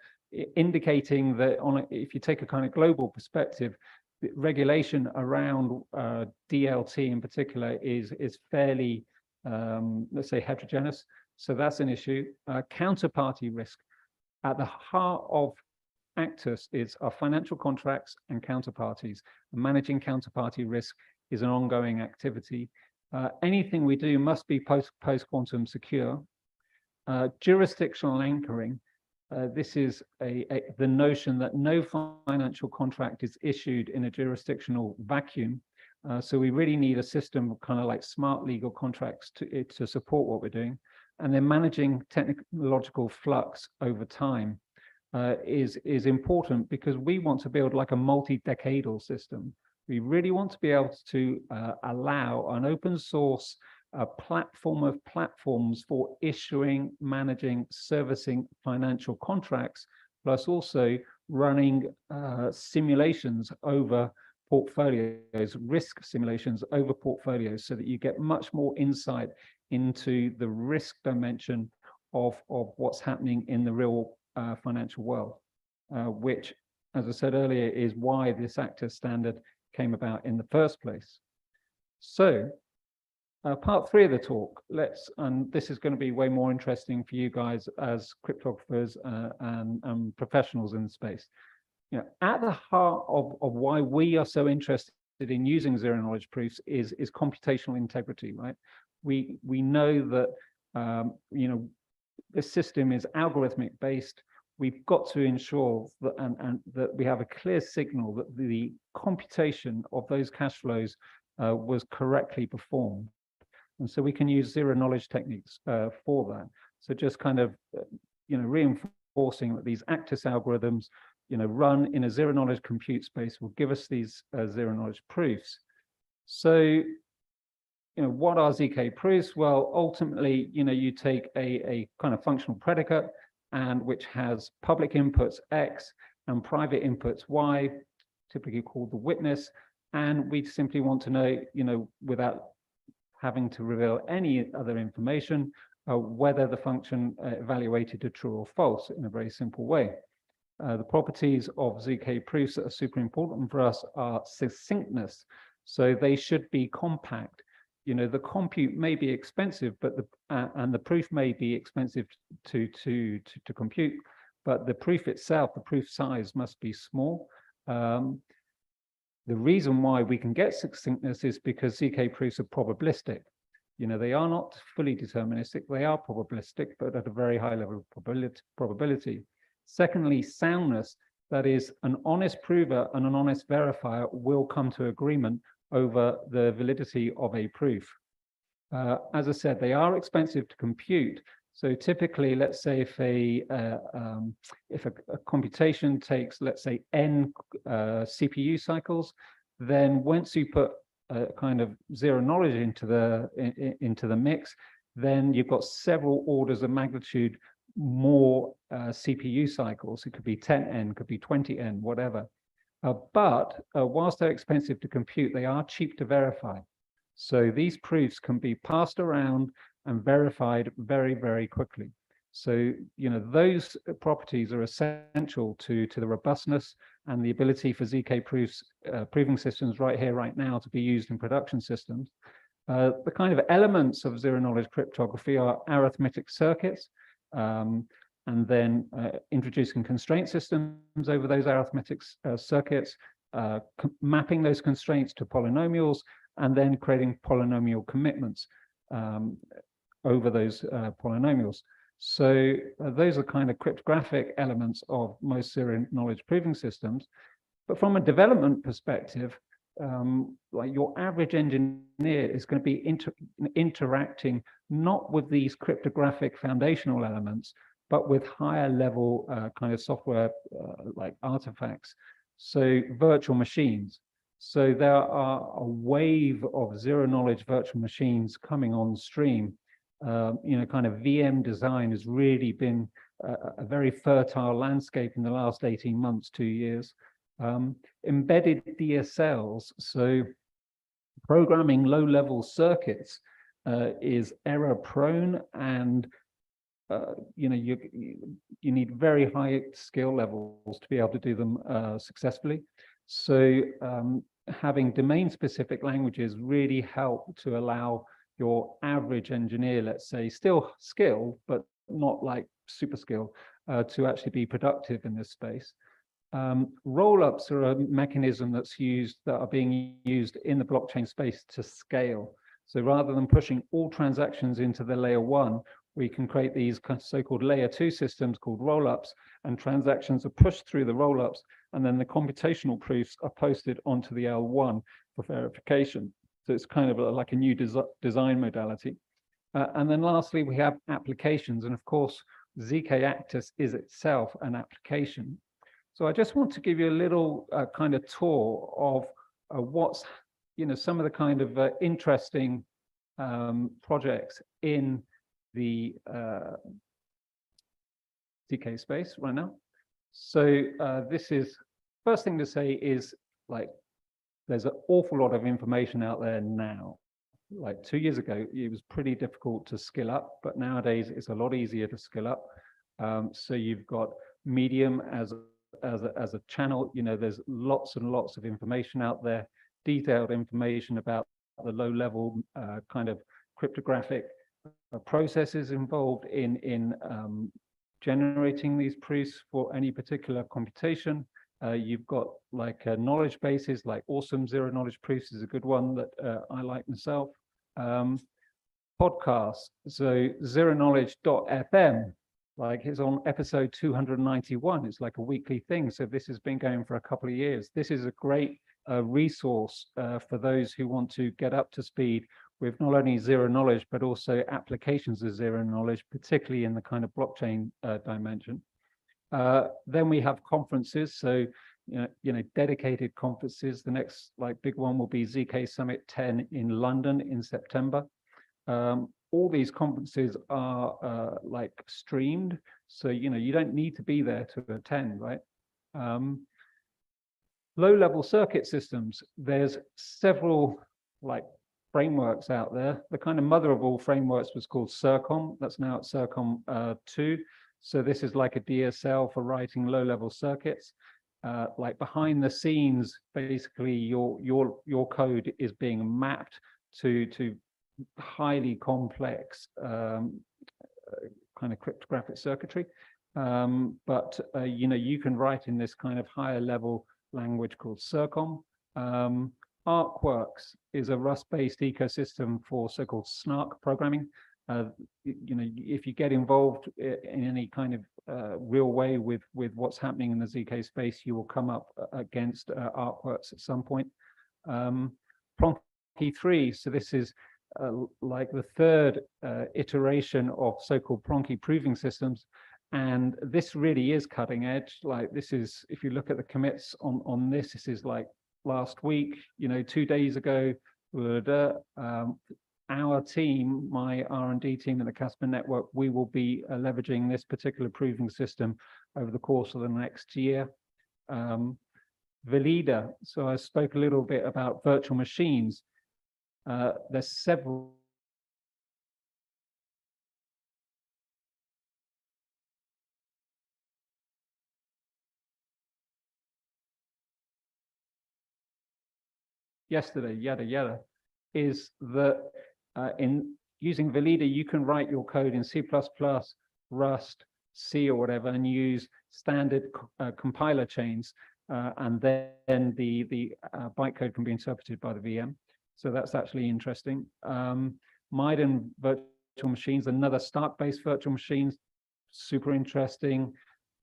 indicating that if you take a kind of global perspective, the regulation around DLT in particular is fairly, let's say, heterogeneous. So that's an issue. Counterparty risk. At the heart of ACTUS is our financial contracts and counterparties. Managing counterparty risk is an ongoing activity. Anything we do must be post-quantum secure. Jurisdictional anchoring. This is the notion that no financial contract is issued in a jurisdictional vacuum. So we really need a system of kind of like smart legal contracts to support what we're doing. And then managing technological flux over time is important, because we want to build like a multi-decadal system. We really want to be able to allow an open source platform of platforms for issuing, managing, servicing financial contracts, plus also running simulations over portfolios, risk simulations over portfolios, so that you get much more insight into the risk dimension of what's happening in the real financial world, which, as I said earlier, is why this ACTUS standard came about in the first place. So part 3 of the talk, and this is going to be way more interesting for you guys as cryptographers and professionals in the space. You know, at the heart of why we are so interested in using zero knowledge proofs is computational integrity, right? We know that you know, this system is algorithmic based. We've got to ensure that and that we have a clear signal that the computation of those cash flows was correctly performed. And so we can use zero knowledge techniques for that. So just kind of, you know, reinforcing that these ACTUS algorithms, you know, run in a zero knowledge compute space will give us these zero knowledge proofs. So, you know, what are ZK proofs? Well, ultimately, you know, you take a kind of functional predicate, and which has public inputs X and private inputs Y, typically called the witness. And we simply want to know, you know, without having to reveal any other information, whether the function evaluated a true or false in a very simple way. The properties of ZK proofs that are super important for us are succinctness. So they should be compact. You know, the compute may be expensive, but and the proof may be expensive to compute, but the proof itself, the proof size must be small. The reason why we can get succinctness is because ZK proofs are probabilistic. You know, they are not fully deterministic, they are probabilistic, but at a very high level of probability. Secondly, soundness, that is, an honest prover and an honest verifier will come to agreement over the validity of a proof. As I said, they are expensive to compute. So typically, let's say if a computation takes, let's say, n CPU cycles, then once you put kind of zero knowledge into the mix, then you've got several orders of magnitude more CPU cycles. It could be 10n, could be 20n, whatever. But whilst they're expensive to compute, they are cheap to verify. So these proofs can be passed around and verified very, very quickly. So, you know, those properties are essential to the robustness and the ability for ZK proofs, proving systems right here, right now, to be used in production systems. The kind of elements of zero knowledge cryptography are arithmetic circuits, and then introducing constraint systems over those arithmetic circuits, mapping those constraints to polynomials, and then creating polynomial commitments over those polynomials. So those are kind of cryptographic elements of most zero knowledge proving systems. But from a development perspective, like your average engineer is going to be interacting not with these cryptographic foundational elements, but with higher level kind of software like artifacts. So virtual machines. So there are a wave of zero knowledge virtual machines coming on stream. You know, kind of VM design has really been a very fertile landscape in the last 18 months, 2 years. Embedded DSLs, so programming low-level circuits is error prone, and you know, you need very high skill levels to be able to do them successfully. So having domain-specific languages really help to allow your average engineer, let's say, still skilled, but not like super skilled, to actually be productive in this space. Roll-ups are a mechanism that are being used in the blockchain space to scale. So rather than pushing all transactions into the layer 1, we can create these so-called layer 2 systems called roll-ups, and transactions are pushed through the roll-ups, and then the computational proofs are posted onto the L1 for verification. So it's kind of like a new design modality. And then lastly, we have applications. And of course, ZK-ACTUS is itself an application. So I just want to give you a little kind of tour of what's, you know, some of the kind of interesting projects in the ZK space right now. So this is, first thing to say is, like, there's an awful lot of information out there now. Like 2 years ago, it was pretty difficult to skill up, but nowadays it's a lot easier to skill up. So you've got Medium as a channel. You know, there's lots and lots of information out there, detailed information about the low-level kind of cryptographic processes involved in generating these proofs for any particular computation. You've got like knowledge bases, like Awesome Zero Knowledge Proofs is a good one that I like myself. Podcasts, so zeroKnowledge.fm, like it's on episode 291. It's like a weekly thing. So this has been going for a couple of years. This is a great resource for those who want to get up to speed with not only zero knowledge, but also applications of zero knowledge, particularly in the kind of blockchain dimension. Then we have conferences. So, you know, dedicated conferences. The next like big one will be ZK Summit 10 in London in September. All these conferences are like streamed. So, you know, you don't need to be there to attend, right? Low-level circuit systems. There's several like frameworks out there. The kind of mother of all frameworks was called CIRCOM. That's now at CIRCOM 2. So this is like a DSL for writing low-level circuits. Like behind the scenes, basically your code is being mapped to highly complex kind of cryptographic circuitry. But you know, you can write in this kind of higher level language called CIRCOM. ArcWorks is a Rust-based ecosystem for so-called SNARK programming. You know, if you get involved in any kind of real way with what's happening in the ZK space, you will come up against ArcWorks at some point. Plonky 3, so this is like the third iteration of so-called Plonky proving systems. And this really is cutting edge. Like this is, if you look at the commits on this, this is like last week, you know, 2 days ago, our team, my R&D team in the Casper network, we will be leveraging this particular proving system over the course of the next year. Valida, so I spoke a little bit about virtual machines. There's several yesterday, yada yada, is that in using Valida, you can write your code in C++, Rust, C or whatever, and use standard compiler chains, and then the bytecode can be interpreted by the VM. So that's actually interesting. Maiden virtual machines, another Stark-based virtual machines, super interesting.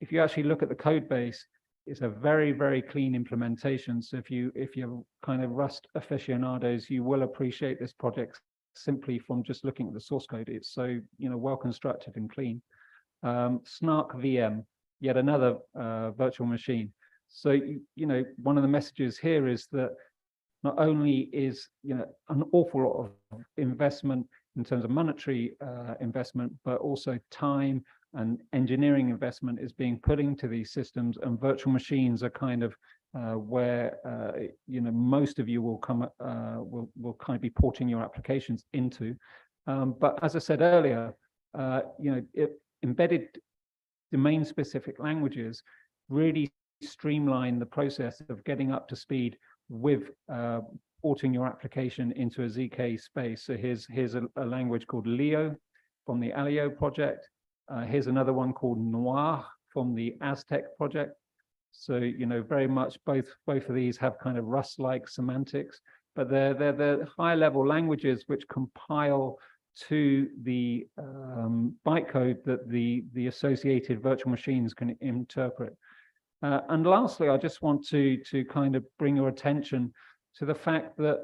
If you actually look at the code base, it's a very, very clean implementation. So if you're kind of Rust aficionados, you will appreciate this project simply from just looking at the source code. It's so, you know, well constructed and clean. Snark VM, yet another virtual machine. So, you know, one of the messages here is that not only is, you know, an awful lot of investment in terms of monetary investment, but also time and engineering investment is being put into these systems, and virtual machines are kind of where you know, most of you will come will kind of be porting your applications into. But as I said earlier, you know, embedded domain-specific languages really streamline the process of getting up to speed with porting your application into a ZK space. So here's a language called Leo from the Alio project. Here's another one called Noir from the Aztec project. So, you know, very much both of these have kind of Rust-like semantics, but they're high-level languages which compile to the bytecode that the associated virtual machines can interpret. And lastly, I just want to kind of bring your attention to the fact that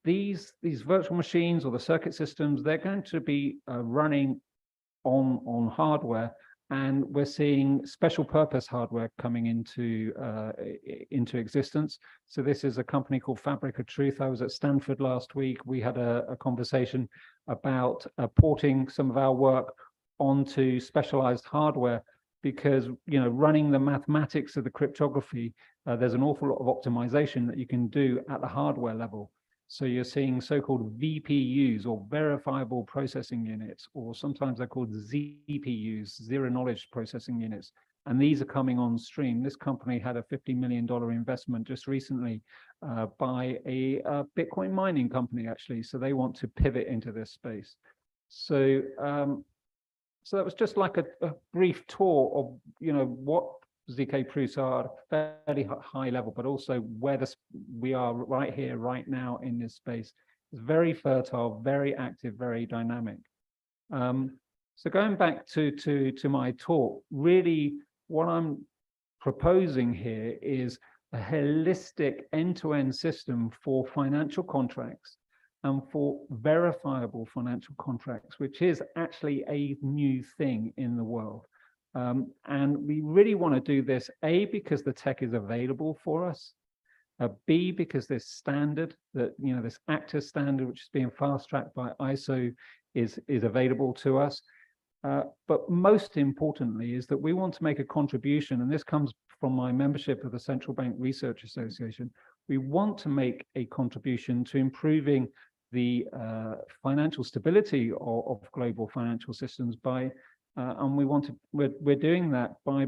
these virtual machines or the circuit systems, they're going to be running on hardware, and we're seeing special purpose hardware coming into existence. So this is a company called Fabric of Truth. I was at Stanford last week. We had a conversation about porting some of our work onto specialized hardware because, you know, running the mathematics of the cryptography, there's an awful lot of optimization that you can do at the hardware level. So you're seeing so-called VPUs, or verifiable processing units, or sometimes they're called ZPUs, zero knowledge processing units. And these are coming on stream. This company had a $50 million investment just recently by a Bitcoin mining company, actually. So they want to pivot into this space. So, so that was just like a brief tour of, you know, what ZK proofs are at a fairly high level, but also where we are right here, right now in this space. It's very fertile, very active, very dynamic. So going back to my talk, really what I'm proposing here is a holistic end-to-end system for financial contracts and for verifiable financial contracts, which is actually a new thing in the world. And we really want to do this, A, because the tech is available for us, B, because this standard, that, you know, this ACTUS standard, which is being fast-tracked by ISO, is available to us. But most importantly is that we want to make a contribution, and this comes from my membership of the Central Bank Research Association. We want to make a contribution to improving the financial stability of global financial systems by, and we're doing that by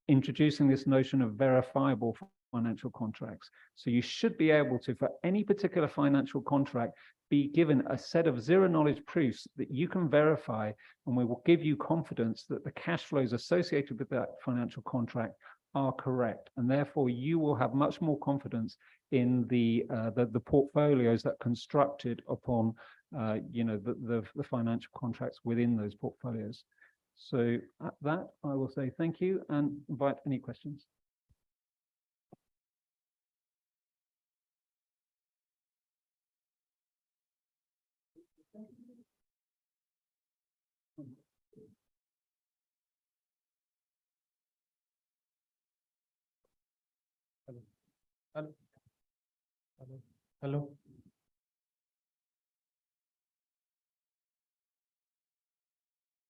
introducing this notion of verifiable financial contracts. So you should be able to, for any particular financial contract, be given a set of zero knowledge proofs that you can verify, and we will give you confidence that the cash flows associated with that financial contract are correct, and therefore you will have much more confidence in the portfolios that are constructed upon you know, the financial contracts within those portfolios. So at that, I will say thank you and invite any questions. Hello. Hello. Hello.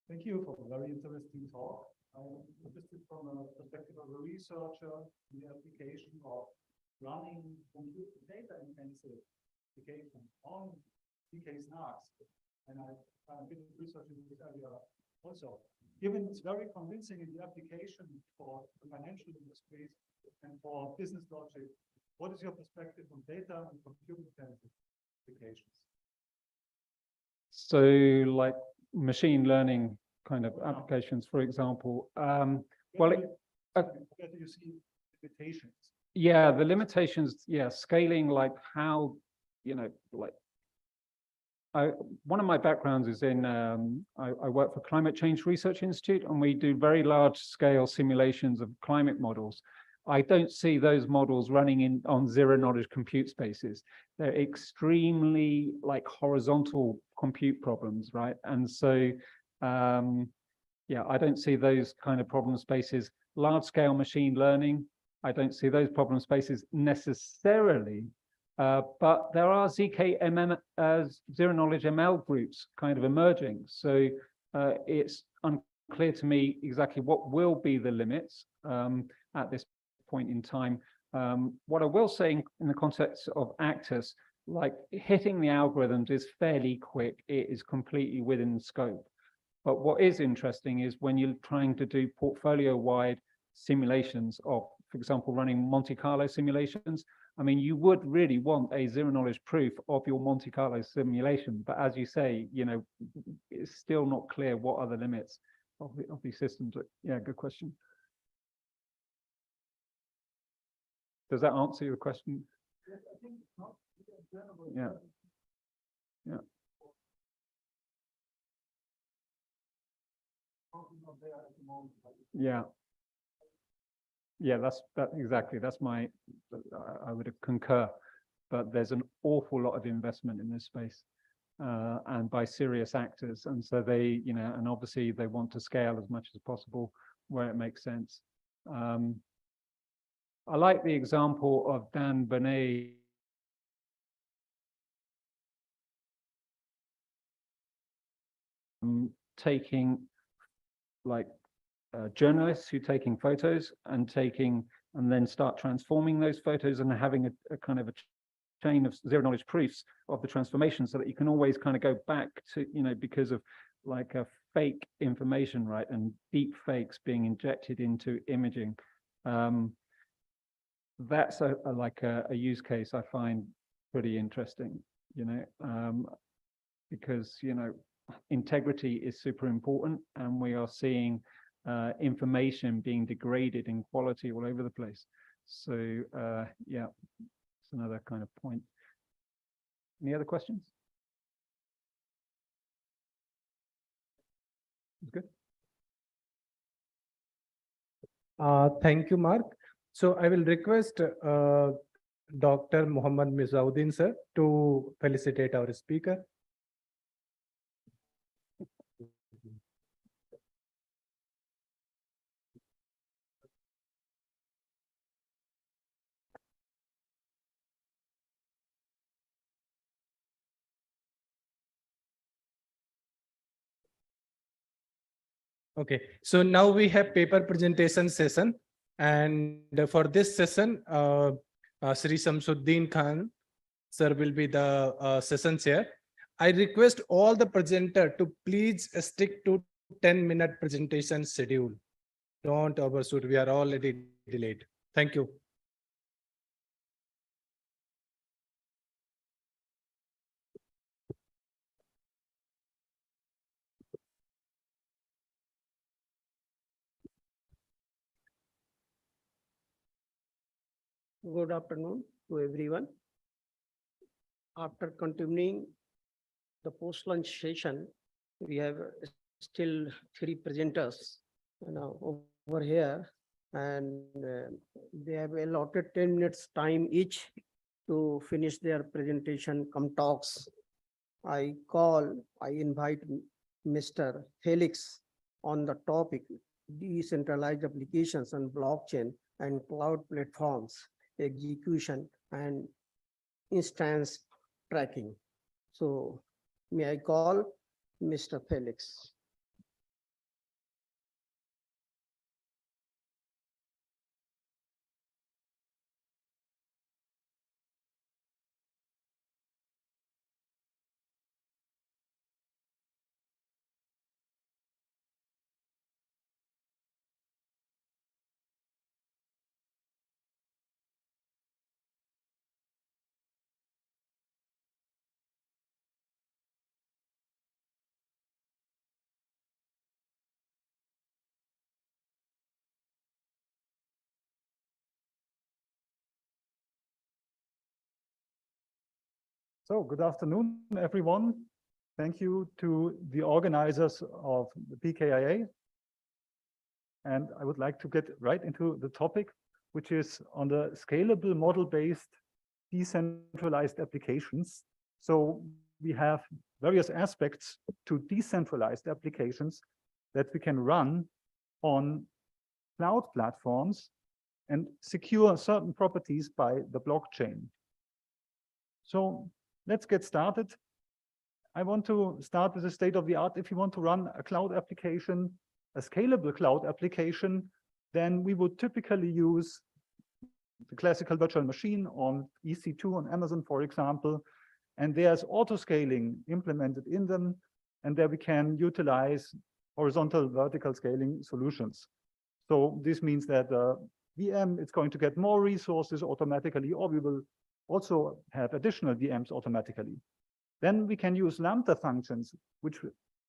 Thank you for a very interesting talk. I'm interested from a perspective of a researcher in the application of running computer data intensive applications on ZK snarks. And I've been researching this area also. Given it's very convincing in the application for the financial industries and for business logic, what is your perspective on data and computer intensive applications? So like machine learning kind of applications, for example. Well, where do you see limitations? Yeah, the limitations, yeah, scaling, like how, you know, like one of my backgrounds is in, I work for Climate Change Research Institute, and we do very large scale simulations of climate models. I don't see those models running on zero knowledge compute spaces. They're extremely like horizontal compute problems, right? And so, yeah, I don't see those kind of problem spaces. Large scale machine learning, I don't see those problem spaces necessarily. But there are ZK zero knowledge ML groups kind of emerging. So it's unclear to me exactly what will be the limits at this point in time. What I will say in the context of ACTUS, like hitting the algorithms is fairly quick. It is completely within the scope. But what is interesting is when you're trying to do portfolio-wide simulations of, for example, running Monte Carlo simulations. I mean, you would really want a zero knowledge proof of your Monte Carlo simulation. But as you say, you know, it's still not clear what are the limits of these systems. Yeah, good question. Does that answer your question? Yes, I think not. Yeah. Yeah. Yeah. Yeah, that's exactly. That's my, I would concur, but there's an awful lot of investment in this space and by serious actors. And so they, you know, and obviously they want to scale as much as possible where it makes sense. I like the example of Dan Bonet taking like journalists who are taking photos and then start transforming those photos and having a kind of a chain of zero knowledge proofs of the transformation, so that you can always kind of go back to, because of like a fake information, right, and deep fakes being injected into imaging. That's a use case I find pretty interesting, because integrity is super important, and we are seeing information being degraded in quality all over the place. So yeah, it's another kind of point. Any other questions? Good. Thank you, Mark. So I will request Dr. Muhammad Mizauddin sir to felicitate our speaker. Okay, so now we have paper presentation session, and for this session, Sri Samsuddin Khan sir will be the session chair. I request all the presenter to please stick to 10-minute presentation schedule. Don't overshoot. We are already delayed. Thank you. Good afternoon to everyone. After continuing the post-lunch session, we have still 3 presenters over here, and they have allotted 10 minutes time each to finish their presentation come talks. I invite Mr. Felix on the topic decentralized applications on blockchain and cloud platforms, execution and instance tracking. So may I call Mr. Felix? So good afternoon, everyone. Thank you to the organizers of the PKIA. And I would like to get right into the topic, which is on the scalable model-based decentralized applications. So we have various aspects to decentralized applications that we can run on cloud platforms and secure certain properties by the blockchain. So let's get started. I want to start with the state of the art. If you want to run a cloud application, a scalable cloud application, then we would typically use the classical virtual machine on EC2 on Amazon, for example. And there's auto-scaling implemented in them. And there we can utilize horizontal vertical scaling solutions. So this means that VM, it's going to get more resources automatically, or we will also have additional VMs automatically. Then we can use Lambda functions, which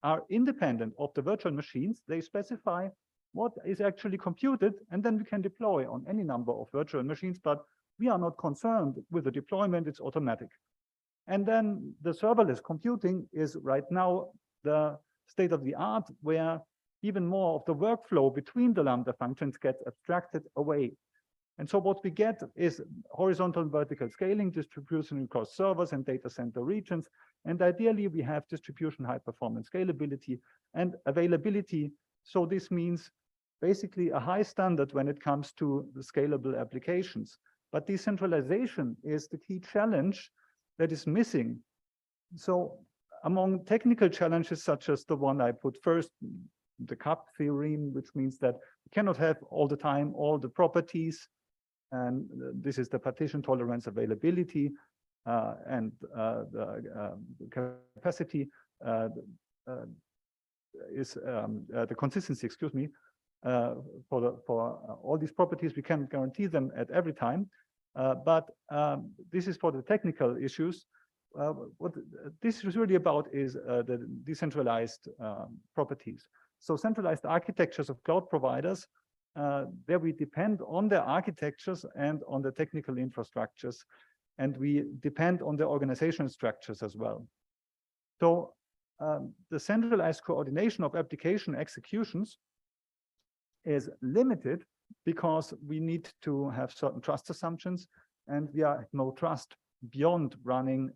are independent of the virtual machines. They specify what is actually computed, and then we can deploy on any number of virtual machines, but we are not concerned with the deployment, it's automatic. And then the serverless computing is right now the state of the art, where even more of the workflow between the Lambda functions gets abstracted away. And so what we get is horizontal and vertical scaling, distribution across servers and data center regions. And ideally, we have distribution, high performance, scalability, and availability. So this means basically a high standard when it comes to the scalable applications. But decentralization is the key challenge that is missing. So among technical challenges, such as the one I put first, the cup theorem, which means that you cannot have all the time all the properties. And this is the partition tolerance availability and the capacity is the consistency, excuse me, for all these properties. We can't guarantee them at every time, but this is for the technical issues. What this is really about is the decentralized properties. So centralized architectures of cloud providers, there we depend on their architectures and on the technical infrastructures, and we depend on the organizational structures as well. So the centralized coordination of application executions is limited because we need to have certain trust assumptions, and we have no trust beyond running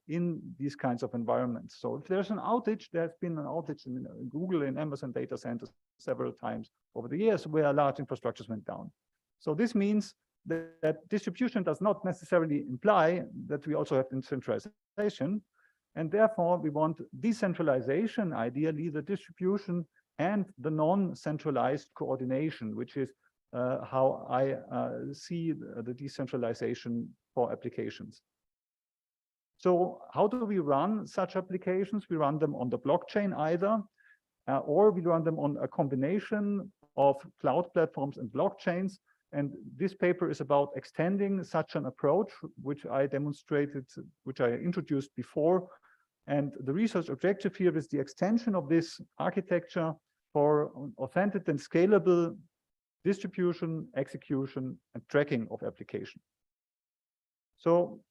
in these kinds of environments. So if there's an outage, there's been an outage in Google and Amazon data centers several times over the years where large infrastructures went down. So this means that distribution does not necessarily imply that we also have decentralization, and therefore we want decentralization, ideally the distribution and the non-centralized coordination, which is how I see the decentralization for applications. So how do we run such applications? We run them on the blockchain either, or we run them on a combination of cloud platforms and blockchains. And this paper is about extending such an approach, which I demonstrated, which I introduced before. And the research objective here is the extension of this architecture for authentic and scalable distribution, execution, and tracking of application. So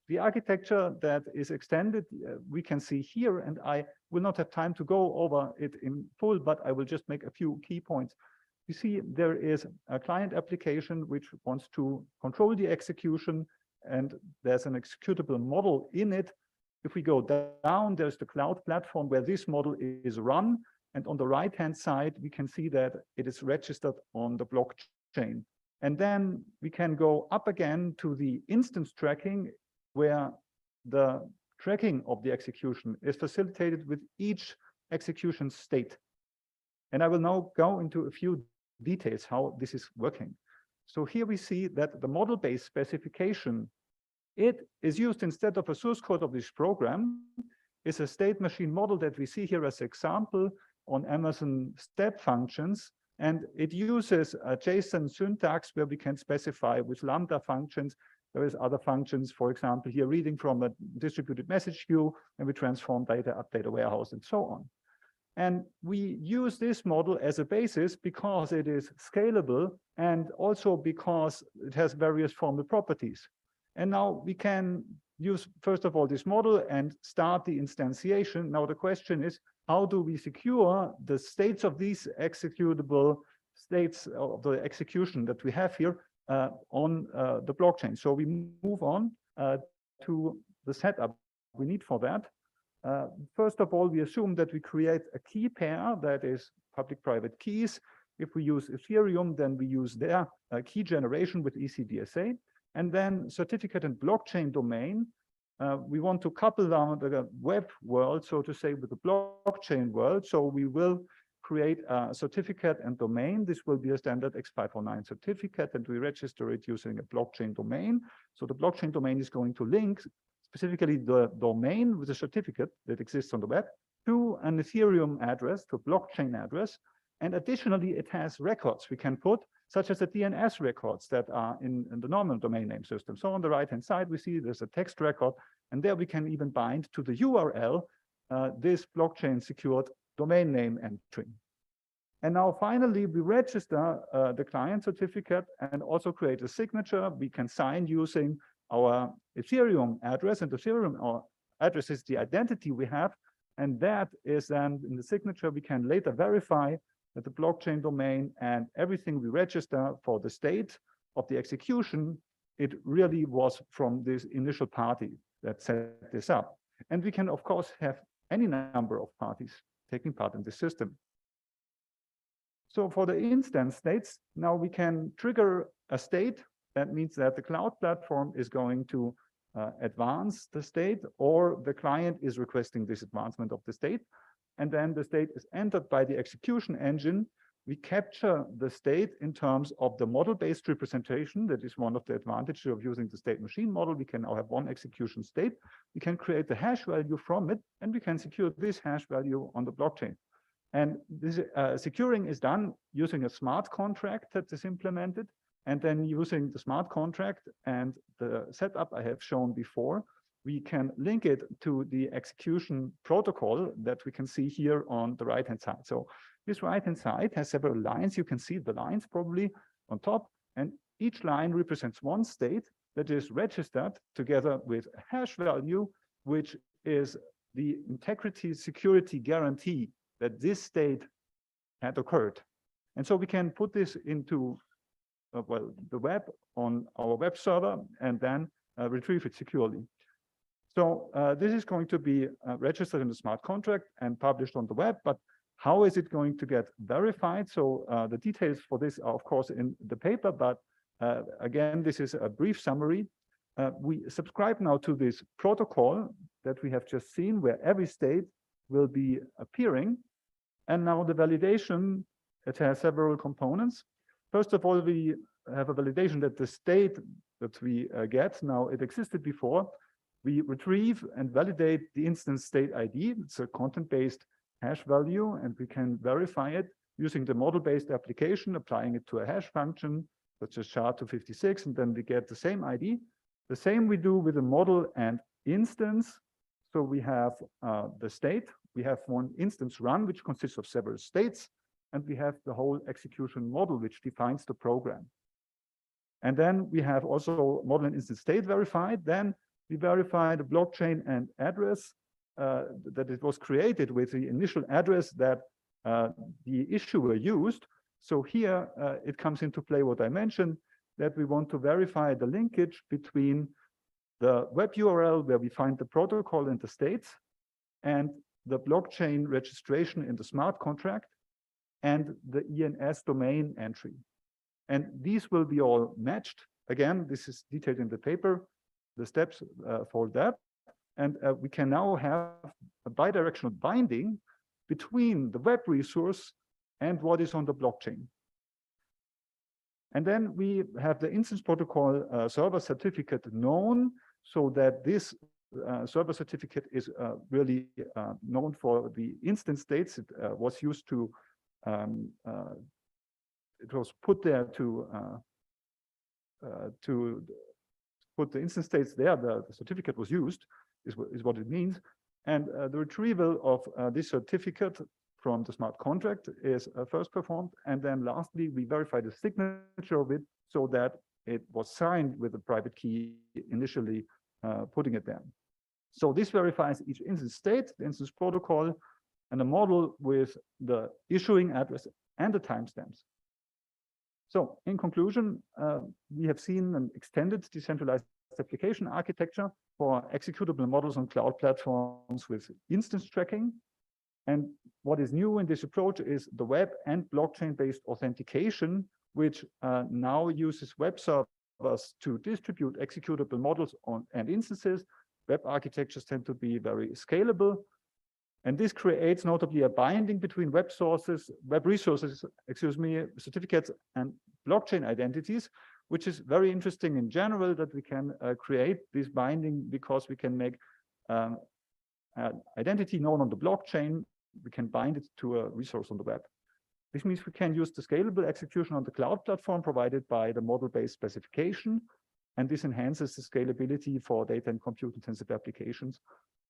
the architecture that is extended, we can see here, and I will not have time to go over it in full, but I will just make a few key points. You see, there is a client application which wants to control the execution, and there's an executable model in it. If we go down, there's the cloud platform where this model is run. And on the right-hand side, we can see that it is registered on the blockchain. And then we can go up again to the instance tracking, where the tracking of the execution is facilitated with each execution state. And I will now go into a few details how this is working. So here we see that the model-based specification, it is used instead of a source code of this program, is a state machine model that we see here as example on Amazon step functions. And it uses a JSON syntax where we can specify with Lambda functions. There is other functions, for example, here reading from a distributed message queue, and we transform data, update a warehouse, and so on. And we use this model as a basis because it is scalable and also because it has various formal properties. And now we can use, first of all, this model and start the instantiation. Now the question is, how do we secure the states of these executable states of the execution that we have here on the blockchain? So we move on to the setup we need for that. First of all, we assume that we create a key pair that is public-private keys. If we use Ethereum, then we use their key generation with ECDSA. And then certificate and blockchain domain. We want to couple down the web world, so to say, with the blockchain world. So we will create a certificate and domain. This will be a standard X509 certificate, and we register it using a blockchain domain. So the blockchain domain is going to link specifically the domain with a certificate that exists on the web to an Ethereum address, to a blockchain address. And additionally, it has records we can put, such as the DNS records that are in the normal domain name system. So on the right-hand side, we see there's a text record, and there we can even bind to the URL this blockchain secured domain name entry. And now finally, we register the client certificate and also create a signature. We can sign using our Ethereum address, and the Ethereum address is the identity we have. And that is then in the signature, we can later verify that the blockchain domain and everything we register for the state of the execution, it really was from this initial party that set this up. And we can, of course, have any number of parties taking part in the system. So for the instance states, now we can trigger a state. That means that the cloud platform is going to advance the state, or the client is requesting this advancement of the state. and then the state is entered by the execution engine. We capture the state in terms of the model-based representation. That is one of the advantages of using the state machine model. We can now have one execution state. We can create the hash value from it, and we can secure this hash value on the blockchain. And this securing is done using a smart contract that is implemented, and then using the smart contract and the setup I have shown before, we can link it to the execution protocol that we can see here on the right-hand side. So this right-hand side has several lines. You can see the lines probably on top, and each line represents one state that is registered together with a hash value, which is the integrity security guarantee that this state had occurred. And so we can put this into the web on our web server and then retrieve it securely. So this is going to be registered in the smart contract and published on the web, but how is it going to get verified? So the details for this are, of course, in the paper, but again, this is a brief summary. We subscribe now to this protocol that we have just seen, where every state will be appearing. And now the validation, it has several components. First of all, we have a validation that the state that we get, now it existed before. We retrieve and validate the instance state ID. It's a content-based hash value, and we can verify it using the model-based application, applying it to a hash function, such as SHA-256, and then we get the same ID. The same we do with the model and instance. So we have the state, we have one instance run, which consists of several states, and we have the whole execution model, which defines the program. And then we have also model and instance state verified. Then we verify the blockchain and address that it was created with the initial address that the issuer used. So here it comes into play what I mentioned, that we want to verify the linkage between the web URL where we find the protocol and the states, and the blockchain registration in the smart contract, and the ENS domain entry. And these will be all matched. Again, this is detailed in the paper, the steps for that. And we can now have a bidirectional binding between the web resource and what is on the blockchain. And then we have the instance protocol server certificate known, so that this server certificate is really known for the instance states. It was used to, it was put there to put the instance states there. The certificate was used, is what it means. And the retrieval of this certificate from the smart contract is first performed. And then lastly, we verify the signature of it so that it was signed with a private key initially putting it there. So this verifies each instance state, the instance protocol, and a model with the issuing address and the timestamps. So in conclusion, we have seen an extended decentralized application architecture for executable models on cloud platforms with instance tracking. And what is new in this approach is the web and blockchain-based authentication, which now uses web servers to distribute executable models on and instances. Web architectures tend to be very scalable. And this creates notably a binding between web resources, certificates and blockchain identities, which is very interesting in general, that we can create this binding because we can make identity known on the blockchain. We can bind it to a resource on the web. This means we can use the scalable execution on the cloud platform provided by the model-based specification. And this enhances the scalability for data and compute-intensive applications.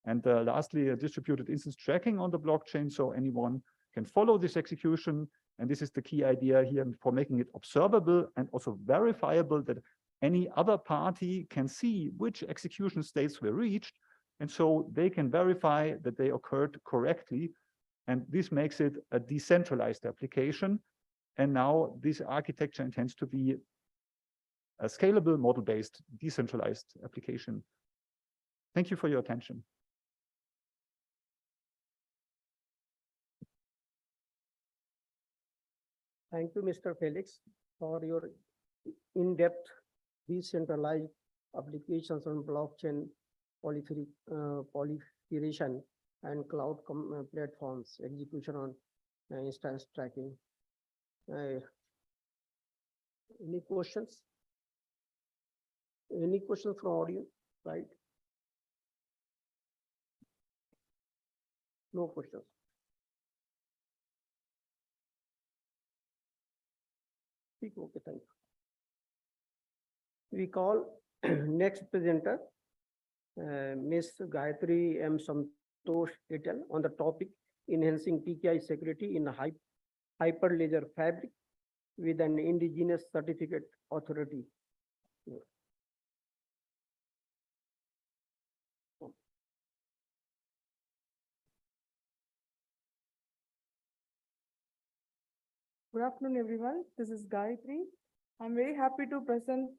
And lastly, a distributed instance tracking on the blockchain, so anyone can follow this execution. And this is the key idea here for making it observable and also verifiable, that any other party can see which execution states were reached. And so they can verify that they occurred correctly. And this makes it a decentralized application. And now this architecture intends to be a scalable, model-based, decentralized application. Thank you for your attention. Thank you, Mr. Felix, for your in-depth decentralized applications on blockchain proliferation and cloud platforms, execution on instance tracking. Any questions? Any questions from audience, right? No questions. Okay, thank you. We call next presenter, Ms. Gayatri M. Santosh et al. On the topic enhancing PKI security in hyperledger fabric with an indigenous certificate authority. Good afternoon, everyone. This is Gayatri. I'm very happy to present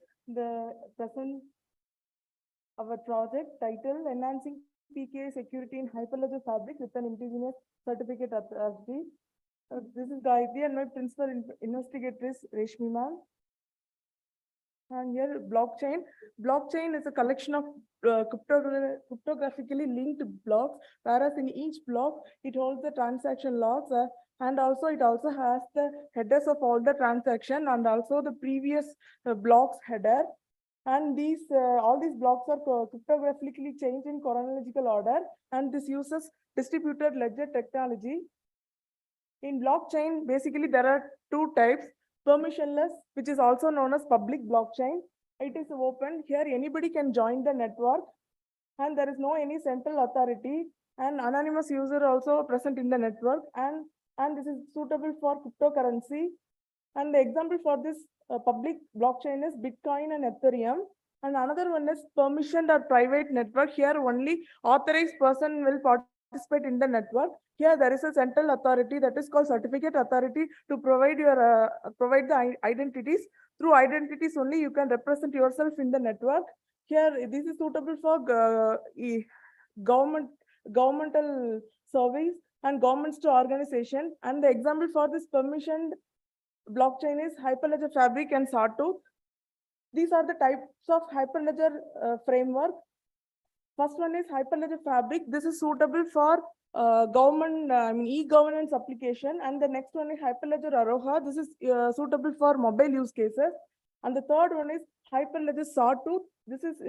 our project titled Enhancing PKI Security in Hyperledger Fabric with an Indigenous Certificate Authority. This is Gayatri and my principal investigator is Reshmi ma'am. And here blockchain. Blockchain is a collection of cryptographically linked blocks, whereas in each block, it holds the transaction logs and also it also has the headers of all the transaction and also the previous blocks header. And these all these blocks are cryptographically changed in chronological order, and this uses distributed ledger technology. In blockchain, basically there are two types: permissionless, which is also known as public blockchain. It is open. Here anybody can join the network and there is no any central authority, and anonymous user also present in the network, and this is suitable for cryptocurrency. And the example for this public blockchain is Bitcoin and Ethereum. And another one is permissioned or private network. Here only authorized person will participate in the network. Here there is a central authority that is called certificate authority to provide your provide the identities. Through identities only you can represent yourself in the network. Here this is suitable for governmental surveys and governments to organization. And the example for this permissioned blockchain is Hyperledger Fabric and Sawtooth. These are the types of Hyperledger framework. First one is Hyperledger Fabric. This is suitable for e-governance application. And the next one is Hyperledger Aroha. This is suitable for mobile use cases. And the third one is Hyperledger Sawtooth. This is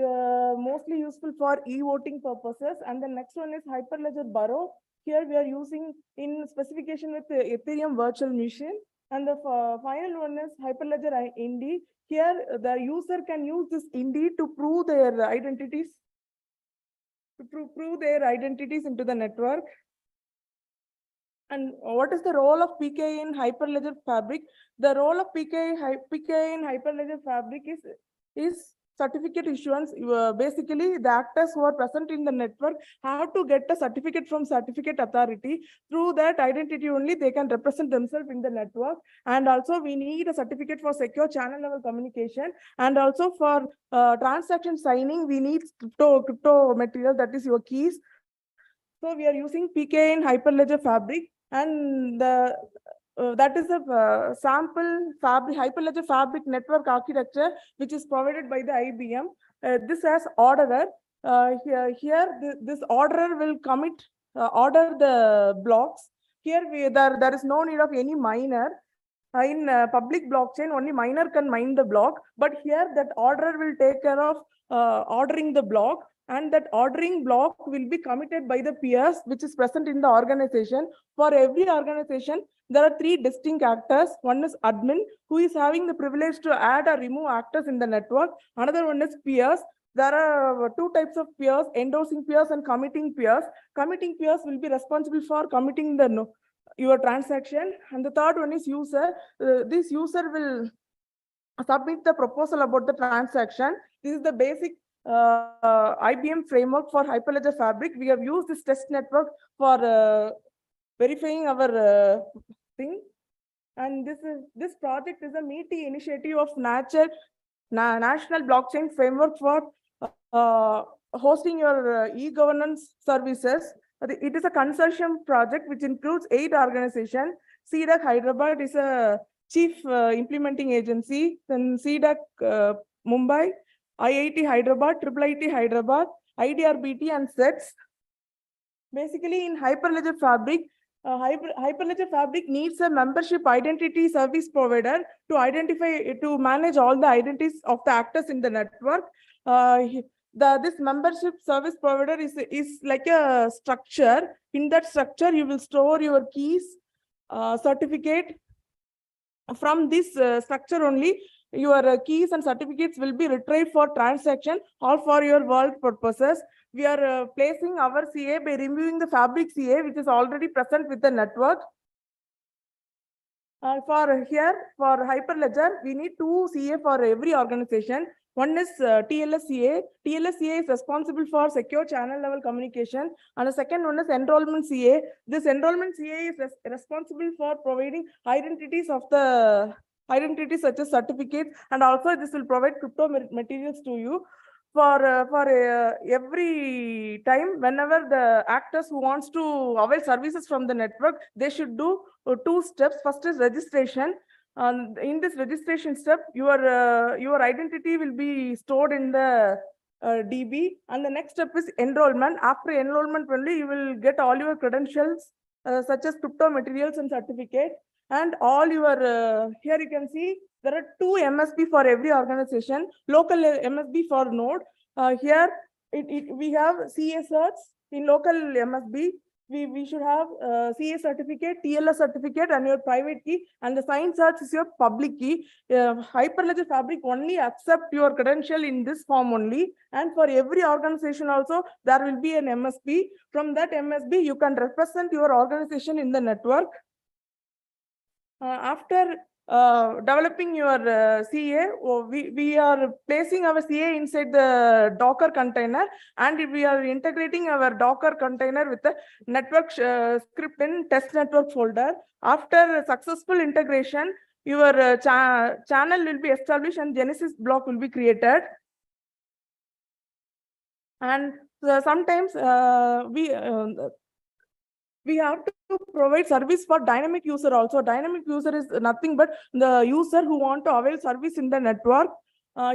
mostly useful for e-voting purposes. And the next one is Hyperledger Burrow. Here we are using in specification with the Ethereum virtual machine. And the final one is Hyperledger Indy. Here the user can use this Indy to prove their identities, into the network. And what is the role of PKI in Hyperledger Fabric? The role of PKI in Hyperledger Fabric is certificate issuance. Basically, the actors who are present in the network have to get a certificate from certificate authority. Through that identity only, they can represent themselves in the network. And also we need a certificate for secure channel level communication. And also for transaction signing, we need crypto material, that is your keys. So we are using PKI in Hyperledger Fabric, and that is a sample Hyperledger Fabric network architecture, which is provided by the IBM. This has orderer. This orderer will order the blocks. Here there is no need of any miner. In public blockchain, only miner can mine the block, but here that orderer will take care of ordering the block. And that ordering block will be committed by the peers, which is present in the organization. For every organization, there are three distinct actors. One is admin, who is having the privilege to add or remove actors in the network. Another one is peers. There are two types of peers: endorsing peers and committing peers. Committing peers will be responsible for committing your transaction. And the third one is user. This user will submit the proposal about the transaction. This is the basic IBM framework for Hyperledger Fabric. We have used this test network for verifying our thing. And this project is a meaty initiative of National Blockchain Framework for hosting your e-governance services. It is a consortium project which includes 8 organizations. CDAC Hyderabad is a chief implementing agency. Then CDAC Mumbai, IIT Hyderabad, IIT Hyderabad, IDRBT and SETS. Basically, in Hyperledger Fabric, Hyperledger Fabric needs a membership identity service provider to manage all the identities of the actors in the network. This membership service provider is like a structure. In that structure, you will store your keys, certificate. From this structure only, your keys and certificates will be retrieved for transaction or for your work purposes. We are placing our CA by removing the Fabric CA, which is already present with the network. For Hyperledger, we need 2 CA for every organization. One is TLS CA. TLS CA is responsible for secure channel level communication. And the second one is enrollment CA. This enrollment CA is responsible for providing identities such as certificates, and also this will provide crypto materials to you. For every time, whenever the actors who wants to avail services from the network, they should do 2 steps. First is registration. In this registration step, your identity will be stored in the DB, and the next step is enrollment. After enrollment only, you will get all your credentials such as crypto materials and certificate, and all your here you can see there are 2 MSB for every organization. Local MSB for node. Here we have CA certs. In local MSB, we should have CA certificate, TLS certificate, and your private key, and the sign search is your public key. Hyperledger Fabric only accept your credential in this form only, and for every organization also there will be an MSB. From that MSB, you can represent your organization in the network. After developing your CA, we are placing our CA inside the Docker container, and we are integrating our Docker container with the network script in test network folder. After successful integration, your channel will be established and Genesis block will be created. And sometimes we have to provide service for dynamic user also. Dynamic user is nothing but the user who want to avail service in the network.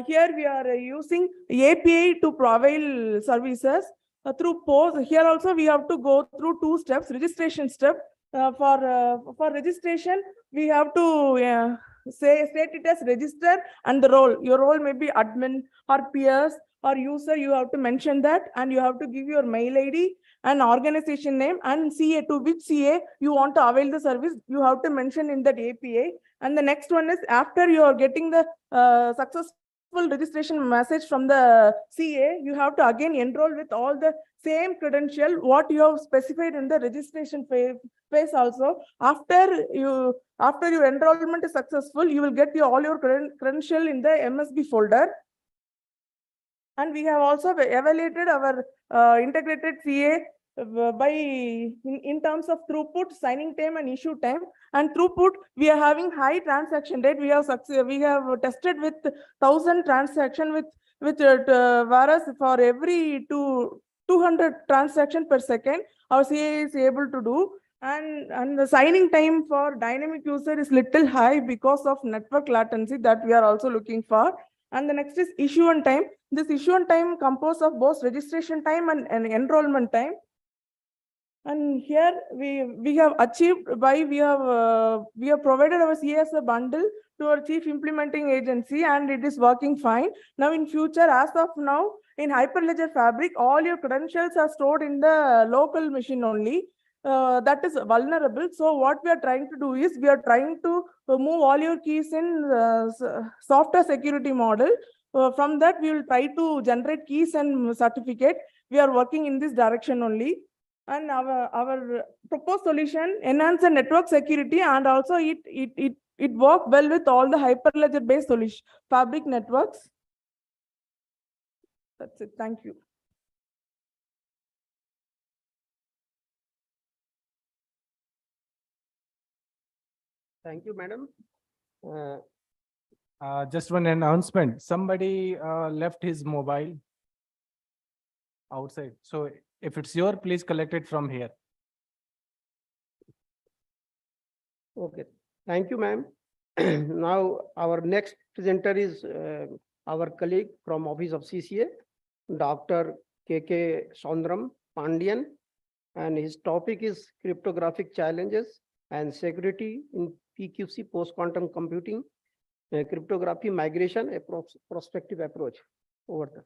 Here we are using API to avail services through POST. Here also we have to go through 2 steps. Registration step. For registration, we have to state it as register and the role. Your role may be admin or peers or user. You have to mention that, and you have to give your mail ID and organization name and CA, to which CA you want to avail the service. You have to mention in that API. And the next one is, after you are getting the successful registration message from the CA, you have to again enroll with all the same credential what you have specified in the registration phase also. After your enrollment is successful, you will get all your credential in the MSB folder. And we have also evaluated our integrated CA in terms of throughput, signing time, and issue time. And throughput, we are having high transaction rate. We have tested with 1,000 transaction with whereas for every 200 transaction per second, our CA is able to do. And the signing time for dynamic user is little high because of network latency that we are also looking for. And the next is issuance time. This issuance time composed of both registration time and enrollment time. And here we have achieved by we have provided our CA as a bundle to our chief implementing agency, and it is working fine. Now in future, as of now, in Hyperledger Fabric, all your credentials are stored in the local machine only. That is vulnerable. So what we are trying to do is we are trying to move all your keys in software security model. From that, we will try to generate keys and certificate. We are working in this direction only. And our proposed solution enhance the network security, and also it works well with all the Hyperledger based solution Fabric networks. That's it. Thank you. Thank you, madam. Just one announcement. Somebody left his mobile outside. So if it's your, please collect it from here. Okay. Thank you, ma'am. Now our next presenter is our colleague from Office of CCA, Dr. K.K. Sondram Pandian. and his topic is cryptographic challenges and security in PQC post-quantum computing, cryptography migration, a prospective approach. Over there.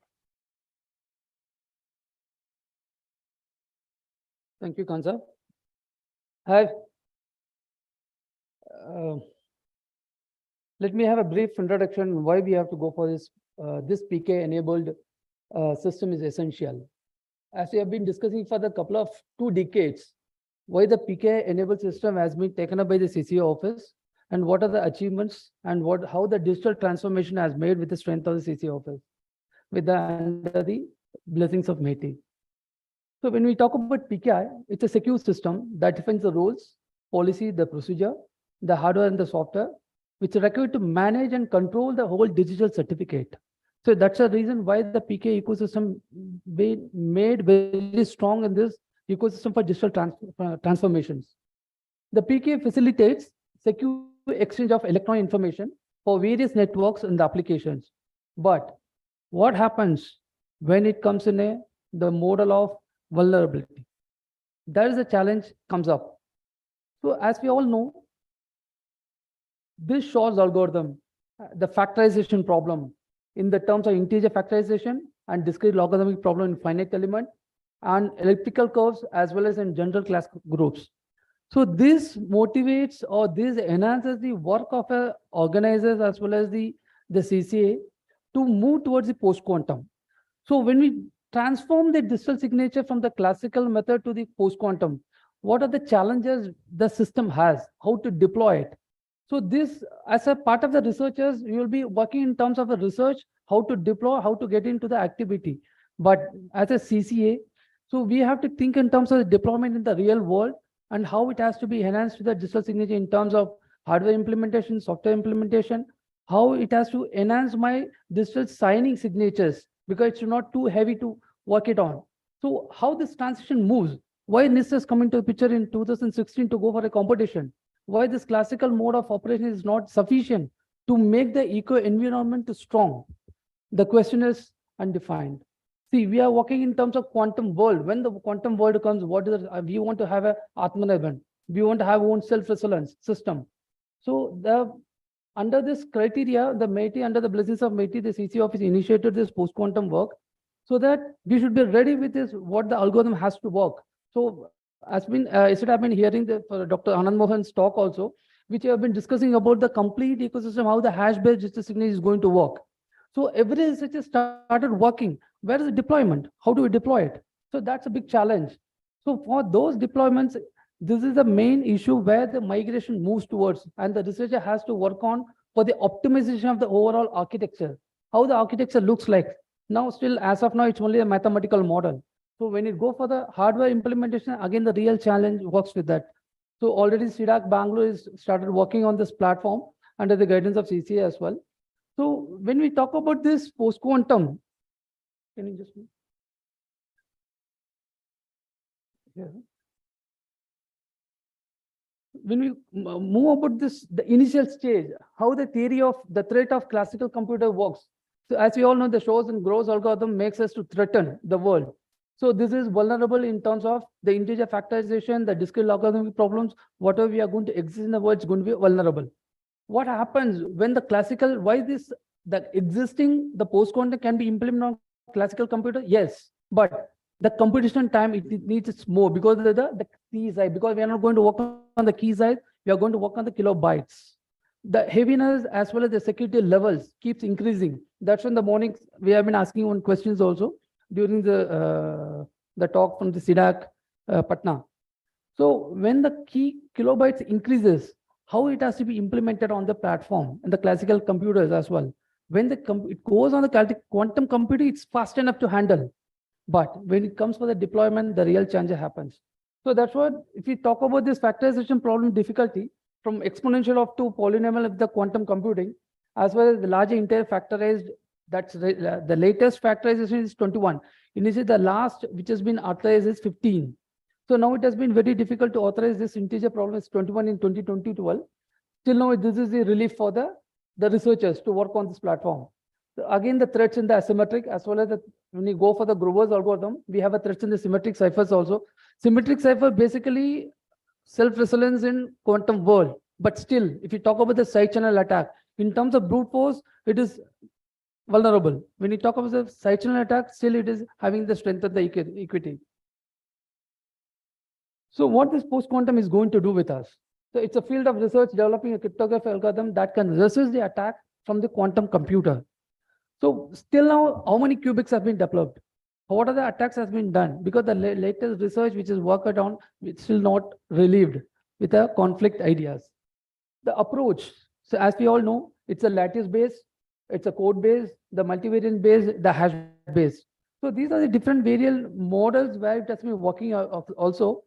Thank you, Kansa. Hi. Let me have a brief introduction why we have to go for this. This PK-enabled system is essential. As we have been discussing for the couple of 2 decades, why the PK-enabled system has been taken up by the CCO office, and what are the achievements, and how the digital transformation has made with the strength of the CCO office, under the blessings of MATI. So when we talk about PKI, it's a secure system that defines the rules, policy, the procedure, the hardware and the software, which are required to manage and control the whole digital certificate. So that's the reason why the PK ecosystem been made very strong in this ecosystem for digital transformations. The PK facilitates secure exchange of electronic information for various networks and the applications. But what happens when it comes in the model of vulnerability? There is a challenge comes up. So as we all know, this Shor's algorithm, the factorization problem in the terms of integer factorization and discrete logarithmic problem in finite element and elliptical curves as well as in general class groups. So this motivates or this enhances the work of organizers as well as the CCA to move towards the post-quantum. So when we transform the digital signature from the classical method to the post-quantum, what are the challenges the system has, how to deploy it? So this, as a part of the researchers, you will be working in terms of the research, how to deploy, how to get into the activity. But as a CCA, so we have to think in terms of the deployment in the real world and how it has to be enhanced to the digital signature in terms of hardware implementation, software implementation, how it has to enhance my digital signing signatures because it's not too heavy to work it on. So how this transition moves, why NIST has come into the picture in 2016 to go for a competition, why this classical mode of operation is not sufficient to make the eco environment strong. The question is undefined. See, we are working in terms of quantum world. When the quantum world comes, what is it? We want to have a Atmanirban. We want to have our own self-resilience system. So under this criteria, the MATI, under the blessings of MATI, the CC office initiated this post-quantum work so that we should be ready with this, what the algorithm has to work. So as been, yesterday I've been hearing Dr. Anand Mohan's talk also, which I have been discussing about the complete ecosystem, how the hash-based digital signature is going to work. So every researcher started working. Where is the deployment? How do we deploy it? So that's a big challenge. So for those deployments, this is the main issue where the migration moves towards, and the researcher has to work on for the optimization of the overall architecture, how the architecture looks like. Now, still, as of now, it's only a mathematical model. So when you go for the hardware implementation, again, the real challenge works with that. So already CDAC Bangalore is started working on this platform under the guidance of CCA as well. So when we talk about this post-quantum, can you just move? Yeah. When we move about this, the initial stage, how the theory of the threat of classical computer works. So as we all know, the Shor's and Groves algorithm makes us to threaten the world. So this is vulnerable in terms of the integer factorization, the discrete logarithmic problems, whatever we are going to exist in the world is going to be vulnerable. What happens when the classical, why this, the existing, the post-quantum can be implemented on classical computer? Yes, but the computation time, it needs more because of the key size, because we are not going to work on the key size, we are going to work on the kilobytes. The heaviness as well as the security levels keeps increasing. That's when the morning we have been asking one questions also during the talk from the CDAC Patna. So when the key kilobytes increases, how it has to be implemented on the platform and the classical computers as well. When it goes on the quantum computer, it's fast enough to handle. But when it comes for the deployment, the real change happens. So that's what, if we talk about this factorization problem difficulty, from exponential of to polynomial of the quantum computing, as well as the larger entire factorized, that's the latest factorization is 21. Initially, the last which has been authorized is 15. So now it has been very difficult to authorize this integer problem is 21 in 2012. Till now, this is the relief for the researchers to work on this platform. So again, the threats in the asymmetric as well as when you go for the Grover's algorithm, we have a threats in the symmetric ciphers also. Symmetric cipher basically self-resilience in quantum world. But still, if you talk about the side channel attack, in terms of brute force, it is vulnerable. When you talk about the side channel attack, still it is having the strength of the equity. So what this post-quantum is going to do with us? So it's a field of research developing a cryptography algorithm that can resist the attack from the quantum computer. So still now, how many qubits have been developed? What are the attacks has been done? Because the latest research which is worked on, it's still not relieved with the conflict ideas. The approach, so as we all know, it's a lattice-based, it's a code-based, the multivariant-based, the hash-based. So these are the different variable models where it has been working also.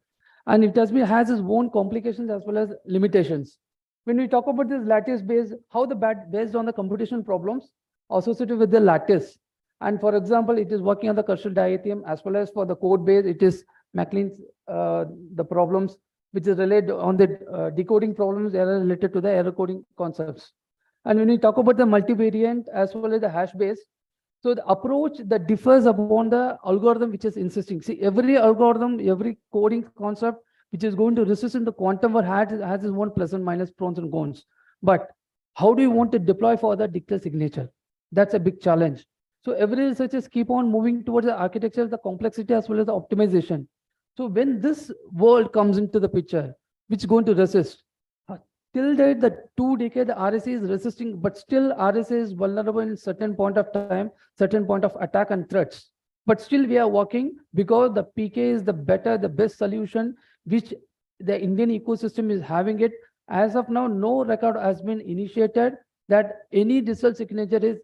And it has its own complications as well as limitations. When we talk about this lattice-based, how based on the computational problems associated with the lattice. And for example, it is working on the Kursor diatheum as well as for the code base, it is MacLean's, the problems which is related on the decoding problems that are related to the error coding concepts. And when we talk about the multivariant as well as the hash base, so the approach that differs upon the algorithm which is insisting. See, every algorithm, every coding concept which is going to resist in the quantum world has its own plus and minus pros and cons. But how do you want to deploy for the digital signature? That's a big challenge. So every researchers keep on moving towards the architecture, the complexity as well as the optimization. So when this world comes into the picture, which is going to resist, till date, the 2 decades, the RSA is resisting, but still RSA is vulnerable in certain point of time, certain point of attack and threats. But still we are working because the PK is the best solution, which the Indian ecosystem is having it. As of now, no record has been initiated that any digital signature is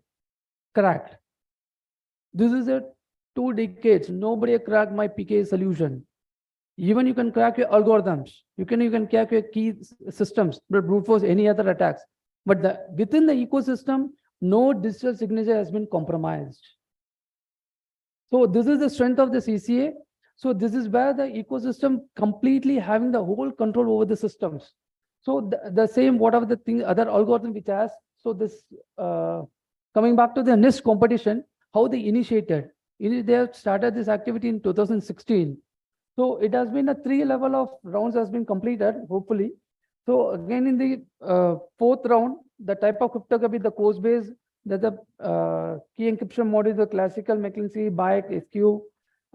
cracked. This is a 2 decades. Nobody cracked my PK solution. Even you can crack your algorithms. You can crack your key systems, but brute force any other attacks. But within the ecosystem, no digital signature has been compromised. So this is the strength of the CCA. So this is where the ecosystem completely having the whole control over the systems. So the same whatever the thing other algorithm which has. So this coming back to the NIST competition, how they initiated. They have started this activity in 2016. So it has been a 3 level of rounds has been completed, hopefully. So again, in the 4th round, the type of cryptography, the course base, there's a key encryption module, the classical McClinchy, BIAC, SQ,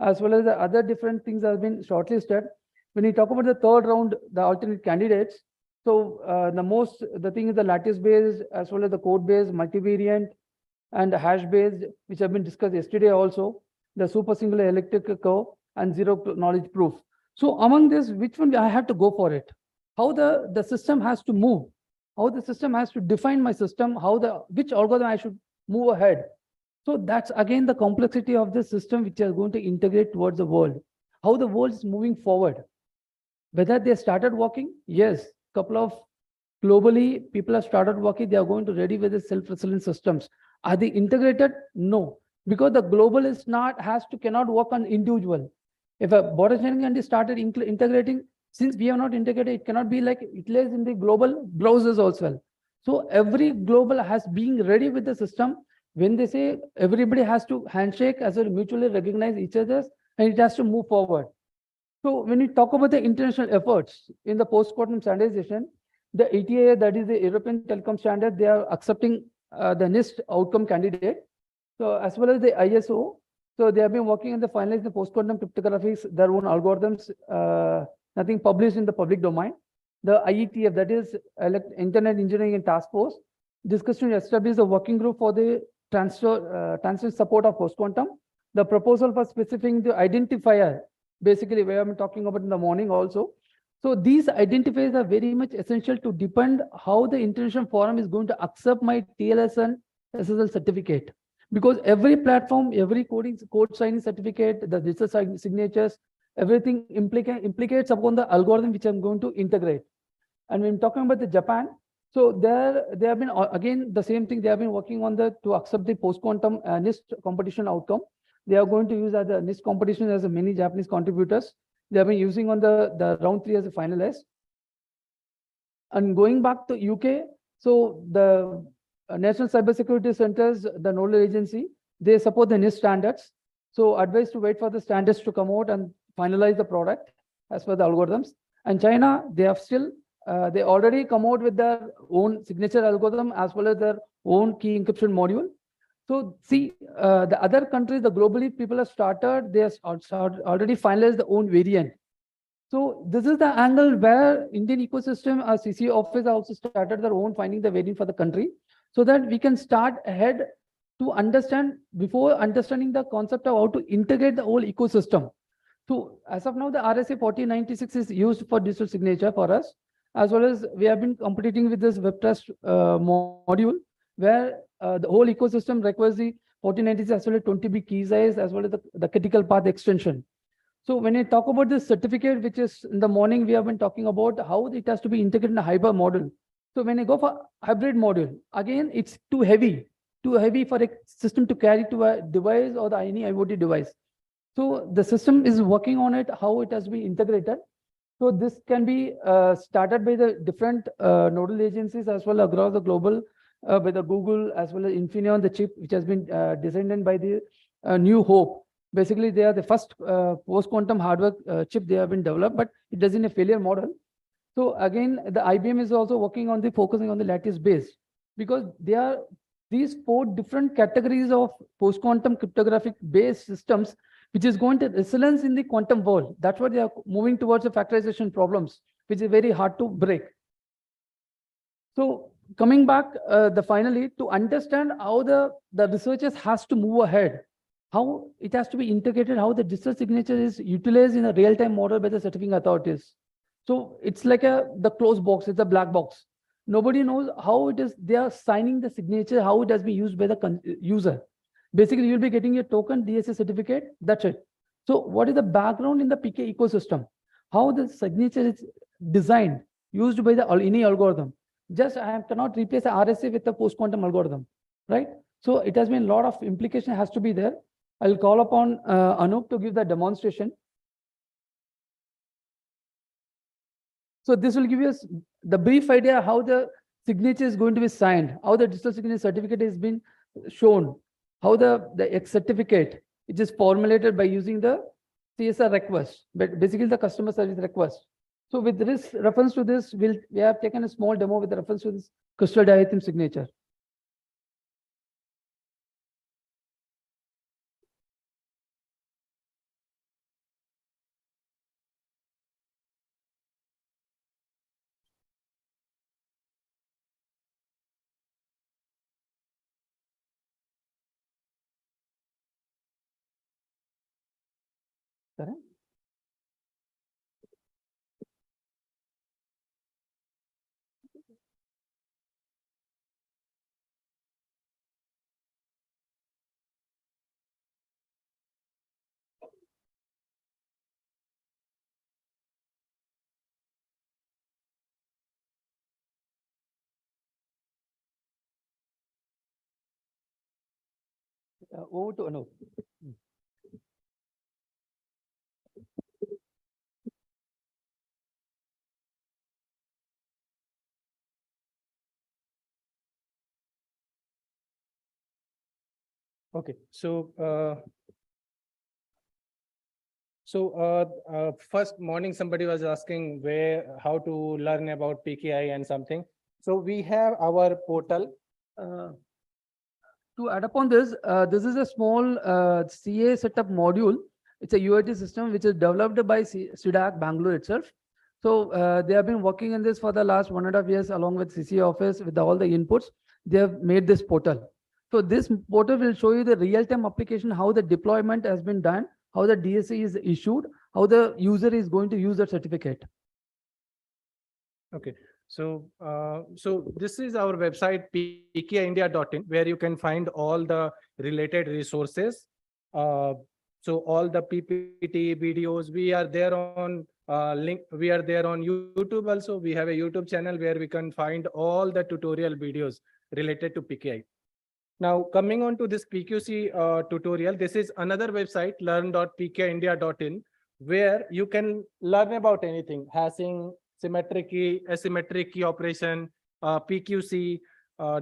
as well as the other different things have been shortlisted. When you talk about the 3rd round, the alternate candidates, so the thing is the lattice based as well as the code based, multivariant, and the hash based, which have been discussed yesterday also, the super singular elliptic curve, and zero knowledge proof. So among this, which one I have to go for it? How the system has to move, how the system has to define my system, which algorithm I should move ahead. So that's again the complexity of the system which are going to integrate towards the world. How the world is moving forward. Whether they started working, yes, couple of globally people have started working, they are going to ready with the self-resilient systems. Are they integrated? No, because the global is cannot work on individual. If a border sharing country started integrating, since we have not integrated, it cannot be like it lays in the global browsers also. So every global has being ready with the system. When they say everybody has to handshake as well mutually recognize each other, and it has to move forward. So when we talk about the international efforts in the post-quantum standardization, the ETA, that is the European Telecom Standard, they are accepting the NIST outcome candidate. So as well as the ISO, so they have been working on the finalize the post-quantum cryptographies, their own algorithms, nothing published in the public domain. The IETF, that is Internet Engineering and Task Force, discussed to establish a working group for the transfer support of post-quantum. The proposal for specifying the identifier, basically where I'm talking about in the morning also. So these identifiers are very much essential to depend how the International Forum is going to accept my TLS and SSL certificate. Because every platform, every code signing certificate, the digital signatures, everything implicates upon the algorithm which I'm going to integrate. And when talking about the Japan, so they have been again the same thing. They have been working on to accept the post-quantum NIST competition outcome. They are going to use the NIST competition as many Japanese contributors. They have been using on the round 3 as a finalist. And going back to UK, so the National Cybersecurity Centers, the nodal agency, they support the NIST standards. So advised to wait for the standards to come out and finalize the product. as per the algorithms. And China, they have still, they already come out with their own signature algorithm as well as their own key encryption module. So see, the other countries, the globally people have started, they have already finalized their own variant. So this is the angle where Indian ecosystem, our CCA office also started their own finding the variant for the country, so that we can start ahead to understand before understanding the concept of how to integrate the whole ecosystem. So as of now, the RSA 4096 is used for digital signature for us, as well as we have been competing with this web trust module, where the whole ecosystem requires the 4096 as well as 20B key size, as well as the critical path extension. So when I talk about this certificate, which is in the morning, we have been talking about how it has to be integrated in a hybrid model. So when I go for hybrid module, again, it's too heavy for a system to carry to a device or any IoT device. So the system is working on it, how it has been integrated. So this can be started by the different nodal agencies as well across the global, by the Google as well as Infineon, the chip which has been designed by the New Hope. Basically, they are the first post-quantum hardware chip they have been developed, but it is in a failure model. So again, the IBM is also working on the focusing on the lattice base, because there are these 4 different categories of post-quantum cryptographic based systems, which is going to resilience in the quantum world. That's what they are moving towards the factorization problems, which is very hard to break. So coming back, finally, to understand how the researchers has to move ahead, how it has to be integrated, how the digital signature is utilized in a real-time model by the certifying authorities. So it's like the closed box, it's a black box. Nobody knows how it is, they are signing the signature, how it has been used by the user. Basically, you'll be getting a token DSA certificate, that's it. So what is the background in the PK ecosystem? How the signature is designed, used by any algorithm. Just I cannot replace the RSA with the post-quantum algorithm, right? So it has been a lot of implication has to be there. I'll call upon Anup to give the demonstration. So this will give you the brief idea how the signature is going to be signed, how the digital signature certificate has been shown, how the X certificate, it is formulated by using the CSR request, but basically the customer service request. So with this reference to this, we have taken a small demo with reference to this crystal diatheme signature. Correct? Over to Anup. Okay, so first morning somebody was asking how to learn about PKI and something. So we have our portal. To add upon this, this is a small CA setup module. It's a UAT system which is developed by CDAC Bangalore itself. So they have been working in this for the last 1.5 years along with CCA office with all the inputs. They have made this portal. So this portal will show you the real-time application, how the deployment has been done, how the DSA is issued, how the user is going to use that certificate. Okay, so this is our website pkiindia.in, where you can find all the related resources. So all the PPT videos, we are there on we are there on YouTube also. We have a YouTube channel where we can find all the tutorial videos related to PKI. Now, coming on to this PQC tutorial, this is another website, learn.pkiindia.in, where you can learn about anything: hashing, symmetric key, asymmetric key operation, PQC,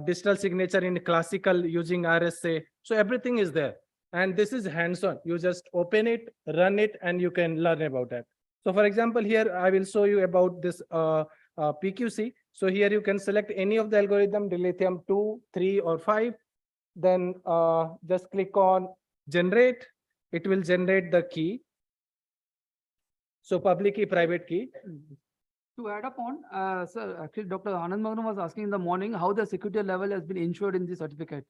digital signature in classical using RSA. So everything is there. And this is hands-on. You just open it, run it, and you can learn about that. So for example, here I will show you about this PQC. So here you can select any of the algorithm, dilithium 2, 3, or 5. Then just click on generate. It will generate the key. So public key, private key. To add upon, sir, actually, Dr. Anand Magam was asking in the morning how the security level has been ensured in the certificate.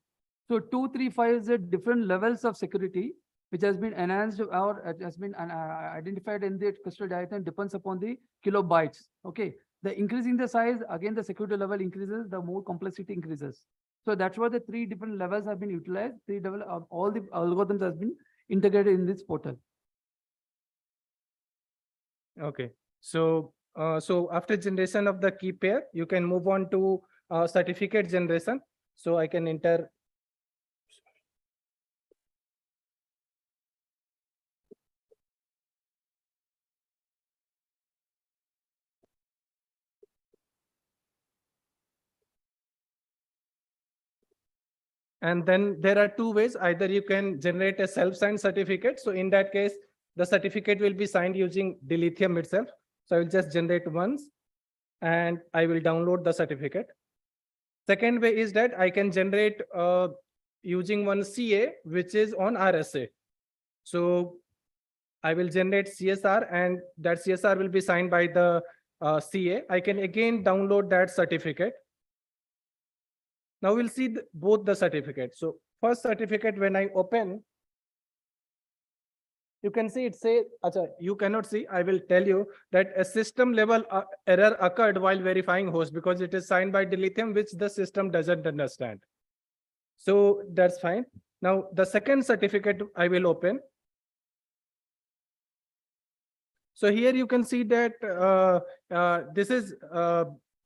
So 2, 3, 5 is a different levels of security, which has been enhanced or it has been identified in the crystal diagram, depends upon the kilobytes. Okay. The increasing the size, again, the security level increases, the more complexity increases. So that's why the 3 different levels have been utilized. 3 level of all the algorithms has been integrated in this portal. Okay. So so after generation of the key pair, you can move on to certificate generation. So I can enter. And then there are 2 ways. Either you can generate a self-signed certificate. So in that case, the certificate will be signed using dilithium itself. So I will just generate once and I will download the certificate. Second way is that I can generate using one CA, which is on RSA. So I will generate CSR and that CSR will be signed by the CA. I can again download that certificate. Now we'll see both the certificates. So first certificate, when I open, you can see it say, you cannot see, I will tell you that a system level error occurred while verifying host because it is signed by dilithium, which the system doesn't understand. So that's fine. Now the second certificate I will open. So here you can see that this is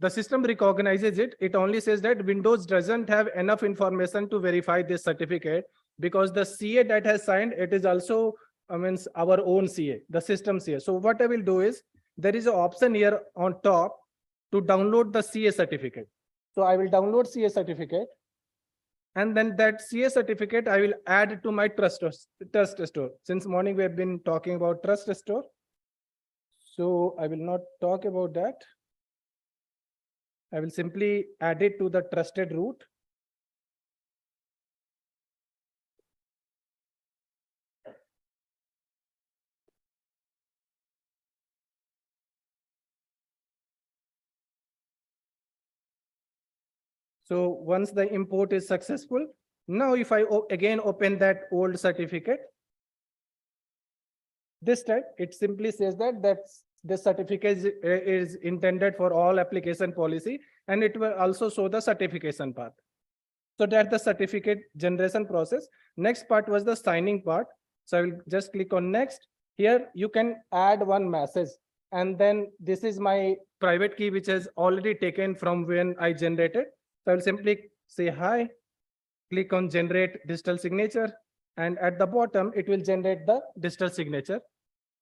the system recognizes it. It only says that Windows doesn't have enough information to verify this certificate because the CA that has signed, it is also means our own CA, the system CA. So what I will do is there is an option here on top to download the CA certificate. So I will download CA certificate. And then that CA certificate I will add to my trust store. Since morning we have been talking about trust store. So I will not talk about that. I will simply add it to the trusted root. So once the import is successful, now if I again open that old certificate, this time it simply says that the certificate is intended for all application policy, and it will also show the certification path. So that's the certificate generation process. Next part was the signing part. So I will just click on next. Here you can add one message, and then this is my private key, which is already taken from when I generated. So I will simply say hi, click on generate digital signature, and at the bottom it will generate the digital signature.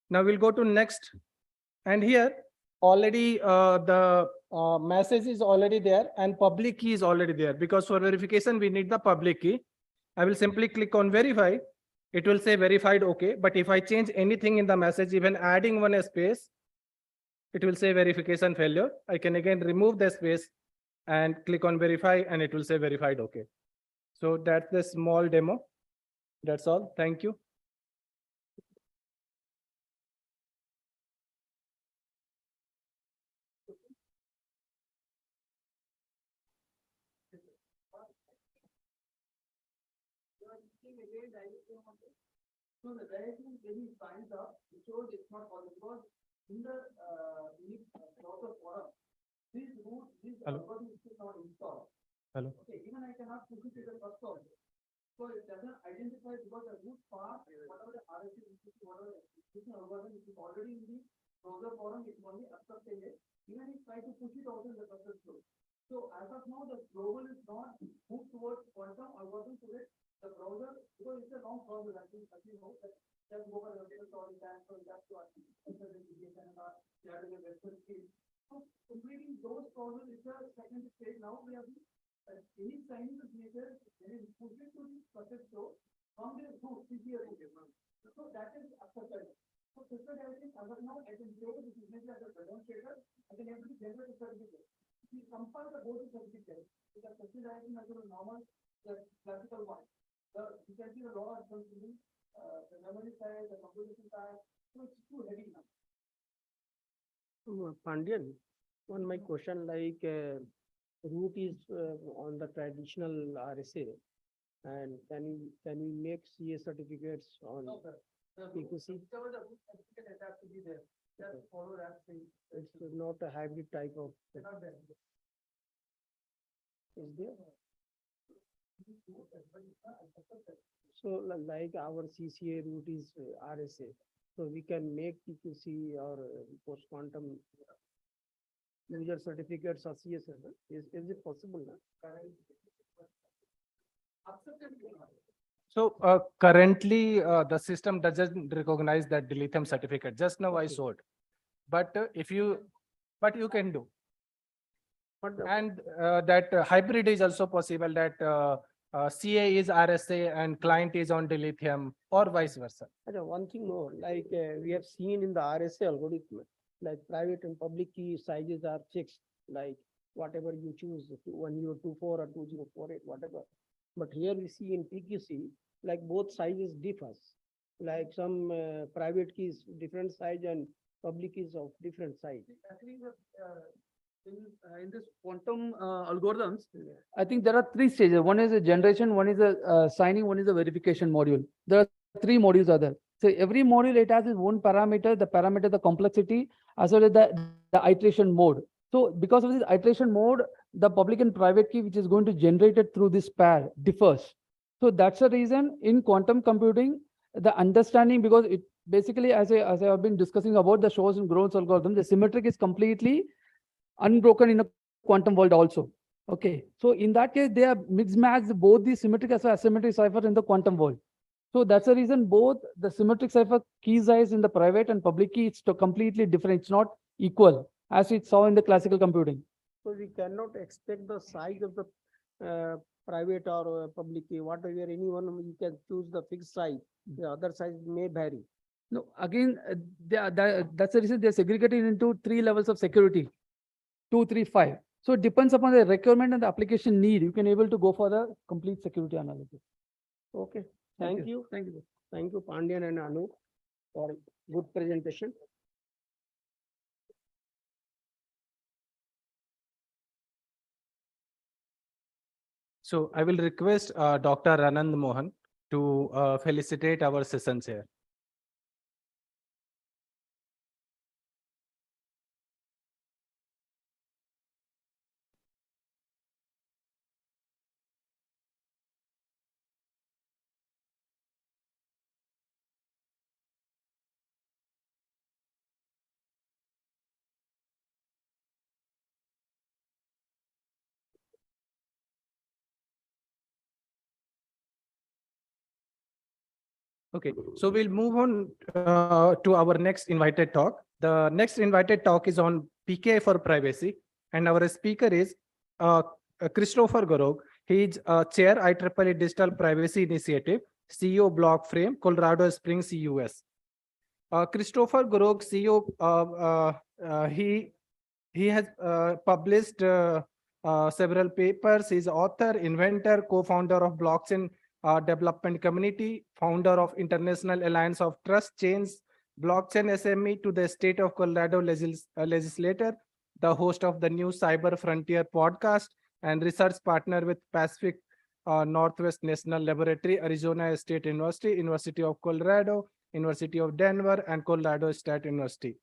Now we'll go to next, and here already the message is already there and public key is already there, because for verification we need the public key. I will simply click on verify. It will say verified, okay. But if I change anything in the message, even adding one space, it will say verification failure. I can again remove the space and click on verify, and it will say verified, okay. So that's the small demo. That's all. Thank you. So the direction when he signs up, it shows it's not possible because in the browser forum, this root, this algorithm is not installed. Hello. Okay, even I cannot push it to the first also. So it doesn't identify because the root path, whatever the RSA, whatever the algorithm is already in the browser forum, it's only accepting it. Even if I try to push it also in the cluster flow. So as of now, the global is not moved towards quantum algorithm to it. The browser, because it's a long process, as you know, that just go over the all the time, so that's what so completing those processes is the second stage. Now we have any signing the signature, then push it to the process flow from the root, CPA root. So that is accepted. Pandian, on my question, like root is on the traditional RSA, and can we make CA certificates on PQC? It's not a hybrid type of. Is there? So like our CCA route is RSA, so we can make PQC or post quantum user certificates or CS. Is it possible? So currently, the system doesn't recognize that dilithium certificate. Just now I showed, but but you can do. And that hybrid is also possible, that CA is RSA and client is on dilithium, or vice versa. One thing more, like we have seen in the RSA algorithm, like private and public key sizes are fixed, like whatever you choose, 1024 or 2048, whatever. But here we see in PQC, like both sizes differs. Like some private keys different size and public keys of different size. In this quantum algorithms, I think there are three stages. One is a generation, one is a signing, one is a verification module. There are three modules are there. So every module, it has its own parameter, the complexity, as well as the iteration mode. So because of this iteration mode, the public and private key, which is going to generate it through this pair, differs. So that's the reason in quantum computing, the understanding, because it basically, as I have been discussing about the shows and grows algorithm, the symmetric is completely unbroken in a quantum world also. Okay, so in that case, they are mixed matched both the symmetric as well as asymmetric cipher in the quantum world. So that's the reason both the symmetric cipher key size in the private and public key, it's completely different. It's not equal as we saw in the classical computing. So we cannot expect the size of the private or public key. Whatever anyone, you can choose the fixed size. The other size may vary. No, again, that's the reason they're segregated into 3 levels of security. 2, 3, 5. So it depends upon the requirement and the application need. You can able to go for the complete security analysis. Okay. Thank you. Thank you. Thank you, Pandian and Anu, for good presentation. So I will request Dr. Anand Mohan to felicitate our sessions here. Okay, so we'll move on to our next invited talk. The next invited talk is on PKI for privacy, and our speaker is Christopher Gorog. He is Chair IEEE Digital Privacy Initiative, CEO Blockframe, Colorado Springs, US. Christopher Gorog, CEO, he has published several papers. He's author, inventor, co-founder of blockchain development community, founder of International Alliance of Trust Chains, blockchain SME to the state of Colorado legislator, the host of the new Cyber Frontier podcast, and research partner with Pacific Northwest National Laboratory, Arizona State University, University of Colorado, University of Denver, and Colorado State University.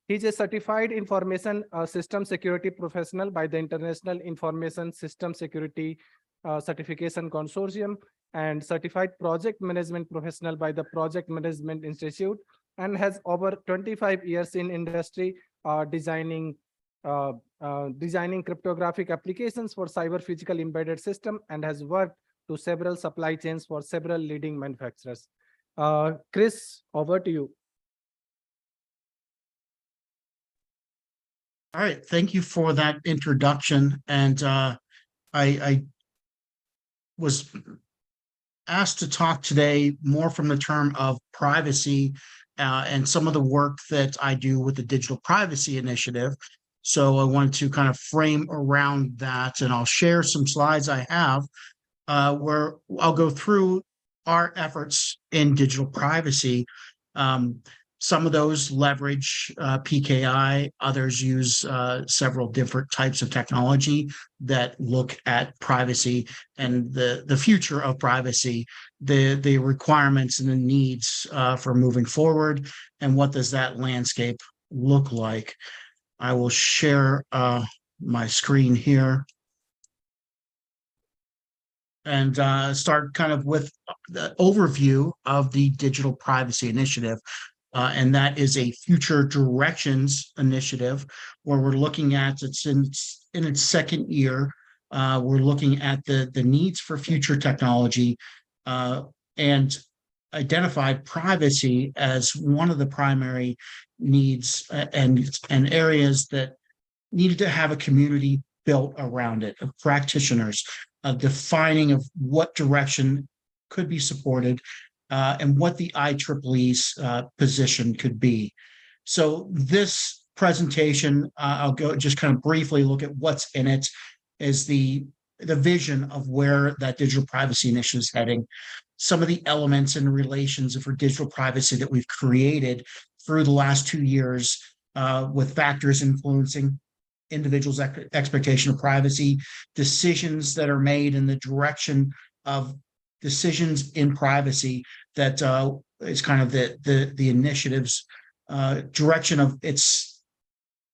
He's a certified information system security professional by the International Information System Security Certification Consortium, and certified project management professional by the Project Management Institute, and has over 25 years in industry designing cryptographic applications for cyber physical embedded system, and has worked to several supply chains for several leading manufacturers. Chris, over to you. All right, thank you for that introduction. And I was asked to talk today more from the term of privacy and some of the work that I do with the Digital Privacy Initiative. So I wanted to kind of frame around that, and I'll share some slides I have where I'll go through our efforts in digital privacy. Some of those leverage PKI, others use several different types of technology that look at privacy and the future of privacy, the requirements and the needs for moving forward, and what does that landscape look like. I will share my screen here and start kind of with the overview of the Digital Privacy Initiative. And that is a future directions initiative where we're looking at, it's in its second year. We're looking at the needs for future technology and identified privacy as one of the primary needs and areas that needed to have a community built around it, of practitioners, defining of what direction could be supported, and what the IEEE's position could be. So this presentation, I'll go just kind of briefly look at what's in it, is the vision of where that digital privacy initiative is heading, some of the elements and relations for digital privacy that we've created through the last 2 years with factors influencing individuals' expectation of privacy, decisions that are made in the direction of decisions in privacy that is kind of the initiative's direction of its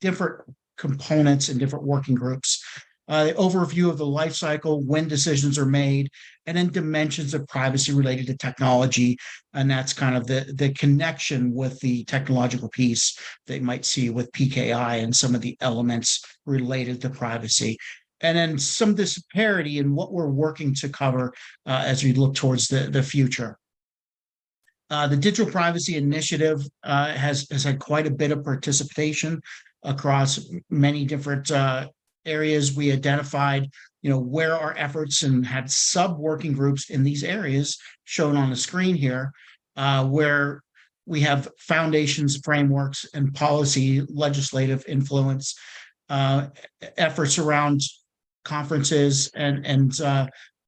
different components and different working groups. Overview of the life cycle, when decisions are made, and then dimensions of privacy related to technology. And that's kind of the connection with the technological piece that you might see with PKI and some of the elements related to privacy. And then some disparity in what we're working to cover as we look towards the future. The Digital Privacy Initiative has had quite a bit of participation across many different areas. We identified, where our efforts and had sub-working groups in these areas shown on the screen here, where we have foundations, frameworks, and policy legislative influence, efforts around conferences and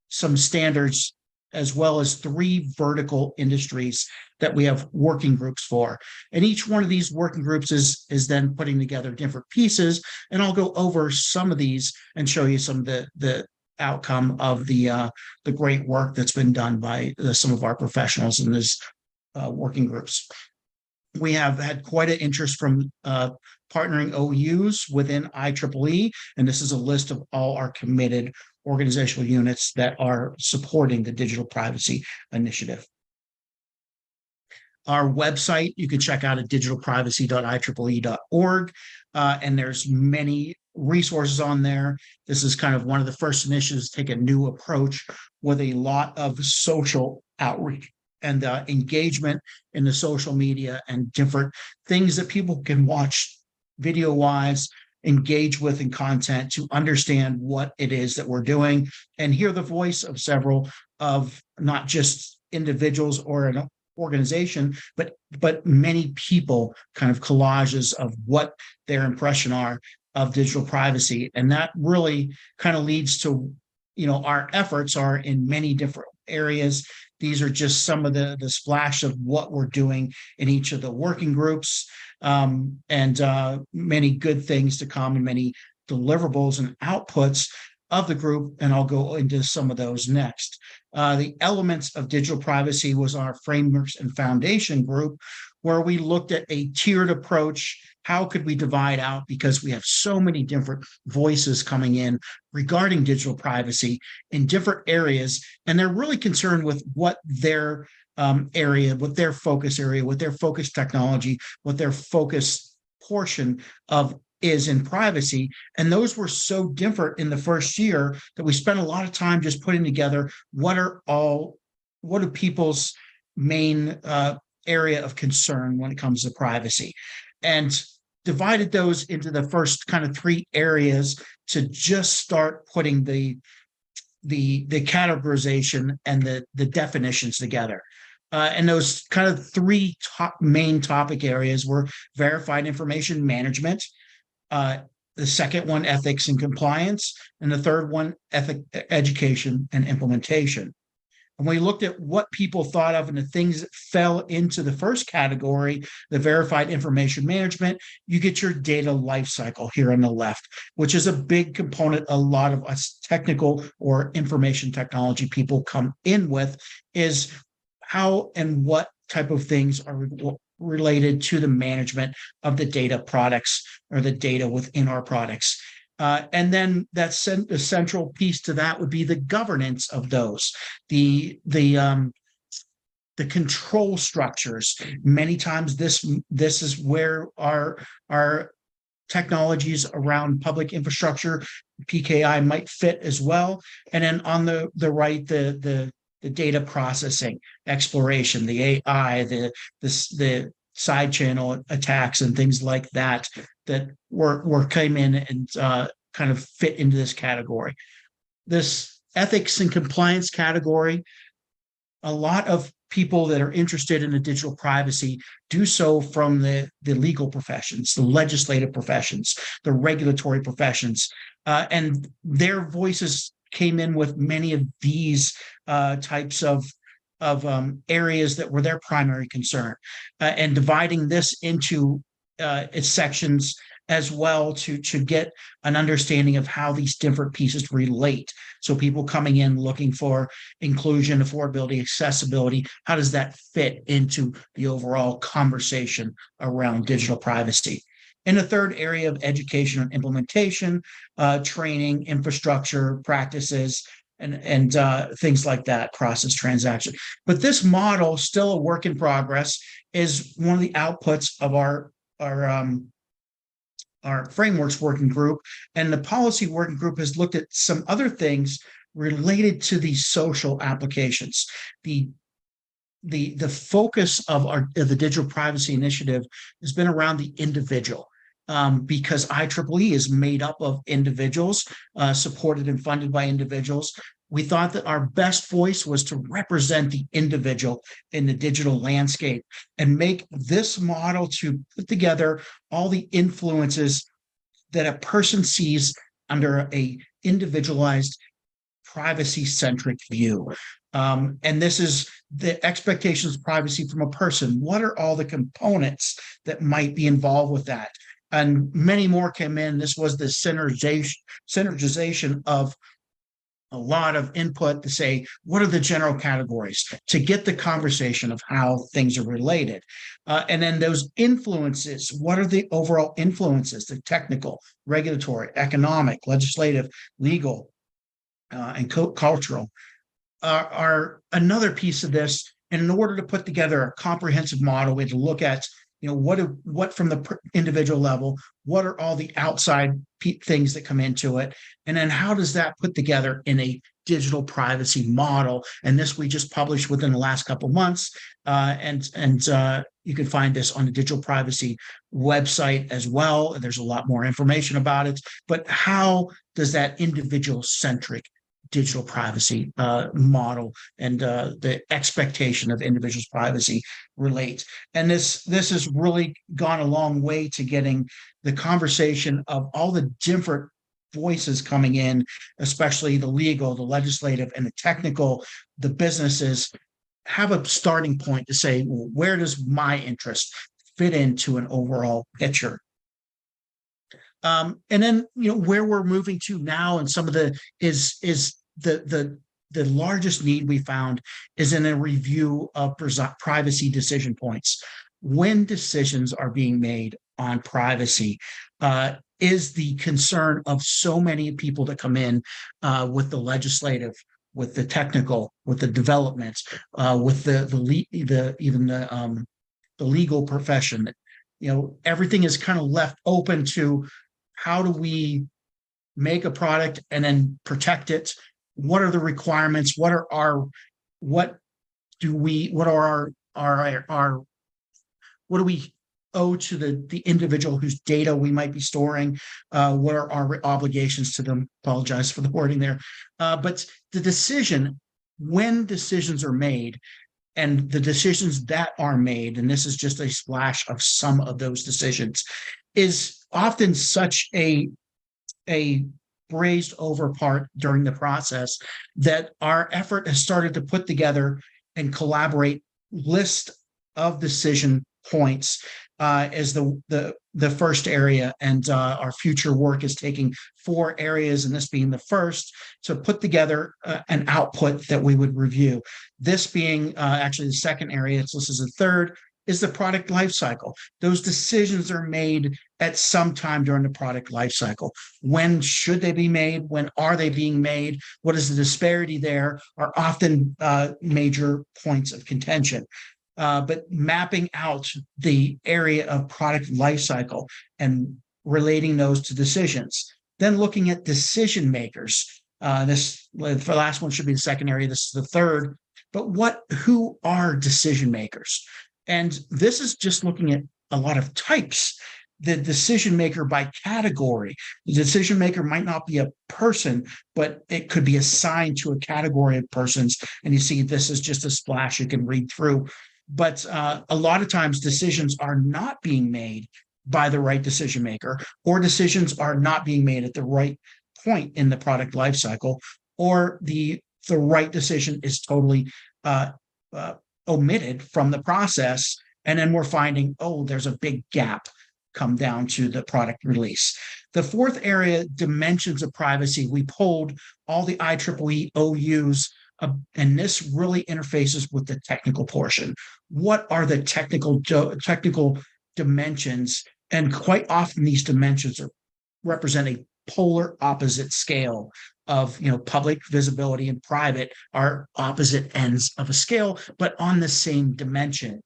some standards, as well as 3 vertical industries that we have working groups for. And each one of these working groups is then putting together different pieces. And I'll go over some of these and show you some of the outcome of the great work that's been done by some of our professionals in these working groups. We have had quite an interest from partnering OUs within IEEE, and this is a list of all our committed organizational units that are supporting the Digital Privacy Initiative. Our website, you can check out at digitalprivacy.ieee.org, and there's many resources on there. This is kind of one of the first initiatives to take a new approach with a lot of social outreach and engagement in the social media and different things that people can watch video-wise, engage with in content to understand what it is that we're doing and hear the voice of several of not just individuals or an organization, but many people, kind of collages of what their impression are of digital privacy. And that really kind of leads to, our efforts are in many different areas. These are just some of the splash of what we're doing in each of the working groups, and many good things to come and many deliverables and outputs of the group. And I'll go into some of those next. The elements of digital privacy was our frameworks and foundation group, where we looked at a tiered approach. How could we divide out? Because we have so many different voices coming in regarding digital privacy in different areas, and they're really concerned with what their area, what their focus area, what their focus technology, what their focus portion of is in privacy. And those were so different in the first year that we spent a lot of time just putting together what are people's main area of concern when it comes to privacy, and divided those into the first kind of 3 areas to just start putting the categorization and the definitions together. And those kind of three main topic areas were verified information management, the second one, ethics and compliance, and the third one, education and implementation. And we looked at what people thought of and the things that fell into the first category, the verified information management. You get your data lifecycle here on the left, which is a big component a lot of us technical or information technology people come in with, is how and what type of things are related to the management of the data products or the data within our products. And then the central piece to that would be the governance of those, the control structures. Many times this is where our technologies around public infrastructure, PKI, might fit as well. And then on the right, the data processing, exploration, the AI, the side channel attacks and things like that came in and kind of fit into this category. This ethics and compliance category, a lot of people that are interested in the digital privacy do so from the legal professions, the legislative professions, the regulatory professions, and their voices came in with many of these types of areas that were their primary concern, and dividing this into its sections as well to get an understanding of how these different pieces relate. So people coming in looking for inclusion, affordability, accessibility, how does that fit into the overall conversation around digital privacy? In the third area of education and implementation, training, infrastructure, practices, and things like that, process transaction. But this model, still a work in progress, is one of the outputs of our frameworks working group. And the policy working group has looked at some other things related to these social applications. The focus of the Digital Privacy Initiative has been around the individual. Because IEEE is made up of individuals, supported and funded by individuals. We thought that our best voice was to represent the individual in the digital landscape and make this model to put together all the influences that a person sees under a individualized, privacy-centric view. And this is the expectations of privacy from a person. What are all the components that might be involved with that? And many more came in. This was the synergization of a lot of input to say, what are the general categories to get the conversation of how things are related? And then those influences, what are the overall influences, the technical, regulatory, economic, legislative, legal, and cultural are another piece of this. And in order to put together a comprehensive model, we had to look at what from the individual level, what are all the outside things that come into it? And then how does that put together in a digital privacy model? And this we just published within the last couple of months. And you can find this on the digital privacy website as well. There's a lot more information about it, but how does that individual centric digital privacy model and the expectation of individuals' privacy relate? And this has really gone a long way to getting the conversation of all the different voices coming in, especially the legal, the legislative, and the technical, the businesses, have a starting point to say, well, where does my interest fit into an overall picture? And then, where we're moving to now, and some of the the largest need we found is in a review of privacy decision points. When decisions are being made on privacy, is the concern of so many people that come in with the legislative, with the technical, with the development, with the legal profession. Everything is kind of left open to how do we make a product and then protect it? What are the requirements? What do we owe to the individual whose data we might be storing? What are our obligations to them? Apologize for the wording there. But the decision, when decisions are made, and the decisions that are made, and this is just a splash of some of those decisions, is often such a brazed over part during the process that our effort has started to put together and collaborate list of decision points as the first area, and our future work is taking 4 areas, and this being the first, to put together an output that we would review. This being actually the second area, so this is the third, is the product life cycle. Those decisions are made at some time during the product life cycle. When should they be made? When are they being made? What is the disparity there? Are often major points of contention. But mapping out the area of product life cycle and relating those to decisions. Then looking at decision makers. This, the last one should be the second area. This is the third. But who are decision makers? And this is just looking at a lot of types. The decision maker by category. The decision maker might not be a person, but it could be assigned to a category of persons. And you see, this is just a splash you can read through. But a lot of times decisions are not being made by the right decision maker, or decisions are not being made at the right point in the product life cycle, or the right decision is totally omitted from the process. And then we're finding, oh, there's a big gap come down to the product release. The fourth area, dimensions of privacy, we pulled all the IEEE OUs, and this really interfaces with the technical portion. What are the technical dimensions? And quite often these dimensions represent a polar opposite scale of, public visibility and private are opposite ends of a scale, but on the same dimension.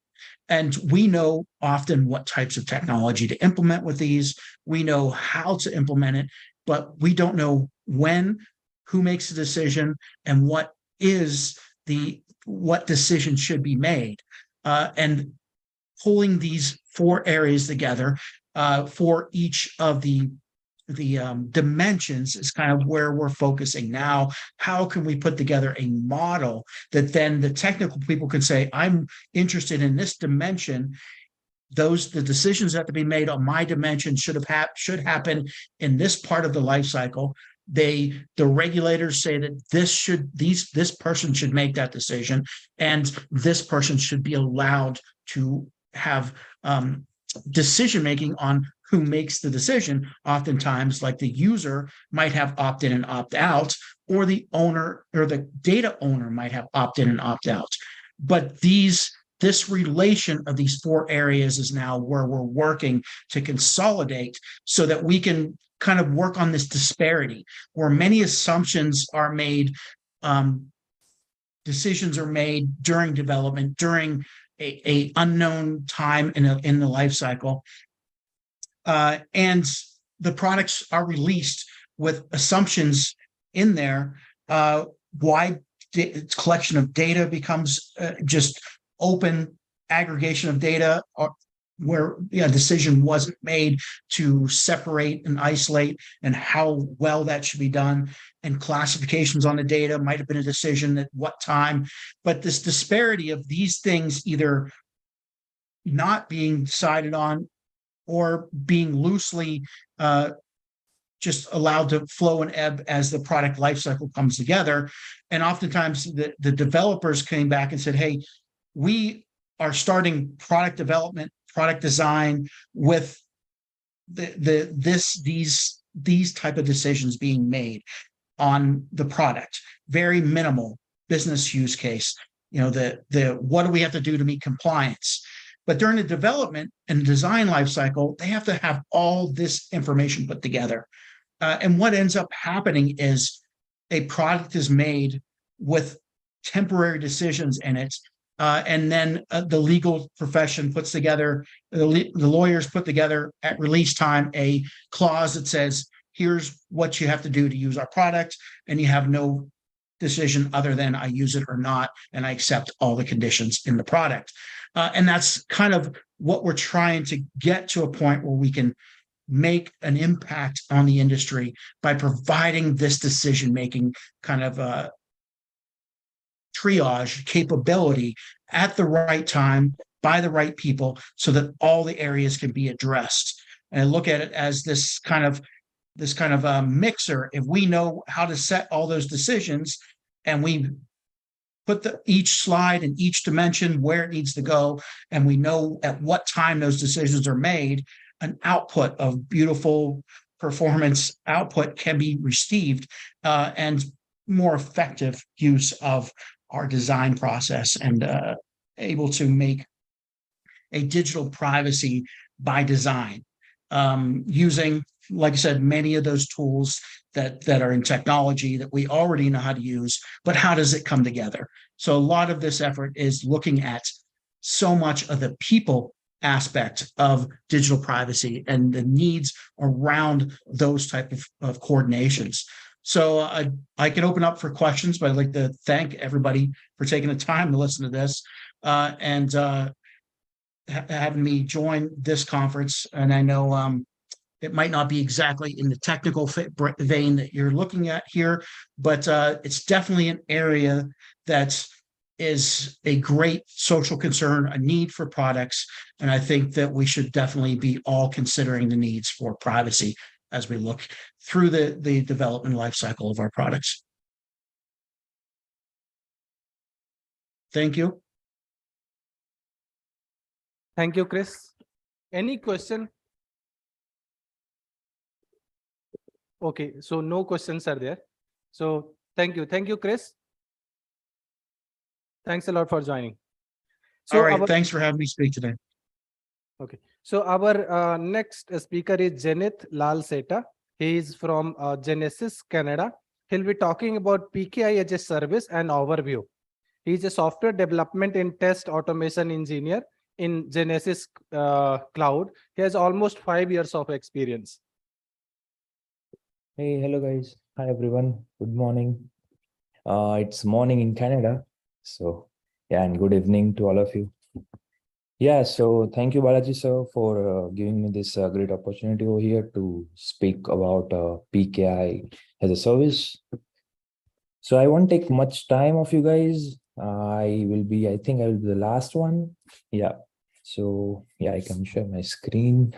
And we know often what types of technology to implement with these. We know how to implement it, but we don't know when, who makes the decision, and what decision should be made. And pulling these 4 areas together for each of the dimensions is kind of where we're focusing now. How can we put together a model that then the technical people can say, I'm interested in this dimension. The decisions that have to be made on my dimension should happen in this part of the life cycle. The regulators say that this person should make that decision, and this person should be allowed to have decision making on who makes the decision. Oftentimes, like the user might have opt-in and opt-out, or the owner or the data owner might have opt-in and opt-out. But this relation of these 4 areas is now where we're working to consolidate so that we can kind of work on this disparity where many assumptions are made, decisions are made during development, during a unknown time in the life cycle. And the products are released with assumptions in there. Wide collection of data becomes just open aggregation of data, where a decision wasn't made to separate and isolate, and how well that should be done. And classifications on the data might have been a decision at what time. But this disparity of these things either not being decided on or being loosely just allowed to flow and ebb as the product lifecycle comes together. And oftentimes the developers came back and said, hey, we are starting product development, product design with these type of decisions being made on the product. Very minimal business use case. What do we have to do to meet compliance? But during the development and design lifecycle, they have to have all this information put together. And what ends up happening is a product is made with temporary decisions in it. And then the legal profession puts together, the lawyers put together at release time a clause that says, here's what you have to do to use our product, and you have no decision other than I use it or not, and I accept all the conditions in the product. And that's kind of what we're trying to get to, a point where we can make an impact on the industry by providing this decision-making kind of triage capability at the right time by the right people, so that all the areas can be addressed. And I look at it as this kind of mixer. If we know how to set all those decisions, and we put each slide in each dimension where it needs to go, and we know at what time those decisions are made, an output of beautiful performance output can be received, and more effective use of our design process, and able to make a digital privacy by design, using, like I said, many of those tools that are in technology that we already know how to use, but how does it come together? So a lot of this effort is looking at so much of the people aspect of digital privacy and the needs around those type of coordinations. So I can open up for questions, but I'd like to thank everybody for taking the time to listen to this, and having me join this conference. And I know it might not be exactly in the technical vein that you're looking at here, but it's definitely an area that is a great social concern, a need for products. And I think that we should definitely be all considering the needs for privacy as we look through the development life cycle of our products. Thank you. Thank you, Chris. Any question? Okay, so no questions are there. So thank you. Thank you, Chris. Thanks a lot for joining. So all right, thanks for having me speak today. Okay, so our next speaker is Janith Lal Seta. He is from Genesis, Canada. He'll be talking about PKI as a service and overview. He is a software development and test automation engineer in Genesis Cloud. He has almost 5 years of experience. Hey, hello guys. Hi everyone. Good morning. It's morning in Canada. So yeah, and good evening to all of you. Yeah, so thank you, Balaji sir, for giving me this great opportunity over here to speak about PKI as a service. So I won't take much time of you guys. I think I will be the last one. Yeah. So yeah, I can share my screen.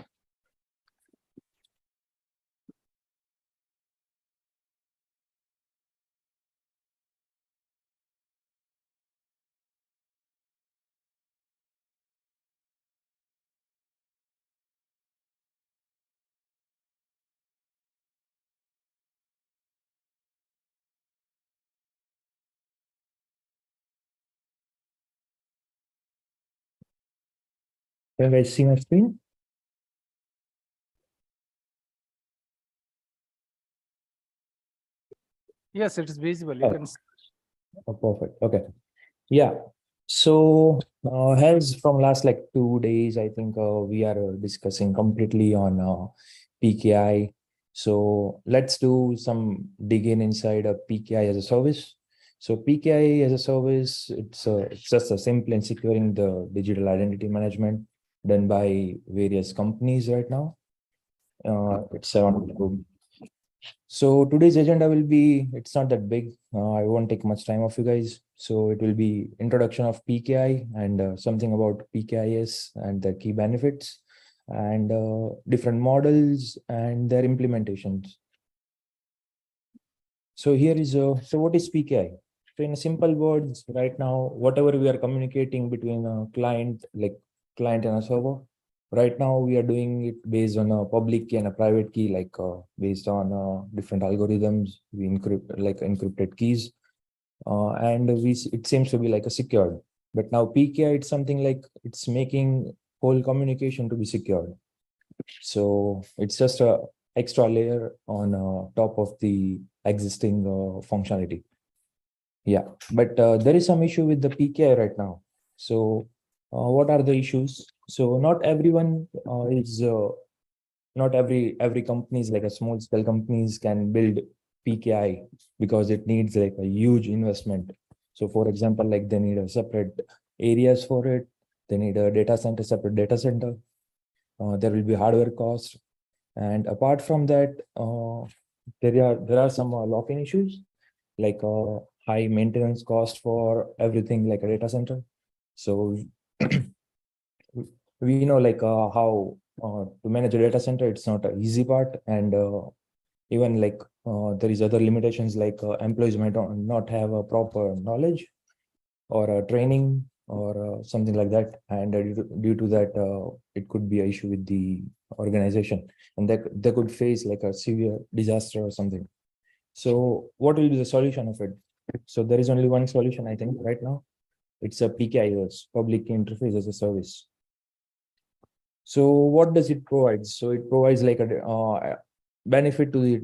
Can you guys see my screen? Yes, it is visible. You can. Oh, perfect. Okay. Yeah. So as from last like 2 days, I think we are discussing completely on PKI. So let's do some digging inside of PKI as a service. So PKI as a service, it's just a simple and securing the digital identity management done by various companies right now. It's around. So today's agenda will be, it's not that big. I won't take much time of you guys. So it will be introduction of PKI and something about PKIS and the key benefits and different models and their implementations. So here is, so what is PKI? So in simple words, right now, whatever we are communicating between a client, like client and a server, right now we are doing it based on a public key and a private key, like based on different algorithms. We encrypt like encrypted keys, and it seems to be like a secured. But now PKI, it's something like it's making whole communication to be secured. So it's just a extra layer on top of the existing functionality. Yeah, but there is some issue with the PKI right now. So what are the issues? So not everyone not every companies, like a small scale companies, can build PKI because it needs like a huge investment. So for example, like they need a separate areas for it. They need a data center, separate data center. There will be hardware cost. And apart from that, there are some lock-in issues, like high maintenance cost for everything like a data center. So we know like how to manage a data center, it's not an easy part. And even like there is other limitations, like employees might not have a proper knowledge or training or something like that. And due to that, it could be an issue with the organization, and they could face like a severe disaster or something. So what will be the solution of it? So there is only one solution, I think, right now. It's a PKIS, Public Interface as a Service. So what does it provide? So it provides like a benefit to the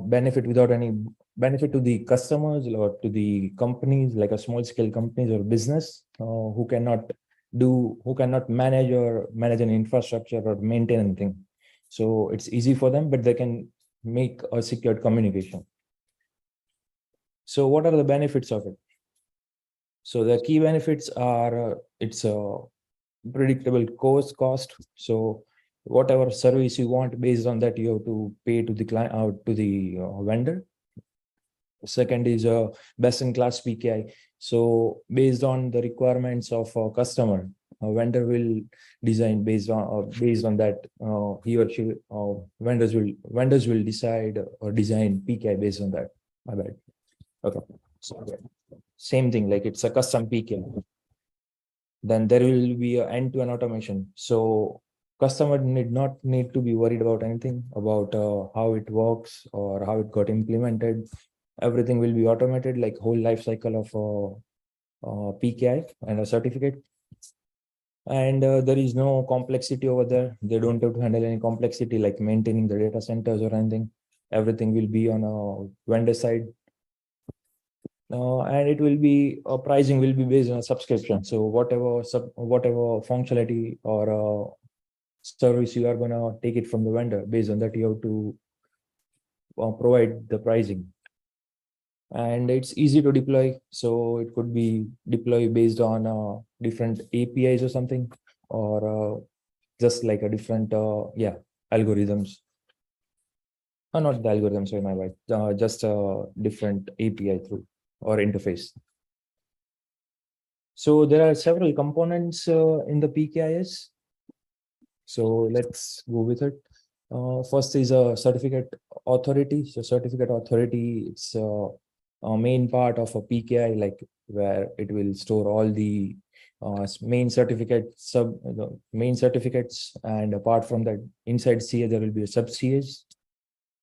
benefit without any benefit to the customers or to the companies, like a small scale companies or business who cannot manage an infrastructure or maintain anything. So it's easy for them, but they can make a secured communication. So what are the benefits of it? So the key benefits are it's a predictable cost. So whatever service you want, based on that, you have to pay to the client to the vendor. Second is a best-in-class PKI. So based on the requirements of a customer, a vendor will design based on that. He or she vendors will decide or design PKI based on that. My bad. Okay. So same thing, like it's a custom PKI. Then there will be an end-to-end automation. So customer need to be worried about anything about how it works or how it got implemented. Everything will be automated, like whole life cycle of PKI and a certificate. And there is no complexity over there. They don't have to handle any complexity like maintaining the data centers or anything. Everything will be on a vendor side. And it will be pricing will be based on a subscription. So whatever functionality or service you are gonna take it from the vendor, based on that you have to provide the pricing. And it's easy to deploy, so it could be deployed based on different APIs or something, or just like a different algorithms. Not the algorithms, sorry, my bad. Just a different API through or interface. So there are several components in the PKIS. So let's go with it. First is a certificate authority. So certificate authority, it's a main part of a PKI, like where it will store all the main certificates, and apart from that, inside CA there will be a sub CAs.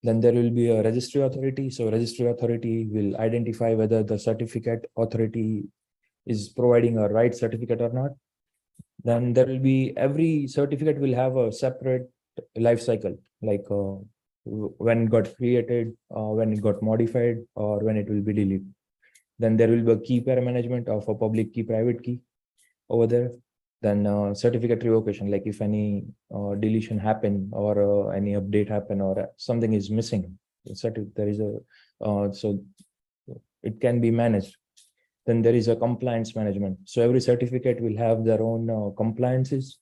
Then there will be a registry authority. So registry authority will identify whether the certificate authority is providing a right certificate or not. Then there will be, every certificate will have a separate life cycle, like when it got created, when it got modified, or when it will be deleted. Then there will be a key pair management of a public key, private key over there. Then certificate revocation, like if any deletion happen or any update happen or something is missing, there is a so it can be managed. Then there is a compliance management. So every certificate will have their own compliances,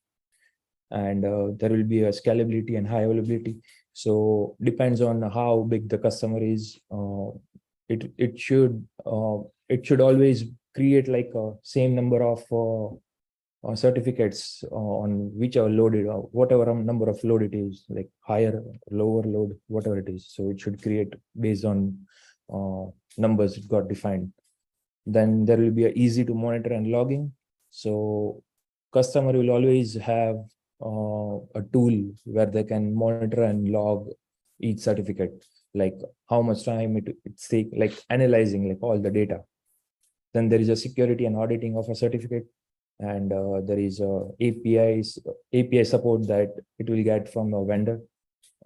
and there will be a scalability and high availability. So depends on how big the customer is. It should always create like a same number of certificates on whichever loaded, whatever number of load it is, like higher, lower load, whatever it is. So it should create based on numbers it got defined. Then there will be a easy to monitor and logging. So customer will always have a tool where they can monitor and log each certificate, like how much time it's take, like analyzing like all the data. Then there is a security and auditing of a certificate, and there is API support that it will get from a vendor,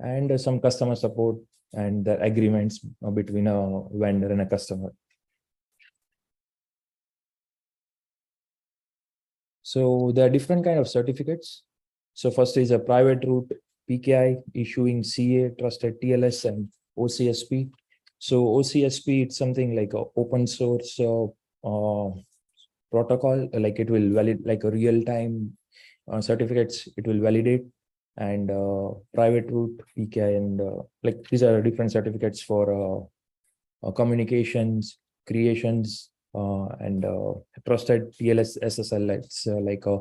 and some customer support and the agreements between a vendor and a customer. So there are different kind of certificates. So first is a private root PKI issuing CA, trusted TLS, and OCSP. So OCSP, it's something like a open source protocol, like it will validate like a real-time certificates, it will validate, and private root PKI, and like these are different certificates for communications, creations, and trusted TLS SSL. It's like a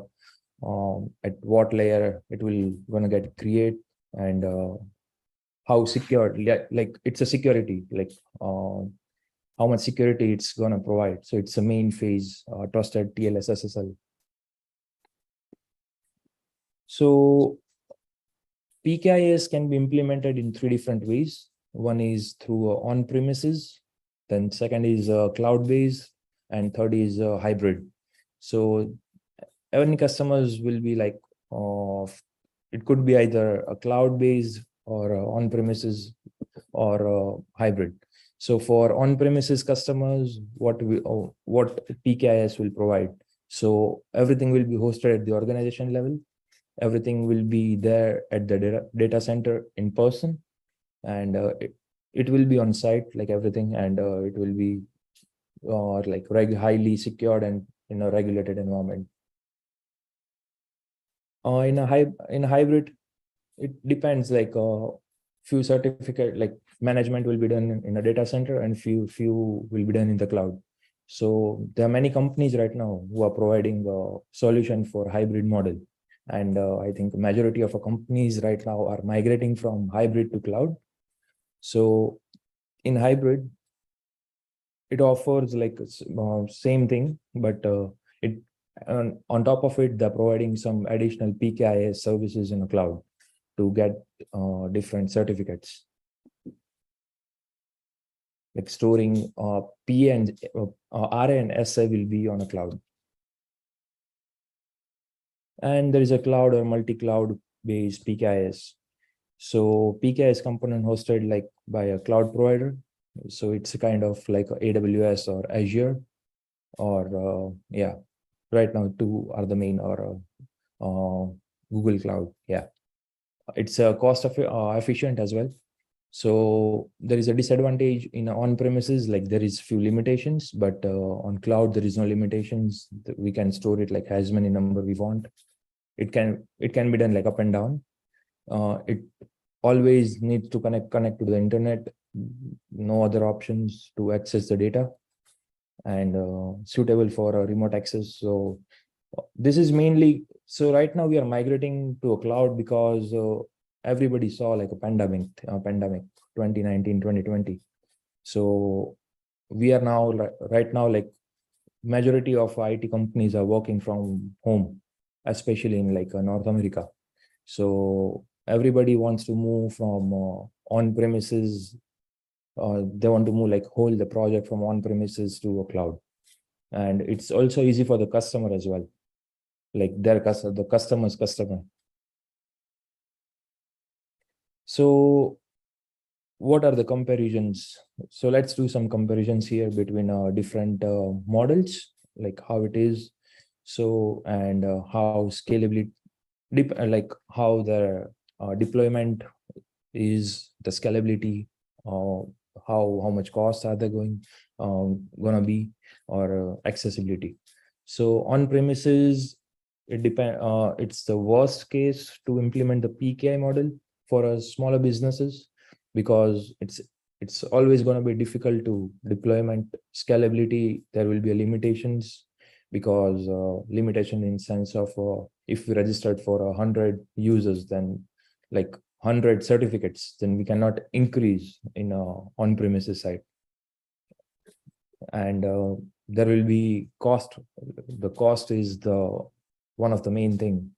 at what layer it will gonna get create, and how secure, like it's a security, like how much security it's gonna provide. So it's a main phase, trusted TLS SSL. So PKIs can be implemented in 3 different ways. One is through on-premises, then second is cloud-based, and third is hybrid. So any customers will be like, it could be either a cloud-based or on-premises or hybrid. So for on-premises customers, what PKIs will provide. So everything will be hosted at the organization level. Everything will be there at the data center in person, and it will be on site, like everything, and it will be like highly secured and in a regulated environment. In a hybrid, it depends, like few certificate, like management will be done in a data center and few will be done in the cloud. So there are many companies right now who are providing a solution for hybrid model. And I think majority of our companies right now are migrating from hybrid to cloud. So in hybrid, it offers like same thing, but it on top of it, they're providing some additional PKI services in the cloud to get different certificates, like storing PA and RA and SA will be on a cloud. And there is a cloud or multi-cloud based PKIs. So PKIs component hosted like by a cloud provider. So it's a kind of like a AWS or Azure, or yeah, right now 2 are the main, or Google Cloud. Yeah, it's a cost efficient as well. So there is a disadvantage in on-premises, like there is few limitations, but on cloud there is no limitations. We can store it like as many number we want. It can be done like up and down. It always needs to connect to the internet. No other options to access the data, and suitable for remote access. So this is mainly, so right now we are migrating to a cloud because everybody saw like a pandemic 2019, 2020. So we are now right now, like majority of IT companies are working from home, especially in like North America. So everybody wants to move from on-premises. They want to move like whole the project from on-premises to a cloud. And it's also easy for the customer as well, like their customer, the customer's customer. So what are the comparisons? So let's do some comparisons here between different models, like how it is. So, and how scalability, like how the deployment is, the scalability, how much costs are they gonna be, or accessibility. So on premises, it's the worst case to implement the PKI model for smaller businesses, because it's always going to be difficult to deployment. Scalability, there will be limitations, because limitation in sense of if we registered for 100 users, then like 100 certificates, then we cannot increase in on-premises side. And there will be cost. The cost is the one of the main thing.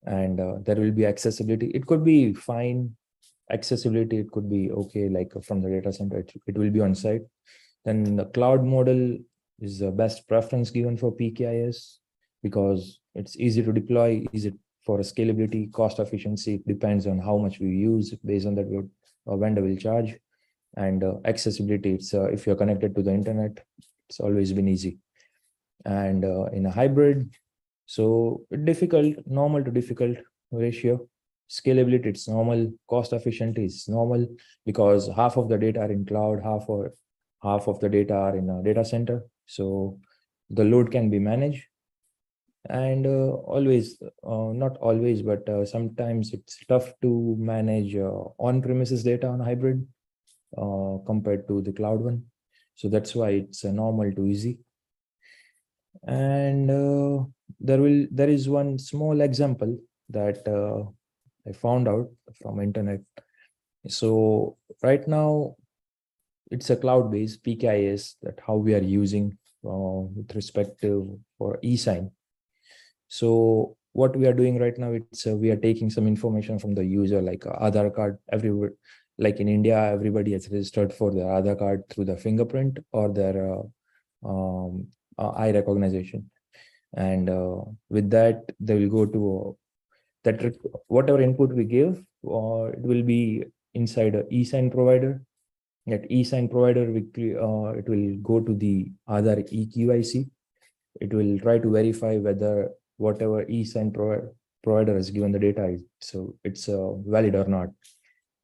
And there will be accessibility. It could be fine. Accessibility, it could be okay, like from the data center, it will be on site. Then the cloud model is the best preference given for PKIs, because it's easy to deploy, easy for scalability, cost efficiency. It depends on how much we use. Based on that, a vendor will charge. And accessibility, it's if you're connected to the internet, it's always been easy. And in a hybrid, so difficult, normal to difficult ratio. Scalability, it's normal. Cost efficiency is normal, because half of the data are in cloud, half of the data are in a data center. So the load can be managed. And always, not always, but sometimes it's tough to manage on-premises data on hybrid compared to the cloud one. So that's why it's normal to easy. And there is one small example that I found out from internet. So right now it's a cloud-based PKIS that how we are using with respect to for e-sign. So what we are doing right now, it's we are taking some information from the user, like Aadhaar card. Everywhere, like in India, everybody has registered for their Aadhaar card through the fingerprint or their eye recognition. And with that, they will go to that whatever input we give, it will be inside a e-sign provider. That e-sign provider, it will go to the Aadhaar eKYC. It will try to verify whether whatever e-sign provider has given the data so it's valid or not.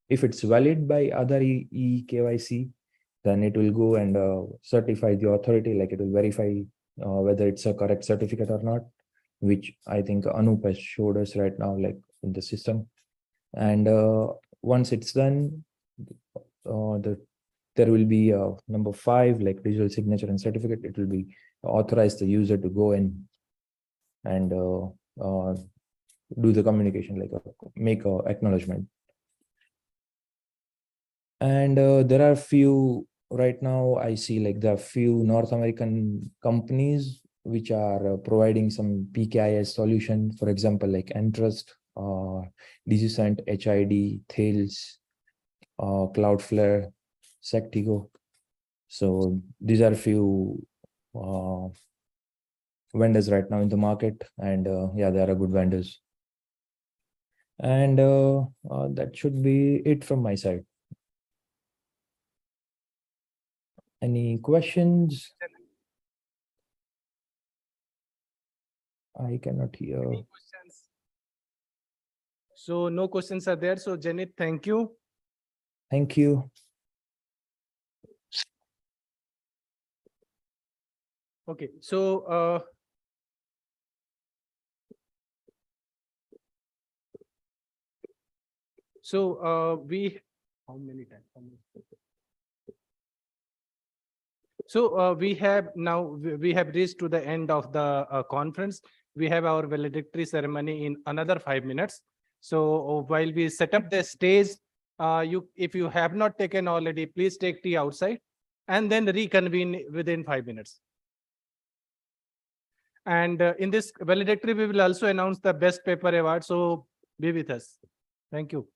If it's valid by Aadhaar eKYC, then it will go and certify the authority, like it will verify whether it's a correct certificate or not, which I think Anup has showed us right now, like in the system. And once it's done, there will be number 5, like digital signature and certificate. It will be authorize the user to go in and do the communication, like make a acknowledgement. And there are few right now, I see like there are few North American companies which are providing some PKIS solution, for example, like Entrust, DigiCent, HID, Thales, Cloudflare, Sectigo. So these are few vendors right now in the market, and yeah, they are good vendors. And that should be it from my side. Any questions? I cannot hear. Any questions? So no questions are there. So Janet, thank you. Thank you. Okay, so we how many times? So we have now we have reached to the end of the conference. We have our valedictory ceremony in another 5 minutes. So while we set up the stage, if you have not taken already, please take tea outside and then reconvene within 5 minutes. And in this valedictory, we will also announce the best paper award. So be with us. Thank you.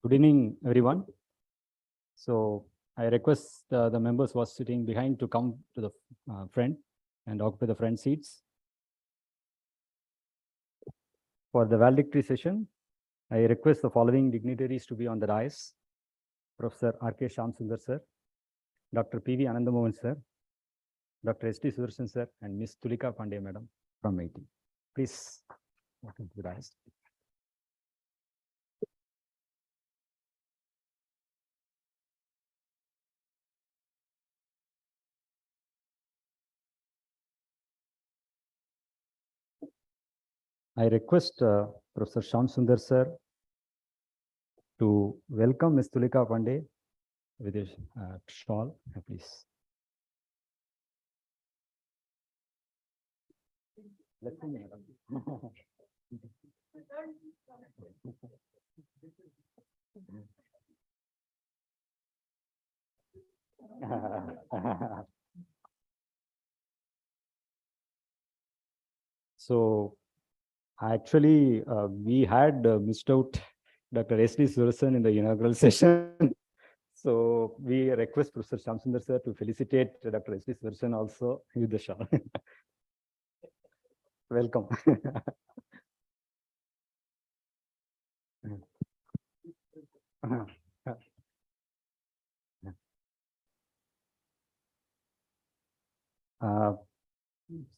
Good evening, everyone. So I request the members who are sitting behind to come to the front and occupy the front seats. For the valedictory session, I request the following dignitaries to be on the dais: Professor R.K. Shamsundar sir, Dr. P.V. Anandamohan sir, Dr. S.T. Sudarshan sir, and Ms. Tulika Pandey madam from IT. Please welcome to the dais. I request Professor Shamsundar sir to welcome Ms. Tulika Pandey with his shawl, please. Let's see, madam. So actually, we had missed out Dr. S.D. Sudarshan in the inaugural session. So we request Professor Shamsundar sir to felicitate Dr. S.D. Sudarshan also with the shawl. Welcome.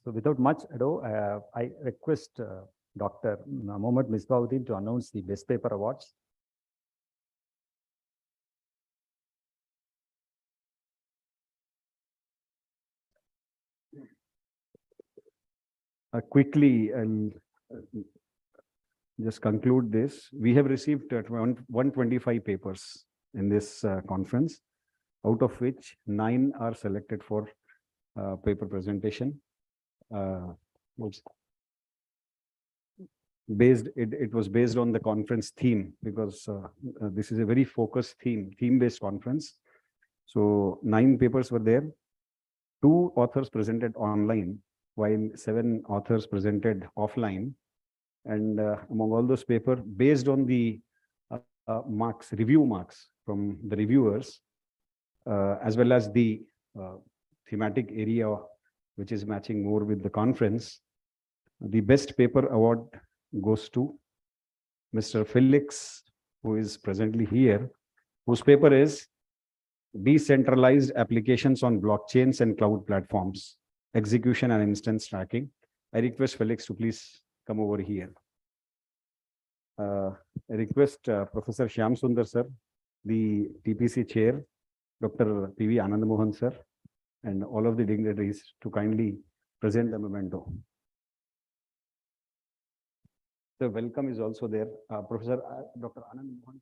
So without much ado, I request Dr. Mohammed Misbauddin to announce the Best Paper Awards. Quickly, I'll just conclude this. We have received 125 papers in this conference, out of which 9 are selected for paper presentation. It was based on the conference theme, because this is a very focused theme-based conference. So 9 papers were there. 2 authors presented online, while 7 authors presented offline. And among all those papers, based on the review marks from the reviewers, as well as the thematic area which is matching more with the conference, the best paper award goes to Mr. Felix, who is presently here, whose paper is Decentralized Applications on Blockchains and Cloud Platforms, Execution and Instance Tracking. I request Felix to please come over here. I request Professor Shyam Sundar sir, the TPC chair, Dr. P.V. Anand Mohan sir, and all of the dignitaries to kindly present the memento. The welcome is also there. Professor Dr. Anand Mohan.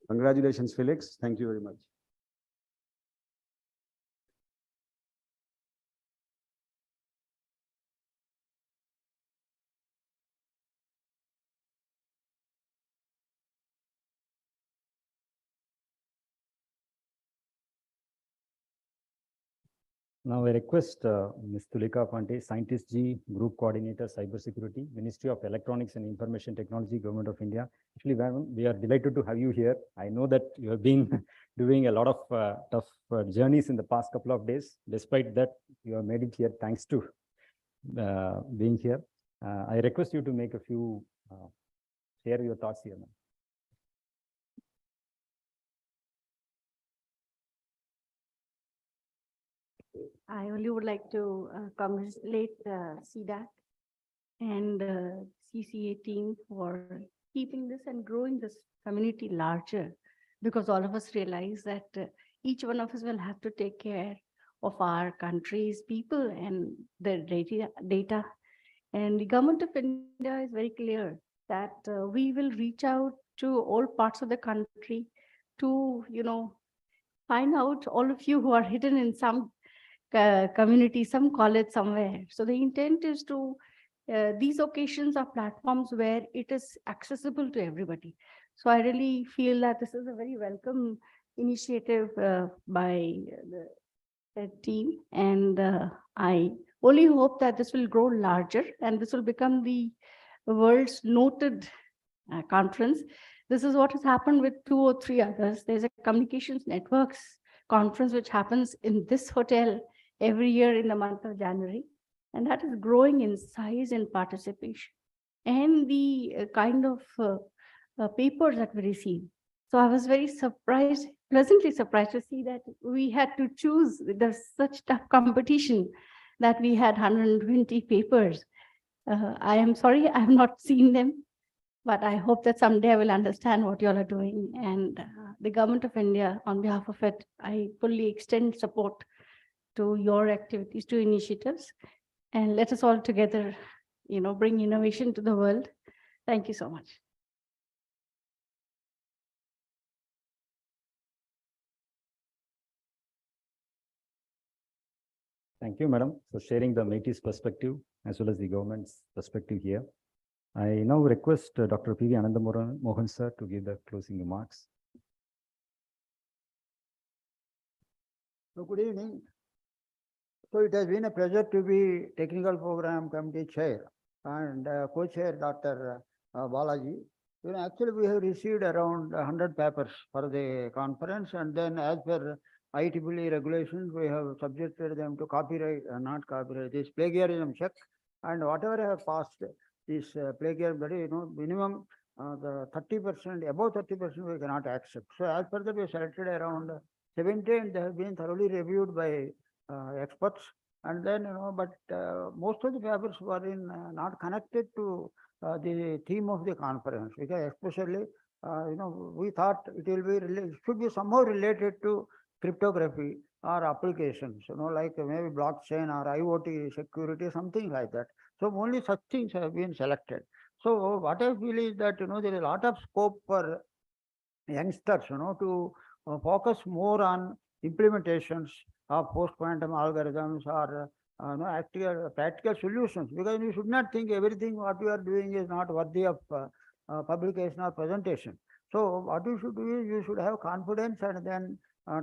Congratulations, Felix. Thank you very much. Now I request Ms. Tulika Pante, Scientist G, Group Coordinator, Cybersecurity, Ministry of Electronics and Information Technology, Government of India. Actually, we are delighted to have you here. I know that you have been doing a lot of tough journeys in the past couple of days. Despite that, you have made it here thanks to being here. I request you to make a few, share your thoughts here now. I only would like to congratulate CDAC and CCA team for keeping this and growing this community larger, because all of us realize that each one of us will have to take care of our country's people and their data. And the government of India is very clear that we will reach out to all parts of the country to, find out all of you who are hidden in some community, some college somewhere. So the intent is to, these occasions are platforms where it is accessible to everybody. So I really feel that this is a very welcome initiative by the team. And I only hope that this will grow larger and this will become the world's noted conference. This is what has happened with 2 or 3 others. There's a communications networks conference which happens in this hotel every year in the month of January. And that is growing in size and participation and the kind of papers that we receive. So I was very surprised, pleasantly surprised to see that we had to choose. There's such tough competition that we had 120 papers. I am sorry, I have not seen them, but I hope that someday I will understand what you all are doing. And the government of India, on behalf of it, I fully extend support to your activities, to initiatives, and let us all together, bring innovation to the world. Thank you so much. Thank you, madam, for sharing the METI's perspective as well as the government's perspective here. I now request Dr. P.V. Anand Mohan sir to give the closing remarks. So good evening. So it has been a pleasure to be Technical Program Committee Chair and Co-Chair Dr. Balaji. Actually we have received around 100 papers for the conference, and then as per IEEE regulations, we have subjected them to copyright, not copyright, this plagiarism check, and whatever have passed this plagiarism, minimum the 30%, above 30% we cannot accept. So as per that, we selected around 70, and they have been thoroughly reviewed by experts. And then, but most of the papers were not connected to the theme of the conference, because especially, we thought it will be should be somehow related to cryptography or applications, like maybe blockchain or IoT security, something like that. So only such things have been selected. So what I feel is that, there is a lot of scope for youngsters, to focus more on implementations of post-quantum algorithms or actual practical solutions, because you should not think everything what you are doing is not worthy of publication or presentation. So what you should do is you should have confidence and then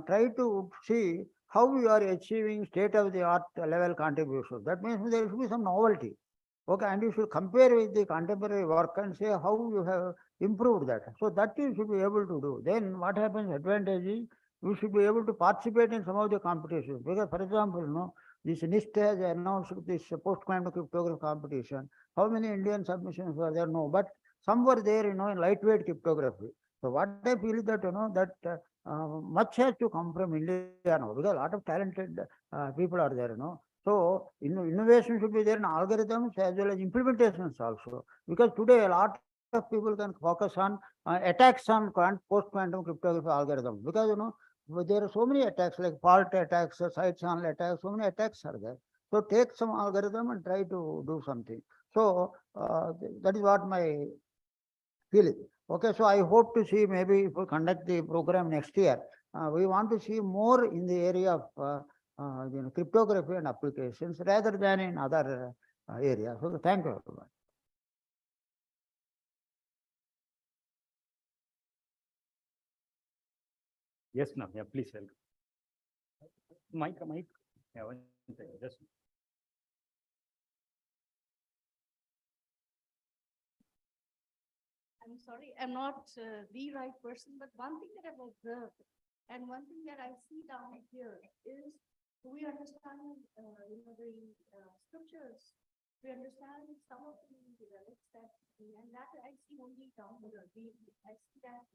try to see how you are achieving state-of-the-art level contributions. That means there should be some novelty. Okay, and you should compare with the contemporary work and say how you have improved that. So that you should be able to do. Then what happens, advantage is you should be able to participate in some of the competitions. Because, for example, this NIST has announced this post-quantum cryptography competition. How many Indian submissions were there? No, but some were there, in lightweight cryptography. So what I feel is that, that much has to come from India now, because a lot of talented people are there, So innovation should be there in algorithms as well as implementations also. Because today a lot of people can focus on attacks on post-quantum cryptography algorithms. Because, there are so many attacks like fault attacks, side channel attacks, so many attacks are there. So take some algorithm and try to do something. So that is what my feeling. Okay, so I hope to see, maybe if we conduct the program next year, we want to see more in the area of cryptography and applications rather than in other areas. So thank you, everyone. Yes, ma'am. Yeah, please welcome. Mic. Yeah, one second. Just. I'm sorry, I'm not the right person, but one thing that I've observed and one thing that I see down here is we understand, the scriptures. We understand some of the relics that, and that I see only down here. I see that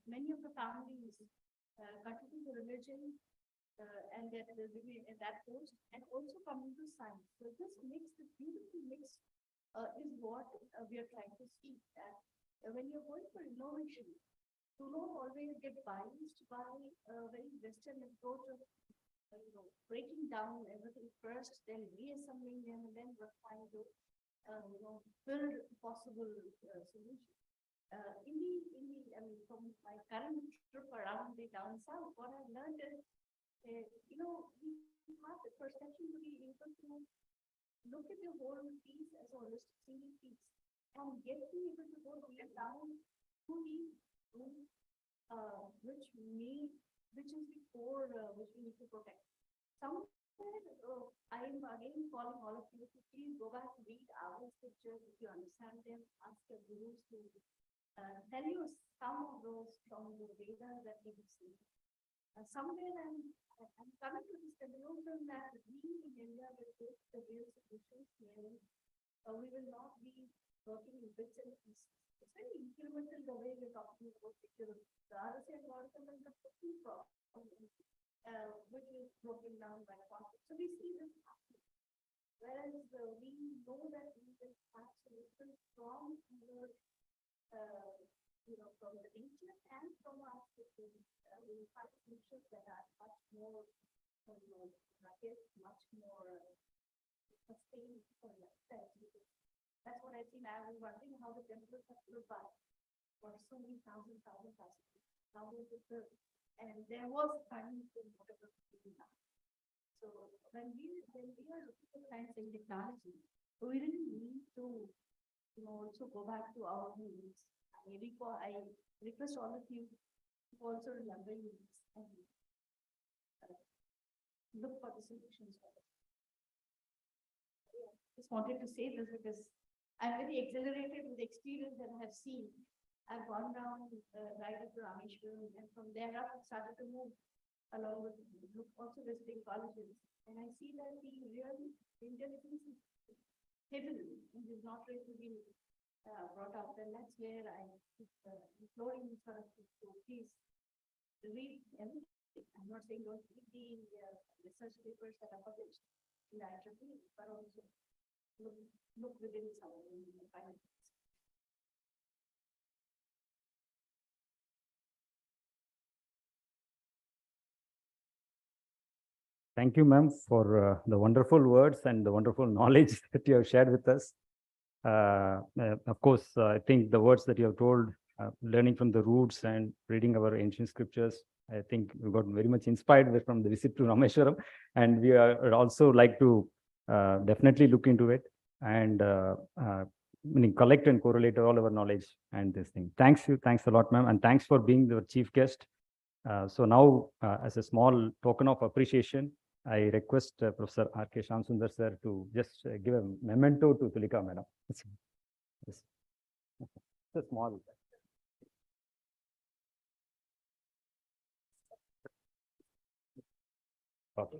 many of the families continue the religion and that remain in that post, and also coming to science. So this mix, this beautiful mix, is what we are trying to see. That when you're going for innovation, do not always get biased by a very Western approach of breaking down everything first, then reassembling them, and then trying to build possible solutions. From my current trip around the down south, what I've learned is, we have the perception to be able to look at the whole piece as a holistic single piece and be able to go down to the which is the core which we need to protect. Somewhere I am again calling all of you to please go back and read our scriptures if you understand them, ask your gurus to tell you some of those from the Vedas that we have seen. Somewhere I'm coming to this conclusion that we in India will take the real solutions where we will not be working in bits and pieces. It's very incremental the way we're talking about security. The RSA algorithm is the key problem, which is broken down by conflict. So we see this happening. Whereas we know that we will have solutions from our from the nature and from our systems, we will find solutions that are much more much more sustained for lifestyle. That's what I think. I was wondering how the temples have survived for so many thousands. Now and there was a time in whatever we do now. So when we are looking at science and technology, we really need to also go back to our roots. I request all of you to also remember your roots and look for the solutions for it. Just wanted to say this because I'm very exhilarated with the experience that I have seen. I've gone down right up to Rameshwaram, and from there up I started to move along with also visiting colleges. And I see that the real intelligence is hidden and is not really being brought up. And that's where I keep imploring sort of to please read everything. I'm not saying don't read the research papers that are published in the IEEE, but also look within some of the findings. Thank you, ma'am, for the wonderful words and the wonderful knowledge that you have shared with us. Of course, I think the words that you have told, learning from the roots and reading our ancient scriptures, I think we got very much inspired from the visit to Rameshwaram, and we are also like to definitely look into it and collect and correlate all our knowledge and this thing. Thanks a lot, ma'am, and thanks for being the chief guest. So now, as a small token of appreciation, I request Professor R.K. Shamsundar sir to just give a memento to Tulika madam. It's a small. Okay.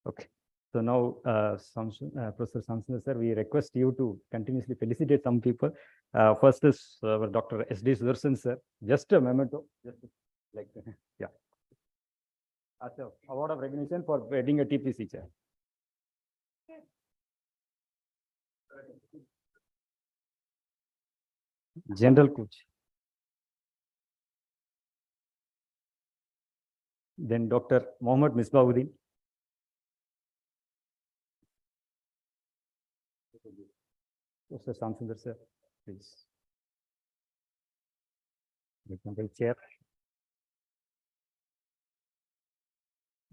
Okay. So now, Professor Samsundar sir, we request you to continuously felicitate some people. First is Dr. S.D. Sudarshan sir. Just a memento, just like yeah. As a award of recognition for getting a TPC chair. General coach. Then Dr. Mohammed Misbahuddin. Professor Samsundar sir, please. General chair.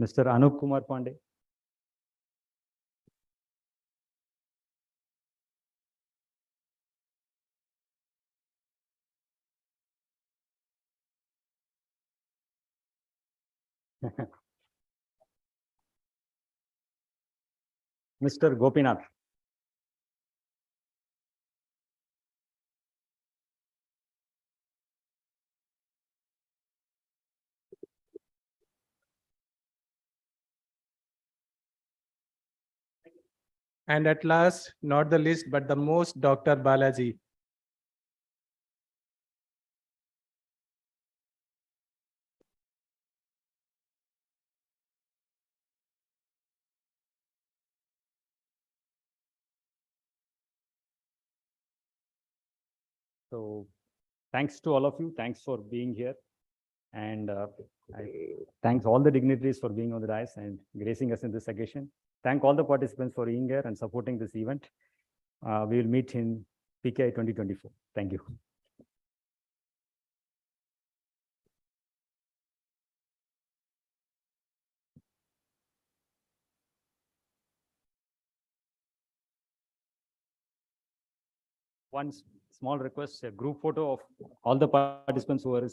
Mr. Anup Kumar Pandey. Mr. Gopinath. And at last, not the least, but the most, Dr. Balaji. So thanks to all of you. Thanks for being here. And thanks all the dignitaries for being on the dais and gracing us in this occasion. Thank all the participants for being here and supporting this event. We will meet in PKI 2024. Thank you. One small request, a group photo of all the participants who are